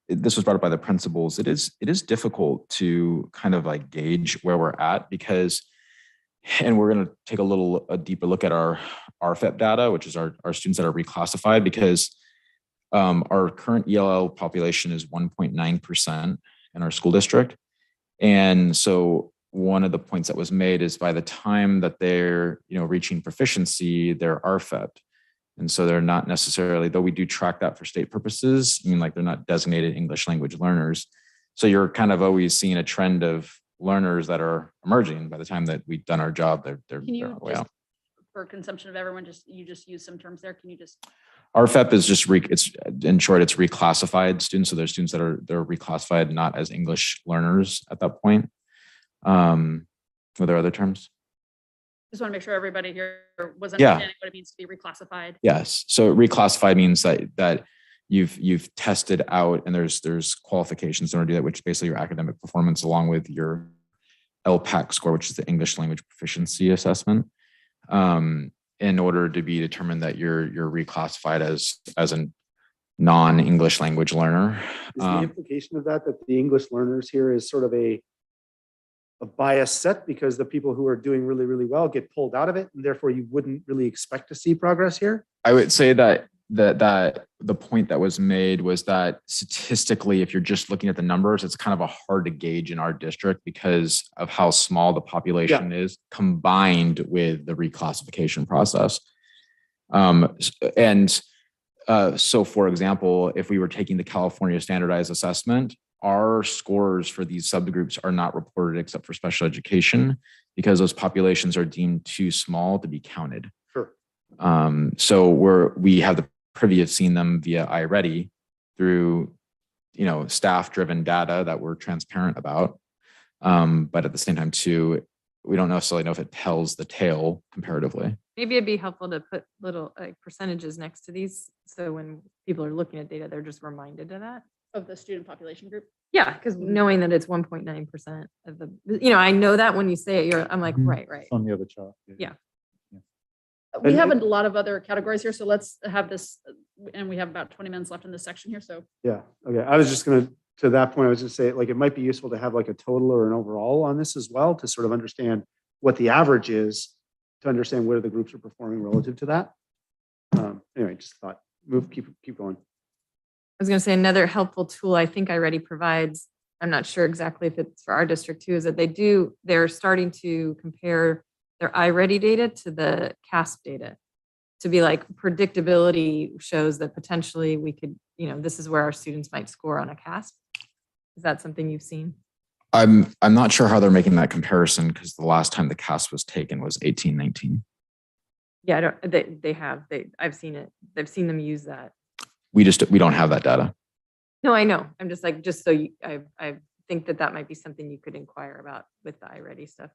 this was brought up by the principals. It is difficult to kind of like gauge where we're at because, and we're going to take a deeper look at our RFEP data, which is our students that are reclassified, because Our current ELL population is 1.9% in our school district. And so one of the points that was made is by the time that they're, reaching proficiency, they're RFEP. And so they're not necessarily, though we do track that for state purposes, they're not designated English language learners. So you're kind of always seeing a trend of learners that are emerging. By the time that we've done our job, they're Can you on the way just, out. for consumption of everyone, you just use some terms there. Can you just? RFEP is just, it's in short, it's reclassified students. So there's students that they're reclassified not as English learners at that point. Were there other terms? Just want to make sure everybody here was Yeah. understanding what it means to be reclassified. Yes. So reclassified means that you've tested out, and there's qualifications in order to do that, which is basically your academic performance along with your LPAC score, which is the English language proficiency assessment, in order to be determined that you're reclassified as a non-English language learner. Is the implication of that the English learners here is sort of a bias set because the people who are doing really, really well get pulled out of it, and therefore you wouldn't really expect to see progress here? I would say that the point that was made was that statistically, if you're just looking at the numbers, it's kind of a hard to gauge in our district because of how small the population is combined with the reclassification process. So for example, if we were taking the California standardized assessment, our scores for these subgroups are not reported except for special education because those populations are deemed too small to be counted. Sure. So we have the privy of seeing them via iReady through, staff-driven data that we're transparent about. But at the same time too, we don't necessarily know if it tells the tale comparatively. Maybe it'd be helpful to put little percentages next to these. So when people are looking at data, they're just reminded of that. Of the student population group. Yeah, because knowing that it's 1.9% of the, I know that when you say it, I'm like, right. It's on the other chart. Yeah. We And- have a lot of other categories here, so let's have this, and we have about 20 minutes left in this section here, so. Yeah, okay. I was just gonna, to that point, I was just saying, it might be useful to have like a total or an overall on this as well, to sort of understand what the average is, to understand where the groups are performing relative to that. Anyway, just thought, keep going. I was going to say another helpful tool I think iReady provides, I'm not sure exactly if it's for our district too, is that they're starting to compare their iReady data to the CASP data to be like predictability shows that potentially we could, this is where our students might score on a CASP. Is that something you've seen? I'm not sure how they're making that comparison because the last time the CASP was taken was 1819. Yeah, I've seen it. I've seen them use that. We don't have that data. No, I know. I'm just like, I think that might be something you could inquire about with the iReady stuff.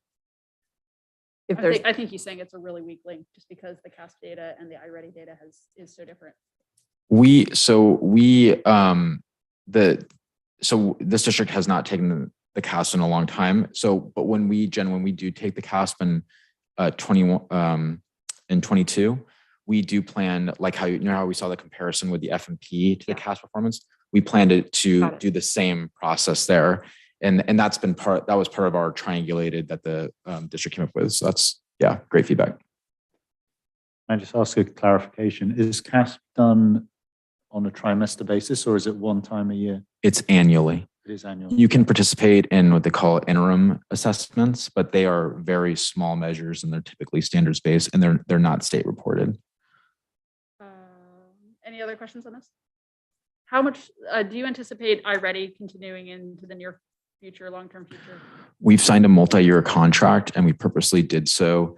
I think he's saying it's a really weak link just because the CASP data and the iReady data is so different. So this district has not taken the CASP in a long time. So, but when we do take the CASP in 22, we do plan, like how we saw the comparison with the F&P to the CASP performance. We planned to do the same process there, and that was part of our triangulated that the district came up with. So that's great feedback. I just ask a clarification: is CASP done on a trimester basis, or is it one time a year? It's annually. It is annual. You can participate in what they call interim assessments, but they are very small measures and they're typically standards based and they're not state reported. Any other questions on this? How much do you anticipate iReady continuing into the near future, long-term future? We've signed a multi-year contract and we purposely did so,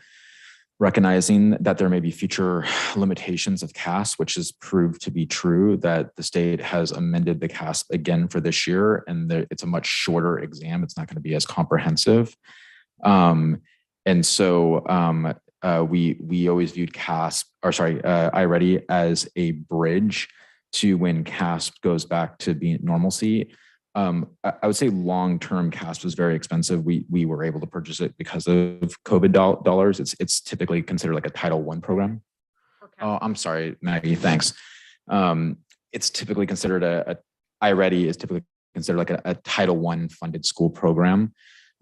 recognizing that there may be future limitations of CASP, which has proved to be true, that the state has amended the CASP again for this year, and it's a much shorter exam. It's not going to be as comprehensive. And so we always viewed iReady as a bridge to when CASP goes back to being normalcy. I would say long-term CASP was very expensive. We were able to purchase it because of COVID dollars. It's typically considered like a Title I program. Okay. Oh, I'm sorry, Maggie. Thanks. It's typically considered iReady is typically considered like a Title I funded school program.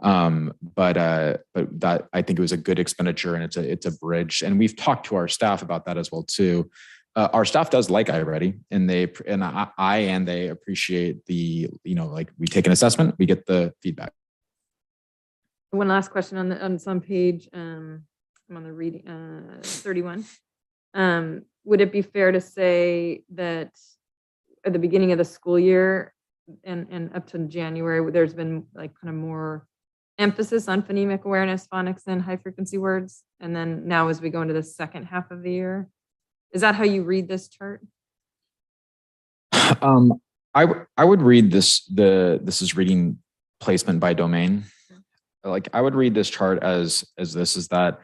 But that I think it was a good expenditure and it's a bridge. And we've talked to our staff about that as well too. our staff does like iReady, and they appreciate the, like we take an assessment, we get the feedback. One last question on some page, I'm on the reading, 31. Would it be fair to say that at the beginning of the school year and up to January, there's been like kind of more emphasis on phonemic awareness, phonics, and high frequency words? And then now as we go into the second half of the year, is that how you read this chart? I would read this is reading placement by domain. Like I would read this chart as this is that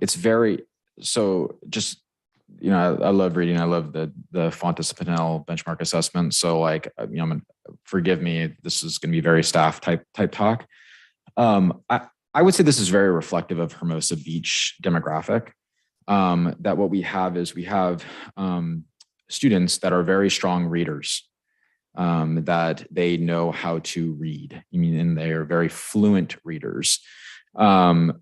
it's very, so just, I love reading. I love the Fontes Pinnell benchmark assessment. So like, forgive me, this is going to be very staff type talk. I would say this is very reflective of Hermosa Beach demographic. That what we have is students that are very strong readers, that they know how to read. And they are very fluent readers. What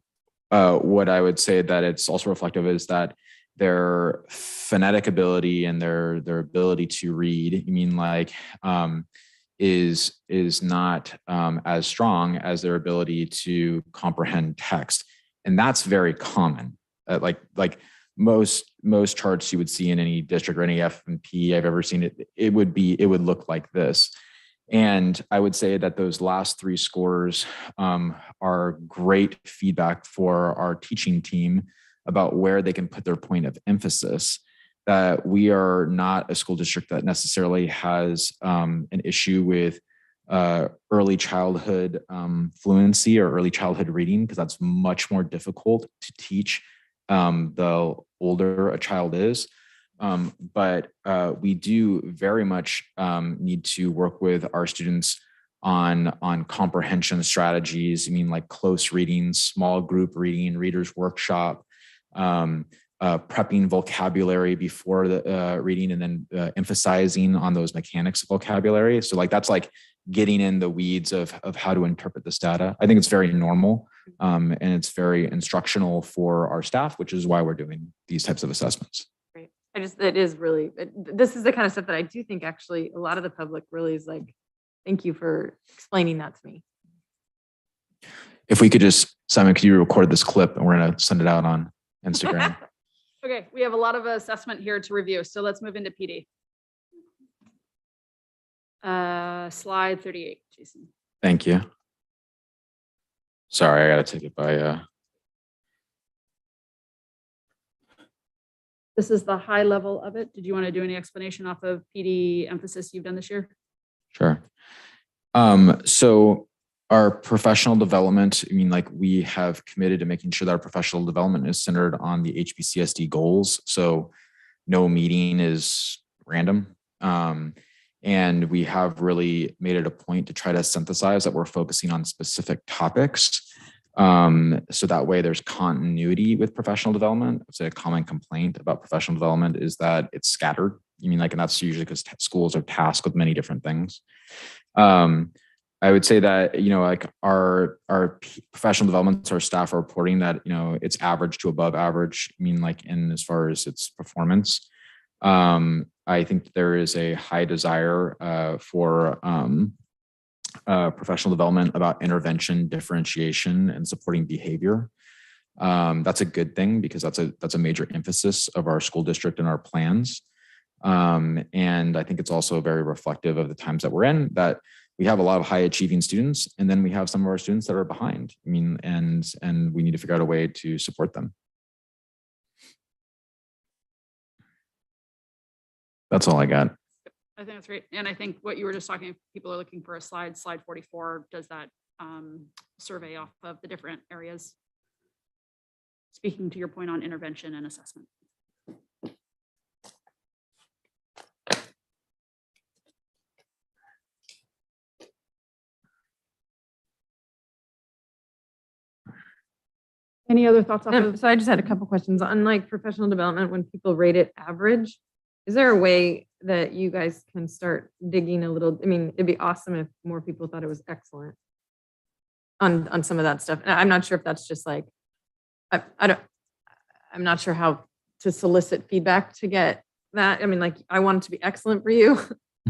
I would say that it's also reflective is that their phonetic ability and their ability to read, is not as strong as their ability to comprehend text, and that's very common. Like most charts you would see in any district or any F&P I've ever seen, it would look like this. And I would say that those last three scores are great feedback for our teaching team about where they can put their point of emphasis. That we are not a school district that necessarily has an issue with early childhood fluency or early childhood reading, because that's much more difficult to teach the older a child is. But we do very much need to work with our students on comprehension strategies. Like close reading, small group reading, readers workshop, prepping vocabulary before the reading, and then emphasizing on those mechanics of vocabulary. So like that's like getting in the weeds of how to interpret this data. I think it's very normal, and it's very instructional for our staff, which is why we're doing these types of assessments. Great. This is the kind of stuff that I do think actually a lot of the public really is like, thank you for explaining that to me. If we could just, Simon, could you record this clip and we're going to send it out on Instagram? Okay, we have a lot of assessment here to review, so let's move into PD. Slide 38, Jason. Thank you. Sorry, I got to take it by. This is the high level of it. Did you want to do any explanation off of PD emphasis you've done this year? Sure. So our professional development, we have committed to making sure that our professional development is centered on the HBCSD goals. So no meeting is random. And we have really made it a point to try to synthesize that we're focusing on specific topics. So that way there's continuity with professional development. I'd say a common complaint about professional development is that it's scattered. And that's usually because schools are tasked with many different things. I would say that, our professional development, our staff are reporting that, it's average to above average, in as far as its performance. I think there is a high desire for professional development about intervention, differentiation, and supporting behavior. That's a good thing because that's a major emphasis of our school district and our plans. And I think it's also very reflective of the times that we're in, that we have a lot of high achieving students, and then we have some of our students that are behind. And we need to figure out a way to support them. That's all I got. I think that's great. And I think what you were just talking, if people are looking for a slide 44 does that survey off of the different areas. Speaking to your point on intervention and assessment. Any other thoughts off of? So I just had a couple questions on like professional development. When people rate it average, is there a way that you guys can start digging a little? It'd be awesome if more people thought it was excellent on some of that stuff. And I'm not sure if that's just like, I'm not sure how to solicit feedback to get that? I mean, like, I want it to be excellent for you.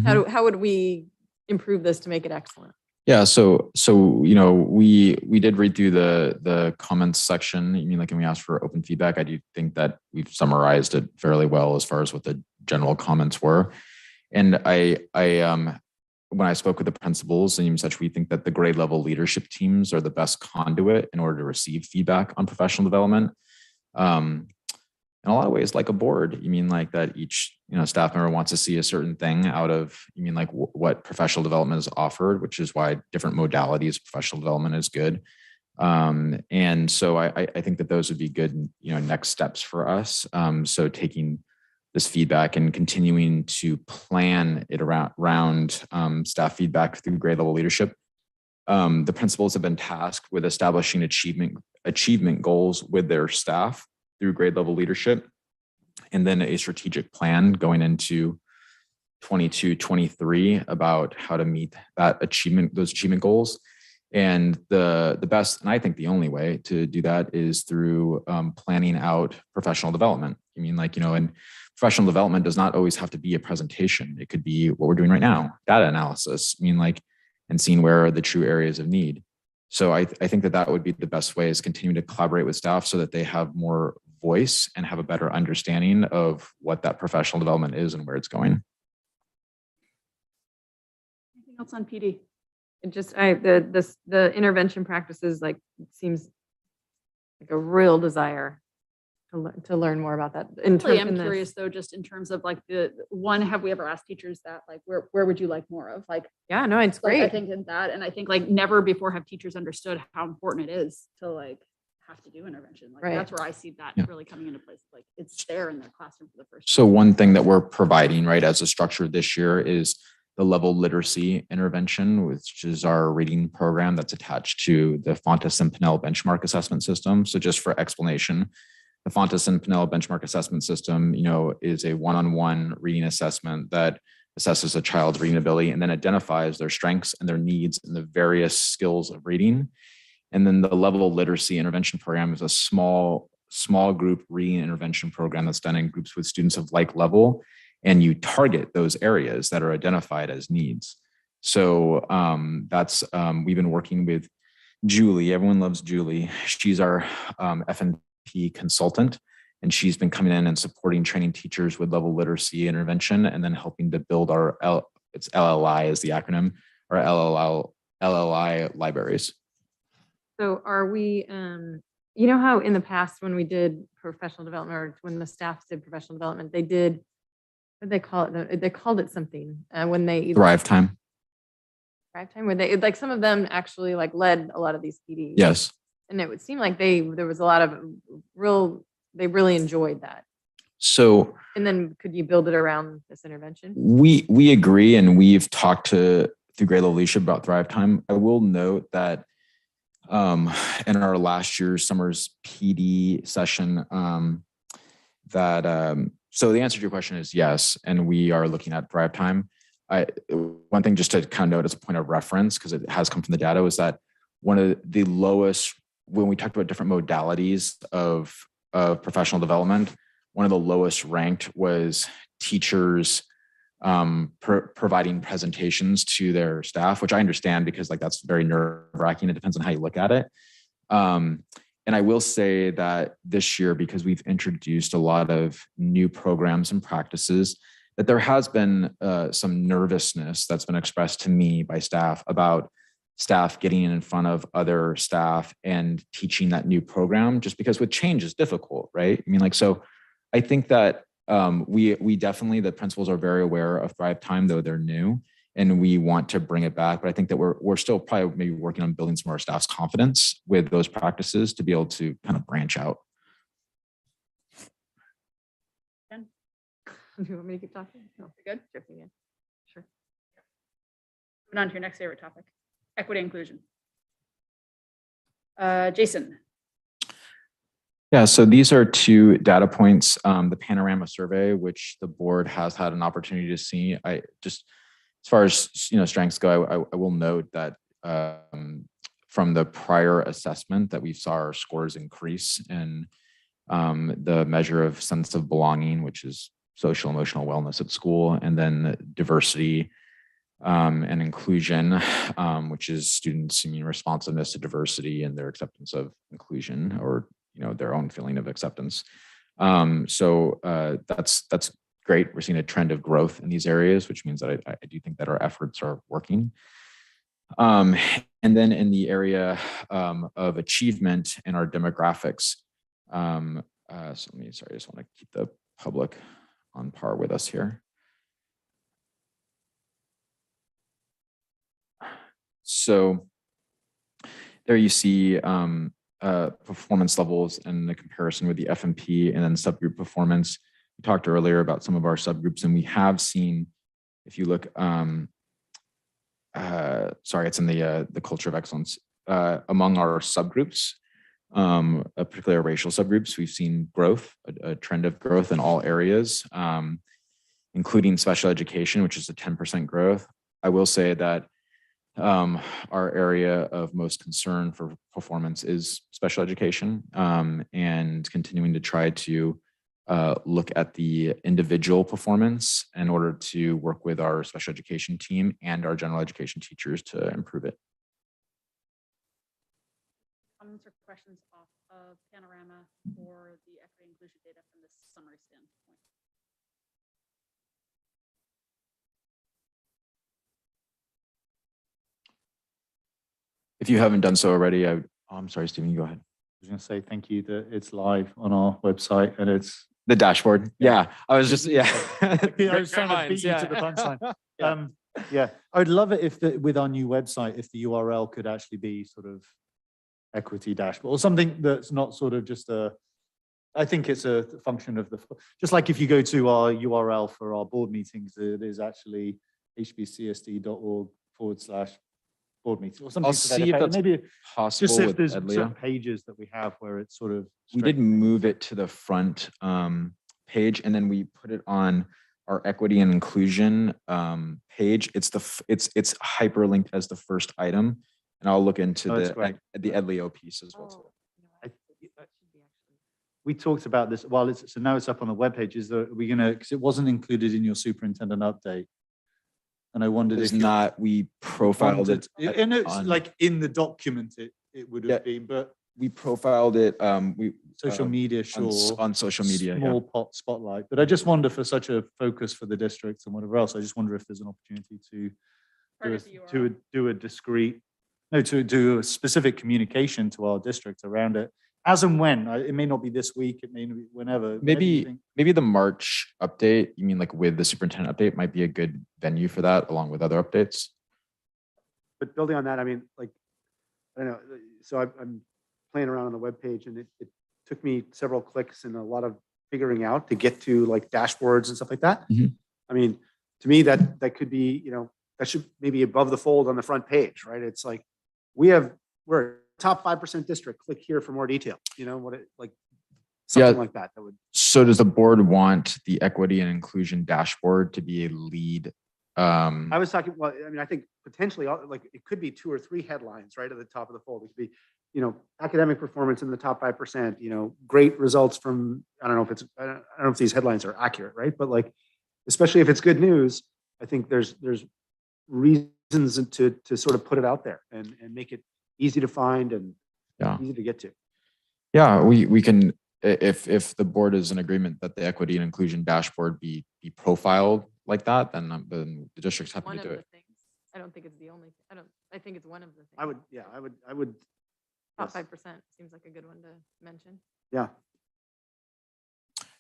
How would we improve this to make it excellent? Yeah, so we did read through the comments section. You mean like when we asked for open feedback? I do think that we've summarized it fairly well as far as what the general comments were. And I when I spoke with the principals and such, we think that the grade level leadership teams are the best conduit in order to receive feedback on professional development. In a lot of ways, like a board, you mean like that each staff member wants to see a certain thing out of, you mean like what professional development is offered, which is why different modalities of professional development is good. And so I think that those would be good, next steps for us. So taking this feedback and continuing to plan it around staff feedback through grade level leadership. The principals have been tasked with establishing achievement goals with their staff through grade level leadership, and then a strategic plan going into 22-23 about how to meet those achievement goals. And the best, and I think the only way to do that is through planning out professional development. You mean like, and professional development does not always have to be a presentation. It could be what we're doing right now, data analysis. I mean like, and seeing where are the true areas of need. So I think that would be the best way, is continuing to collaborate with staff so that they have more voice and have a better understanding of what that professional development is and where it's going. Anything else on PD? It just, the intervention practices, like, seems like a real desire to learn more about that. I'm curious though, just in terms of like have we ever asked teachers that, like, where would you like more of? Like, yeah, no, it's great. I think in that, and I think like never before have teachers understood how important it is to like have to do intervention. Like that's where I see that really coming into place. Like it's there in their classroom for the first time. So one thing that we're providing, right, as a structure this year is the level literacy intervention, which is our reading program that's attached to the Fontes and Pinnell benchmark assessment system. So just for explanation, the Fontes and Pinnell benchmark assessment system, is a one-on-one reading assessment that assesses a child's reading ability and then identifies their strengths and their needs in the various skills of reading. And then the level literacy intervention program is a small group reading intervention program that's done in groups with students of like level, and you target those areas that are identified as needs. So that's we've been working with Julie. Everyone loves Julie. She's our FNP consultant, and she's been coming in and supporting training teachers with level literacy intervention, and then helping to build our it's LLI is the acronym, our LLI libraries. So are we, how in the past when we did professional development, or when the staff did professional development, they did, what did they call it? They called it something when they Thrive time. Thrive time, when they, like, some of them actually like led a lot of these PDs. Yes. And it would seem like there was a lot of they really enjoyed that. So, and then could you build it around this intervention? We agree, and we've talked through grade level leadership about Thrive time. I will note that in our last year's summer's PD session, so the answer to your question is yes, and we are looking at Thrive time. One thing just to kind of note as a point of reference, because it has come from the data, was that one of the lowest, when we talked about different modalities of professional development, one of the lowest ranked was teachers providing presentations to their staff, which I understand because like that's very nerve-wracking. It depends on how you look at it. And I will say that this year, because we've introduced a lot of new programs and practices, that there has been some nervousness that's been expressed to me by staff about staff getting in front of other staff and teaching that new program, just because with change is difficult, right? I mean, like, so I think that we definitely, the principals are very aware of Thrive Time, though they're new, and we want to bring it back. But I think that we're still probably maybe working on building some of our staff's confidence with those practices to be able to kind of branch out. Do you want me to keep talking? No, You're good? joking, yeah. Sure. Moving on to your next favorite topic, equity inclusion. Jason. Yeah, so these are two data points, the panorama survey, which the board has had an opportunity to see. I just, as far as strengths go, I will note that from the prior assessment that we saw our scores increase in the measure of sense of belonging, which is social emotional wellness at school, and then diversity and inclusion, which is students' responsiveness to diversity and their acceptance of inclusion, or their own feeling of acceptance. So that's great. We're seeing a trend of growth in these areas, which means that I do think that our efforts are working. And then in the area of achievement and our demographics, so I just want to keep the public on par with us here. So there you see performance levels and the comparison with the FMP and then subgroup performance. We talked earlier about some of our subgroups, and we have seen, if you look, it's in the culture of excellence, among our subgroups, particularly our racial subgroups, we've seen growth, a trend of growth in all areas, including special education, which is a 10% growth. I will say that our area of most concern for performance is special education, and continuing to try to look at the individual performance in order to work with our special education team and our general education teachers to improve it. Comments or questions off of Panorama for the equity inclusion data from this summary standpoint? If you haven't done so already, I'm sorry, Stephen, you go ahead. I was going to say thank you that it's live on our website and it's the dashboard. Yeah, I was just I was trying to beat you to the punchline. Yeah, I would love it if with our new website, if the URL could actually be sort of equity dashboard or something that's not sort of just I think it's a function of just like if you go to our URL for our board meetings, it is actually hbcsd.org/board meeting or something. I'll see if that's maybe possible. just if with there's Edlia. certain pages that we have where it's sort of. We did move it to the front page, and then we put it on our equity and inclusion page. It's hyperlinked as the first item, and I'll look into the Edlio piece as well. We talked about this. Well, so now it's up on the webpage. Are we gonna? Because it wasn't included in your superintendent update, and I wondered if we profiled it. And it's like in the document it would have been, but we profiled it. Social media, sure, on social media, small pot spotlight. But I just wonder, for such a focus for the district and whatever else, I just wonder if there's an opportunity to do a specific communication to our district around it, as and when. It may not be this week, it may be whenever. Maybe the March update, you mean like with the superintendent update, might be a good venue for that, along with other updates. But building on that, I mean, like, I don't know. So I'm playing around on the webpage, and it took me several clicks and a lot of figuring out to get to like dashboards and stuff like that. Mm-hmm. I mean, to me, that could be, that should maybe above the fold on the front page, right? It's like, we're a top 5% district. Click here for more detail. Something like that. That would. So does the board want the equity and inclusion dashboard to be a lead? I was talking. Well, I mean, I think potentially, like, it could be 2 or 3 headlines right at the top of the fold. It could be, academic performance in the top 5%. Great results from. I don't know if these headlines are accurate, right? But like, especially if it's good news, I think there's reasons to sort of put it out there and make it easy to find and easy to get to. Yeah, we can, if the board is in agreement that the equity and inclusion dashboard be profiled like that, then the district's happy to do it. I don't think it's the only. I think it's one of the things. I would. Top 5% seems like a good one to mention. Yeah.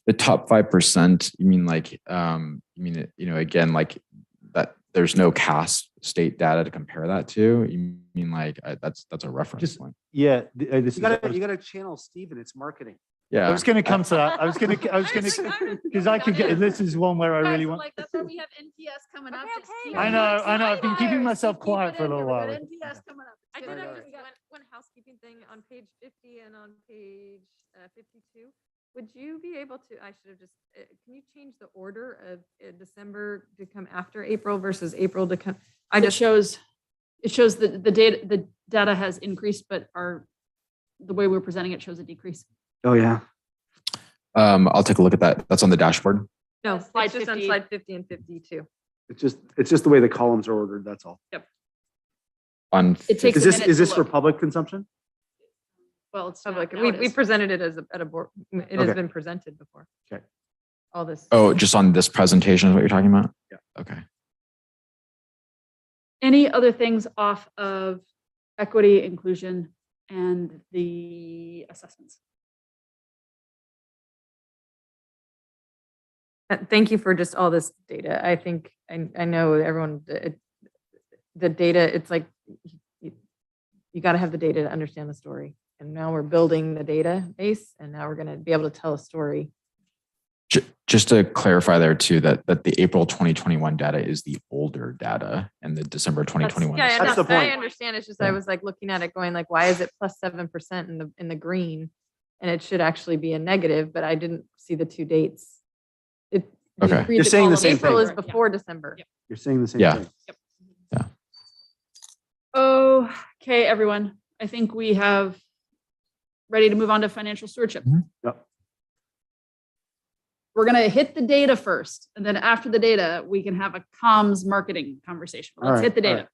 The top 5%, you mean like, again, like that, there's no CAS state data to compare that to? You mean like, that's a reference point? Yeah. You gotta channel Stephen, it's marketing. Yeah. I was going to come to that. I was going to, because I could get, this is one where I really want. Like, that's why we have NPS coming up. I know. I've been keeping myself quiet for a little while. NPS coming up. I did actually got one housekeeping thing on page 50 and on page 52. Would you be able to, I should have just, can you change the order of December to come after April versus April to come? It shows the data has increased, but the way we're presenting it shows a decrease. Oh yeah. I'll take a look at that. That's on the dashboard. No, Slide it's just on 50. slide 50 and 52. It's just the way the columns are ordered, that's all. On It takes Is a this, minute is to this for look. public consumption? Well, it's Public, not, we now it is. presented it as at a board, it has Okay. been presented before. Okay. All this. oh, just on this presentation is what you're talking about? Yeah. Okay. Any other things off of equity, inclusion, and the assessments? Thank you for just all this data. I think, I know everyone, the data, it's like, you got to have the data to understand the story. And now we're building the database, and now we're going to be able to tell a story. Just to clarify there too, that the April 2021 data is the older data and the December 2021. Yeah, That's the I point. understand. It's just, I was like looking at it going like, why is it plus 7% in the green? And it should actually be a negative, but I didn't see the two dates. Okay. You're saying the same April thing. is before December. Yep. You're saying the same Yeah. thing. Okay, everyone. I think we have ready to move on to financial stewardship. Yep. We're going to hit the data first, and then after the data, we can have a comms marketing conversation. Let's All right, hit the all data.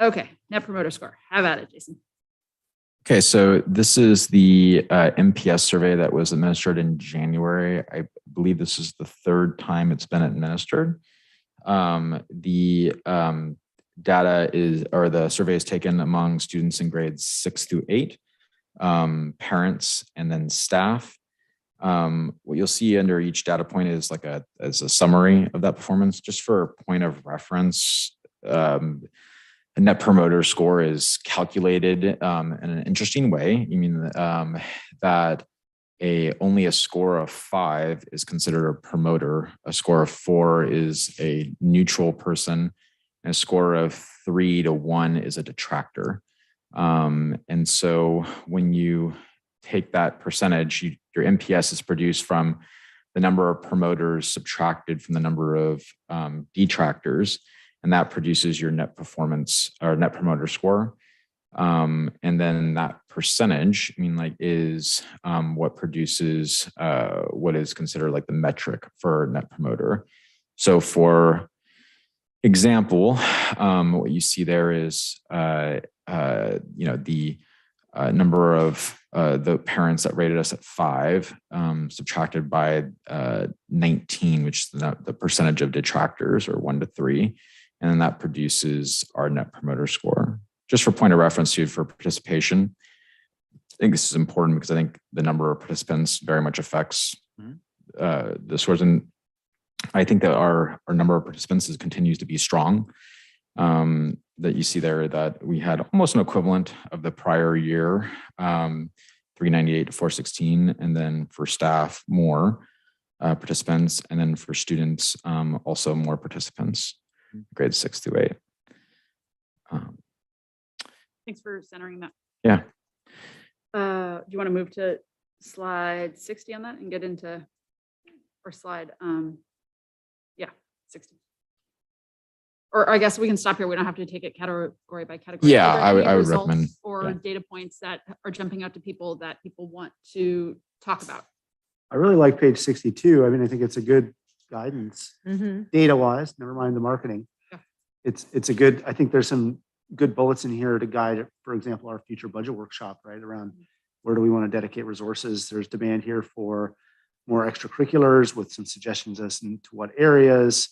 Okay, net promoter score. Have at it, Jason. Okay, so this is the MPS survey that was administered in January. I believe this is the third time it's been administered. The data is, or the survey is taken among students in grades 6 through 8, parents, and then staff. What you'll see under each data point is like as a summary of that performance. Just for a point of reference, a net promoter score is calculated in an interesting way. You mean that only a score of 5 is considered a promoter, a score of 4 is a neutral person, and a score of 3 to 1 is a detractor. And so when you take that percentage, your NPS is produced from the number of promoters subtracted from the number of detractors, and that produces your net performance or net promoter score. And then that percentage, is what produces what is considered like the metric for net promoter. So for example, what you see there is, the number of the parents that rated us at 5 subtracted by 19, which is the percentage of detractors, or 1 to 3. And then that produces our net promoter score. Just for point of reference too, for participation, I think this is important because I think the number of participants very much affects the scores. And I think that our number of participants continues to be strong. That you see there that we had almost an equivalent of the prior year, 398 to 416. And then for staff, more participants. And then for students, also more participants, grades 6 through 8. Thanks for centering that. Yeah. Do you want to move to slide 60 on that and get into, or slide, 60. Or I guess we can stop here. We don't have to take it category by category. Yeah, Are there I would any recommend, results or data points that are jumping out to people that people want to talk about? I really like page 62. I think it's a good guidance, data wise, never mind the marketing. Yeah. It's a good, I think there's some good bullets in here to guide, for example, our future budget workshop, right? Around where do we want to dedicate resources? There's demand here for more extracurriculars with some suggestions as to what areas.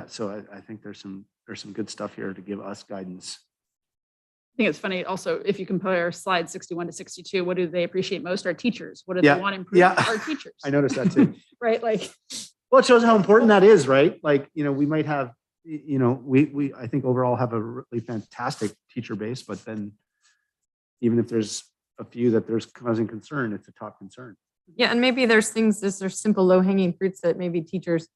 So I think there's some good stuff here to give us guidance. I think it's funny also, if you compare slide 61 to 62, what do they appreciate most? Our teachers. What do they want improved? Our teachers. I noticed that too. Right? Well, it shows how important that is, right? We might have, we I think overall have a really fantastic teacher base, but then even if there's a few that there's causing concern, it's a top concern. Yeah, and maybe there's things, there's simple low-hanging fruits that maybe teachers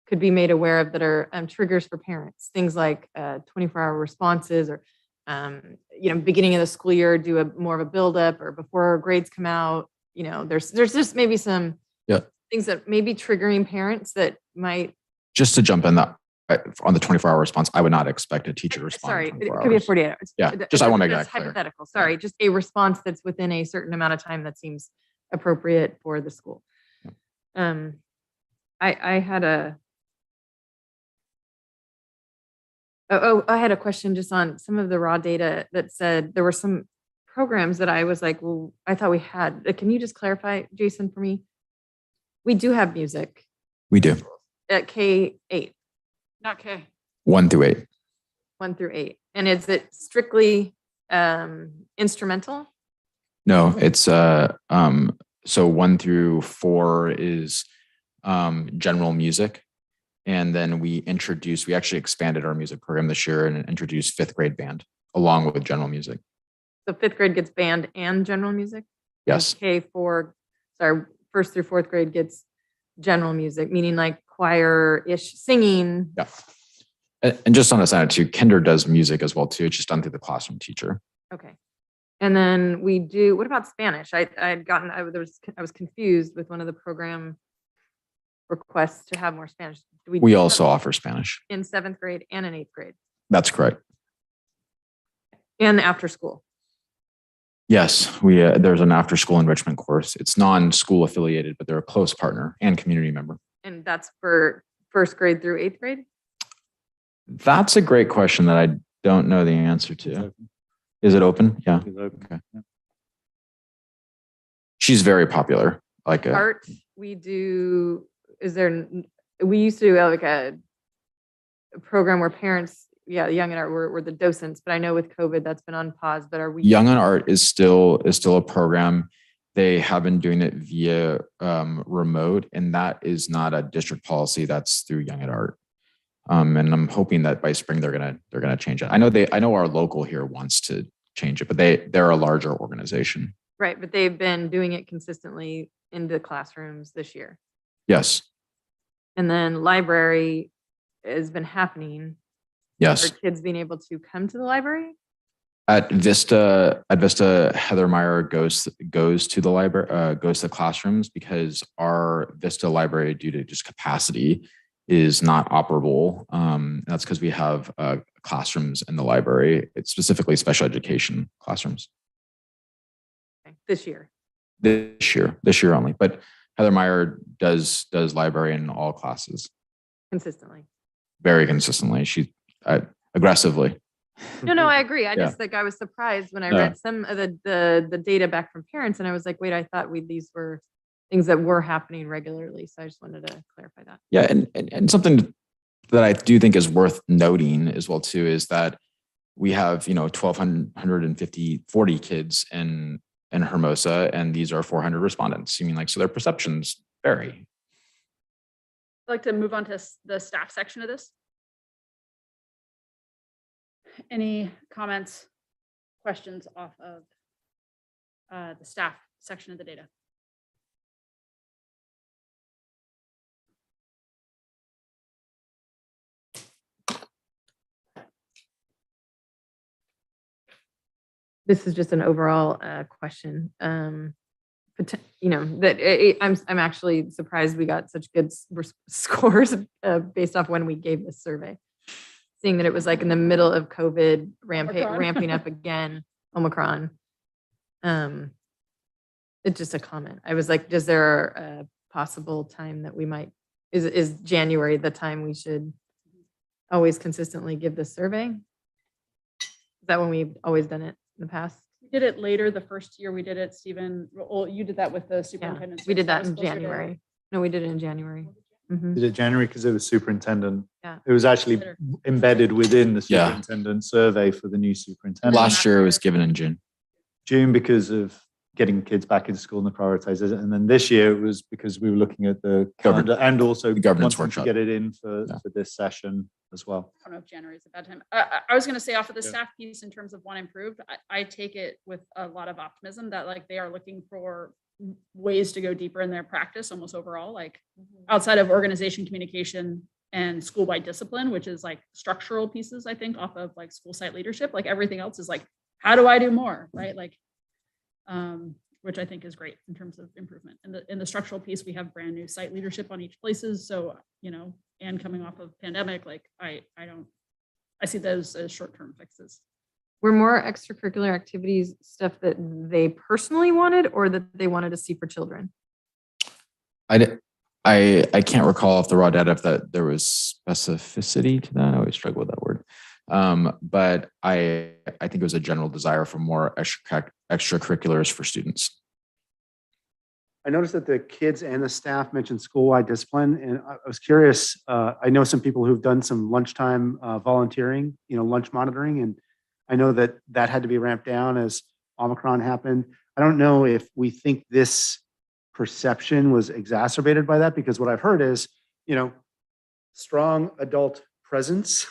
could be made aware of that are triggers for parents. Things like 24-hour responses, or beginning of the school year, do more of a buildup, or before grades come out. There's just maybe some things that may be triggering parents that might. Just to jump in, that on the 24-hour response, I would not expect a teacher to respond. Sorry, in it 24 could be a hours. 48 hours. Yeah, just I want to make That's that clear. hypothetical. Sorry, just a response that's within a certain amount of time that seems appropriate for the school. I had a I had a question just on some of the raw data that said there were some programs that I was like, well, I thought we had. Can you just clarify, Jason, for me? We do have music We do at K-8, Not K. 1 through 8. 1 through 8. And is it strictly instrumental? No, it's so 1 through 4 is general music. And then we actually expanded our music program this year and introduced 5th grade band along with general music. So 5th grade gets band and general music? Yes. K4, sorry, 1st through 4th grade gets general music, meaning like choir-ish singing. Yeah. And just on a side too, Kinder does music as well too. It's just done through the classroom teacher. Okay. And then we do, what about Spanish? I was confused with one of the program requests to have more Spanish. Do We do also that offer Spanish. in 7th grade and in 8th grade That's correct. and after school. Yes, there's an after-school enrichment course. It's non-school affiliated, but they're a close partner and community member. And that's for 1st grade through 8th grade? That's a great question that I don't know the answer to. Is it open? Yeah. Okay. She's very popular. Like Art, we do, we used to do like a program where parents, Young and Art were the docents, but I know with COVID that's been on pause, but are we? Young and Art is still a program. They have been doing it via remote, and that is not a district policy. That's through Young and Art. And I'm hoping that by spring they're gonna change it. I know our local here wants to change it, but they're a larger organization. Right, but they've been doing it consistently into classrooms this year. Yes. And then library has been happening. Yes. Are kids being able to come to the library? At Vista, Heather Meyer goes to the library, goes to classrooms because our Vista library, due to just capacity, is not operable. That's because we have classrooms in the library. It's specifically special education classrooms. Okay, this year. This year only. But Heather Meyer does library in all classes. Consistently. Very consistently. She aggressively. No, I agree. I just I was surprised when I read some of the data back from parents, and I was like, wait, I thought these were things that were happening regularly. So I just wanted to clarify that. Yeah, and something that I do think is worth noting as well too is that we have 40 kids in Hermosa, and these are 400 respondents. You mean so their perceptions vary. I'd like to move on to the staff section of this. Any comments, questions off of the staff section of the data? This is just an overall question. I'm actually surprised we got such good scores based off when we gave this survey. Seeing that it was like in the middle of COVID ramping up again, Omicron. It's just a comment. I was like, is there a possible time that we might, is January the time we should always consistently give this survey? Is that when we've always done it in the past? We did it later the first year we did it, Stephen. Well, you did that with the superintendent. We did that in January. No, we did it in January. Mhm. Did it January because it was superintendent. Yeah. It was actually Later. embedded within the Yeah. superintendent survey for the new superintendent. Last year it was given in June. June because of getting kids back into school and the prioritizers. And then this year it was because we were looking at the calendar and also The governance wanting to workshop. get it in for Yeah. this session as well. I don't know if January is a bad time. I was going to say off of the Yeah. staff piece in terms of one improved, I take it with a lot of optimism that they are looking for ways to go deeper in their practice almost overall, outside of organization, communication, and school-wide discipline, which is structural pieces, I think, off of school site leadership. Everything else is how do I do more, right? which I think is great in terms of improvement. In the structural piece, we have brand new site leadership on each places. So, and coming off of pandemic, like I see those as short-term fixes. Were more extracurricular activities stuff that they personally wanted or that they wanted to see for children? I can't recall off the raw data if that there was specificity to that. I always struggle with that word. But I think it was a general desire for more extracurriculars for students. I noticed that the kids and the staff mentioned school-wide discipline, and I was curious. I know some people who've done some lunchtime volunteering, lunch monitoring, and I know that had to be ramped down as Omicron happened. I don't know if we think this perception was exacerbated by that, because what I've heard is, strong adult presence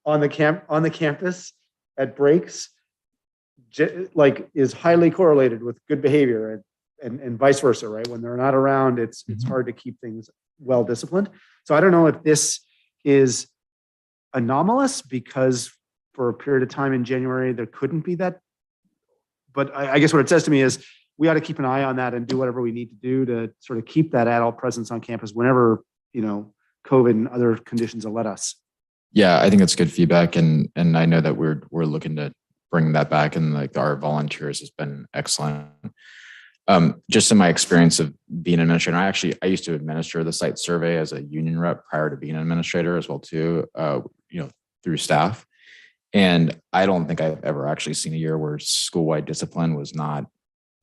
on the campus at breaks, is highly correlated with good behavior, and vice versa, right? When they're not around, it's hard to keep things well disciplined. So I don't know if this is anomalous because for a period of time in January there couldn't be that, but I guess what it says to me is we ought to keep an eye on that and do whatever we need to do to sort of keep that adult presence on campus whenever, COVID and other conditions will let us. Yeah, I think that's good feedback. And I know that we're looking to bring that back, and like our volunteers has been excellent. Just in my experience of being an administrator, I used to administer the site survey as a union rep prior to being an administrator as well too, through staff. And I don't think I've ever actually seen a year where school-wide discipline was not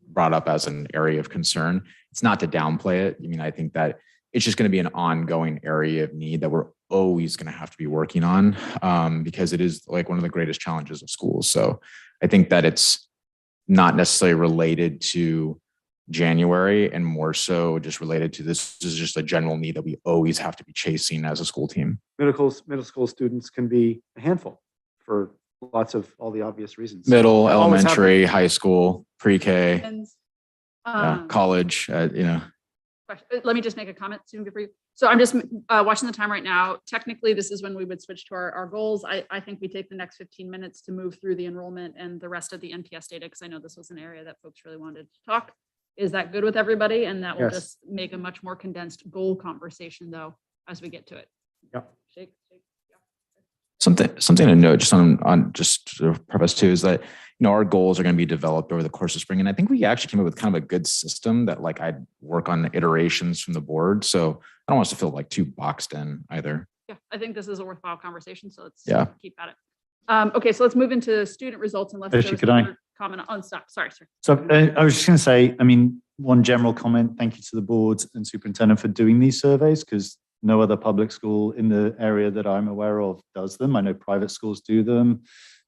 brought up as an area of concern. It's not to downplay it. I think that it's just going to be an ongoing area of need that we're always going to have to be working on, because it is like one of the greatest challenges of schools. So I think that it's not necessarily related to January, and more so just related to this is just a general need that we always have to be chasing as a school team. Middle school students can be a handful for lots of all the obvious reasons. Middle, elementary, high school, pre-K, college, Let me just make a comment soon before you. So I'm just watching the time right now. Technically, this is when we would switch to our goals. I think we take the next 15 minutes to move through the enrollment and the rest of the NPS data, because I know this was an area that folks really wanted to talk. Is that good with everybody? And that will just make a much more condensed goal conversation though, as we get to it. Yep. Shake. Something to note just on just sort of preface too is that our goals are going to be developed over the course of spring, and I think we actually came up with kind of a good system that like I'd work on iterations from the board, so I don't want us to feel like too boxed in either. Yeah, I think this is a worthwhile conversation, so let's keep at it. Okay, so let's move into student results unless there was another comment on stop. Sorry. So I was just going to say, one general comment. Thank you to the board and superintendent for doing these surveys, because no other public school in the area that I'm aware of does them. I know private schools do them,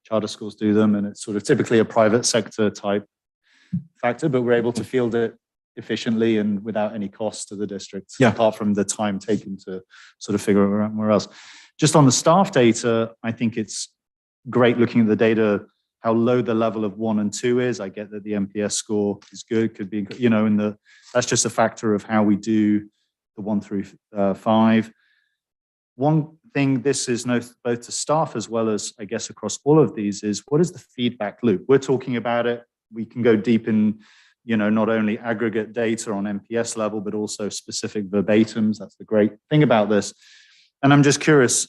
charter schools do them, and it's sort of typically a private sector type factor, but we're able to field it efficiently and without any cost to the district, apart from the time taken to sort of figure it out where else. Just on the staff data, I think it's great looking at the data, how low the level of 1 and 2 is. I get that the MPS score is good, could be, that's just a factor of how we do the 1 through 5. One thing, this is both to staff as well as I guess across all of these, is what is the feedback loop? We're talking about it. We can go deep in, not only aggregate data on MPS level, but also specific verbatims. That's the great thing about this. And I'm just curious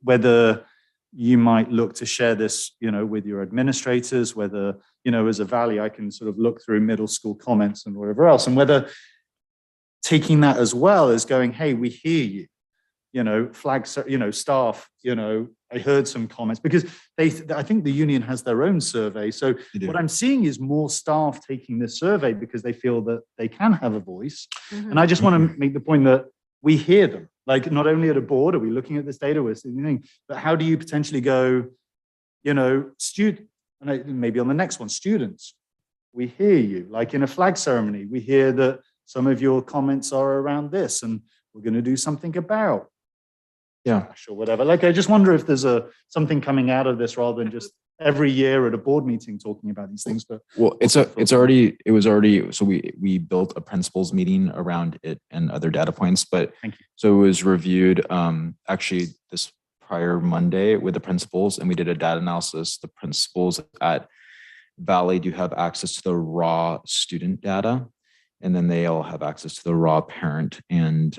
whether you might look to share this, with your administrators, whether, as a Valley, I can sort of look through middle school comments and whatever else, and whether taking that as well as going, hey, we hear you, flag, staff, I heard some comments, because I think the union has their own survey. So what I'm seeing is more staff taking this survey because they feel that they can have a voice. Mm-hmm. And I just want to make the point that we hear them, like not only at a board, are we looking at this data, but how do you potentially go, student, and maybe on the next one, students, we hear you, like in a flag ceremony, we hear that some of your comments are around this and we're going to do something about or whatever. Like, I just wonder if there's something coming out of this rather than just every year at a board meeting talking about these things. But so we built a principals meeting around it and other data points, but so it was reviewed actually this prior Monday with the principals, and we did a data analysis. The principals at Valley do have access to the raw student data, and then they all have access to the raw parent and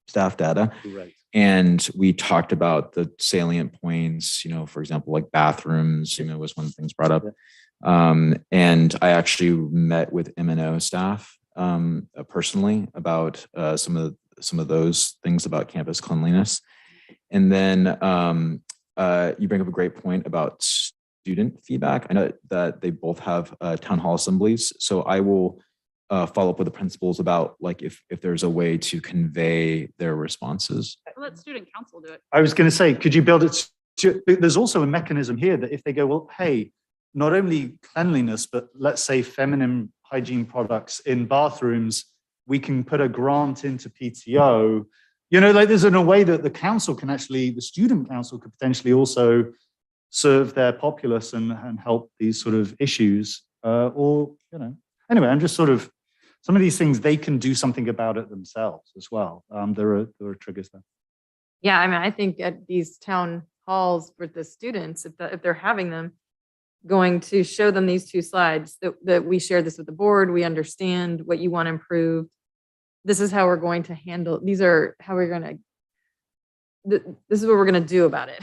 staff data. Right. And we talked about the salient points, for example, like bathrooms, was one of the things brought up. And I actually met with M&O staff personally about some of those things about campus cleanliness. And then you bring up a great point about student feedback. I know that they both have town hall assemblies, so I will follow up with the principals about like if there's a way to convey their responses. Let student council do it. I was going to say, could you build it? There's also a mechanism here that if they go, well, hey, not only cleanliness, but let's say feminine hygiene products in bathrooms, we can put a grant into PTO. Like there's in a way that the student council could potentially also serve their populace and help these sort of issues. Anyway, I'm just sort of, some of these things, they can do something about it themselves as well. There are triggers there. Yeah, I mean, I think at these town halls for the students, if they're having them, going to show them these 2 slides that we share this with the board, we understand what you want improved. This is how we're going to handle, these are how we're going to, this is what we're going to do about it.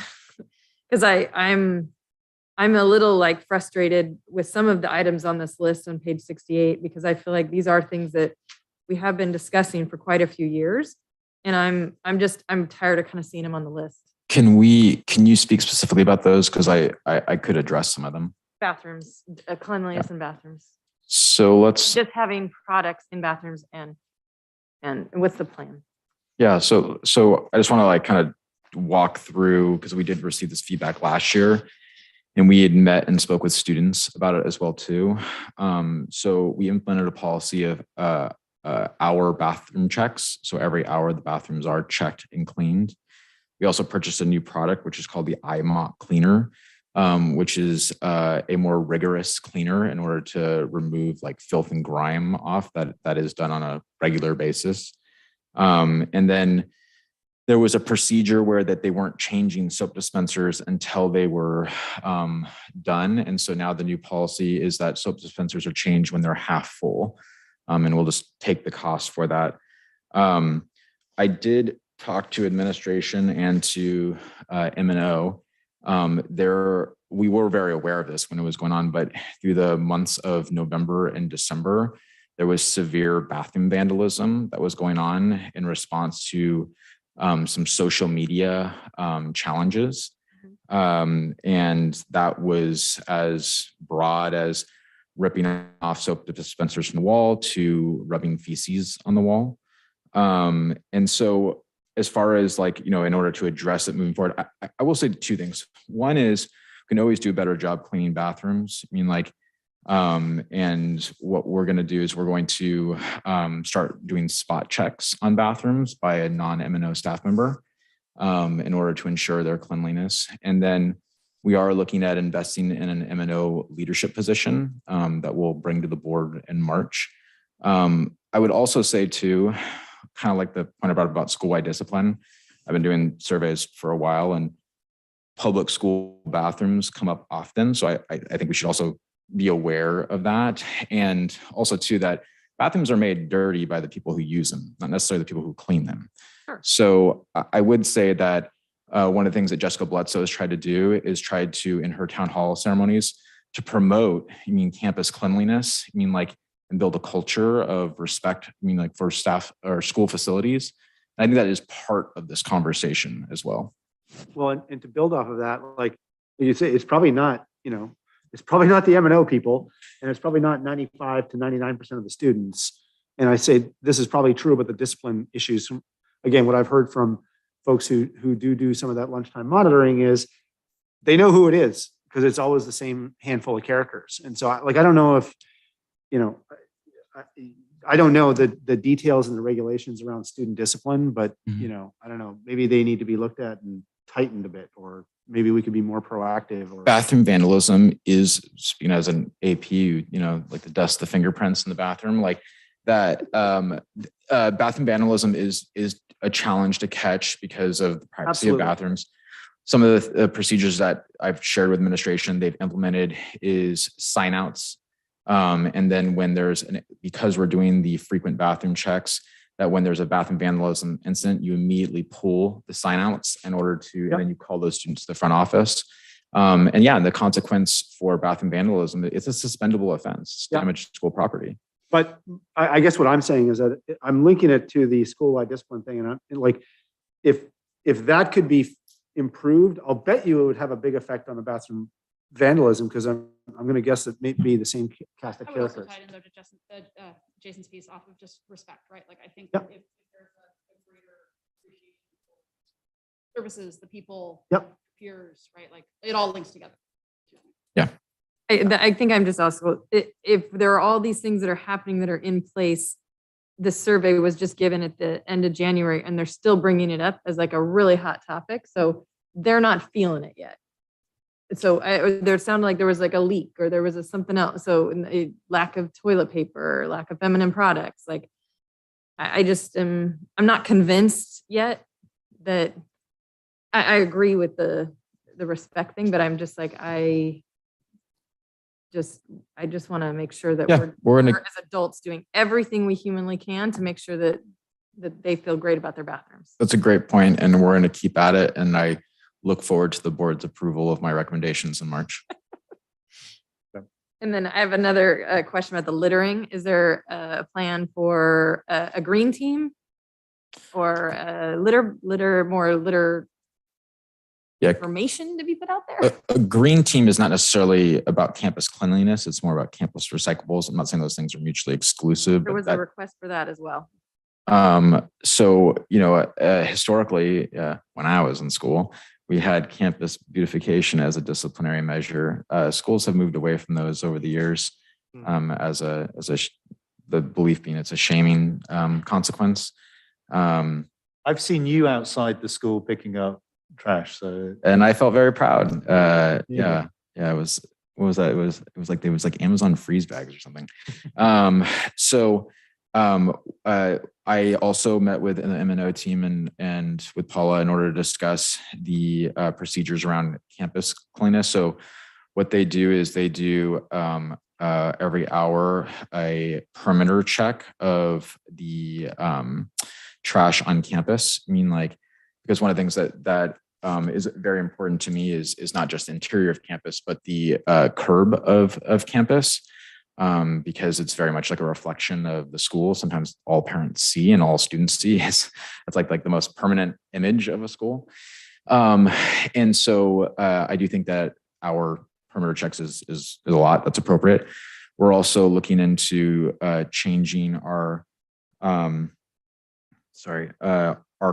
Because I'm a little like frustrated with some of the items on this list on page 68, because I feel like these are things that we have been discussing for quite a few years. And I'm tired of kind of seeing them on the list. Can you speak specifically about those? Because I could address some of them. Bathrooms, cleanliness in bathrooms. So let's Just having products in bathrooms and what's the plan? Yeah, so I just want to like kind of walk through, because we did receive this feedback last year and we had met and spoke with students about it as well too. So we implemented a policy of hour bathroom checks. So every hour the bathrooms are checked and cleaned. We also purchased a new product, which is called the iMop Cleaner, which is a more rigorous cleaner in order to remove like filth and grime off that is done on a regular basis. And then there was a procedure where that they weren't changing soap dispensers until they were done. And so now the new policy is that soap dispensers are changed when they're half full. And we'll just take the cost for that. I did talk to administration and to M&O. We were very aware of this when it was going on, but through the months of November and December, there was severe bathroom vandalism that was going on in response to some social media challenges. And that was as broad as ripping off soap dispensers from the wall to rubbing feces on the wall. And so as far as like, in order to address it moving forward, I will say 2 things. One is we can always do a better job cleaning bathrooms. I mean, like, and what we're going to do is we're going to start doing spot checks on bathrooms by a non-M&O staff member in order to ensure their cleanliness. And then we are looking at investing in an M&O leadership position that we'll bring to the board in March. I would also say too, kind of like the point about school-wide discipline. I've been doing surveys for a while and public school bathrooms come up often. So I think we should also be aware of that. And also too, that bathrooms are made dirty by the people who use them, not necessarily the people who clean them. Sure. So I would say that one of the things that Jessica Bledsoe has tried to do is tried to, in her town hall ceremonies, to promote, campus cleanliness, and build a culture of respect, for staff or school facilities. I think that is part of this conversation as well. Well, and to build off of that, like you say, it's probably not, it's probably not the M&O people, and it's probably not 95 to 99% of the students. And I say this is probably true about the discipline issues. Again, what I've heard from folks who do some of that lunchtime monitoring is they know who it is because it's always the same handful of characters. And so I don't know if, I don't know the details and the regulations around student discipline, but I don't know, maybe they need to be looked at and tightened a bit, or maybe we could be more proactive. Or bathroom vandalism is, as an AP, like the dust, the fingerprints in the bathroom, like that. Bathroom vandalism is a challenge to catch because of the privacy of bathrooms. some of the procedures that I've shared with administration, they've implemented is signouts. And then when because we're doing the frequent bathroom checks, that when there's a bathroom vandalism incident, you immediately pull the signouts in order to, and then you call those students to the front office. And yeah, the consequence for bathroom vandalism, it's a suspendable offense, damage to school property. But I guess what I'm saying is that I'm linking it to the school-wide discipline thing, and I'm like, if that could be improved, I'll bet you it would have a big effect on the bathroom vandalism, because I'm going to guess that may be the same cast of I would also characters. tie in though to Jason's piece off of just respect, right? Like I think Yep. if there's a greater appreciation for services, the people, Yep. peers, right? Like it all links together. I think I'm just also, if there are all these things that are happening that are in place, the survey was just given at the end of January and they're still bringing it up as like a really hot topic. So they're not feeling it yet. So there sounded like there was like a leak or there was something else. So a lack of toilet paper, lack of feminine products. Like I just I'm not convinced yet that I agree with the respect thing, but I'm just like, I just want to make sure that we're as adults doing everything we humanly can to make sure that they feel great about their bathrooms. That's a great point, and we're going to keep at it. And I look forward to the board's approval of my recommendations in March. And then I have another question about the littering. Is there a plan for a green team or more litter information to be put out there? A green team is not necessarily about campus cleanliness. It's more about campus recyclables. I'm not saying those things are mutually exclusive. There was a request for that as well. So, historically, when I was in school, we had campus beautification as a disciplinary measure. Schools have moved away from those over the years, the belief being it's a shaming consequence. I've seen you outside the school picking up trash. So, and I felt very proud. Yeah. It was, what was that? It was like Amazon freeze bags or something. I also met with an M&O team and with Paula in order to discuss the procedures around campus cleanliness. So what they do is they do every hour a perimeter check of the trash on campus. I mean, because one of the things that is very important to me is not just the interior of campus, but the curb of campus. Because it's very much like a reflection of the school. Sometimes all parents see and all students see it's like the most permanent image of a school. And so I do think that our perimeter checks is a lot that's appropriate. We're also looking into changing our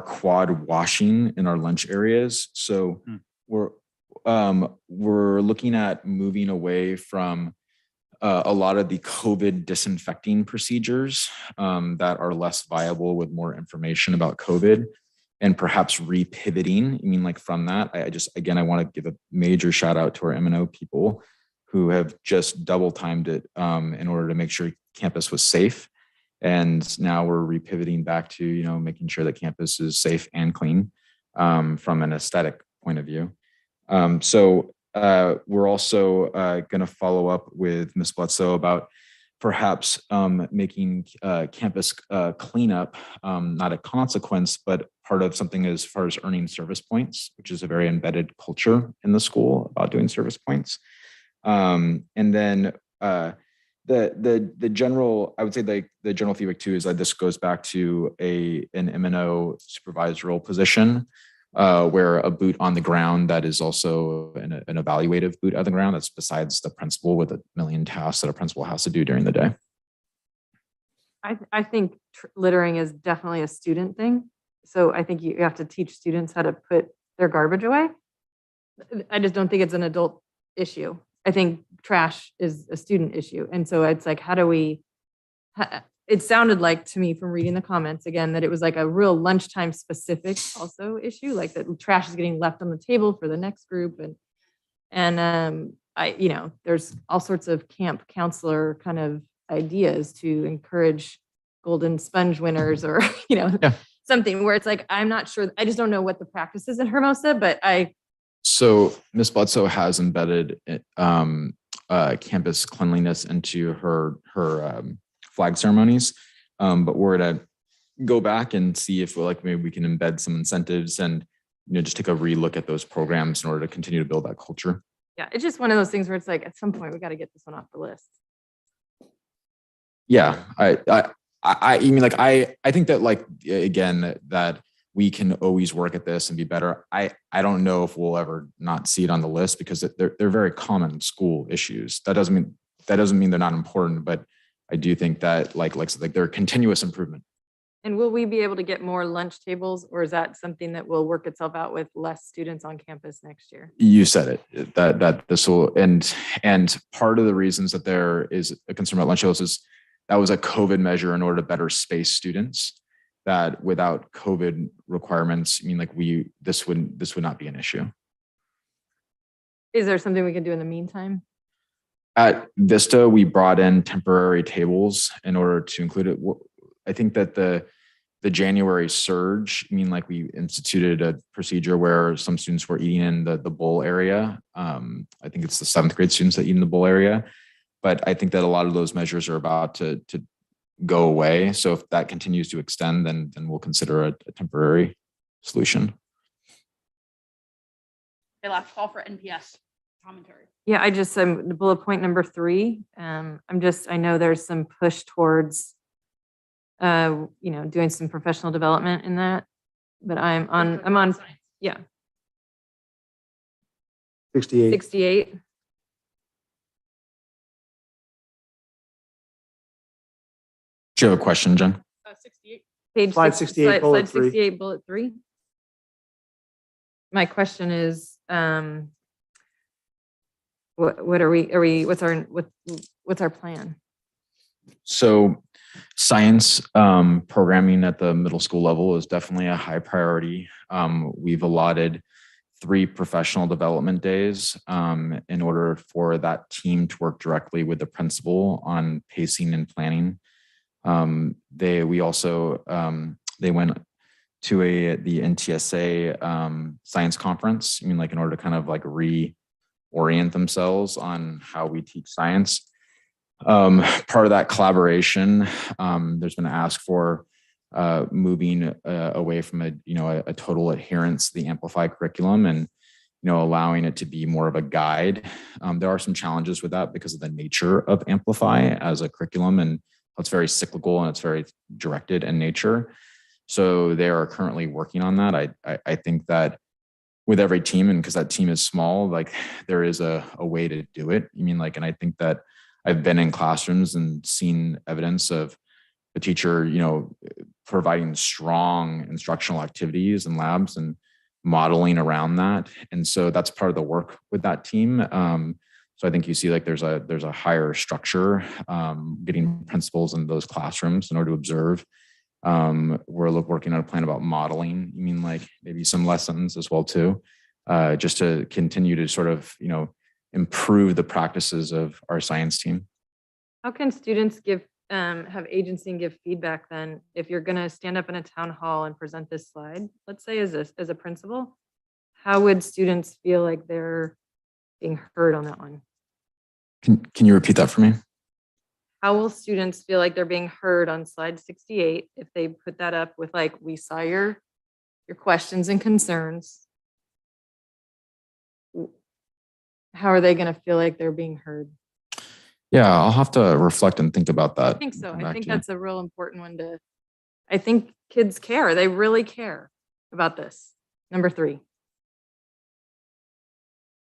quad washing in our lunch areas. So we're looking at moving away from a lot of the COVID disinfecting procedures that are less viable with more information about COVID, and perhaps repivoting. I mean, from that, I want to give a major shout out to our M&O people who have just double timed it in order to make sure campus was safe. And now we're repivoting back to, making sure that campus is safe and clean from an aesthetic point of view. We're also going to follow up with Ms. Bledsoe about perhaps making campus cleanup not a consequence, but part of something as far as earning service points, which is a very embedded culture in the school about doing service points. And then the general, I would say the general feedback too is that this goes back to an M&O supervisorial position. Where a boot on the ground that is also an evaluative boot on the ground that's besides the principal with a million tasks that a principal has to do during the day. I think littering is definitely a student thing. So I think you have to teach students how to put their garbage away. I just don't think it's an adult issue. I think trash is a student issue. And so it's like, it sounded like to me from reading the comments again, that it was like a real lunchtime specific also issue, like that trash is getting left on the table for the next group. And there's all sorts of camp counselor kind of ideas to encourage golden sponge winners or, something where it's like, I'm not sure. I just don't know what the practice is in Hermosa, but I So Ms. Bledsoe has embedded campus cleanliness into her flag ceremonies, but we're to go back and see if like maybe we can embed some incentives and just take a relook at those programs in order to continue to build that culture. Yeah, it's just one of those things where it's like, at some point, we got to get this one off the list. Yeah, I mean, like I think that like again that we can always work at this and be better. I don't know if we'll ever not see it on the list because they're very common school issues. That doesn't mean they're not important, but I do think that like they're continuous improvement. And will we be able to get more lunch tables, or is that something that will work itself out with less students on campus next year? You said it, that this will, and part of the reasons that there is a concern about lunch tables is that was a COVID measure in order to better space students. That without COVID requirements, I mean, like this would not be an issue. Is there something we can do in the meantime? At Vista, we brought in temporary tables in order to include it. I think that the January surge, I mean, like we instituted a procedure where some students were eating in the bowl area. I think it's the 7th grade students that eat in the bowl area. But I think that a lot of those measures are about to go away. So if that continues to extend, then we'll consider a temporary solution. Okay, last call for NPS commentary. Yeah, I just, the bullet point number 3, I know there's some push towards, doing some professional development in that, but I'm on, yeah, 68. 68. Do you have a question, Jen? 68. Page Slide 68, bullet slide 3. 68, bullet 3. My question is, what are we, what's our plan? So science programming at the middle school level is definitely a high priority. We've allotted 3 professional development days in order for that team to work directly with the principal on pacing and planning. They went to the NTSA science conference, I mean, like in order to kind of like reorient themselves on how we teach science. Part of that collaboration, there's been an ask for moving away from a total adherence to the Amplify curriculum and allowing it to be more of a guide. There are some challenges with that because of the nature of Amplify as a curriculum, and it's very cyclical and it's very directed in nature. So they are currently working on that. I think that with every team, and because that team is small, like there is a way to do it. I mean, like, and I think that I've been in classrooms and seen evidence of the teacher, providing strong instructional activities and labs and modeling around that. And so that's part of the work with that team. So I think you see like there's a higher structure, getting principals in those classrooms in order to observe. We're working on a plan about modeling. You mean like maybe some lessons as well too, just to continue to sort of, improve the practices of our science team. How can students have agency and give feedback then if you're going to stand up in a town hall and present this slide, let's say as a principal, how would students feel like they're being heard on that one? Can you repeat that for me? How will students feel like they're being heard on slide 68 if they put that up with like, we saw your questions and concerns? How are they going to feel like they're being heard? Yeah, I'll have to reflect and think about that. I think so. Come I back think to you. that's a real important one I think kids care. They really care about this. Number 3.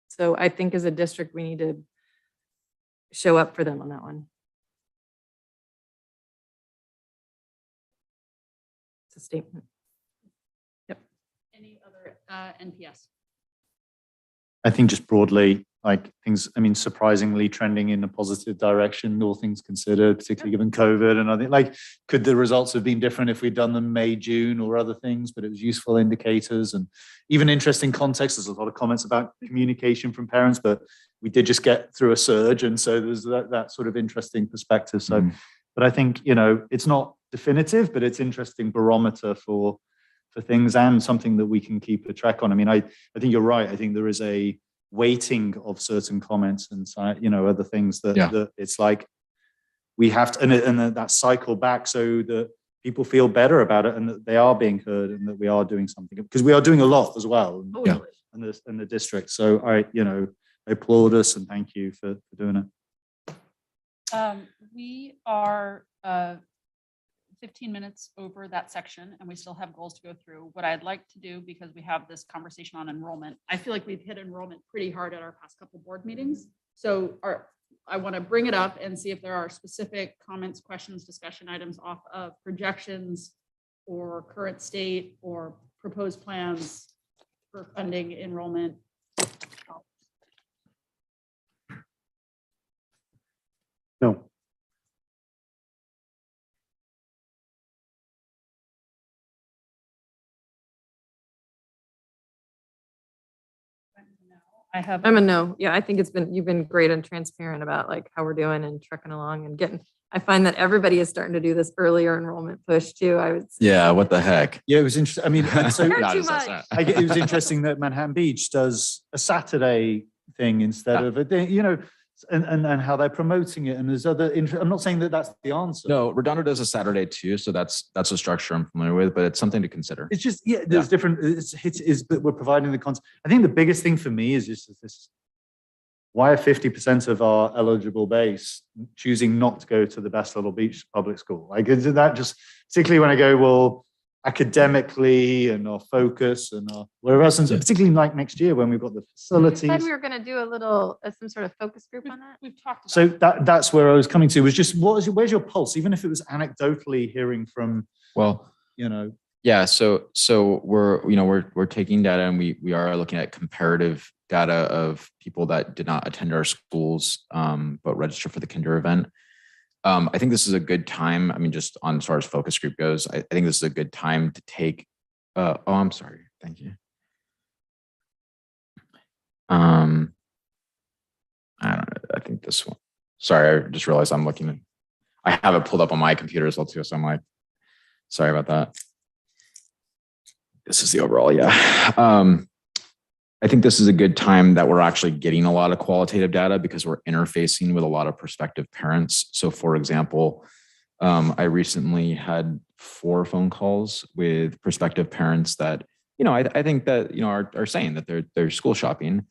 So I think as a district, we need to show up for them on that one. It's a statement. Yep. Any other NPS? I think just broadly, like things, I mean, surprisingly trending in a positive direction, all things considered, particularly given COVID. And I think like, could the results have been different if we'd done them May, June or other things, but it was useful indicators and even interesting context. There's a lot of comments about communication from parents, but we did just get through a surge. And so there's that sort of interesting perspective. So, but I think, it's not definitive, but it's interesting barometer for for things and something that we can keep a track on. I mean, I think you're right. I think there is a weighting of certain comments and, other things that it's like we have to, and that cycle back so that people feel better about it and that they are being heard and that we are doing something, because we are doing a lot as well in the district. So I applaud us and thank you for doing it. We are 15 minutes over that section and we still have goals to go through. What I'd like to do, because we have this conversation on enrollment, I feel like we've hit enrollment pretty hard at our past couple board meetings. So I want to bring it up and see if there are specific comments, questions, discussion items off of projections or current state or proposed plans for funding enrollment. No. I'm a no. Yeah, I think you've been great and transparent about like how we're doing and trucking along and I find that everybody is starting to do this earlier enrollment push too. Yeah, what the heck? Yeah, it was interesting. I mean, so Too much. it was interesting that Manhattan Beach does a Saturday thing instead of a day, and how they're promoting it. And there's other, I'm not saying that that's the answer. No, Redondo does a Saturday too. So that's a structure I'm familiar with, but it's something to consider. It's just, there's different, but we're providing the content. I think the biggest thing for me is just this, why are 50% of our eligible base choosing not to go to the Best Little Beach public school? Like, is that just, particularly when I go, well, academically and our focus and our whatever else, and particularly like next year when we've got the facilities. Said we were going to do a little, some sort of focus group on that. We've talked about So that's where I was coming to, was just, where's your pulse? Even if it was anecdotally hearing from, Yeah, so we're taking data and we are looking at comparative data of people that did not attend our schools but register for the kinder event. I think this is a good time. I mean, just on as far as focus group goes, I think this is a good time to take. I'm sorry. Thank you. I don't know. I think this one. Sorry, I just realized I'm looking. I have it pulled up on my computer as well too, so I'm like, sorry about that. This is the overall, yeah. I think this is a good time that we're actually getting a lot of qualitative data because we're interfacing with a lot of prospective parents. So for example, I recently had 4 phone calls with prospective parents that, I think that, are saying that they're school shopping.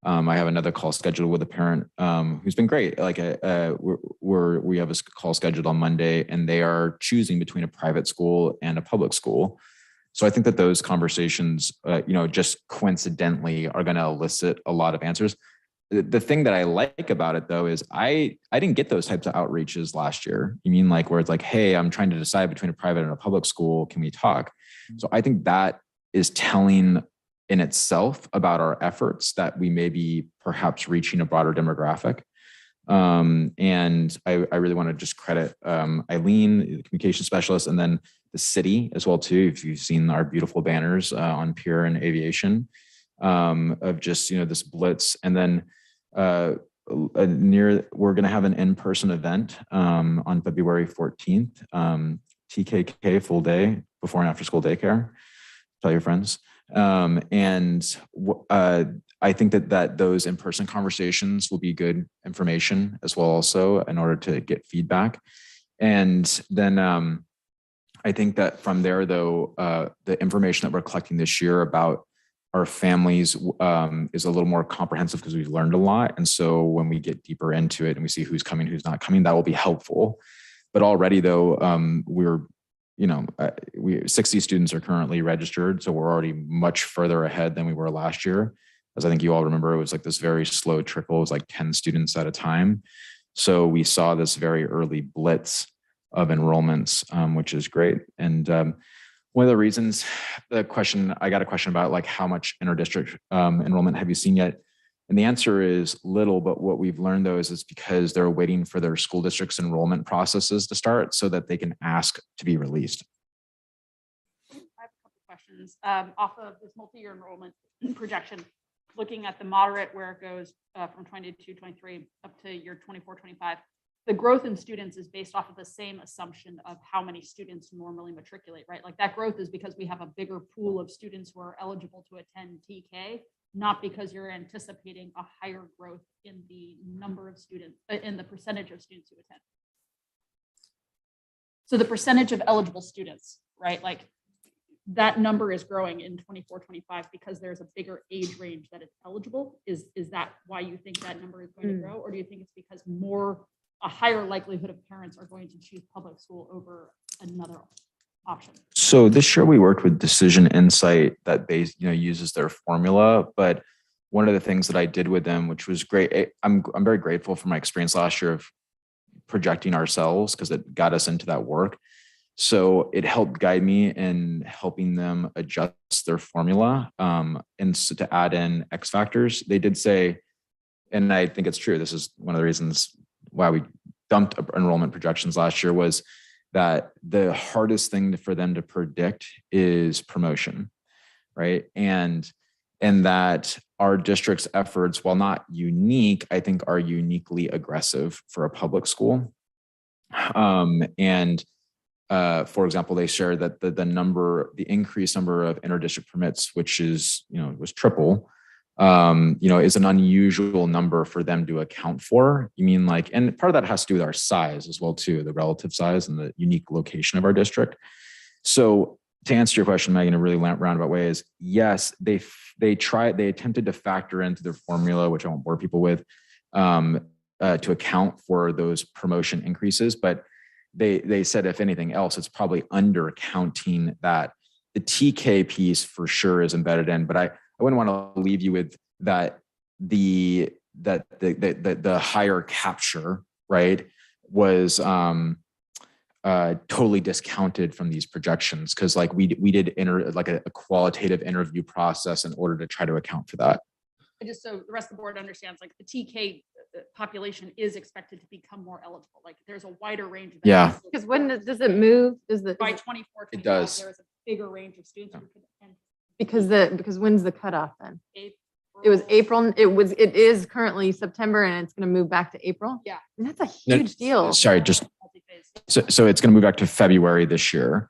I have another call scheduled with a parent who's been great. Like we have a call scheduled on Monday and they are choosing between a private school and a public school. So I think that those conversations, just coincidentally are going to elicit a lot of answers. The thing that I like about it though, is I didn't get those types of outreaches last year. You mean like where it's like, hey, I'm trying to decide between a private and a public school. Can we talk? So I think that is telling in itself about our efforts that we may be perhaps reaching a broader demographic. And I really want to just credit Eileen, the communication specialist, and then the city as well too. If you've seen our beautiful banners on Pier and Aviation of just this blitz, and then we're going to have an in-person event on February 14th, TKK full day, before and after school daycare. Tell your friends. I think that those in-person conversations will be good information as well also in order to get feedback. And then I think that from there though, the information that we're collecting this year about our families is a little more comprehensive because we've learned a lot. And so when we get deeper into it and we see who's coming, who's not coming, that will be helpful. But already though, we're 60 students are currently registered. So we're already much further ahead than we were last year. As I think you all remember, it was like this very slow trickle. It was like 10 students at a time. So we saw this very early blitz of enrollments, which is great. And one of the reasons, I got a question about like how much inter-district enrollment have you seen yet? And the answer is little, but what we've learned though is it's because they're waiting for their school district's enrollment processes to start so that they can ask to be released. I have a couple questions off of this multi-year enrollment projection, looking at the moderate where it goes from 22, 23 up to year 24, 25. the growth in students is based off of the same assumption of how many students normally matriculate, right? Like that growth is because we have a bigger pool of students who are eligible to attend TK, not because you're anticipating a higher growth in the number of students, in the percentage of students who attend. So the percentage of eligible students, right? Like that number is growing in 24, 25 because there's a bigger age range that is eligible. Is that why you think that number is going to grow? Or do you think it's because a higher likelihood of parents are going to choose public school over another option? So this year we worked with Decision Insight that uses their formula, but one of the things that I did with them, which was great, I'm very grateful for my experience last year of projecting ourselves because it got us into that work. So it helped guide me in helping them adjust their formula. And so to add in X factors, they did say, and I think it's true, this is one of the reasons why we dumped enrollment projections last year, was that the hardest thing for them to predict is promotion, right? And that our district's efforts, while not unique, I think are uniquely aggressive for a public school. For example, they shared that the increased number of interdistrict permits, which is, was triple, is an unusual number for them to account for. You mean like, and part of that has to do with our size as well too, the relative size and the unique location of our district. So to answer your question, Megan, in a really roundabout way is yes, they attempted to factor into their formula, which I won't bore people with, to account for those promotion increases, but they said, if anything else, it's probably undercounting that. The TK piece for sure is embedded in, but I wouldn't want to leave you with that the higher capture, right, was totally discounted from these projections, because like we did a qualitative interview process in order to try to account for that. Just so the rest of the board understands, like the TK population is expected to become more eligible. Like there's a wider range of. Yeah. Because when does it move? By 24, it does. There's a bigger range of students who could attend. Because when's the cutoff then? April. It was April. It is currently September, and it's going to move back to April. Yeah. And that's a huge deal. Sorry, so it's going to move back to February this year.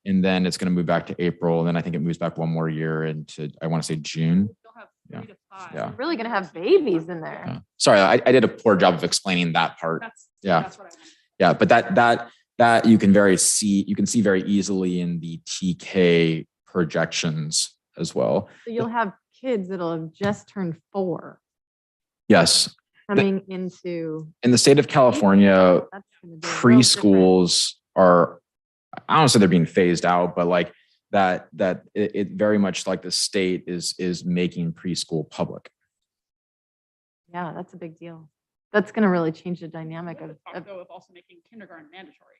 And then it's going to move back to April. And then I think it moves back one more year into, I want to say June. You'll have 3 to 5. Yeah. We're really going to have babies in there. Yeah. Sorry, I did a poor job of explaining that part. That's what I meant. Yeah, but that you can see very easily in the TK projections as well. So you'll have kids that'll have just turned 4 Yes. coming into In the state of California, that's gonna be real different. preschools are, I don't say they're being phased out, but like that it very much like the state is making preschool public. Yeah, that's a big deal. That's going to really change the dynamic of Of also making kindergarten mandatory.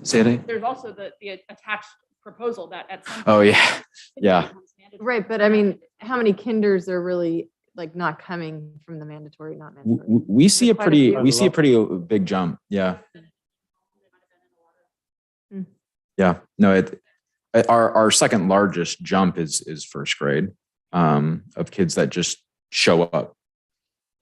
Say it again? There's also the attached proposal that at some. Oh, point, yeah. Yeah. becomes mandatory. right. But I mean, how many kinders are really like not coming from the mandatory, not mandatory? We see a Quite a few. pretty big jump. Yeah. Hmm. Yeah. No, our second largest jump is first grade, of kids that just show up.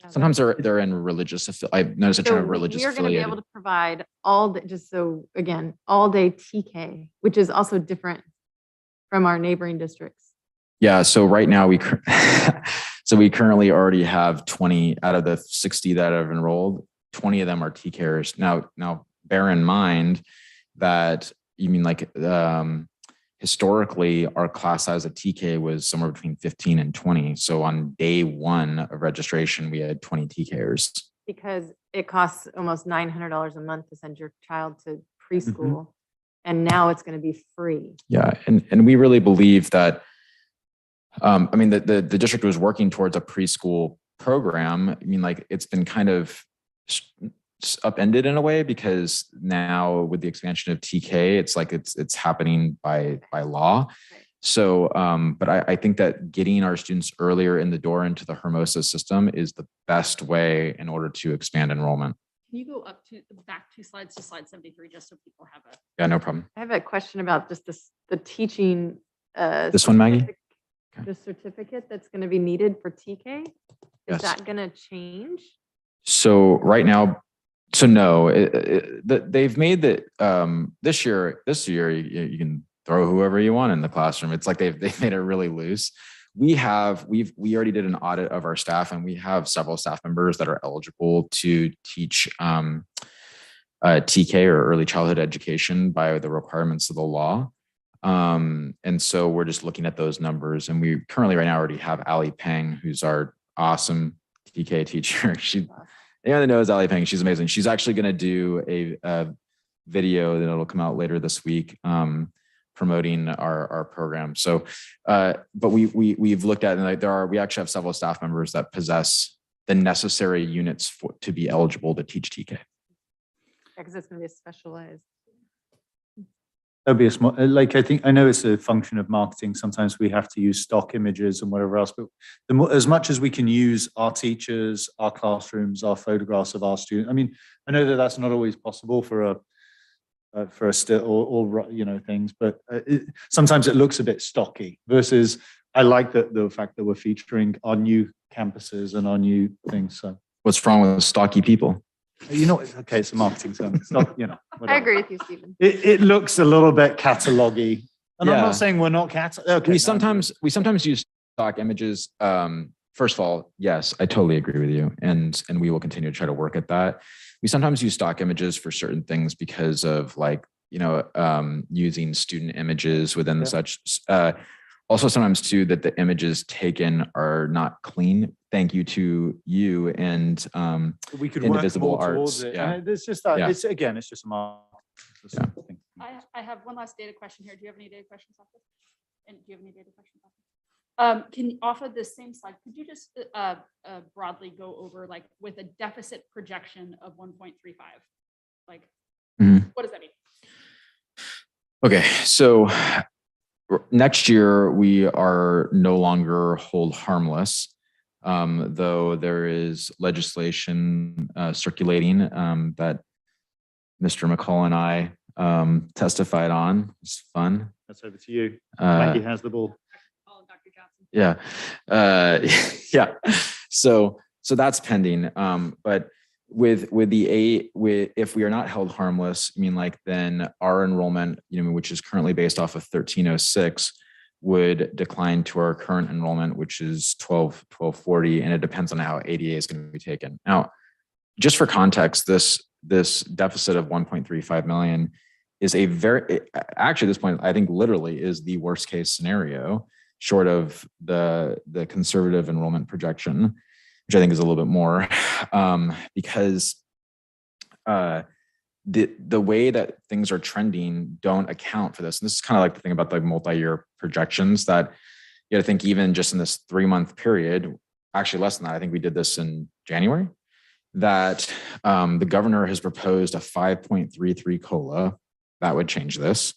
Yeah, Sometimes they're in religious. I've noticed a trend of religious we are going to be affiliated. able to provide all day, just so again, all day TK, which is also different from our neighboring districts. Yeah. So right now we currently already have 20 out of the 60 that have enrolled. 20 of them are TKers. Now bear in mind that you mean like historically our class size of TK was somewhere between 15 and 20. So on day one of registration, we had 20 TKers. Because it costs almost $900 a month to send your child to preschool. And now it's going to be free. Yeah. And we really believe that, the district was working towards a preschool program. I mean, like it's been kind of upended in a way because now with the expansion of TK, it's like it's happening by law. So, but I think that getting our students earlier in the door into the Hermosa system is the best way in order to expand enrollment. Can you go back 2 slides to slide 73, just so people have a. Yeah, no problem. I have a question about just the teaching. This one, Maggie? The certificate that's going to be needed for TK. Is Yes. that going to change? So right now, So no, they've made that this year you can throw whoever you want in the classroom. It's like they've made it really loose. We already did an audit of our staff, and we have several staff members that are eligible to teach TK or early childhood education by the requirements of the law. And so we're just looking at those numbers, and we currently right now already have Ali Peng, who's our awesome TK teacher. Anyone that knows Ali Peng, she's amazing. She's actually going to do a video that will come out later this week, promoting our program. So, but we've looked at, and like we actually have several staff members that possess the necessary units to be eligible to teach TK. Because it's going to be a specialized. That'd be a small, like, I know it's a function of marketing. Sometimes we have to use stock images and whatever else, but as much as we can use our teachers, our classrooms, our photographs of our students. I mean, I know that that's not always possible for a still or things, but sometimes it looks a bit stocky versus I like the fact that we're featuring our new campuses and our new things. So what's wrong with stocky people? Okay, it's a marketing term. It's not, I whatever. agree with you, Stephen. It looks a little bit catalog-y. And I'm Yeah. not saying we're not okay. We sometimes use stock images. First of all, yes, I totally agree with you, and we will continue to try to work at that. We sometimes use stock images for certain things because of using student images within the such. Also, sometimes too that the images taken are not clean. Thank you to you and we could Indivisible work more Arts. towards it. Yeah. And it's just that. Yeah. It's just a marketing thing. I have one last data question here. Do you have any data questions off this? And do you have any data questions off this? Can you offer this same slide? Could you just broadly go over, like, with a deficit projection of 1.35? Like, what does that mean? Okay, so next year we are no longer hold harmless, though there is legislation circulating that Mr. McCall and I testified on. It's fun. That's over to you. Maggie has the ball. Dr. Johnson. Yeah, yeah. So that's pending. But if we are not held harmless, then our enrollment, which is currently based off of 1306, would decline to our current enrollment, which is 1240, and it depends on how ADA is going to be taken. Now, just for context, this deficit of 1.35 million is actually at this point, I think literally is the worst case scenario, short of the conservative enrollment projection, which I think is a little bit more, because the way that things are trending don't account for this. And this is kind of like the thing about the multi-year projections, that you got to think even just in this 3-month period, actually less than that, I think we did this in January, that the governor has proposed a 5.33 COLA. That would change this.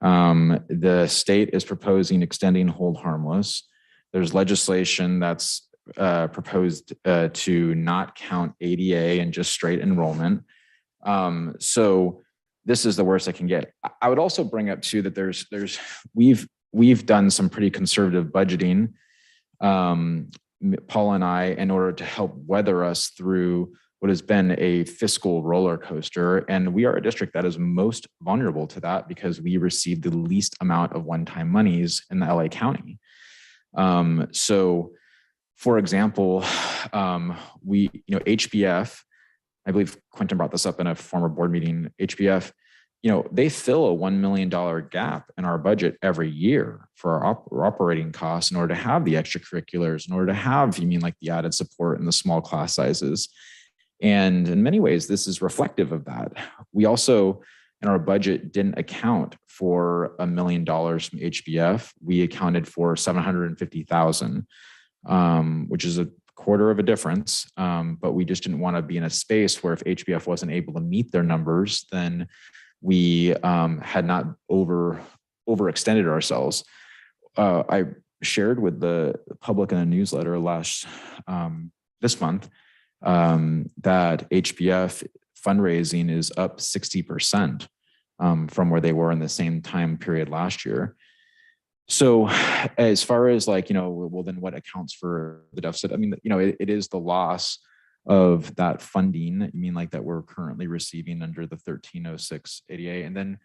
The state is proposing extending hold harmless. There's legislation that's proposed to not count ADA and just straight enrollment. So this is the worst I can get. I would also bring up too that we've done some pretty conservative budgeting, Paul and I, in order to help weather us through what has been a fiscal roller coaster. And we are a district that is most vulnerable to that because we received the least amount of one-time monies in the LA County. So for example, HBF, I believe Quentin brought this up in a former board meeting, HBF, they fill a $1 million gap in our budget every year for our operating costs in order to have the extracurriculars, in order to have, the added support and the small class sizes. And in many ways, this is reflective of that. We also, in our budget, didn't account for $1 million from HBF. We accounted for $750,000, which is a quarter of a difference. But we just didn't want to be in a space where if HBF wasn't able to meet their numbers, then we had not overextended ourselves. I shared with the public in a newsletter this month that HBF fundraising is up 60% from where they were in the same time period last year. So as far as well, then what accounts for the deficit? It is the loss of that funding, I mean, like that we're currently receiving under the 1306 ADA. And then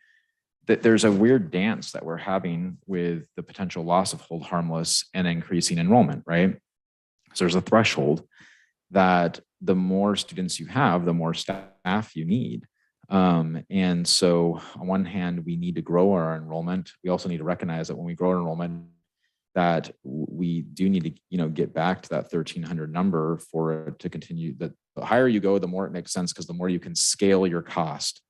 there's a weird dance that we're having with the potential loss of hold harmless and increasing enrollment, right? So there's a threshold that the more students you have, the more staff you need. And so on one hand, we need to grow our enrollment. We also need to recognize that when we grow our enrollment, that we do need to, you know, get back to that 1,300 number for it to continue. That the higher you go, the more it makes sense because the more you can scale your cost.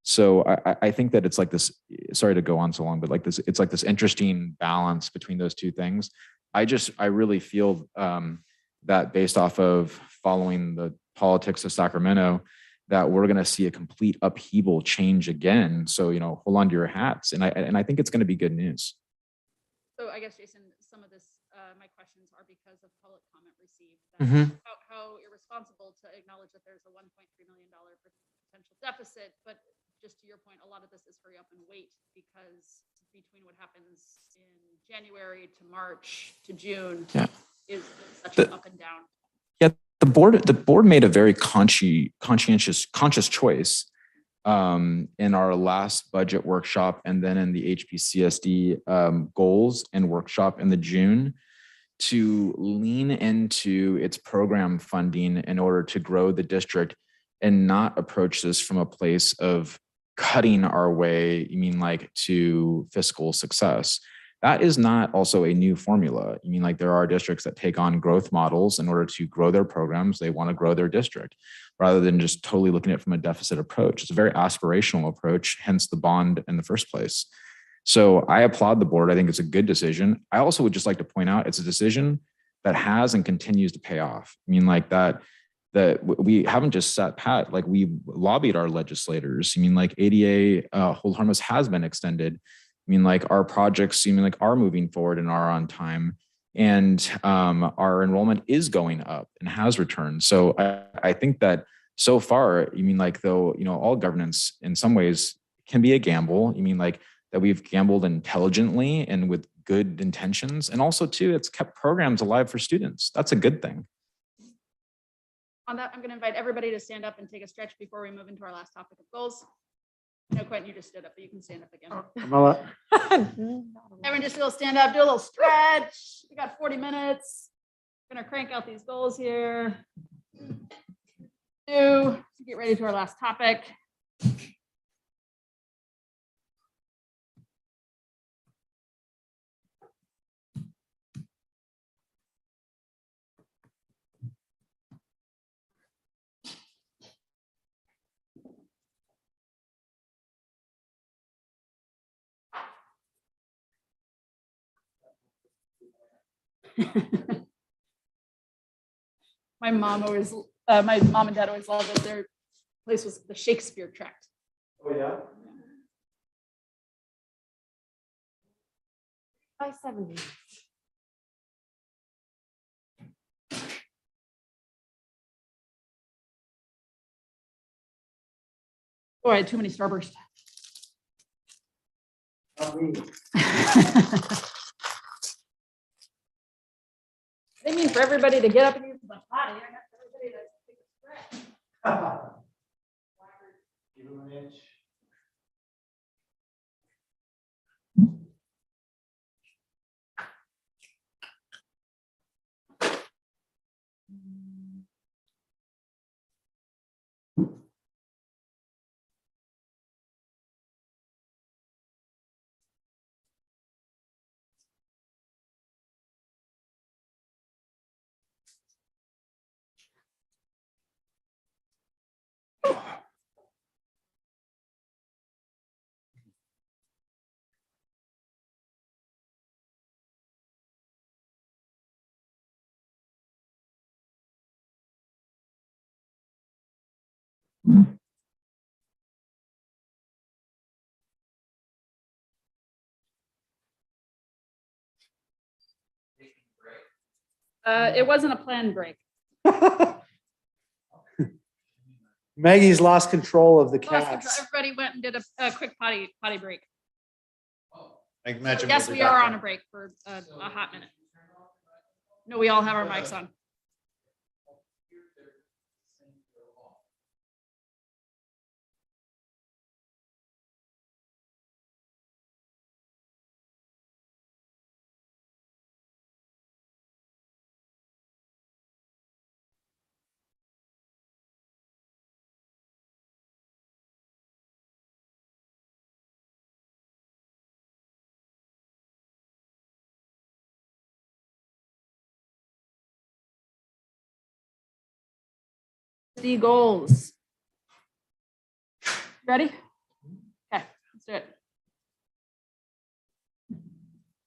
So I think that it's like this, sorry to go on so long, but like this, it's like this interesting balance between those two things. I really feel that based off of following the politics of Sacramento, that we're going to see a complete upheaval change again. So, you know, hold on to your hats. And I think it's going to be good news. So I guess, Jason, some of this, my questions are because of public comment received. How irresponsible to acknowledge that there's a $1.3 million potential deficit, but just to your point, a lot of this is hurry up and wait because between what happens in January to March to June is such an up and down. Yeah, the board made a very conscious choice in our last budget workshop and then in the HBCSD goals and workshop in the June to lean into its program funding in order to grow the district and not approach this from a place of cutting our way, you mean like to fiscal success. That is not also a new formula. You mean like there are districts that take on growth models in order to grow their programs. They want to grow their district rather than just totally looking at it from a deficit approach. It's a very aspirational approach, hence the bond in the first place. So I applaud the board. I think it's a good decision. I also would just like to point out it's a decision that has and continues to pay off. I mean, like that we haven't just sat pat, like we lobbied our legislators. I mean, like ADA hold harmless has been extended. I mean, like our projects seem like are moving forward and are on time. And our enrollment is going up and has returned. So I think that so far, you mean like though, you know, all governance in some ways can be a gamble. You mean like that we've gambled intelligently and with good intentions. And also too, it's kept programs alive for students. That's a good thing. On that, I'm going to invite everybody to stand up and take a stretch before we move into our last topic of goals. No, Quentin, you just stood up, but you can stand up again. Everyone just will stand up, do a little stretch. We got 40 minutes. Going to crank out these goals here. Get ready to our last topic. My mom and dad always loved that their place was the Shakespeare Tract. Oh, yeah? By 70. Oh, I had too many Starburst. They mean for everybody to get up and use the potty. I got everybody to take a stretch. Give him an inch. It wasn't a planned break. Maggie's lost control of the Lost control. cats. Everybody went and did a quick potty break. I imagine. Yes, we'll be we are back on a break for a hot minute. No, we all have our mics on. HBCSD goals. Ready? Okay, let's do it.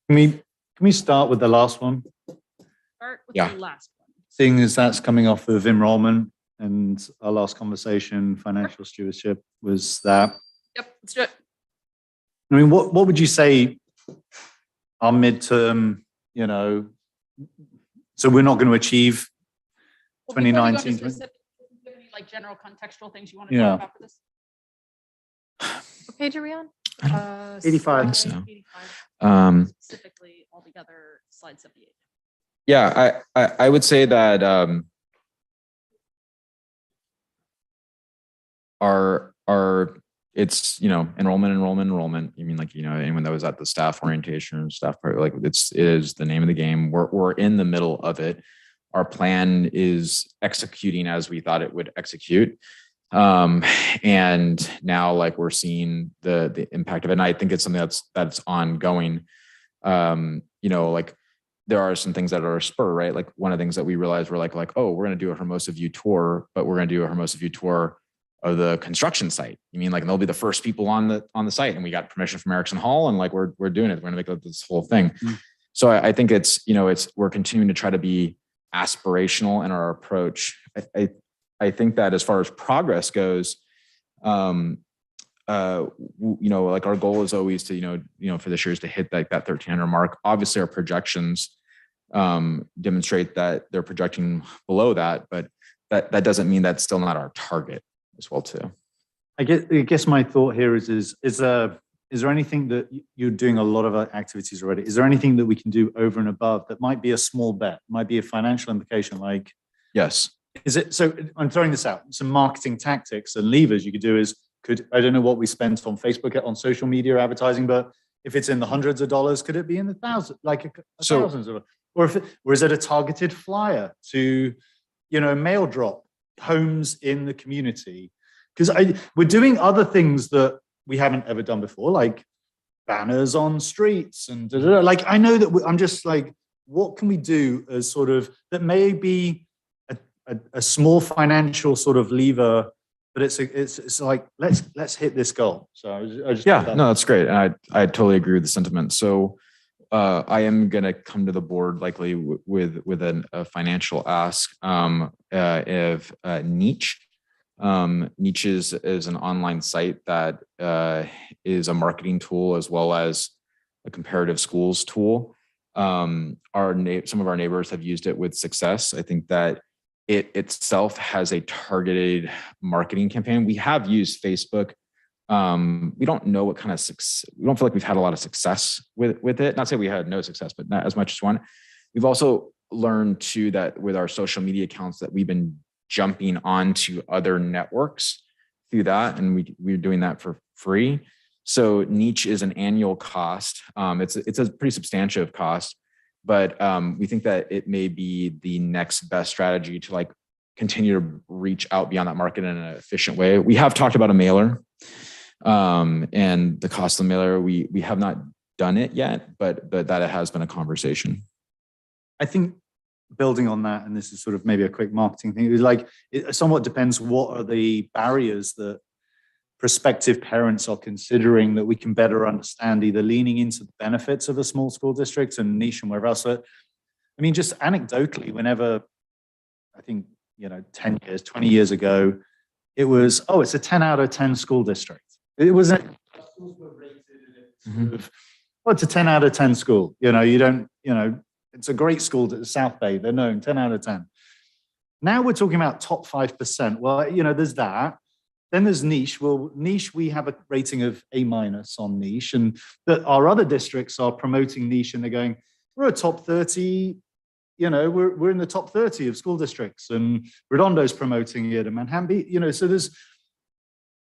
Can we start with the last one? Start with Yeah. the last one. Seeing as that's coming off of enrollment and our last conversation, financial stewardship was that. Yep, let's do it. I mean, what would you say our midterm, so we're not going to achieve Well, before we go into 2019, specific, do you have any, like general contextual things you want to Yeah. talk about for this? What page are we on? 85. Slide So. 85. Specifically, altogether, slide 78. Yeah, I would say that our it's enrollment. You mean like anyone that was at the staff orientation, staff part, like it is the name of the game. We're in the middle of it. Our plan is executing as we thought it would execute. And now like we're seeing the impact of it. And I think it's something that's ongoing. Like there are some things that are a spur, right? Like one of the things that we realized we're like, oh, we're going to do a Hermosa View tour, but we're going to do a Hermosa View tour of the construction site. You mean like they'll be the first people on the site, and we got permission from Erickson Hall, and like we're doing it. We're going to make this whole thing. Mm-hmm. So I think it's we're continuing to try to be aspirational in our approach. I think that as far as progress goes, like our goal is always to for this year is to hit that 1,300 mark. Obviously, our projections demonstrate that they're projecting below that, but that doesn't mean that's still not our target as well too. I guess my thought here is there anything that you're doing a lot of activities already? Is there anything that we can do over and above that might be a small bet, might be a financial implication? Like, yes. Is it, so I'm throwing this out, some marketing tactics and levers you could do I don't know what we spent on Facebook, on social media advertising, but if it's in the hundreds of dollars, could it be in the thousands, thousands of, or is it a targeted flyer to, mail drop homes in the community? Because we're doing other things that we haven't ever done before, like banners on streets and like, I know that I'm just like, what can we do as sort of, that may be a small financial sort of lever, but it's like, let's hit this goal. So I just that's great. And I totally agree with the sentiment. So I am going to come to the board likely with a financial ask of Niche. Niche is an online site that is a marketing tool as well as a comparative schools tool. Some of our neighbors have used it with success. I think that it itself has a targeted marketing campaign. We have used Facebook. We don't know what kind of success. We don't feel like we've had a lot of success with it. Not say we had no success, but not as much as one. We've also learned too that with our social media accounts that we've been jumping onto other networks through that, and we're doing that for free. So Niche is an annual cost. It's a pretty substantive cost, but we think that it may be the next best strategy to like continue to reach out beyond that market in an efficient way. We have talked about a mailer, and the cost of the mailer. We have not done it yet, but that it has been a conversation. I think building on that, and this is sort of maybe a quick marketing thing, is like it somewhat depends what are the barriers that prospective parents are considering that we can better understand, either leaning into the benefits of a small school district and Niche and wherever else. But I mean, just anecdotally, whenever I think 10 years, 20 years ago, it was, it's a 10 out of 10 school district. It was schools were rated sort of, it's a 10 out of 10 school. It's a great school at the South Bay. They're known 10 out of 10. Now we're talking about top 5%. Well, there's that. Then there's Niche. Well, Niche, we have a rating of A- on Niche, and that our other districts are promoting Niche, and they're going, we're a top 30. We're in the top 30 of school districts, and Redondo's promoting it, and Manhattan Beach. So there's.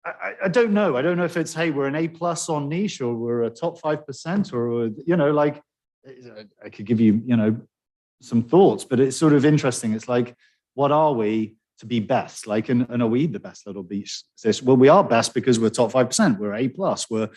I don't know. I don't know if it's, hey, we're an A+ on Niche, or we're a top 5%, or like. I could give you, some thoughts, but it's sort of interesting. It's like, what are we to be best? Like, and are we the best little beach? Well, we are best because we're top 5%. We're A+. We're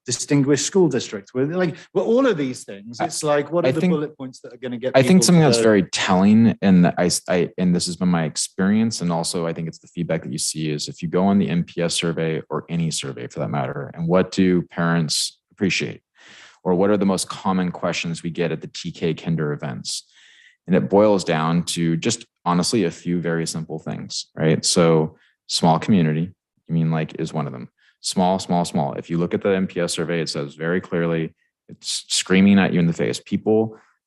distinguished school district. Well, all of these things, it's like, what are the bullet points that are going to get? I think people something to that's very telling, and and this has been my experience, and also I think it's the feedback that you see is if you go on the NPS survey or any survey for that matter, and what do parents appreciate, or what are the most common questions we get at the TK Kinder events, and it boils down to just honestly a few very simple things, right? So small community, is one of them. Small. If you look at the NPS survey, it says very clearly, it's screaming at you in the face.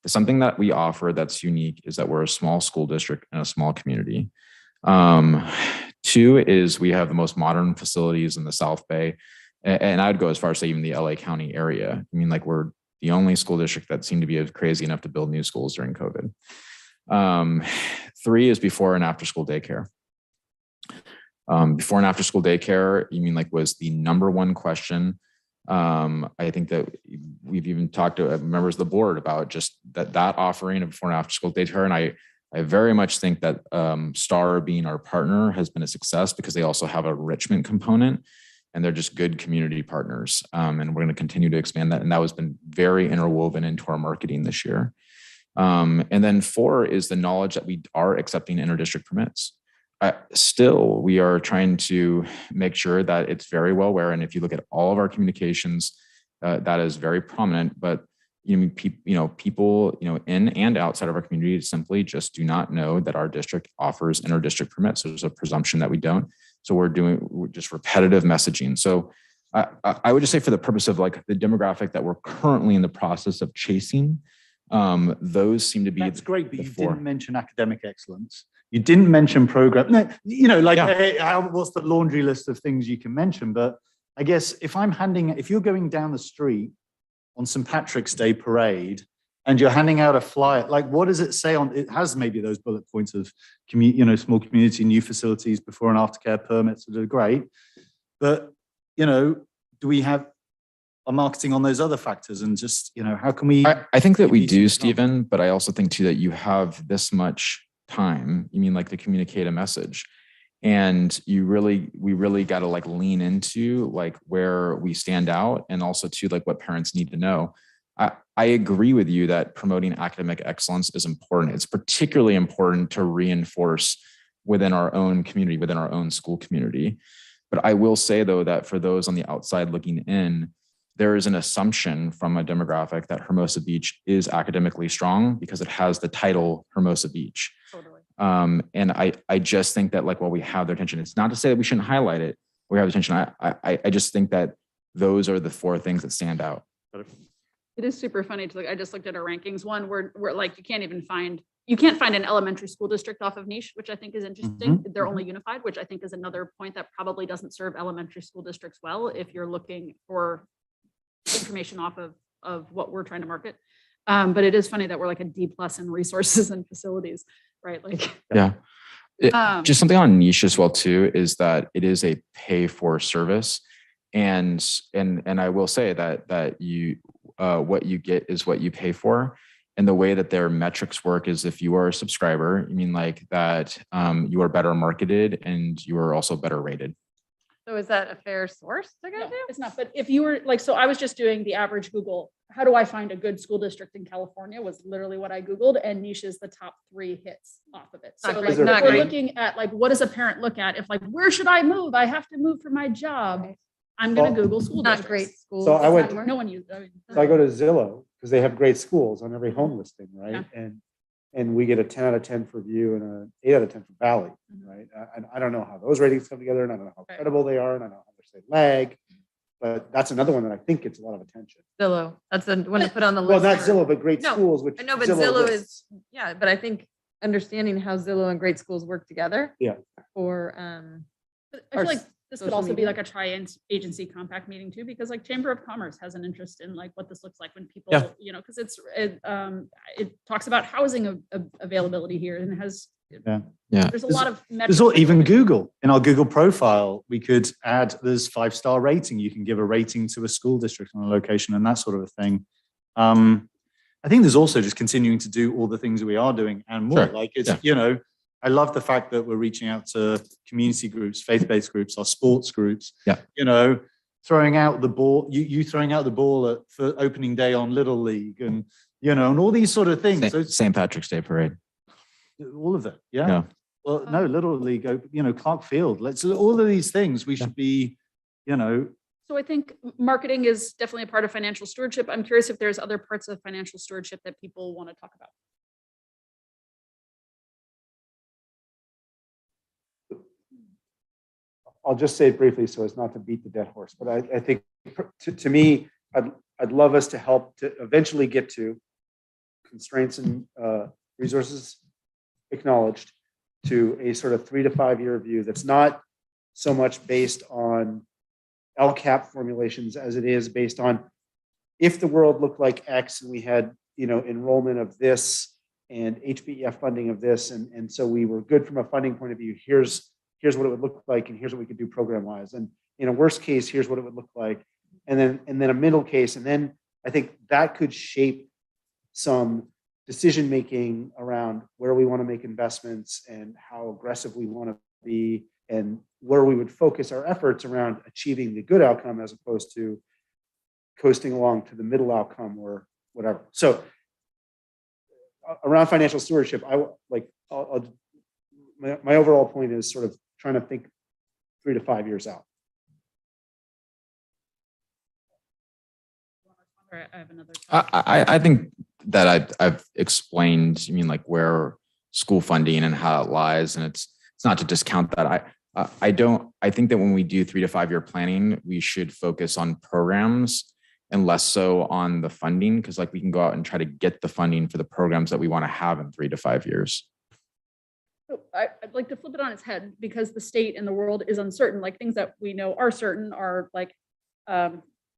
Something that we offer that's unique is that we're a small school district and a small community. 2 is we have the most modern facilities in the South Bay. And I would go as far as say even the LA County area. We're the only school district that seemed to be crazy enough to build new schools during COVID. 3 is before and after school daycare. Before and after school daycare, was the number one question. I think that we've even talked to members of the board about just that offering of before and after school daycare. And I very much think that Star being our partner has been a success because they also have a enrichment component and they're just good community partners. And we're going to continue to expand that. And that has been very interwoven into our marketing this year. And then 4 is the knowledge that we are accepting inter-district permits. Still, we are trying to make sure that it's very well aware. And if you look at all of our communications, that is very prominent. But people in and outside of our community simply just do not know that our district offers inter-district permits. There's a presumption that we don't. So we're just repetitive messaging. So I would just say for the purpose of the demographic that we're currently in the process of chasing, those seem to be. That's great, but you didn't mention academic excellence. You didn't mention program. No, hey, what's the laundry list of things you can mention? But I guess if you're going down the street on St. Patrick's Day parade and you're handing out a flyer, what does it say on? It has maybe those bullet points of small community, new facilities, before and after care permits, which are great. But do we have a marketing on those other factors? And just how can we? I think that we do, Stephen. But I also think too that you have this much time, to communicate a message, and we really got to lean into where we stand out, and also to what parents need to know. I agree with you that promoting academic excellence is important. It's particularly important to reinforce within our own community, within our own school community. But I will say though that for those on the outside looking in, there is an assumption from a demographic that Hermosa Beach is academically strong because it has the title Hermosa Beach. Totally. And I just think that while we have their attention, it's not to say that we shouldn't highlight it. We have attention. I just think that those are the 4 things that stand out. It is super funny to look. I just looked at our rankings. One, we're you can't find an elementary school district off of niche, which I think is interesting. Mm-hmm. They're only unified, which I think is another point that probably doesn't serve elementary school districts well if you're looking for information off of what we're trying to market. But it is funny that we're a D+ in resources and facilities, right? Yeah. Just something on niche as well too is that it is a pay for service, and I will say that you what you get is what you pay for. And the way that their metrics work is if you are a subscriber, that you are better marketed and you are also better rated. So is that a fair source to go No, to? it's not. But if you were so I was just doing the average Google, how do I find a good school district in California was literally what I Googled, and niche is the top 3 hits off of it. So Not if great. Not we're great. looking at what does a parent look at if where should I move? I have to move for my job. I'm going to Google school Not districts. great schools. So I went- No one used. So I go to Zillow because they have great schools on every home listing, right? Yeah. And we get a 10 out of 10 for View and an 8 out of 10 for Valley, right? And I don't know how those ratings come together, and I don't know how Right. credible they are, and I don't know how much they lag. But that's another one that I think gets a lot of attention. Zillow. That's the one to put on the Well, list. not Zillow, but great No, schools, which I know, but Zillow lists. is, yeah, but I think understanding how Zillow and great schools work together. Yeah. For, I feel like this could social also be media. a tri-agency compact meeting too, because Chamber of Commerce has an interest in what this looks like when people, Yeah. because it talks about housing availability here and has, Yeah. there's a lot of metrics. There's even Google. In our Google profile, we could add, there's 5-star rating. You can give a rating to a school district on a location and that sort of a thing. I think there's also just continuing to do all the things that we are doing and more. Sure. Like it's, I love the fact that we're reaching out to community groups, faith-based groups, our sports groups. Yeah. throwing out the ball, you throwing out the ball for opening day on Little League and, and all these sort of things. So St. Patrick's Day Parade. all of it. Yeah. Yeah. Well, no, Little League, Clark Field. All of these things we should be, So I think marketing is definitely a part of financial stewardship. I'm curious if there's other parts of financial stewardship that people want to talk about. I'll just say it briefly so as not to beat the dead horse, but I think to me, I'd love us to help to eventually get to constraints and resources acknowledged to a sort of 3 to 5 year view that's not so much based on LCAP formulations as it is based on if the world looked like X and we had enrollment of this and HBEF funding of this, and so we were good from a funding point of view. Here's what it would look like, and here's what we could do program wise. And in a worst case, here's what it would look like, and then a middle case, and then I think that could shape some decision making around where we want to make investments and how aggressive we want to be, and where we would focus our efforts around achieving the good outcome as opposed to coasting along to the middle outcome or whatever. So around financial stewardship, my overall point is sort of trying to think 3 to 5 years out. I have another. I think that I've explained, like where school funding and how it lies, and it's not to discount that. I think that when we do 3 to 5 year planning, we should focus on programs and less so on the funding, because we can go out and try to get the funding for the programs that we want to have in 3 to 5 years. So I'd like to flip it on its head, because the state and the world is uncertain. Like, things that we know are certain are like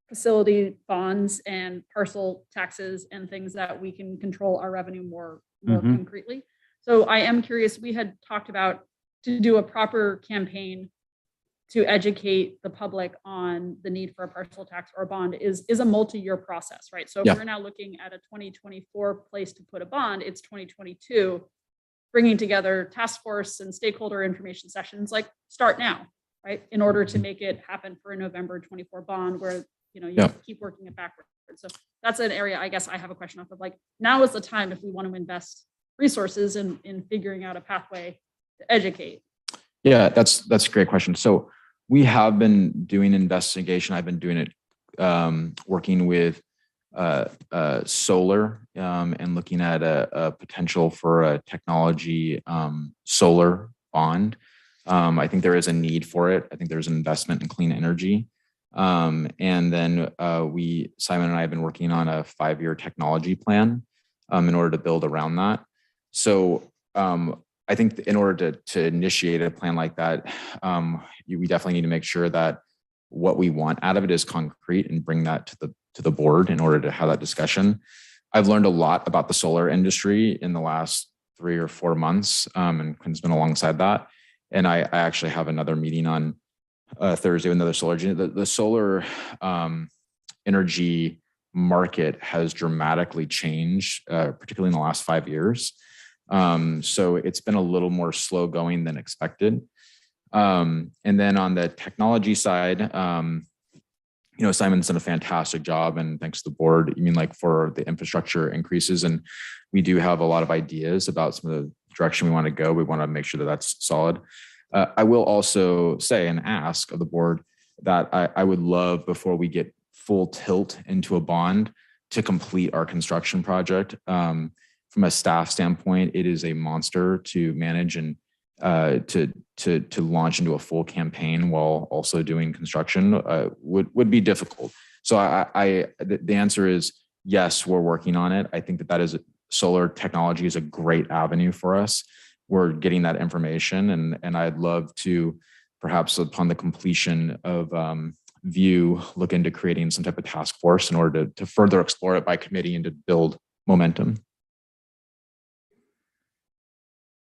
facility bonds and parcel taxes and things that we can control our revenue more concretely. So I am curious, we had talked about to do a proper campaign to educate the public on the need for a parcel tax or a bond is a multi-year process, right? So if we're now looking at a 2024 place to put a bond, it's 2022, bringing together task force and stakeholder information sessions, start now, right? In order to make it happen for a November 24 bond where, you keep working it backwards. So that's an area I guess I have a question off of, now is the time if we want to invest resources in figuring out a pathway to educate. Yeah, that's a great question. So we have been doing investigation. I've been doing it, working with solar and looking at a potential for a technology solar bond. I think there is a need for it. I think there's an investment in clean energy. And then Simon and I have been working on a 5-year technology plan in order to build around that. So I think in order to initiate a plan like that, we definitely need to make sure that what we want out of it is concrete and bring that to the board in order to have that discussion. I've learned a lot about the solar industry in the last 3 or 4 months, and Quinn's been alongside that. And I actually have another meeting on Thursday with another solar. The solar energy market has dramatically changed, particularly in the last 5 years. So it's been a little more slow going than expected. And then on the technology side, Simon's done a fantastic job, and thanks to the board, for the infrastructure increases. And we do have a lot of ideas about some of the direction we want to go. We want to make sure that that's solid. I will also say and ask of the board that I would love, before we get full tilt into a bond, to complete our construction project. From a staff standpoint, it is a monster to manage and to launch into a full campaign while also doing construction would be difficult. So the answer is yes, we're working on it. I think that is solar technology is a great avenue for us. We're getting that information, and I'd love to perhaps upon the completion of VIEW look into creating some type of task force in order to further explore it by committee and to build momentum.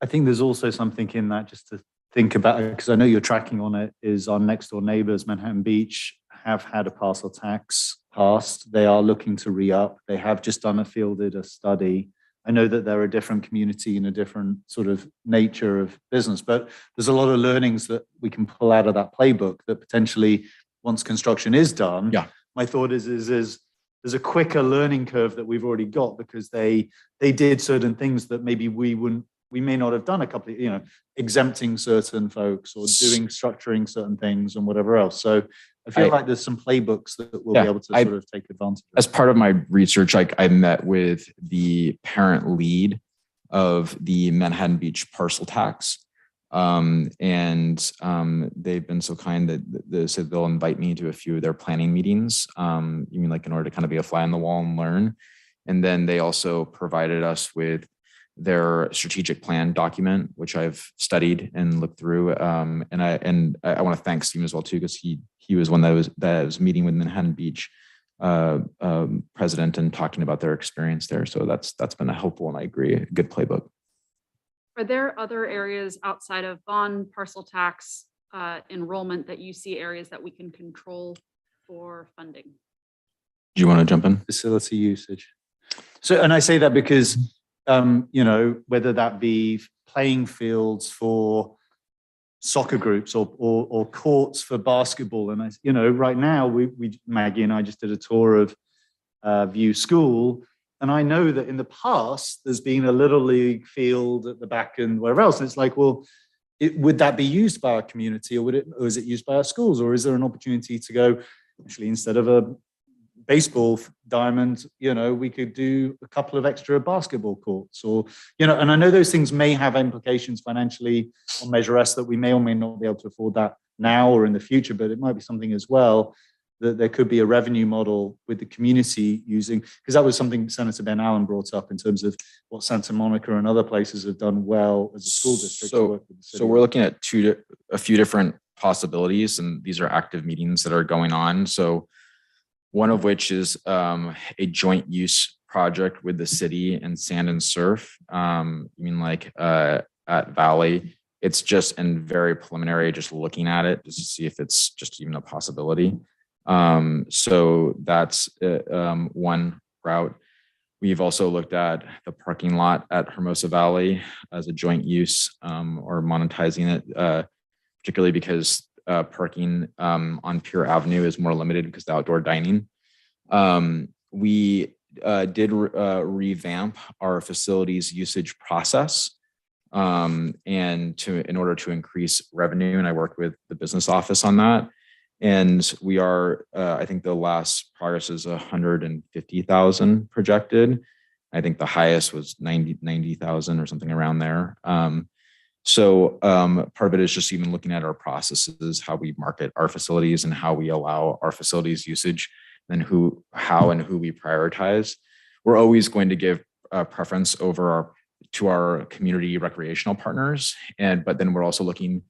I think there's also something in that just to think about, because I know you're tracking on it, is our next door neighbors, Manhattan Beach, have had a parcel tax passed. They are looking to re-up. They have just done a study. I know that they're a different community and a different sort of nature of business, but there's a lot of learnings that we can pull out of that playbook that potentially once construction is done. Yeah. My thought is there's a quicker learning curve that we've already got because they did certain things that maybe we may not have done a couple of, exempting certain folks or structuring certain things and whatever else. So I feel like there's some playbooks that we'll be able to sort of take advantage of. As part of my research, I met with the parent lead of the Manhattan Beach parcel tax. They've been so kind that they said they'll invite me to a few of their planning meetings, you mean like in order to kind of be a fly on the wall and learn. And then they also provided us with their strategic plan document, which I've studied and looked through. And I want to thank Steve as well too, because he was one that was meeting with Manhattan Beach president and talking about their experience there. So that's been a helpful, and I agree, a good playbook. Are there other areas outside of bond, parcel tax, enrollment that you see areas that we can control for funding? Do you want to jump in? Facility usage. So, and I say that because, whether that be playing fields for soccer groups or courts for basketball. And right now Maggie and I just did a tour of View School. And I know that in the past, there's been a little league field at the back and wherever else. And it's like, well, would that be used by our community, or is it used by our schools? Or is there an opportunity to go, actually, instead of a baseball diamond, we could do a couple of extra basketball courts, or, and I know those things may have implications financially on Measure S that we may or may not be able to afford that now or in the future, but it might be something as well that there could be a revenue model with the community using, because that was something Senator Ben Allen brought up in terms of what Santa Monica and other places have done well as a school district. So we're looking at a few different possibilities, and these are active meetings that are going on. So one of which is a joint use project with the city and Sand and Surf. At Valley, it's just in very preliminary, just looking at it just to see if it's just even a possibility. So that's one route. We've also looked at the parking lot at Hermosa Valley as a joint use, or monetizing it, particularly because parking on Pier Avenue is more limited because of the outdoor dining. We did revamp our facilities usage process, and in order to increase revenue, and I worked with the business office on that. And we are, I think the last progress is 150,000 projected. I think the highest was 90,000 or something around there. So part of it is just even looking at our processes, how we market our facilities and how we allow our facilities usage, and how and who we prioritize. We're always going to give preference to our community recreational partners, but then we're also looking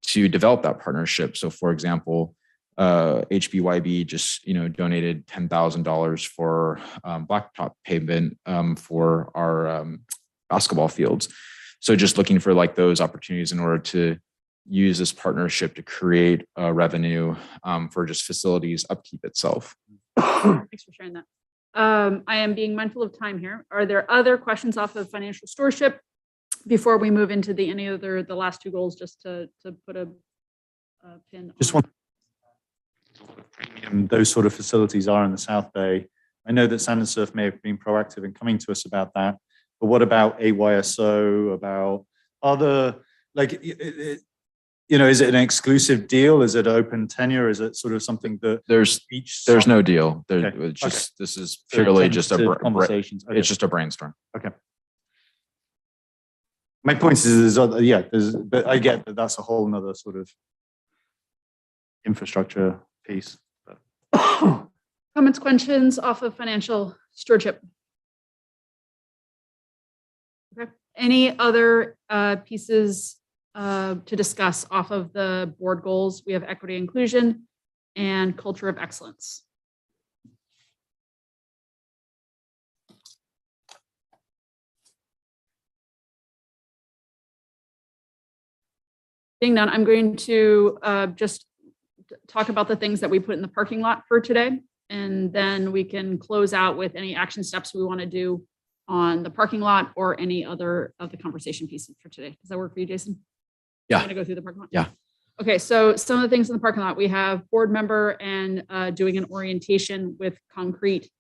to develop that partnership. So for example, HBYB just donated $10,000 for blacktop pavement for our basketball fields. So just looking for like those opportunities in order to use this partnership to create revenue for just facilities upkeep itself. Thanks for sharing that. I am being mindful of time here. Are there other questions off of financial stewardship before we move into the last two goals, just to put a pin? Just one. Those sort of facilities are in the South Bay. I know that Sand and Surf may have been proactive in coming to us about that, but what about AYSO, about other, is it an exclusive deal? Is it open tenure? Is it sort of something that there's no deal? Okay. This is purely just conversations. Okay. It's just a brainstorm. Okay. My point is but I get that that's a whole nother sort of infrastructure piece. Comments, questions off of financial stewardship? Okay. Any other pieces to discuss off of the board goals? We have equity, inclusion, and culture of excellence. Being done, I'm going to just talk about the things that we put in the parking lot for today, and then we can close out with any action steps we want to do on the parking lot or any other of the conversation pieces for today. Does that work for you, Jason? Yeah. I'm going to go through the parking lot. Yeah. Okay, so some of the things in the parking lot, we have board member and doing an orientation with concrete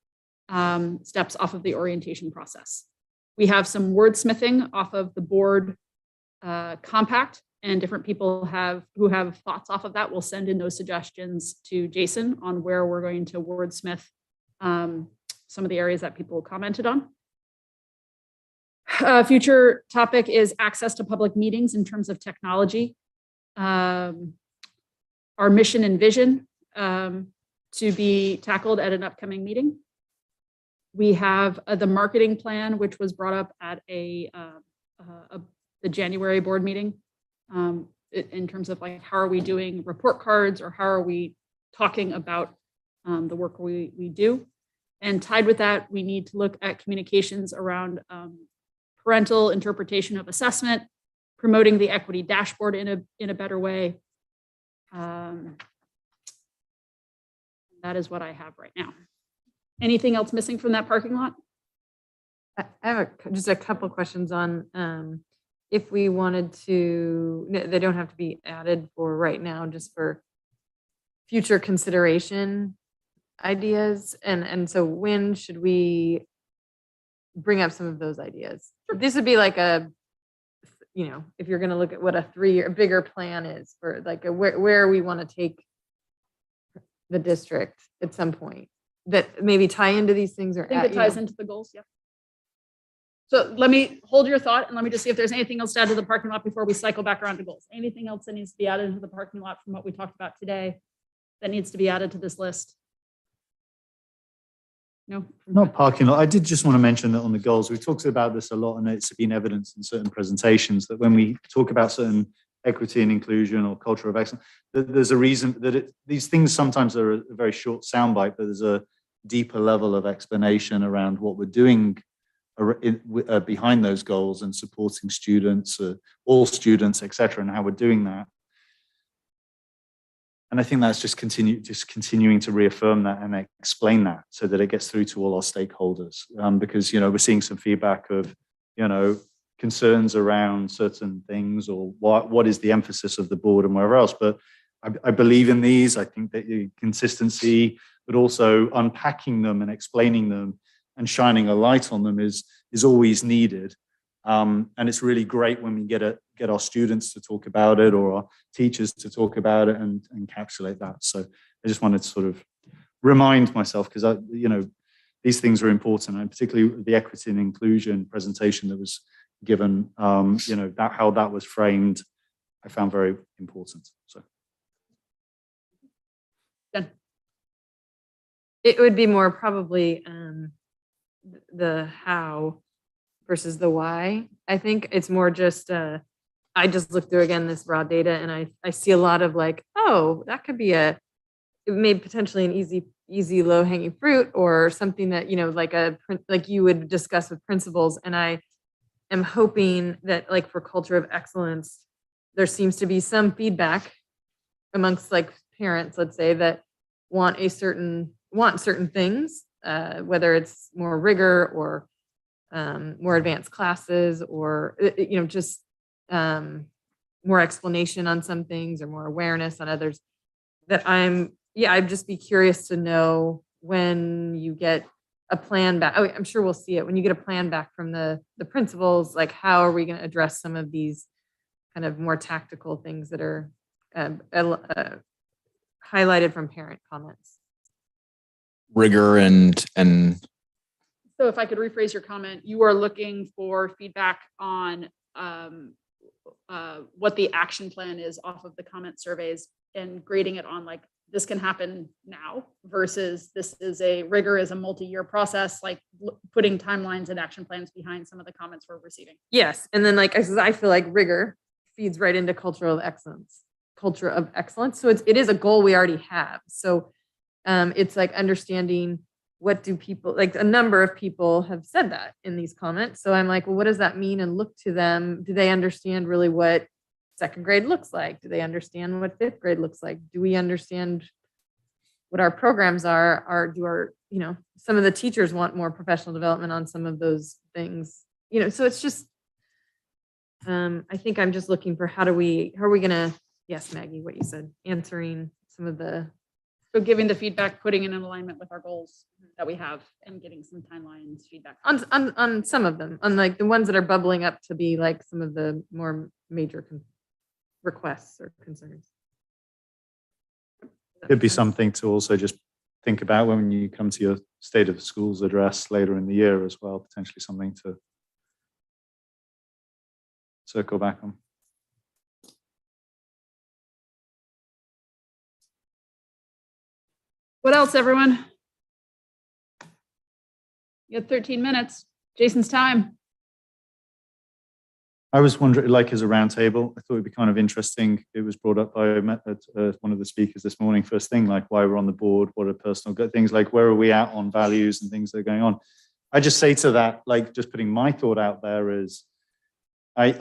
steps off of the orientation process. We have some wordsmithing off of the board compact, and different people who have thoughts off of that will send in those suggestions to Jason on where we're going to wordsmith some of the areas that people commented on. Future topic is access to public meetings in terms of technology. Our mission and vision to be tackled at an upcoming meeting. We have the marketing plan, which was brought up at the January board meeting, in terms of like, how are we doing report cards, or how are we talking about the work we do. And tied with that, we need to look at communications around parental interpretation of assessment, promoting the equity dashboard in a better way. That is what I have right now. Anything else missing from that parking lot? I have just a couple questions on if we wanted to, they don't have to be added for right now, just for future consideration ideas. And so when should we bring up some of those ideas? This would be like a, you know, if you're going to look at what a 3-year bigger plan is for like where we want to take the district at some point that maybe tie into these things, or I think it ties into the goals. Yeah. So let me hold your thought, and let me just see if there's anything else to add to the parking lot before we cycle back around to goals. Anything else that needs to be added into the parking lot from what we talked about today that needs to be added to this list? No. Not parking lot. I did just want to mention that on the goals, we've talked about this a lot, and it's been evidenced in certain presentations that when we talk about certain equity and inclusion or culture of excellence, that there's a reason that these things sometimes are a very short soundbite, but there's a deeper level of explanation around what we're doing behind those goals and supporting students, all students, etc., and how we're doing that. And I think that's just continuing to reaffirm that and explain that so that it gets through to all our stakeholders. Because, you know, we're seeing some feedback of, you know, concerns around certain things, or what is the emphasis of the board and wherever else. But I believe in these. I think that consistency, but also unpacking them and explaining them and shining a light on them is always needed. And it's really great when we get our students to talk about it, or our teachers to talk about it and encapsulate that. So I just wanted to sort of remind myself, because you know, these things are important, and particularly the equity and inclusion presentation that was given, you know, that how that was framed, I found very important. So it would be more probably the how versus the why. I think it's more just I just looked through again this raw data, and I see a lot of like, oh, that could be it may potentially an easy low hanging fruit, or something that, you know, like you would discuss with principals. And I am hoping that, like, for culture of excellence, there seems to be some feedback amongst like parents, let's say, that want certain things, whether it's more rigor or more advanced classes, or, you know, just more explanation on some things or more awareness on others. That I'd just be curious to know when you get a plan back. Oh, I'm sure we'll see it when you get a plan back from the principals, like how are we going to address some of these kind of more tactical things that are highlighted from parent comments. Rigor and So if I could rephrase your comment, you are looking for feedback on what the action plan is off of the comment surveys, and grading it on like, this can happen now versus this is a rigor is a multi-year process, like putting timelines and action plans behind some of the comments we're receiving. Yes. And then, like, I feel like rigor feeds right into culture of excellence. So it is a goal we already have. So it's like understanding, what do people, like a number of people have said that in these comments. So I'm like, well, what does that mean? And look to them. Do they understand really what second grade looks like? Do they understand what fifth grade looks like? Do we understand what our programs are? You know, some of the teachers want more professional development on some of those things, you know, so it's just, I think I'm just looking for how are we going to, yes, Maggie, what you said, answering some of the, So giving the feedback, putting it in alignment with our goals that we have and getting some timelines, feedback. on some of them, on like the ones that are bubbling up to be like some of the more major requests or concerns. Does that Could make be sense? something to also just think about when you come to your state of schools address later in the year as well, potentially something to circle back on. What else, everyone? You have 13 minutes. Jason's time. I was wondering, like, as a roundtable, I thought it'd be kind of interesting. It was brought up by one of the speakers this morning. First thing, like, why we're on the board, what are personal good things, like, where are we at on values and things that are going on. I just say to that, like, just putting my thought out there is, I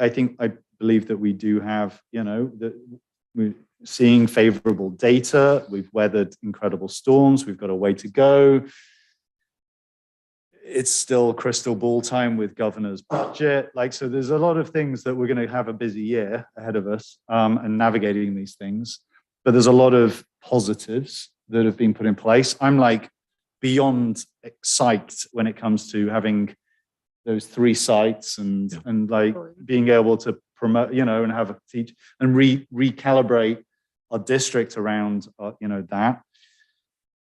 believe that we do have, you know, that we're seeing favorable data. We've weathered incredible storms. We've got a way to go. It's still crystal ball time with governor's budget. Like, so there's a lot of things that we're going to have a busy year ahead of us, and navigating these things. But there's a lot of positives that have been put in place. I'm like beyond psyched when it comes to having those 3 sites and like being able to promote, you know, and have a teach and recalibrate our district around, you know, that.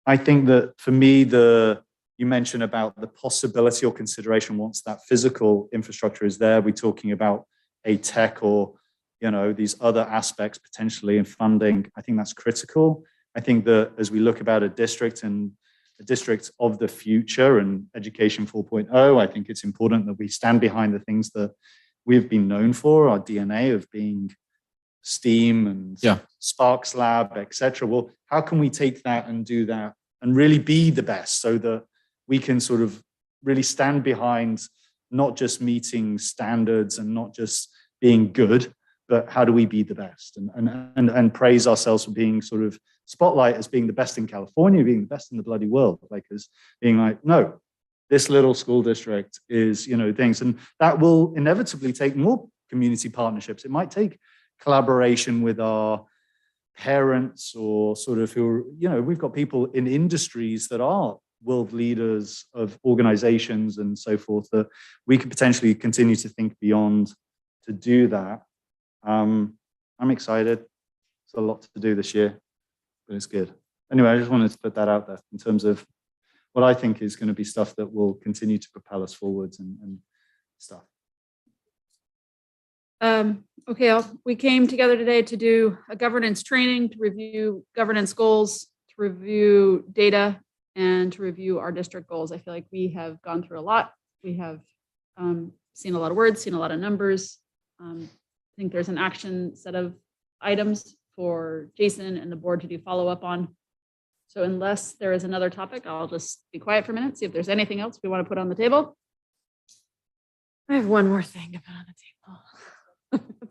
I think that for me, you mentioned about the possibility or consideration once that physical infrastructure is there, we're talking about a tech or, you know, these other aspects potentially in funding. I think that's critical. I think that as we look about a district and a district of the future and education 4.0, I think it's important that we stand behind the things that we've been known for, our DNA of being STEAM and Sparks Lab, etc. Well, how can we take that and do that and really be the best so that we can sort of really stand behind not just meeting standards and not just being good, but how do we be the best and praise ourselves for being sort of spotlight as being the best in California, being the best in the bloody world, like as being like, no, this little school district is, you know, things. And that will inevitably take more community partnerships. It might take collaboration with our parents or sort of who, you know, we've got people in industries that are world leaders of organizations and so forth that we could potentially continue to think beyond to do that. I'm excited. It's a lot to do this year, but it's good. Anyway, I just wanted to put that out there in terms of what I think is going to be stuff that will continue to propel us forwards and stuff. Okay, we came together today to do a governance training, to review governance goals, to review data, and to review our district goals. I feel like we have gone through a lot. We have seen a lot of words, seen a lot of numbers. I think there's an action set of items for Jason and the board to do follow up on. So unless there is another topic, I'll just be quiet for a minute, see if there's anything else we want to put on the table. I have one more thing to put on the table.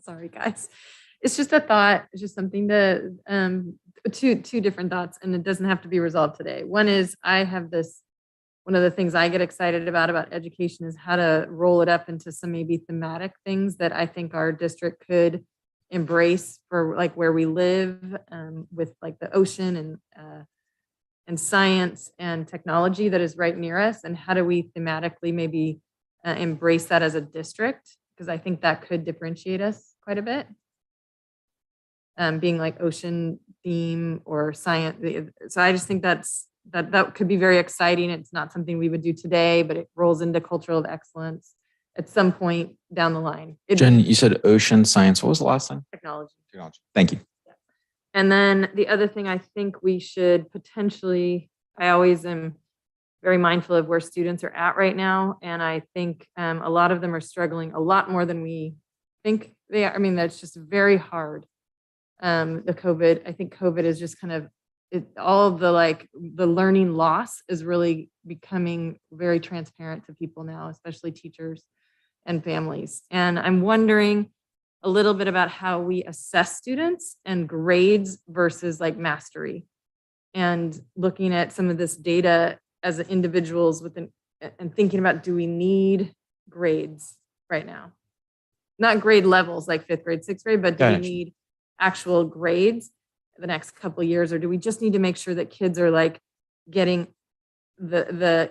Sorry, guys. It's just a thought. It's just something to, two different thoughts, and it doesn't have to be resolved today. One is I have this, one of the things I get excited about education is how to roll it up into some maybe thematic things that I think our district could embrace for like where we live, with like the ocean and science and technology that is right near us. And how do we thematically maybe embrace that as a district? Because I think that could differentiate us quite a bit. Being like ocean theme or science. So I just think that could be very exciting. It's not something we would do today, but it rolls into cultural excellence at some point down the line. Jen, you said ocean science. What was the last thing? Technology. Thank you. And then the other thing I think we should potentially, I always am very mindful of where students are at right now. And I think a lot of them are struggling a lot more than we think they are. I mean, that's just very hard. The COVID, I think COVID is just kind of, all of the learning loss is really becoming very transparent to people now, especially teachers and families. And I'm wondering a little bit about how we assess students and grades versus like mastery, and looking at some of this data as individuals within and thinking about, do we need grades right now? Not grade levels like 5th grade, 6th grade, but do we need actual grades the next couple of years, or do we just need to make sure that kids are like getting the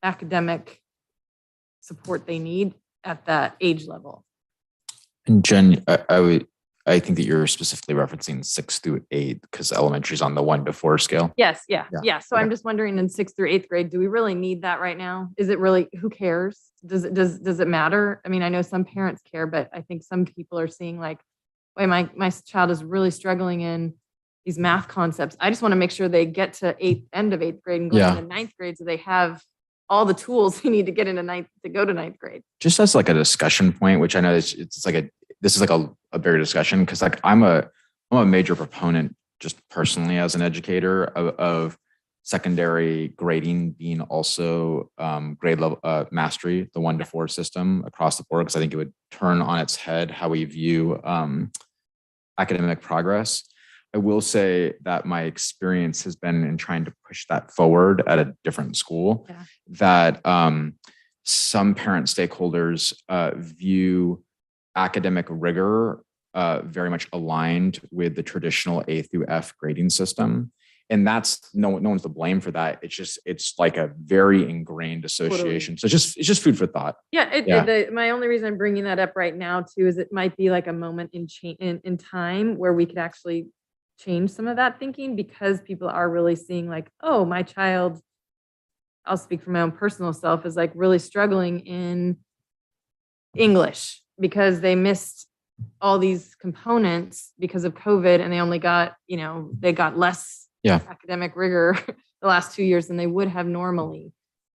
academic support they need at that age level? And Jen, I think that you're specifically referencing 6th through 8th because elementary is on the 1 to 4 scale. Yes, yeah. So Okay. I'm just wondering, in 6th through 8th grade, do we really need that right now? Is it really, who cares? Does it matter? I mean, I know some parents care, but I think some people are seeing like, wait, my child is really struggling in these math concepts. I just want to make sure they get to end of 8th grade and go Yeah. into 9th grade so they have all the tools they need to get into to go to 9th grade. Just as like a discussion point, which I know it's like this is like a bigger discussion because like I'm a major proponent just personally as an educator of secondary grading being also grade level mastery, the 1 to 4 system across the board, because I think it would turn on its head how we view academic progress. I will say that my experience has been in trying to push that forward at a different school, that some parent stakeholders view academic rigor very much aligned with the traditional A through F grading system. And that's no one's to blame for that. It's like a very ingrained association. So it's just food for thought. My only reason I'm bringing that up right now too is it might be like a moment in time where we could actually change some of that thinking, because people are really seeing like, oh, my child, I'll speak for my own personal self, is like really struggling in English because they missed all these components because of COVID, and they only got, they got less academic rigor the last 2 years than they would have normally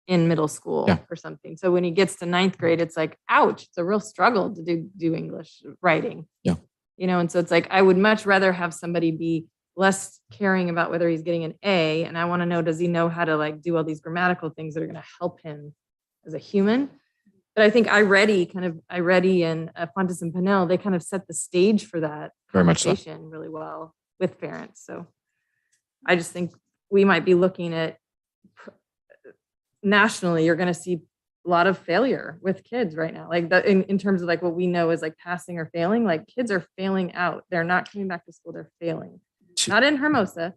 in middle school or something. So when he gets to 9th grade, it's like, ouch, it's a real struggle to do English writing. And so it's like, I would much rather have somebody be less caring about whether he's getting an A. And I want to know, does he know how to like do all these grammatical things that are going to help him as a human? But I think iReady and Pontus and Pinnell, they kind of set the stage for that Very much so. conversation really well with parents. So I just think we might be looking at nationally, you're going to see a lot of failure with kids right now. Like in terms of like what we know is like passing or failing, like kids are failing out. They're not coming back to school. They're failing. Not in Hermosa,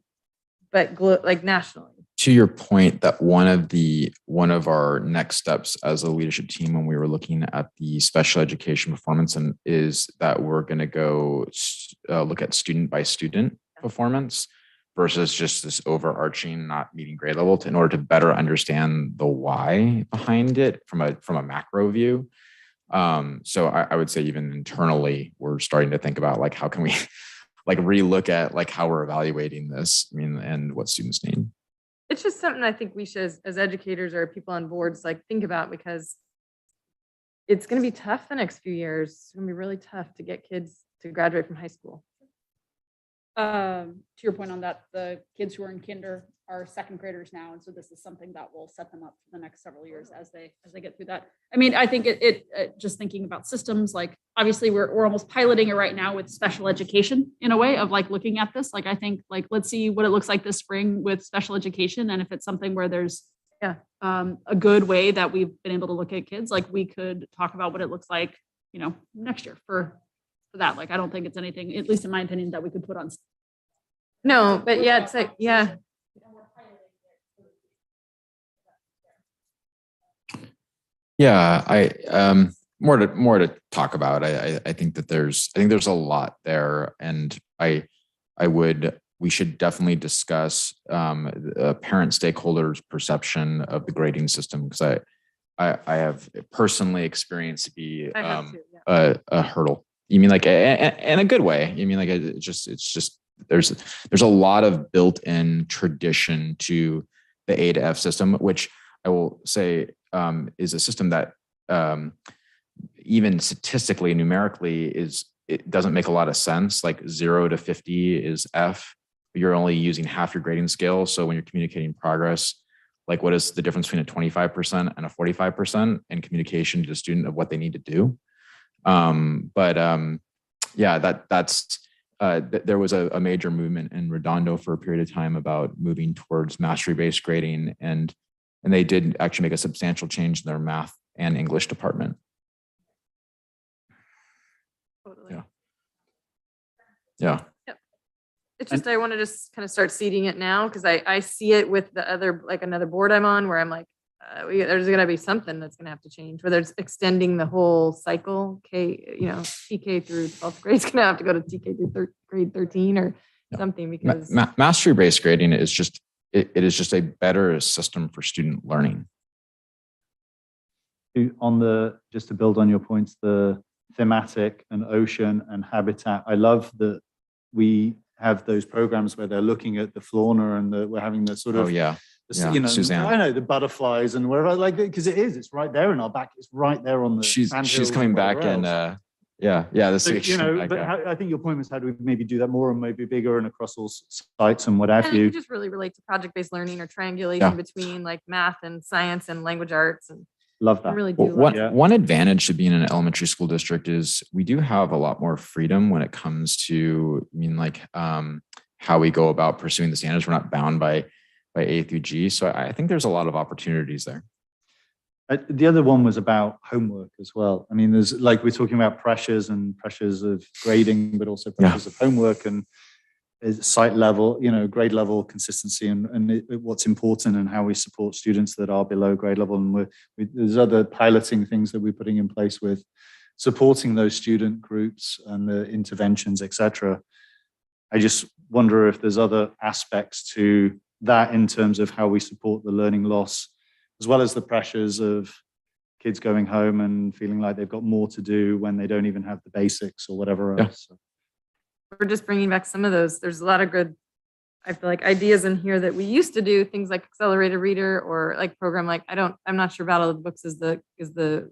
but like nationally. To your point, that one of our next steps as a leadership team when we were looking at the special education performance is that we're going to go look at student by student performance versus just this overarching not meeting grade level in order to better understand the why behind it from a macro view. So I would say even internally, we're starting to think about like, how can we like relook at like how we're evaluating this, and what students need. It's just something I think we should, as educators or people on boards, like think about, because it's going to be tough the next few years. It's going to be really tough to get kids to graduate from high school. To your point on that, the kids who are in kinder are 2nd graders now, and so this is something that will set them up for the next several years as they get through that. I mean, I think it just thinking about systems, like obviously we're almost piloting it right now with special education in a way of like looking at this. Like I think like let's see what it looks like this spring with special education, and if it's something where there's a good way that we've been able to look at kids, like we could talk about what it looks like, next year for that. Like I don't think it's anything, at least in my opinion, that we could put on. No, but yeah, it's like I more to talk about. I think that there's a lot there, and we should definitely discuss parent stakeholders' perception of the grading system, because I have personally experienced to be a hurdle. You mean like in a good way? You mean like it's just there's a lot of built-in tradition to the A to F system, which I will say is a system that even statistically, numerically, it doesn't make a lot of sense. Like 0 to 50 is F. You're only using half your grading scale. So when you're communicating progress, like what is the difference between a 25% and a 45% in communication to the student of what they need to do? There was a major movement in Redondo for a period of time about moving towards mastery-based grading, and they did actually make a substantial change in their math and English department. Totally. Yeah. Yeah. It's just, I want to just kind of start seeding it now because I see it with the other, like another board I'm on where I'm like, there's going to be something that's going to have to change, whether it's extending the whole cycle, TK through 12th grade is going to have to go to TK through grade 13 or something because. Mastery-based grading is just, it is just a better system for student learning. Just to build on your points, the thematic and ocean and habitat, I love that we have those programs where they're looking at the fauna and we're having the sort of, Suzanne. I know the butterflies and wherever, like, because it's right there in our back. It's right there on the. She's sandhills coming and back whatever and else. the I think your point was how do we maybe do that more and maybe bigger and across all sites and what have And it you. could just really relate to project-based learning or triangulation between like math and science and language arts and Love I that. really do. One advantage to being in an elementary school district is we do have a lot more freedom when it comes to, how we go about pursuing the standards. We're not bound by A through G. So I think there's a lot of opportunities there. The other one was about homework as well. I mean, there's like we're talking about pressures of grading, but also pressures of homework and site level, grade level consistency and what's important and how we support students that are below grade level. And there's other piloting things that we're putting in place with supporting those student groups and the interventions, etc. I just wonder if there's other aspects to that in terms of how we support the learning loss, as well as the pressures of kids going home and feeling like they've got more to do when they don't even have the basics or whatever else. So. We're just bringing back some of those. There's a lot of good, I feel like ideas in here that we used to do, things like accelerated reader or like program, like I'm not sure Battle of the Books is the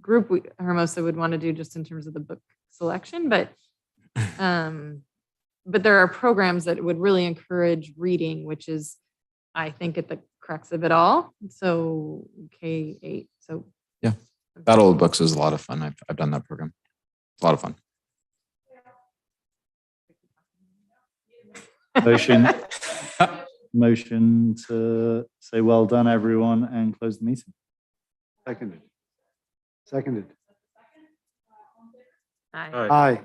group Hermosa would want to do just in terms of the book selection, but there are programs that would really encourage reading, which is, I think, at the crux of it all. So K-8. So yeah, Battle of Books is a lot of fun. I've done that program. It's a lot of fun. Motion to say well done, everyone, and close the meeting. Seconded. Aye. Aye.